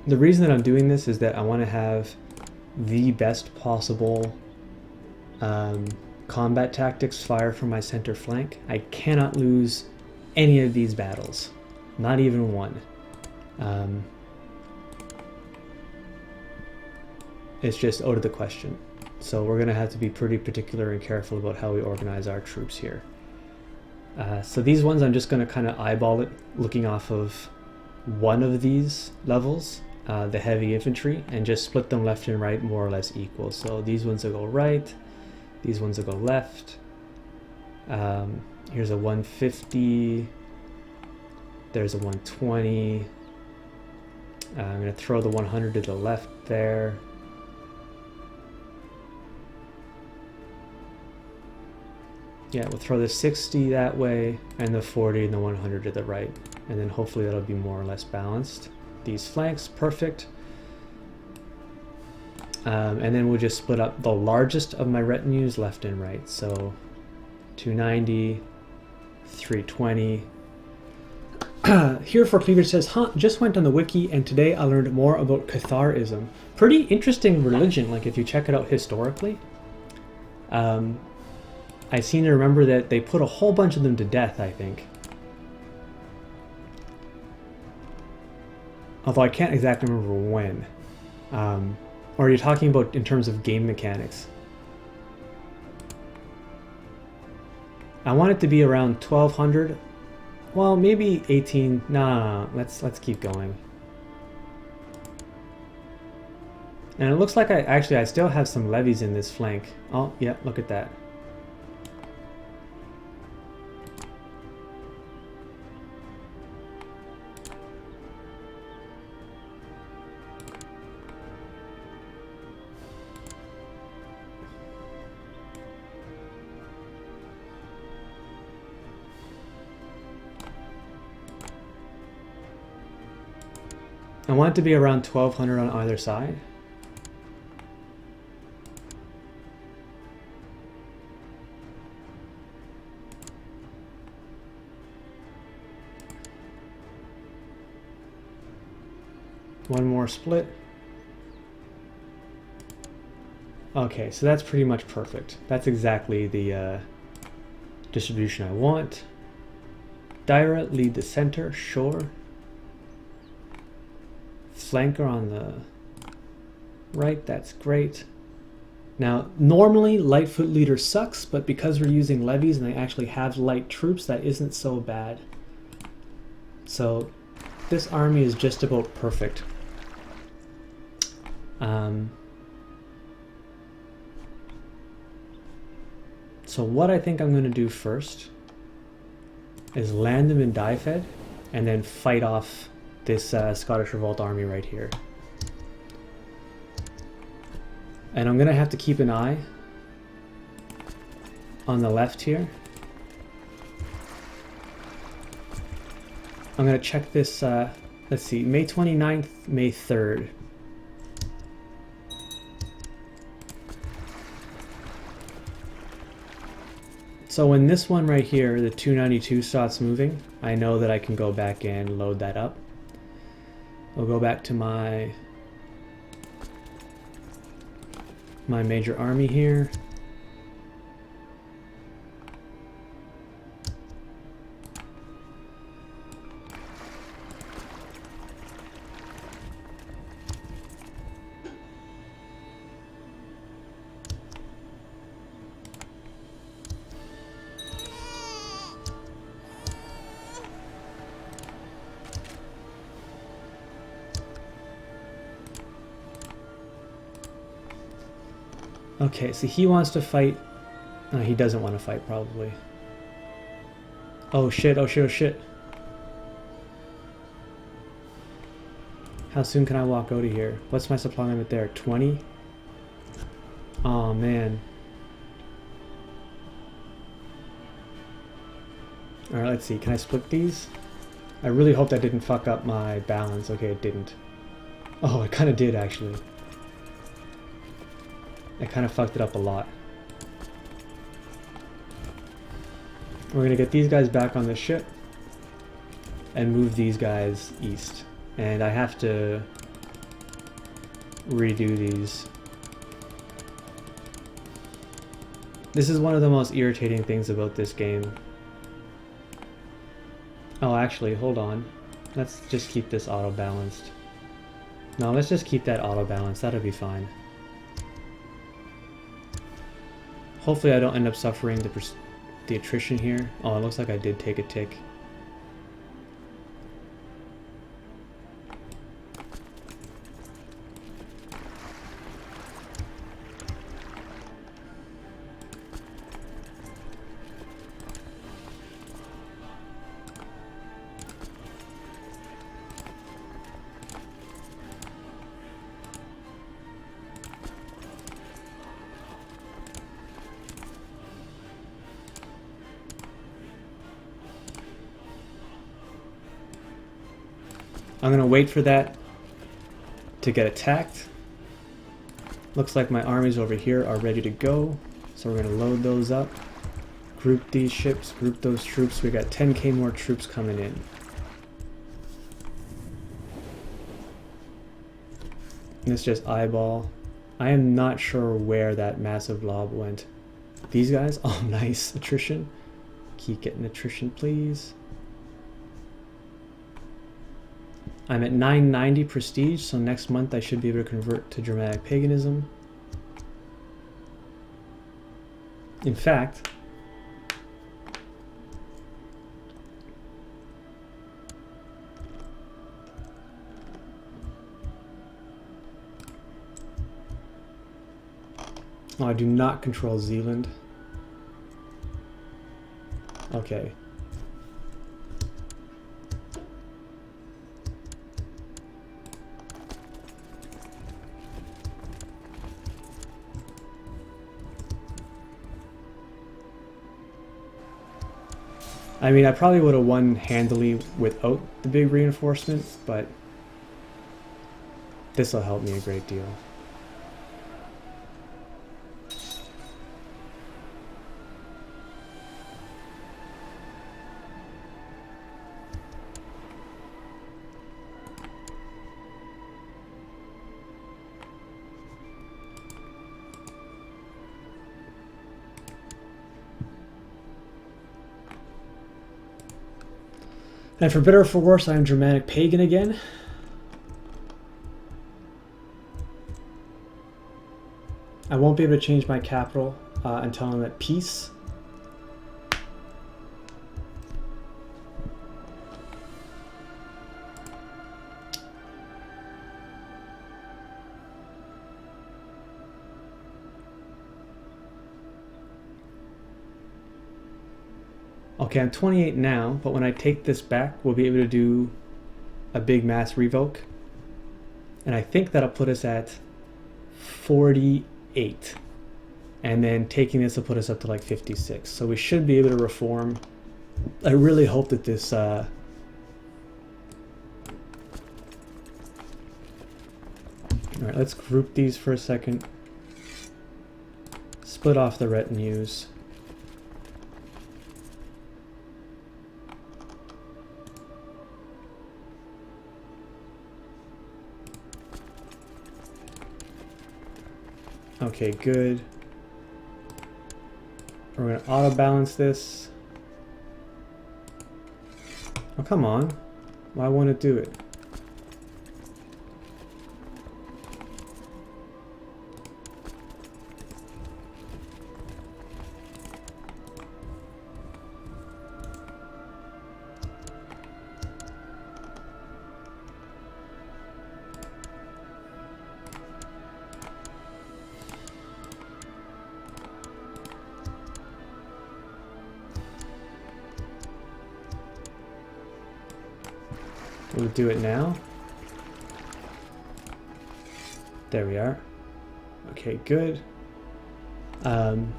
The reason that I'm doing this is that I want to have the best possible combat tactics fire from my center flank. I cannot lose any of these battles, not even one. It's just out of the question. So we're going to have to be pretty particular and careful about how we organize our troops here. So these ones I'm just going to kind of eyeball it, looking off of one of these levels. The heavy infantry, and just split them left and right more or less equal. So these ones will go right, these ones will go left. Here's a 150, there's a 120. I'm going to throw the 100 to the left there. Yeah, we'll throw the 60 that way, and the 40 and the 100 to the right. And then hopefully that'll be more or less balanced. These flanks, perfect. And then we'll just split up the largest of my retinues left and right. So 290, 320. Here for Cleaver says, just went on the wiki and today I learned more about Catharism. Pretty interesting religion, like if you check it out historically. I seem to remember that they put a whole bunch of them to death, I think. Although I can't exactly remember when. Or are you talking about in terms of game mechanics? I want it to be around 1200. Well, maybe 18. No. Let's keep going. And it looks like I still have some levies in this flank. Oh, yeah, look at that. I want it to be around 1200 on either side. One more split. Okay, so that's pretty much perfect. That's exactly the distribution I want. Daira, lead the center, sure. Flanker on the right, that's great. Now, normally Lightfoot leader sucks, but because we're using levies and they actually have light troops, that isn't so bad. So this army is just about perfect. So what I think I'm going to do first is land them in Dyfed and then fight off this Scottish Revolt army right here. And I'm going to have to keep an eye on the left here. I'm going to check this, let's see, May 29th, May 3rd. So when this one right here, the 292 starts moving, I know that I can go back and load that up. I'll go back to my major army here. Okay, so he wants to fight. No, he doesn't want to fight, probably. Oh shit, oh shit, oh shit. How soon can I walk out of here? What's my supply limit there? 20? Oh man. Alright, let's see. Can I split these? I really hope that didn't fuck up my balance. Okay, it didn't. Oh, it kind of did, actually. I kind of fucked it up a lot. We're gonna get these guys back on the ship and move these guys east. And I have to redo these. This is one of the most irritating things about this game. Oh, actually, hold on. Let's just keep this auto-balanced. No, let's just keep that auto-balanced. That'll be fine. Hopefully I don't end up suffering the attrition here. Oh, it looks like I did take a tick. I'm gonna wait for that to get attacked. Looks like my armies over here are ready to go. So we're gonna load those up. Group these ships, group those troops. We got 10k more troops coming in. Let's just eyeball. I am not sure where that massive lob went. These guys? Oh, nice. Attrition. Keep getting attrition, please. I'm at 990 prestige, so next month I should be able to convert to Germanic paganism. In fact, oh, I do not control Zealand. Okay. I mean, I probably would have won handily without the big reinforcement, but this will help me a great deal. And for better or for worse, I am Germanic pagan again. I won't be able to change my capital until I'm at peace. Okay, I'm 28 now, but when I take this back, we'll be able to do a big mass revoke. And I think that'll put us at 48. And then taking this will put us up to like 56. So we should be able to reform. I really hope that this... Alright, let's group these for a second. Split off the retinues. Okay, good. We're going to auto balance this. Oh, come on. Why won't it do it? We'll do it now. There we are. Okay, good. I'm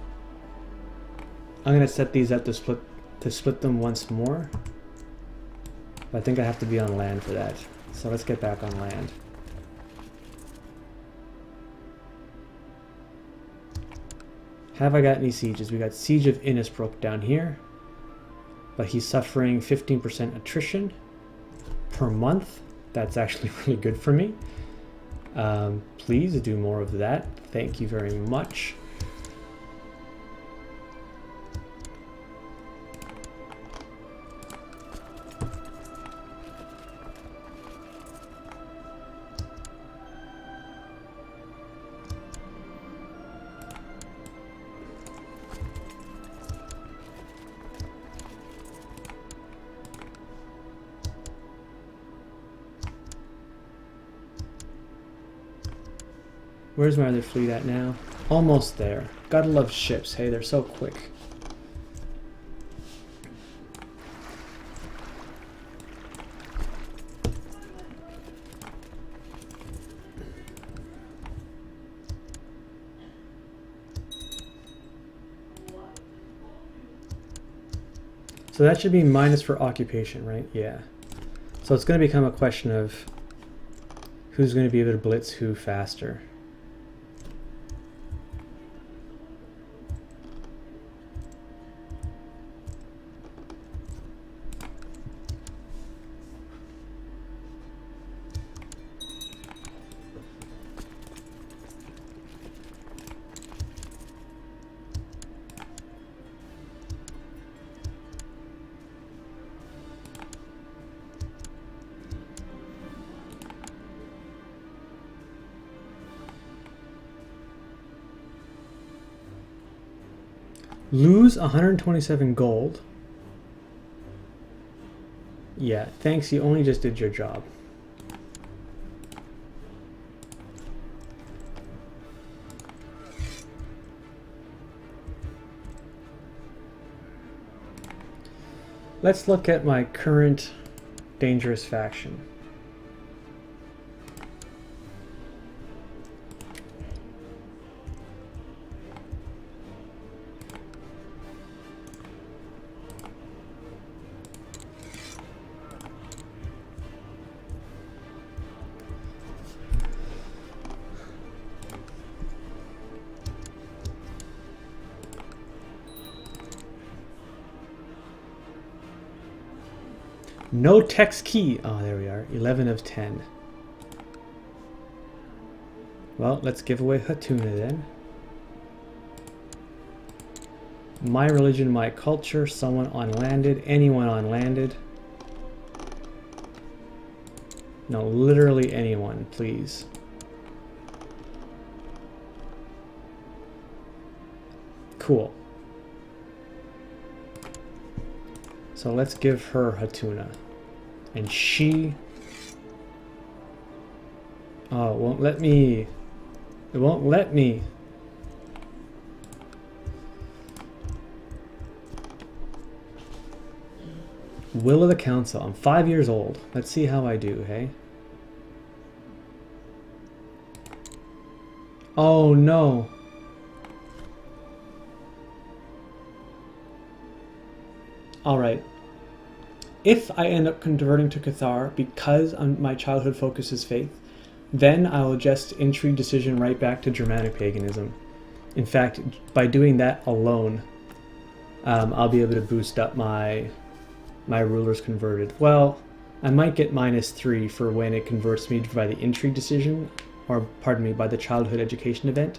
gonna set these up to split them once more. But I think I have to be on land for that. So let's get back on land. Have I got any sieges? We got Siege of Innisbrook down here. But he's suffering 15% attrition per month. That's actually really good for me. Please do more of that. Thank you very much. Where's my other fleet at now? Almost there. Gotta love ships. Hey, they're so quick. So that should be minus for occupation, right? Yeah. So it's going to become a question of who's going to be able to blitz who faster. Lose 127 gold. Yeah, thanks, you only just did your job. Let's look at my current dangerous faction. No text key. Oh, there we are. 11 of 10. Well, let's give away Hatuna then. My religion, my culture, someone on landed, anyone on landed. No, literally anyone, please. Cool. So let's give her Hatuna. And she... Oh, it won't let me. It won't let me. Will of the Council. I'm 5 years old. Let's see how I do, hey? Oh, no. Alright. If I end up converting to Cathar because my childhood focus is faith, then I will just intrigue decision right back to Germanic paganism. In fact, by doing that alone, I'll be able to boost up my rulers converted. Well, I might get -3 for when it converts me by the intrigue decision, or pardon me, by the childhood education event.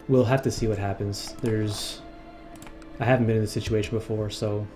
We'll have to see what happens. I haven't been in this situation before, so...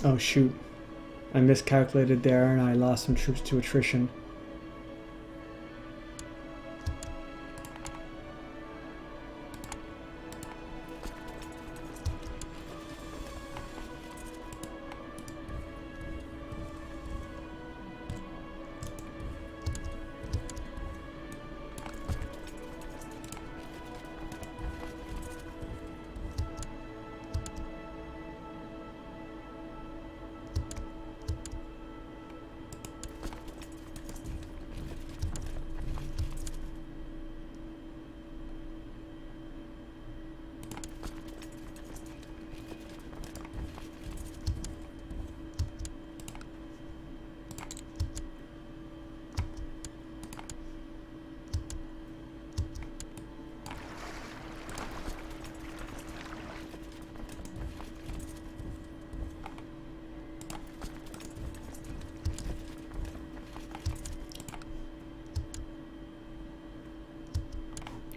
Oh shoot, I miscalculated there and I lost some troops to attrition.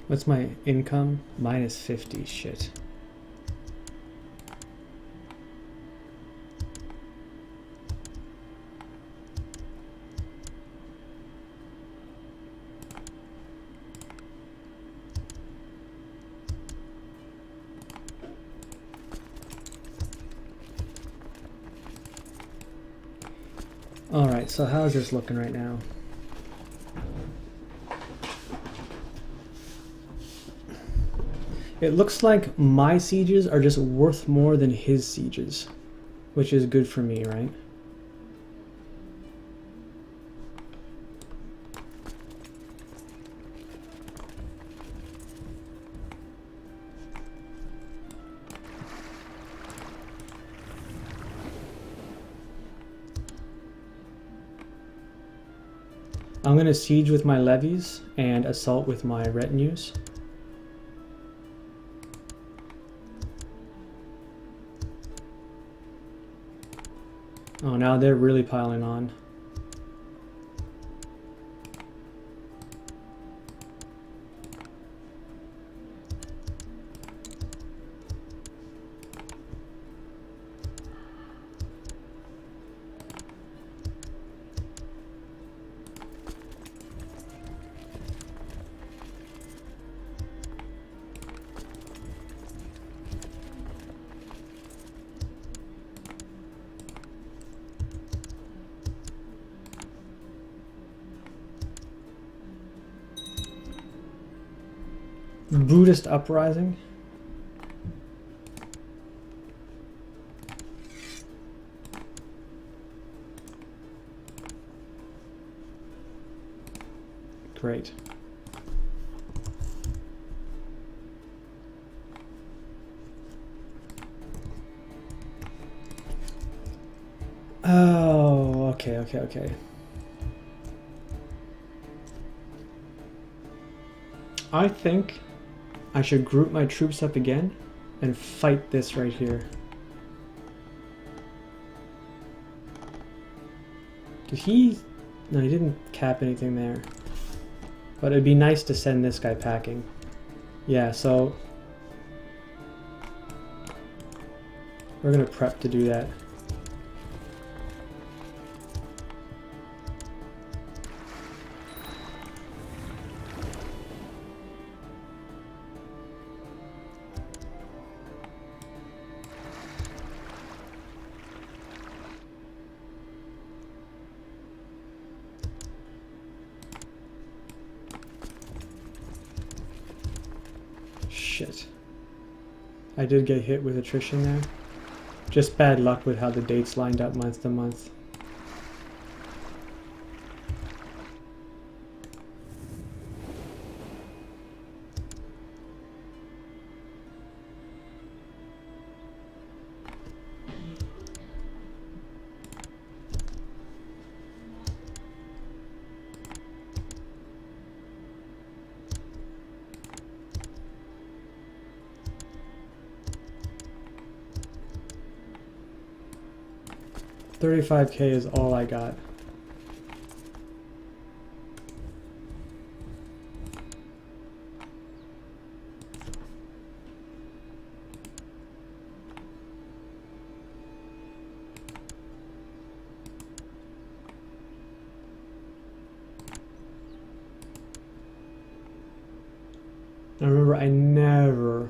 What's my income? Minus 50. Shit. Alright, so how's this looking right now? It looks like my sieges are just worth more than his sieges, which is good for me, right? I'm going to siege with my levies and assault with my retinues. Oh, now they're really piling on. Buddhist uprising. Great. Oh, okay. I think I should group my troops up again and fight this right here. Did he? No, he didn't cap anything there. But it'd be nice to send this guy packing. Yeah, so we're gonna prep to do that. Shit. I did get hit with attrition there. Just bad luck with how the dates lined up month to month. $35K is all I got. Now remember, I never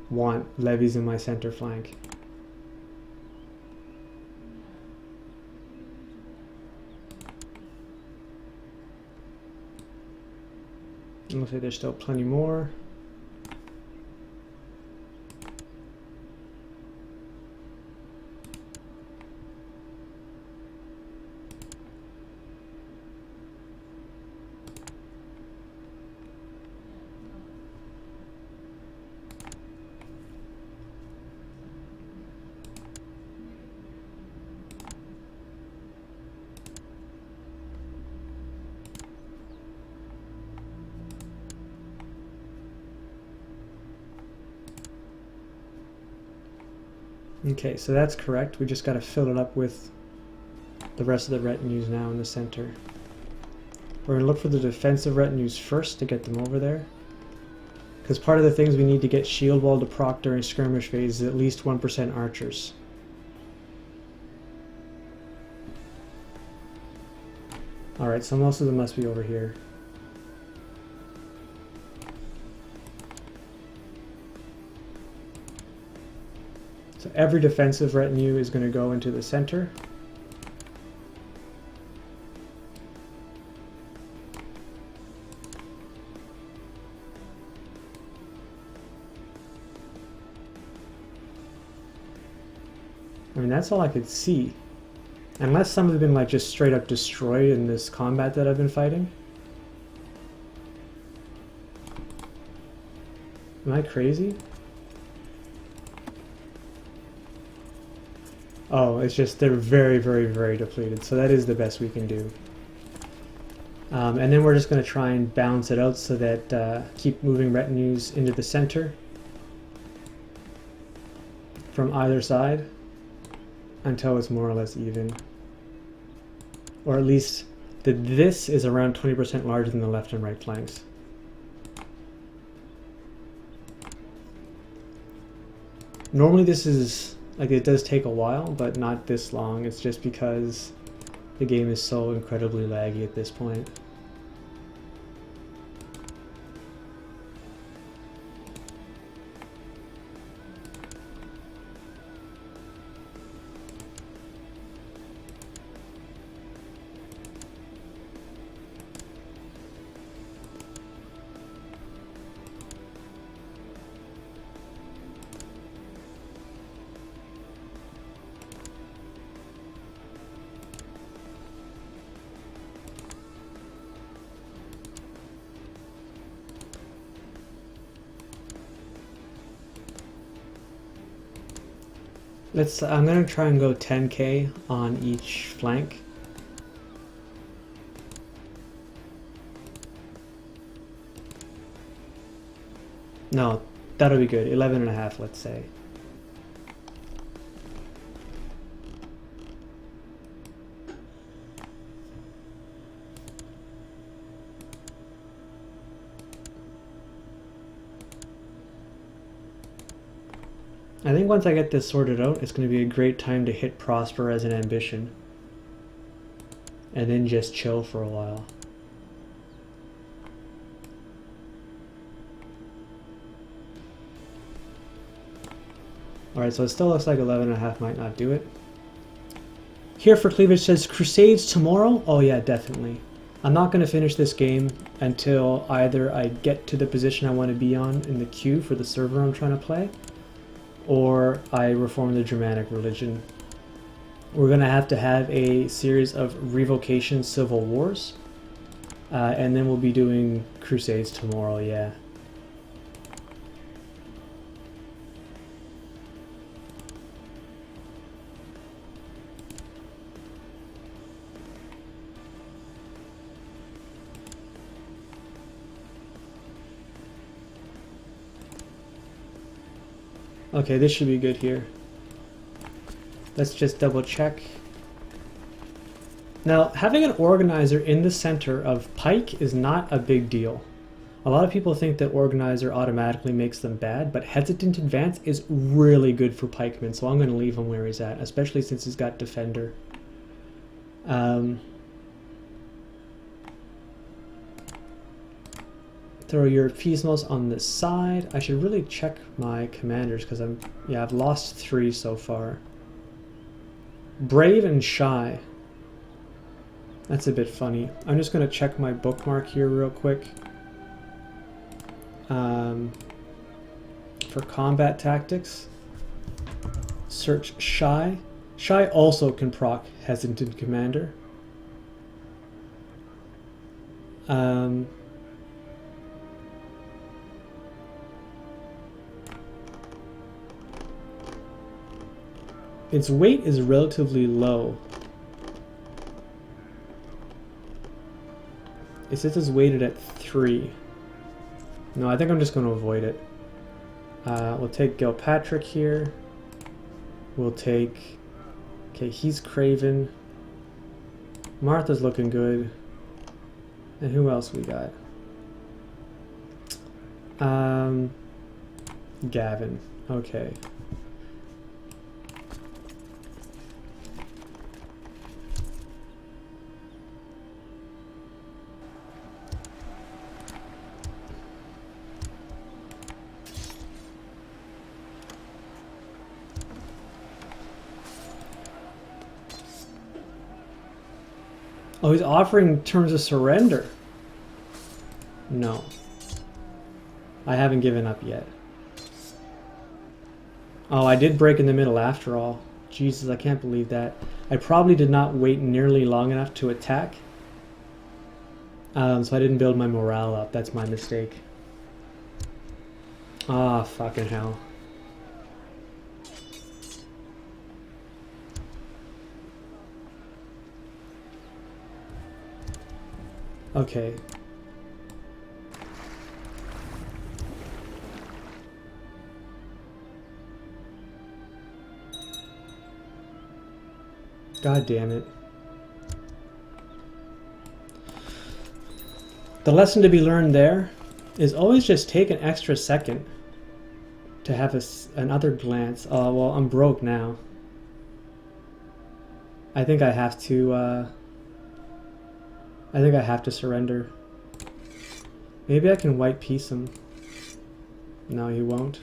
want levies in my center flank. It looks like there's still plenty more. Okay, so that's correct. We just got to fill it up with the rest of the retinues now in the center. We're going to look for the defensive retinues first to get them over there. Because part of the things we need to get shield wall to proc during skirmish phase is at least 1% archers. Alright, so most of them must be over here. So every defensive retinue is going to go into the center. I mean, that's all I could see. Unless some have been like just straight up destroyed in this combat that I've been fighting. Am I crazy? Oh, it's just they're very, very, very depleted. So that is the best we can do. And then we're just going to try and balance it out so that keep moving retinues into the center from either side until it's more or less even. Or at least that this is around 20% larger than the left and right flanks. Normally this is, like, it does take a while, but not this long. It's just because the game is so incredibly laggy at this point. I'm going to try and go 10k on each flank. No, that'll be good. 11.5, let's say. I think once I get this sorted out, it's going to be a great time to hit Prosper as an ambition. And then just chill for a while. Alright, so it still looks like 11.5 might not do it. Here for Cleavage says, Crusades tomorrow? Oh yeah, definitely. I'm not going to finish this game until either I get to the position I want to be on in the queue for the server I'm trying to play, or I reform the Germanic religion. We're going to have a series of revocation civil wars, and then we'll be doing Crusades tomorrow, yeah. Okay, this should be good here. Let's just double check. Now, having an organizer in the center of pike is not a big deal. A lot of people think that organizer automatically makes them bad, but hesitant advance is really good for pikemen, so I'm going to leave him where he's at, especially since he's got defender. Throw your Pismos on this side. I should really check my commanders because I've lost 3 so far. Brave and Shy. That's a bit funny. I'm just going to check my bookmark here real quick. For combat tactics, search Shy. Shy also can proc Hesitant Commander. Its weight is relatively low. It says it's weighted at 3. No, I think I'm just going to avoid it. We'll take Gilpatrick here. We'll take... Okay, he's Craven. Martha's looking good. And who else we got? Gavin. Okay. Oh, he's offering terms of surrender. No. I haven't given up yet. Oh, I did break in the middle after all. Jesus, I can't believe that. I probably did not wait nearly long enough to attack. So I didn't build my morale up. That's my mistake. Ah, fucking hell. Okay. God damn it. The lesson to be learned there is always just take an extra second to have another glance. Oh, well, I'm broke now. I think I have to, surrender. Maybe I can white piece him. No, he won't.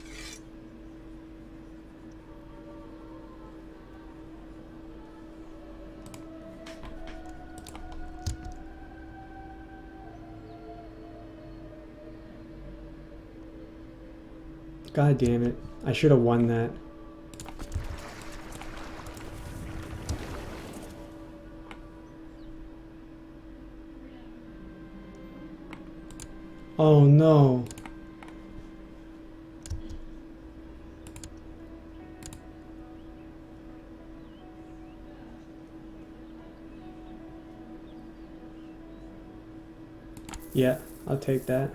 God damn it. I should have won that. Oh no. Yeah, I'll take that.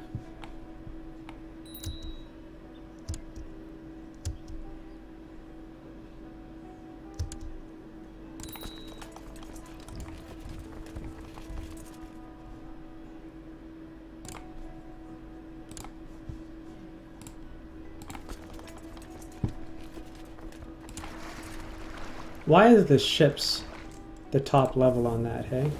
Why is the ships the top level on that, hey?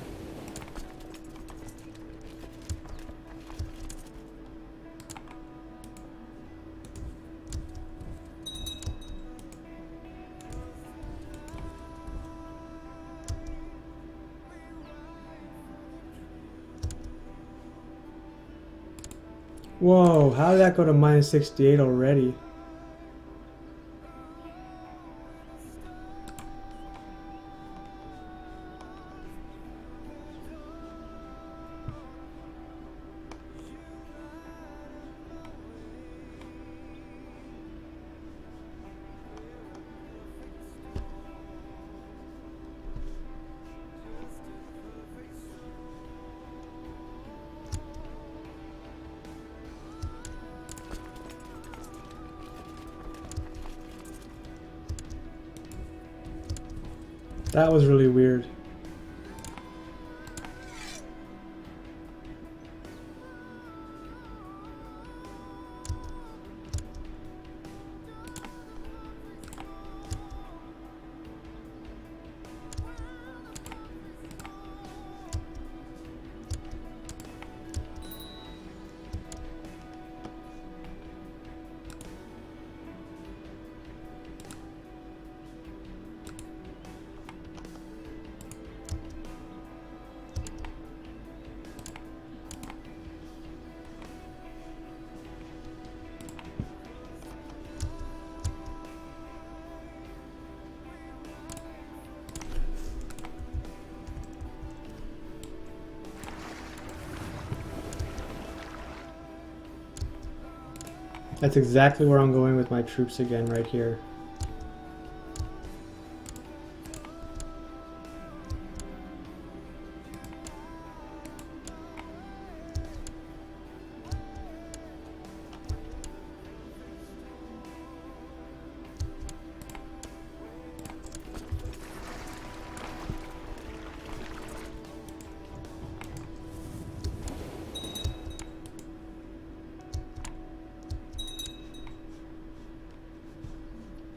Whoa, how did that go to minus 68 already? That was really weird. That's exactly where I'm going with my troops again, right here.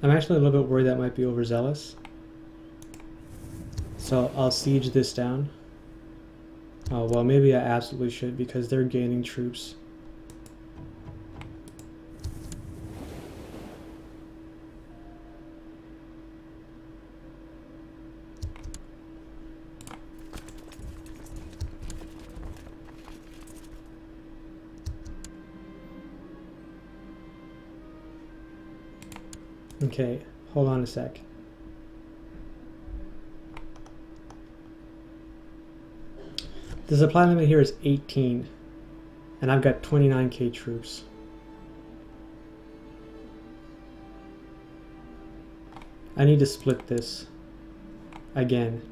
I'm actually a little bit worried that might be overzealous. So I'll siege this down. Oh, well, maybe I absolutely should because they're gaining troops. Okay, hold on a sec. The supply limit here is 18, and I've got 29k troops. I need to split this again.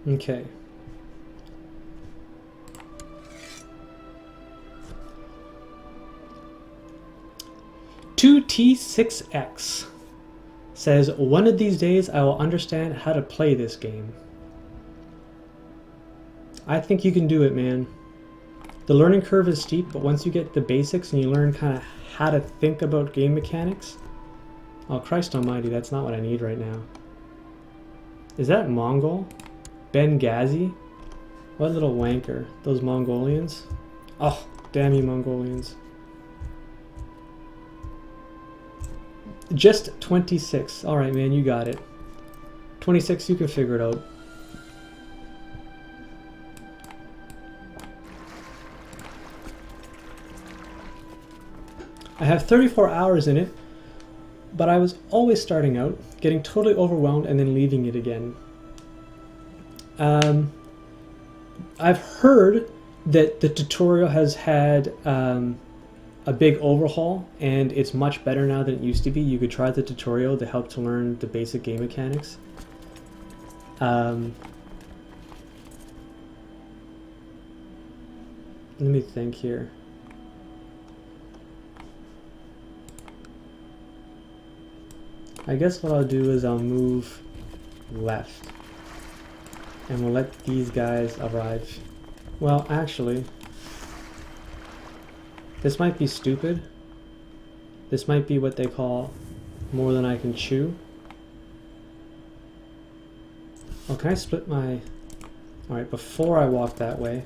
Okay. T6X says, one of these days I will understand how to play this game. I think you can do it, man. The learning curve is steep, but once you get the basics and you learn kind of how to think about game mechanics, oh Christ almighty, that's not what I need right now. Is that Mongol? Benghazi? What little wanker. Those Mongolians. Oh, damn you Mongolians. Just 26. Alright, man, you got it. 26, you can figure it out. I have 34 hours in it, but I was always starting out, getting totally overwhelmed, and then leaving it again. I've heard that the tutorial has had a big overhaul, and it's much better now than it used to be. You could try the tutorial to help to learn the basic game mechanics. Let me think here. I guess what I'll do is I'll move left, and we'll let these guys arrive. Well, actually, this might be stupid. This might be what they call more than I can chew. Oh, can I split my... Alright, before I walk that way,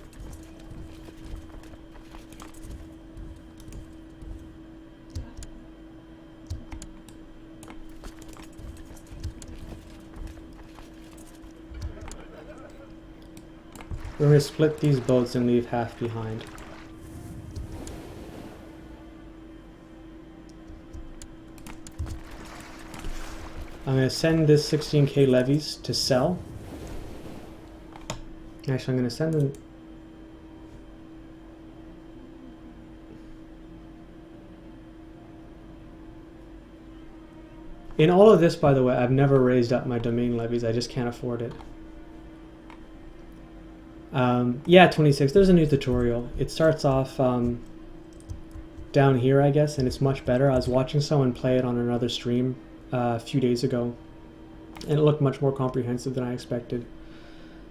we're going to split these boats and leave half behind. I'm going to send this 16k levies to sell. Actually, I'm going to send them... In all of this, by the way, I've never raised up my domain levies. I just can't afford it. Yeah, 26. There's a new tutorial. It starts off down here, I guess, and it's much better. I was watching someone play it on another stream a few days ago, and it looked much more comprehensive than I expected.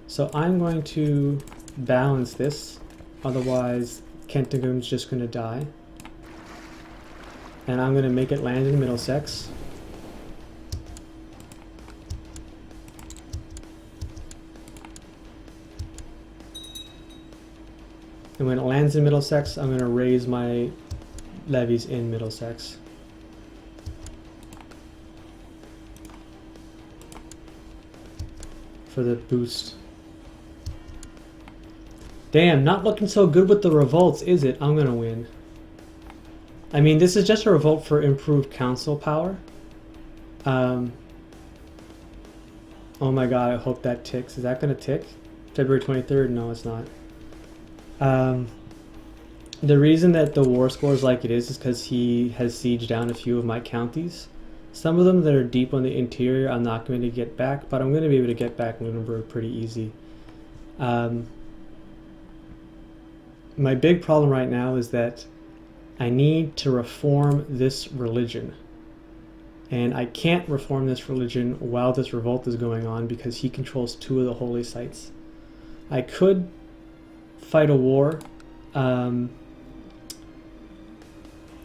So I'm going to balance this, otherwise Kentigum's just going to die. And I'm going to make it land in Middlesex. And when it lands in Middlesex, I'm going to raise my levies in Middlesex. For the boost. Damn, not looking so good with the revolts, is it? I'm going to win. I mean, this is just a revolt for improved council power. Oh my god, I hope that ticks. Is that going to tick? February 23rd? No, it's not. The reason that the war score is like it is because he has sieged down a few of my counties. Some of them that are deep on the interior I'm not going to get back, but I'm going to be able to get back Lunenburg pretty easy. My big problem right now is that I need to reform this religion. And I can't reform this religion while this revolt is going on because he controls 2 of the holy sites. I could fight a war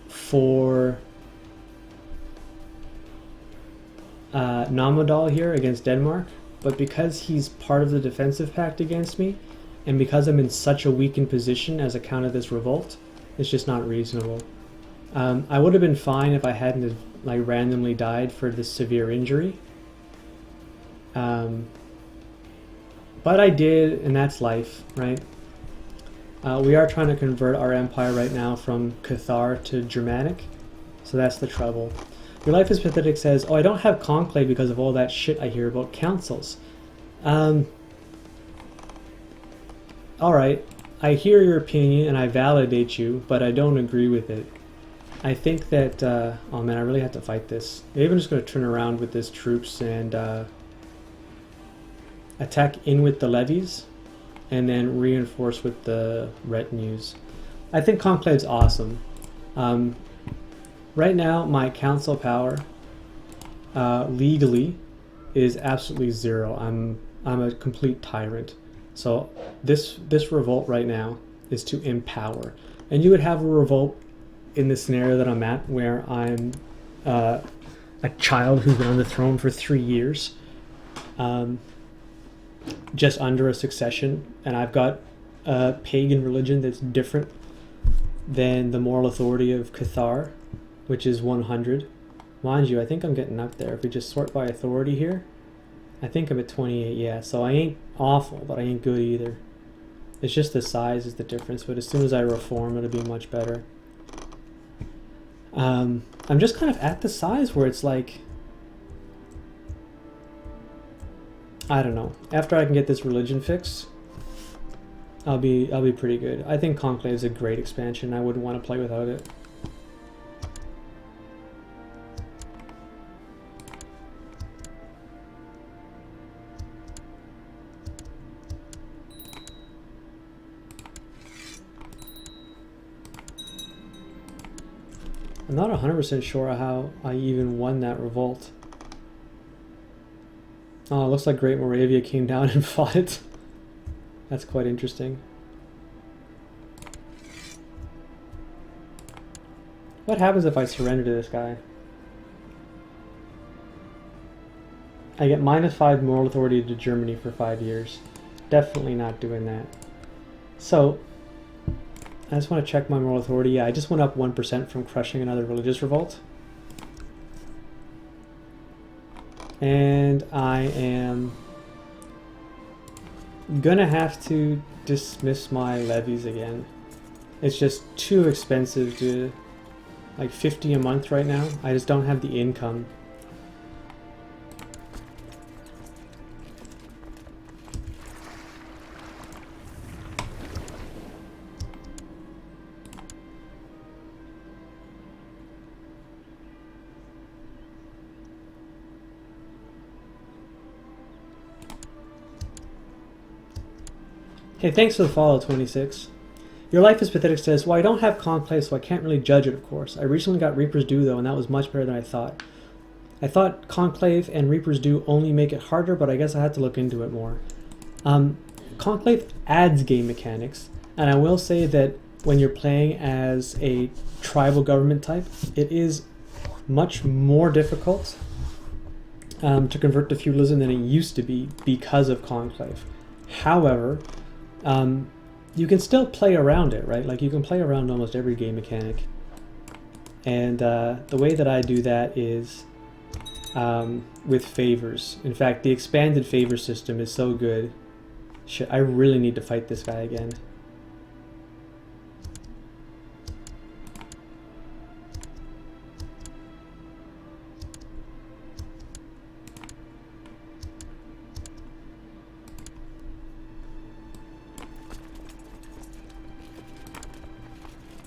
for Namodal here against Denmark, but because he's part of the defensive pact against me, and because I'm in such a weakened position as account of this revolt, it's just not reasonable. I would have been fine if I hadn't like randomly died for this severe injury. But I did, and that's life, right? We are trying to convert our empire right now from Cathar to Germanic, so that's the trouble. Your Life is Pathetic says, oh, I don't have conclave because of all that shit I hear about councils. Alright, I hear your opinion and I validate you, but I don't agree with it. I think that, oh man, I really have to fight this. Maybe I'm just going to turn around with this troops and attack in with the levies, and then reinforce with the retinues. I think Conclave's awesome. Right now, my council power, legally, is absolutely 0. I'm a complete tyrant. So this revolt right now is to empower. And you would have a revolt in the scenario that I'm at, where I'm a child who's been on the throne for 3 years, just under a succession, and I've got a pagan religion that's different than the moral authority of Cathar, which is 100. Mind you, I think I'm getting up there. If we just sort by authority here, I think I'm at 28, yeah. So I ain't awful, but I ain't good either. It's just the size is the difference, but as soon as I reform, it'll be much better. I'm just kind of at the size where it's like, I don't know. After I can get this religion fixed, I'll be pretty good. I think Conclave is a great expansion. I wouldn't want to play without it. I'm not 100% sure how I even won that revolt. Oh, it looks like Great Moravia came down and fought it. That's quite interesting. What happens if I surrender to this guy? I get -5 moral authority to Germany for 5 years. Definitely not doing that. So, I just want to check my moral authority. Yeah, I just went up 1% from crushing another religious revolt. And I am gonna have to dismiss my levies again. It's just too expensive to, like 50 a month right now. I just don't have the income. Hey, thanks for the follow, 26. Your Life is Pathetic says, well, I don't have Conclave, so I can't really judge it, of course. I recently got Reaper's Due, though, and that was much better than I thought. I thought Conclave and Reaper's Due only make it harder, but I guess I had to look into it more. Conclave adds game mechanics, and I will say that when you're playing as a tribal government type, it is much more difficult to convert to feudalism than it used to be because of Conclave. However, you can still play around it, right? Like you can play around almost every game mechanic. And the way that I do that is with favors. In fact, the expanded favor system is so good. Shit, I really need to fight this guy again.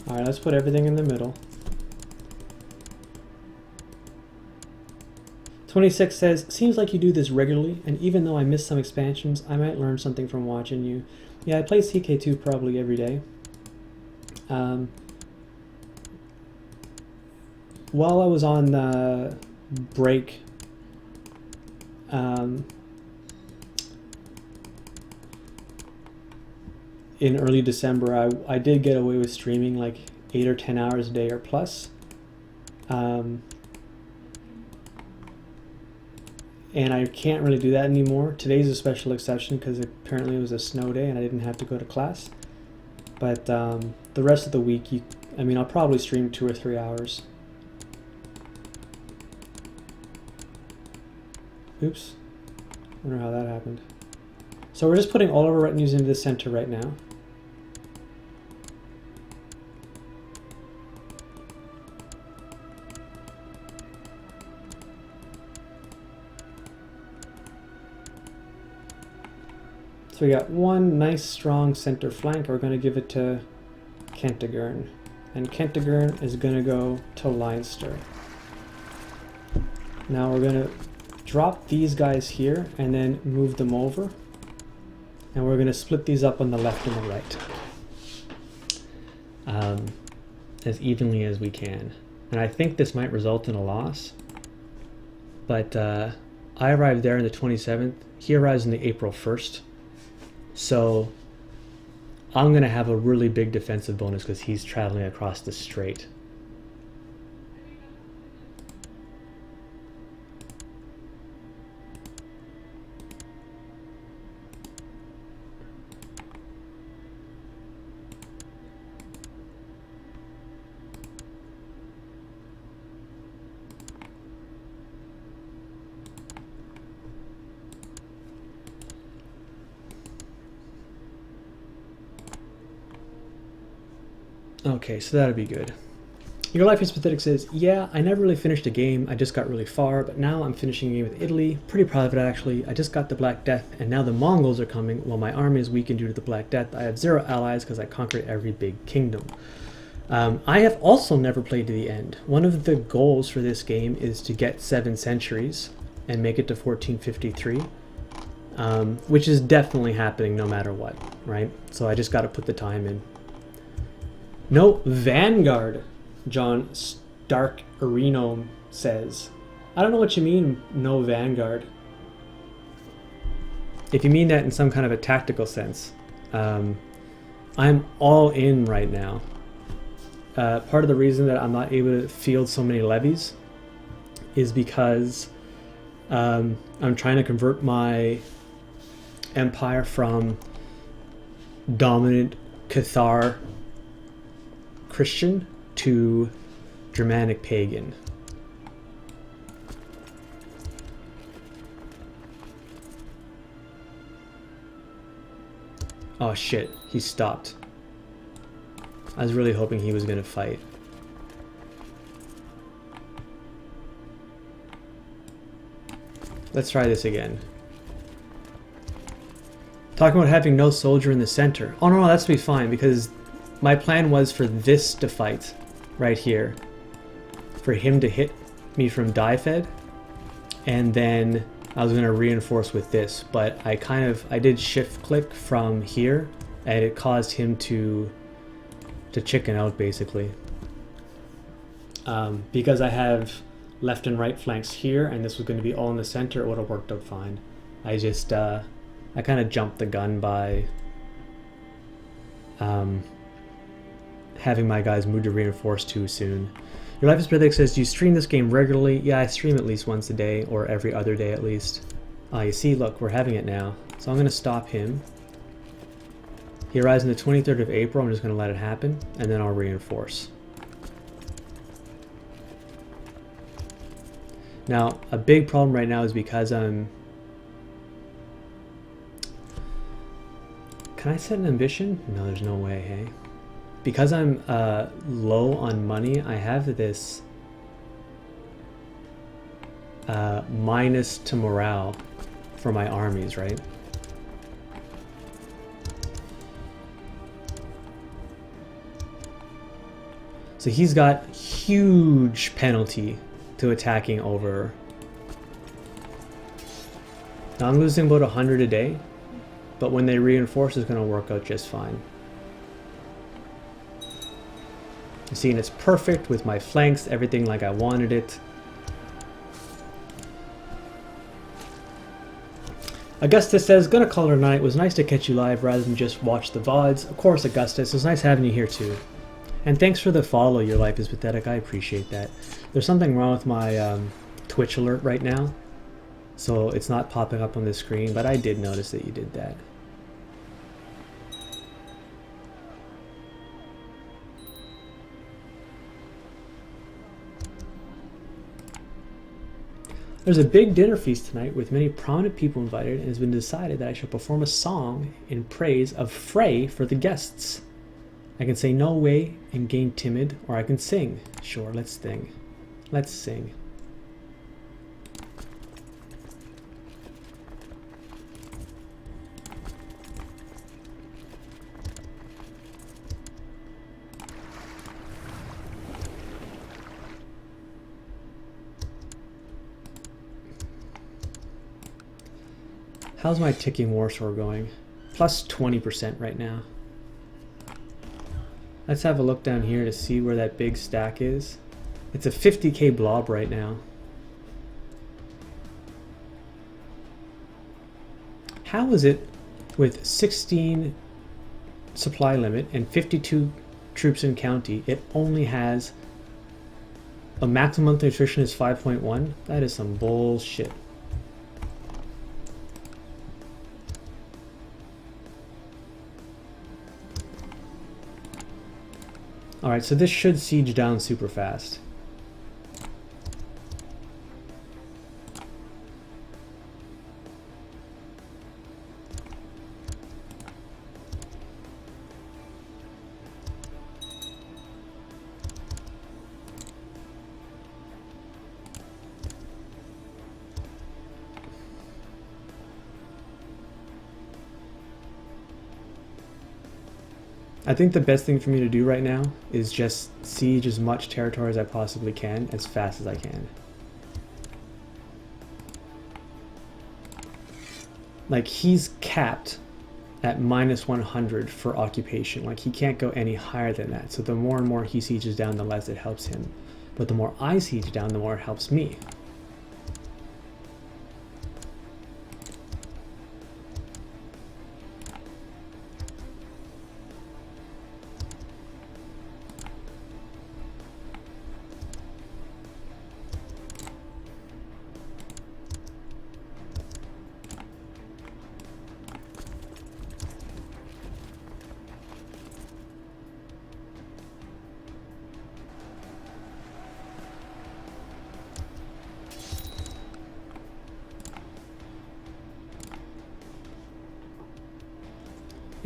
Alright, let's put everything in the middle. 26 says, seems like you do this regularly, and even though I miss some expansions, I might learn something from watching you. Yeah, I play CK2 probably every day. While I was on break, in early December, I did get away with streaming like 8 or 10 hours a day or plus. And I can't really do that anymore. Today's a special exception because apparently it was a snow day and I didn't have to go to class. But the rest of the week, I'll probably stream 2 or 3 hours. Oops. Wonder how that happened. So we're just putting all of our retinues into the center right now. So we got one nice strong center flank. We're going to give it to Kentigern. And Kentigern is going to go to Leinster. Now we're going to drop these guys here and then move them over. And we're going to split these up on the left and the right. As evenly as we can. And I think this might result in a loss. But I arrived there on the 27th. He arrives on the April 1st. So I'm going to have a really big defensive bonus because he's traveling across the strait. Okay, so that'll be good. Your Life is Pathetic says, yeah, I never really finished a game. I just got really far, but now I'm finishing a game with Italy. Pretty proud of it, actually. I just got the Black Death, and now the Mongols are coming. While my army is weakened due to the Black Death, I have 0 allies because I conquered every big kingdom. I have also never played to the end. One of the goals for this game is to get 7 centuries and make it to 1453, which is definitely happening no matter what, right? So I just got to put the time in. No Vanguard, John Stark Areno says. I don't know what you mean, no Vanguard. If you mean that in some kind of a tactical sense, I'm all in right now. Part of the reason that I'm not able to field so many levies is because I'm trying to convert my empire from dominant Cathar Christian to Germanic pagan. Oh shit, he stopped. I was really hoping he was gonna fight. Let's try this again. Talking about having no soldier in the center. Oh no, that's be fine because my plan was for this to fight right here. For him to hit me from die fed. And then I was going to reinforce with this. But I did shift click from here. And it caused him to chicken out basically. Because I have left and right flanks here. And this was going to be all in the center. It would have worked out fine. I just, I kind of jumped the gun by having my guys move to reinforce too soon. Your Life is Pathetic says, do you stream this game regularly? Yeah, I stream at least once a day, or every other day at least. You see, look, we're having it now. So I'm going to stop him. He arrives on the 23rd of April. I'm just going to let it happen, and then I'll reinforce. Now, a big problem right now is because I'm... Can I set an ambition? No, there's no way, hey? Because I'm low on money, I have this minus to morale for my armies, right? So he's got huge penalty to attacking over. Now I'm losing about 100 a day, but when they reinforce, it's going to work out just fine. You see, and it's perfect with my flanks, everything like I wanted it. Augustus says, gonna call it a night. It was nice to catch you live rather than just watch the VODs. Of course, Augustus, it's nice having you here too. And thanks for the follow, Your Life is Pathetic. I appreciate that. There's something wrong with my Twitch alert right now, so it's not popping up on the screen, but I did notice that you did that. There's a big dinner feast tonight with many prominent people invited, and it has been decided that I shall perform a song in praise of Frey for the guests. I can say no way and gain timid, or I can sing. Sure, let's sing. Let's sing. How's my ticking war sword going? Plus 20% right now. Let's have a look down here to see where that big stack is. It's a 50k blob right now. How is it with 16 supply limit and 52 troops in county, it only has a maximum monthly attrition is 5.1? That is some bullshit. Alright, so this should siege down super fast. I think the best thing for me to do right now is just siege as much territory as I possibly can, as fast as I can. Like, he's capped at minus 100 for occupation. Like, he can't go any higher than that. So the more and more he sieges down, the less it helps him. But the more I siege down, the more it helps me.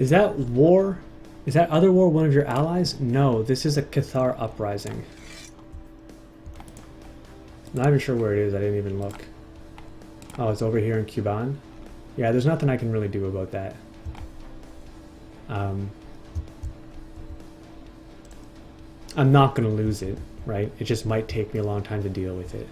Is that other war one of your allies? No, this is a Cathar uprising. Not even sure where it is, I didn't even look. Oh, it's over here in Cuban? Yeah, there's nothing I can really do about that. I'm not gonna lose it, right? It just might take me a long time to deal with it.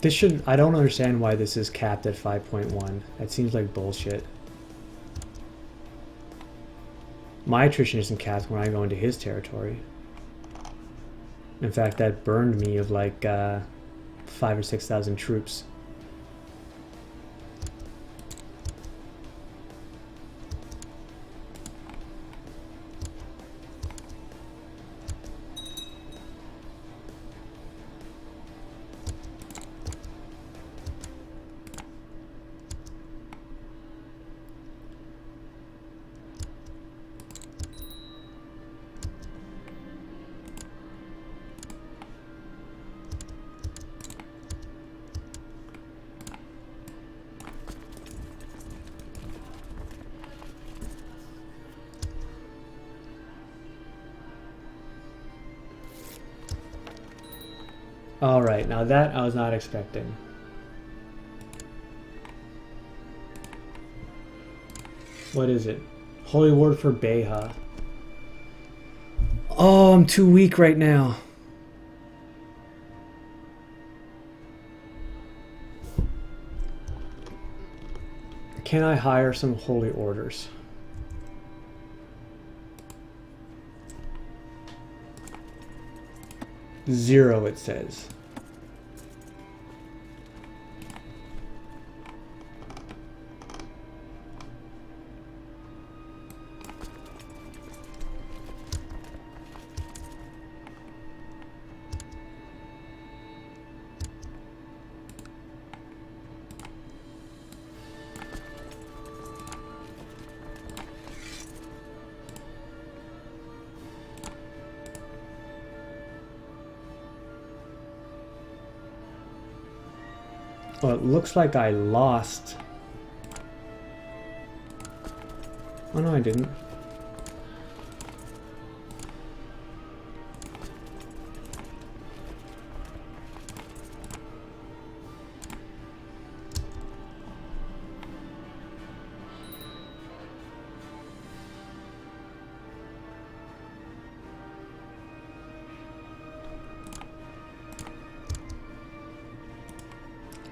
This should, I don't understand why this is capped at 5.1. That seems like bullshit. My attrition isn't capped when I go into his territory. In fact, that burned me of like 5,000 or 6,000 troops. Alright, now that I was not expecting. What is it? Holy Word for Beha. Oh, I'm too weak right now. Can I hire some holy orders? Zero, it says. Well, it looks like I lost. Oh no, I didn't.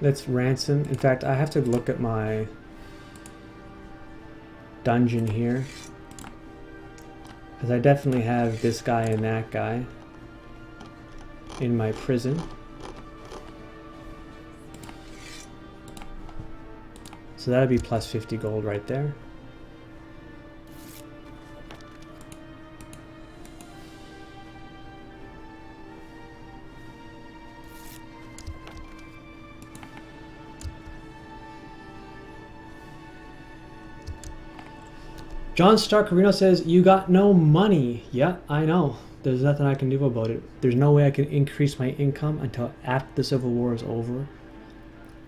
Let's ransom. In fact, I have to look at my dungeon here, because I definitely have this guy and that guy in my prison. So that'd be plus 50 gold right there. John Starcarino says, you got no money. Yeah, I know. There's nothing I can do about it. There's no way I can increase my income until after the Civil War is over,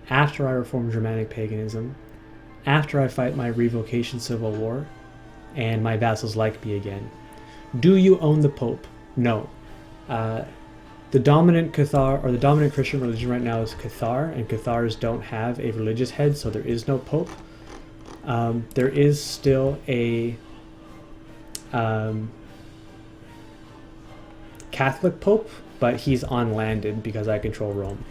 after I reform Germanic paganism, after I fight my revocation civil war, and my vassals like me again. Do you own the Pope? No. The dominant Cathar, or the dominant Christian religion right now is Cathar, and Cathars don't have a religious head, so there is no Pope. There is still a Catholic Pope, but he's unlanded because I control Rome.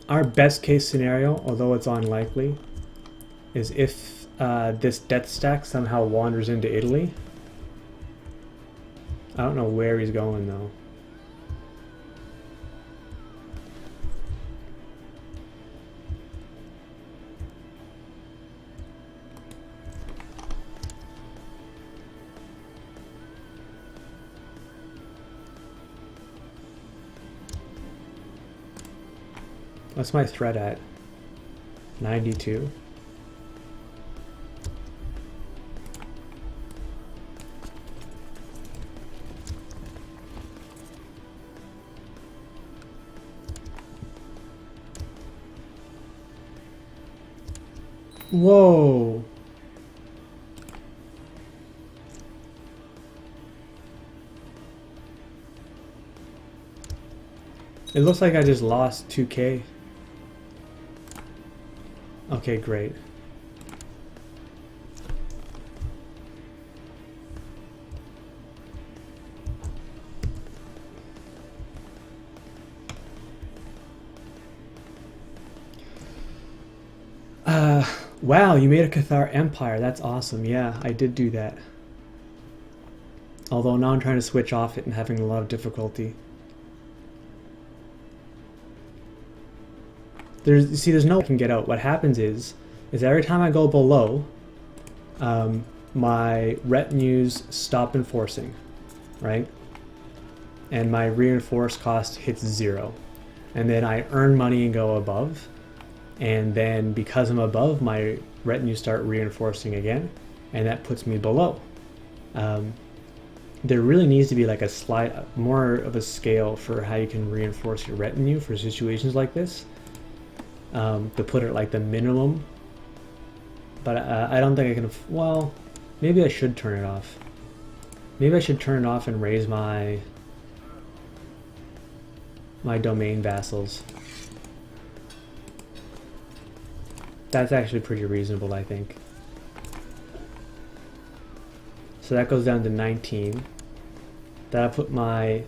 Our best case scenario, although it's unlikely, is if this death stack somehow wanders into Italy. I don't know where he's going though. What's my threat at? 92. Whoa. It looks like I just lost 2K. Okay, great. Wow, you made a Cathar Empire. That's awesome. Yeah, I did do that. Although now I'm trying to switch off it and having a lot of difficulty. There's no way I can get out. What happens is every time I go below, my retinues stop enforcing, right? And my reinforce cost hits 0. And then I earn money and go above. And then because I'm above, my retinue start reinforcing again, and that puts me below. There really needs to be like more of a scale for how you can reinforce your retinue for situations like this. to put it like the minimum. But I don't think I can. Well, maybe I should turn it off. Maybe I should turn it off and raise my domain vassals. That's actually pretty reasonable, I think. So that goes down to 19. That'll put my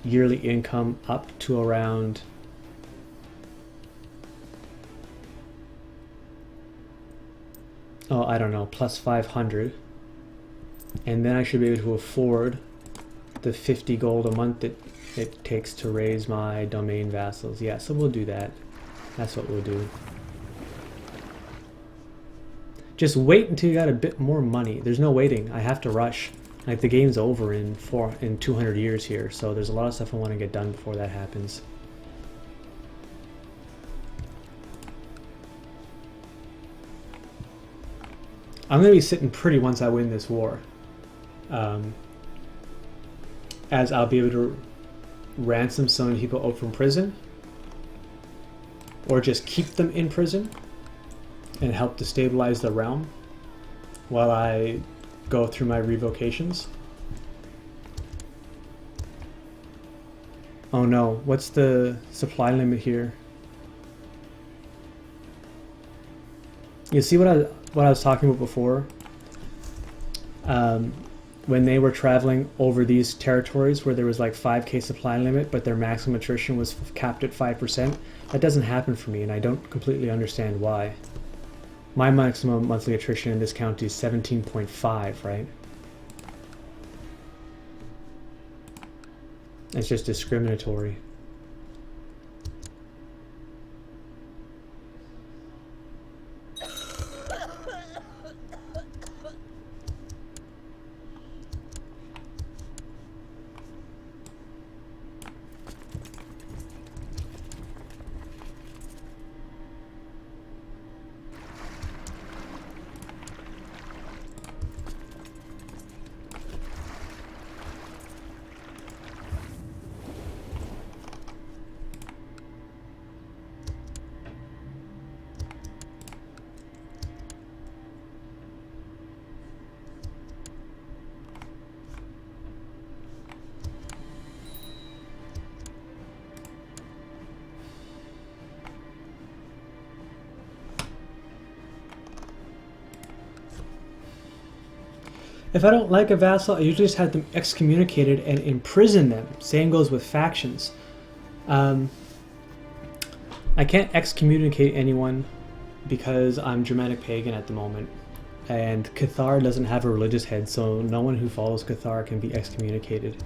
yearly income up to around I don't know, plus 500. And then I should be able to afford the 50 gold a month that it takes to raise my domain vassals. Yeah, so we'll do that. That's what we'll do. Just wait until you got a bit more money. There's no waiting. I have to rush. Like, the game's over in 200 years here, so there's a lot of stuff I want to get done before that happens. I'm going to be sitting pretty once I win this war. As I'll be able to ransom some people out from prison, or just keep them in prison and help to stabilize the realm while I go through my revocations. Oh no, what's the supply limit here? You see what I was talking about before? When they were traveling over these territories where there was like 5k supply limit, but their maximum attrition was capped at 5%. That doesn't happen for me, and I don't completely understand why. My maximum monthly attrition in this county is 17.5, right? It's just discriminatory. If I don't like a vassal, I usually just have them excommunicated and imprison them. Same goes with factions. I can't excommunicate anyone because I'm Germanic Pagan at the moment. And Cathar doesn't have a religious head, so no one who follows Cathar can be excommunicated.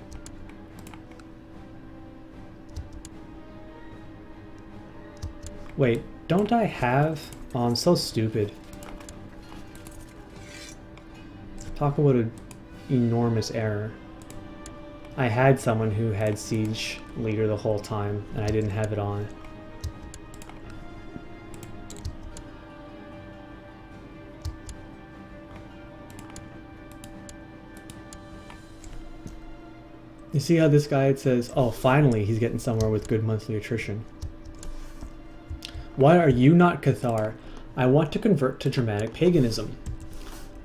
Wait, don't I have... Oh, I'm so stupid. Talk about an enormous error. I had someone who had Siege Leader the whole time, and I didn't have it on. You see how this guy, it says, oh, finally he's getting somewhere with good monthly attrition. Why are you not Cathar? I want to convert to Germanic paganism.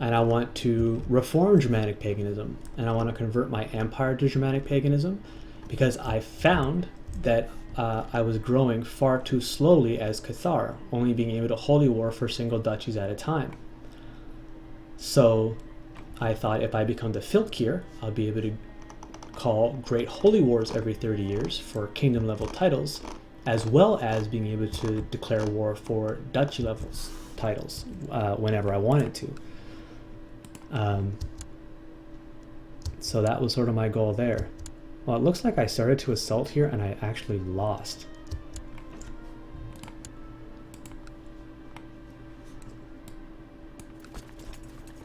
And I want to reform Germanic paganism, and I want to convert my empire to Germanic paganism, because I found that I was growing far too slowly as Cathar, only being able to holy war for single duchies at a time. So I thought if I become the Fylkir, I'll be able to call great holy wars every 30 years for kingdom level titles, as well as being able to declare war for duchy levels titles whenever I wanted to. So that was sort of my goal there. Well, it looks like I started to assault here and I actually lost.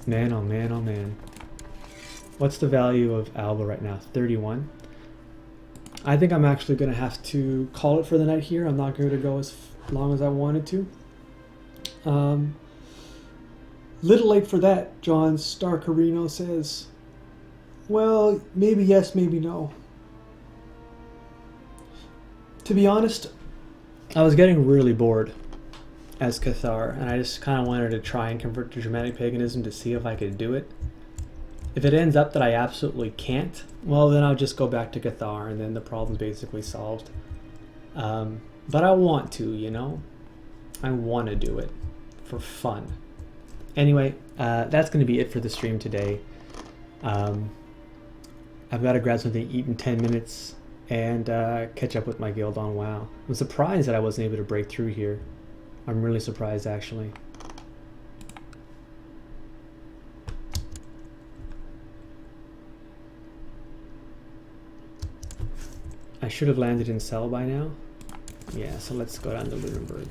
Man, oh man, oh man. What's the value of Alba right now? 31. I think I'm actually going to have to call it for the night here. I'm not going to go as long as I wanted to. Little late for that, John Starcarino says. Well, maybe yes, maybe no. To be honest, I was getting really bored as Cathar, and I just kind of wanted to try and convert to Germanic paganism to see if I could do it. If it ends up that I absolutely can't, well, then I'll just go back to Cathar, and then the problem's basically solved. But I want to, you know? I want to do it for fun. Anyway, that's going to be it for the stream today. I've got to grab something to eat in 10 minutes and catch up with my guild on WoW. I'm surprised that I wasn't able to break through here. I'm really surprised, actually. I should have landed in Cell by now. Yeah, so let's go down to Lunenburg.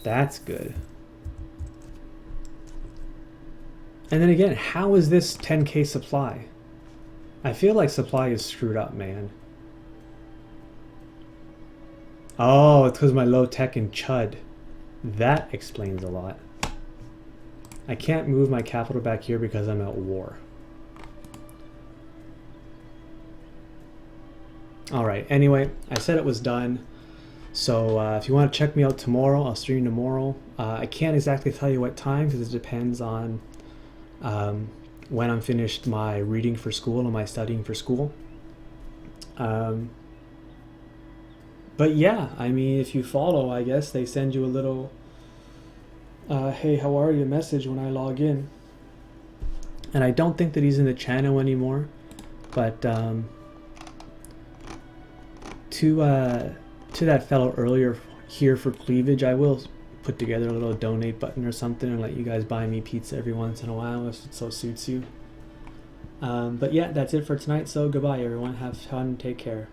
That's good. And then again, how is this 10k supply? I feel like supply is screwed up, man. Oh, it's because my low tech and chud. That explains a lot. I can't move my capital back here because I'm at war. Alright, anyway, I said it was done. So if you want to check me out tomorrow, I'll stream tomorrow. I can't exactly tell you what time because it depends on when I'm finished my reading for school and my studying for school. But yeah, I mean, if you follow, I guess they send you a little hey, how are you message when I log in. And I don't think that he's in the channel anymore, but to that fellow earlier here for cleavage, I will put together a little donate button or something and let you guys buy me pizza every once in a while if it so suits you. But yeah, that's it for tonight, so goodbye everyone, have fun, take care.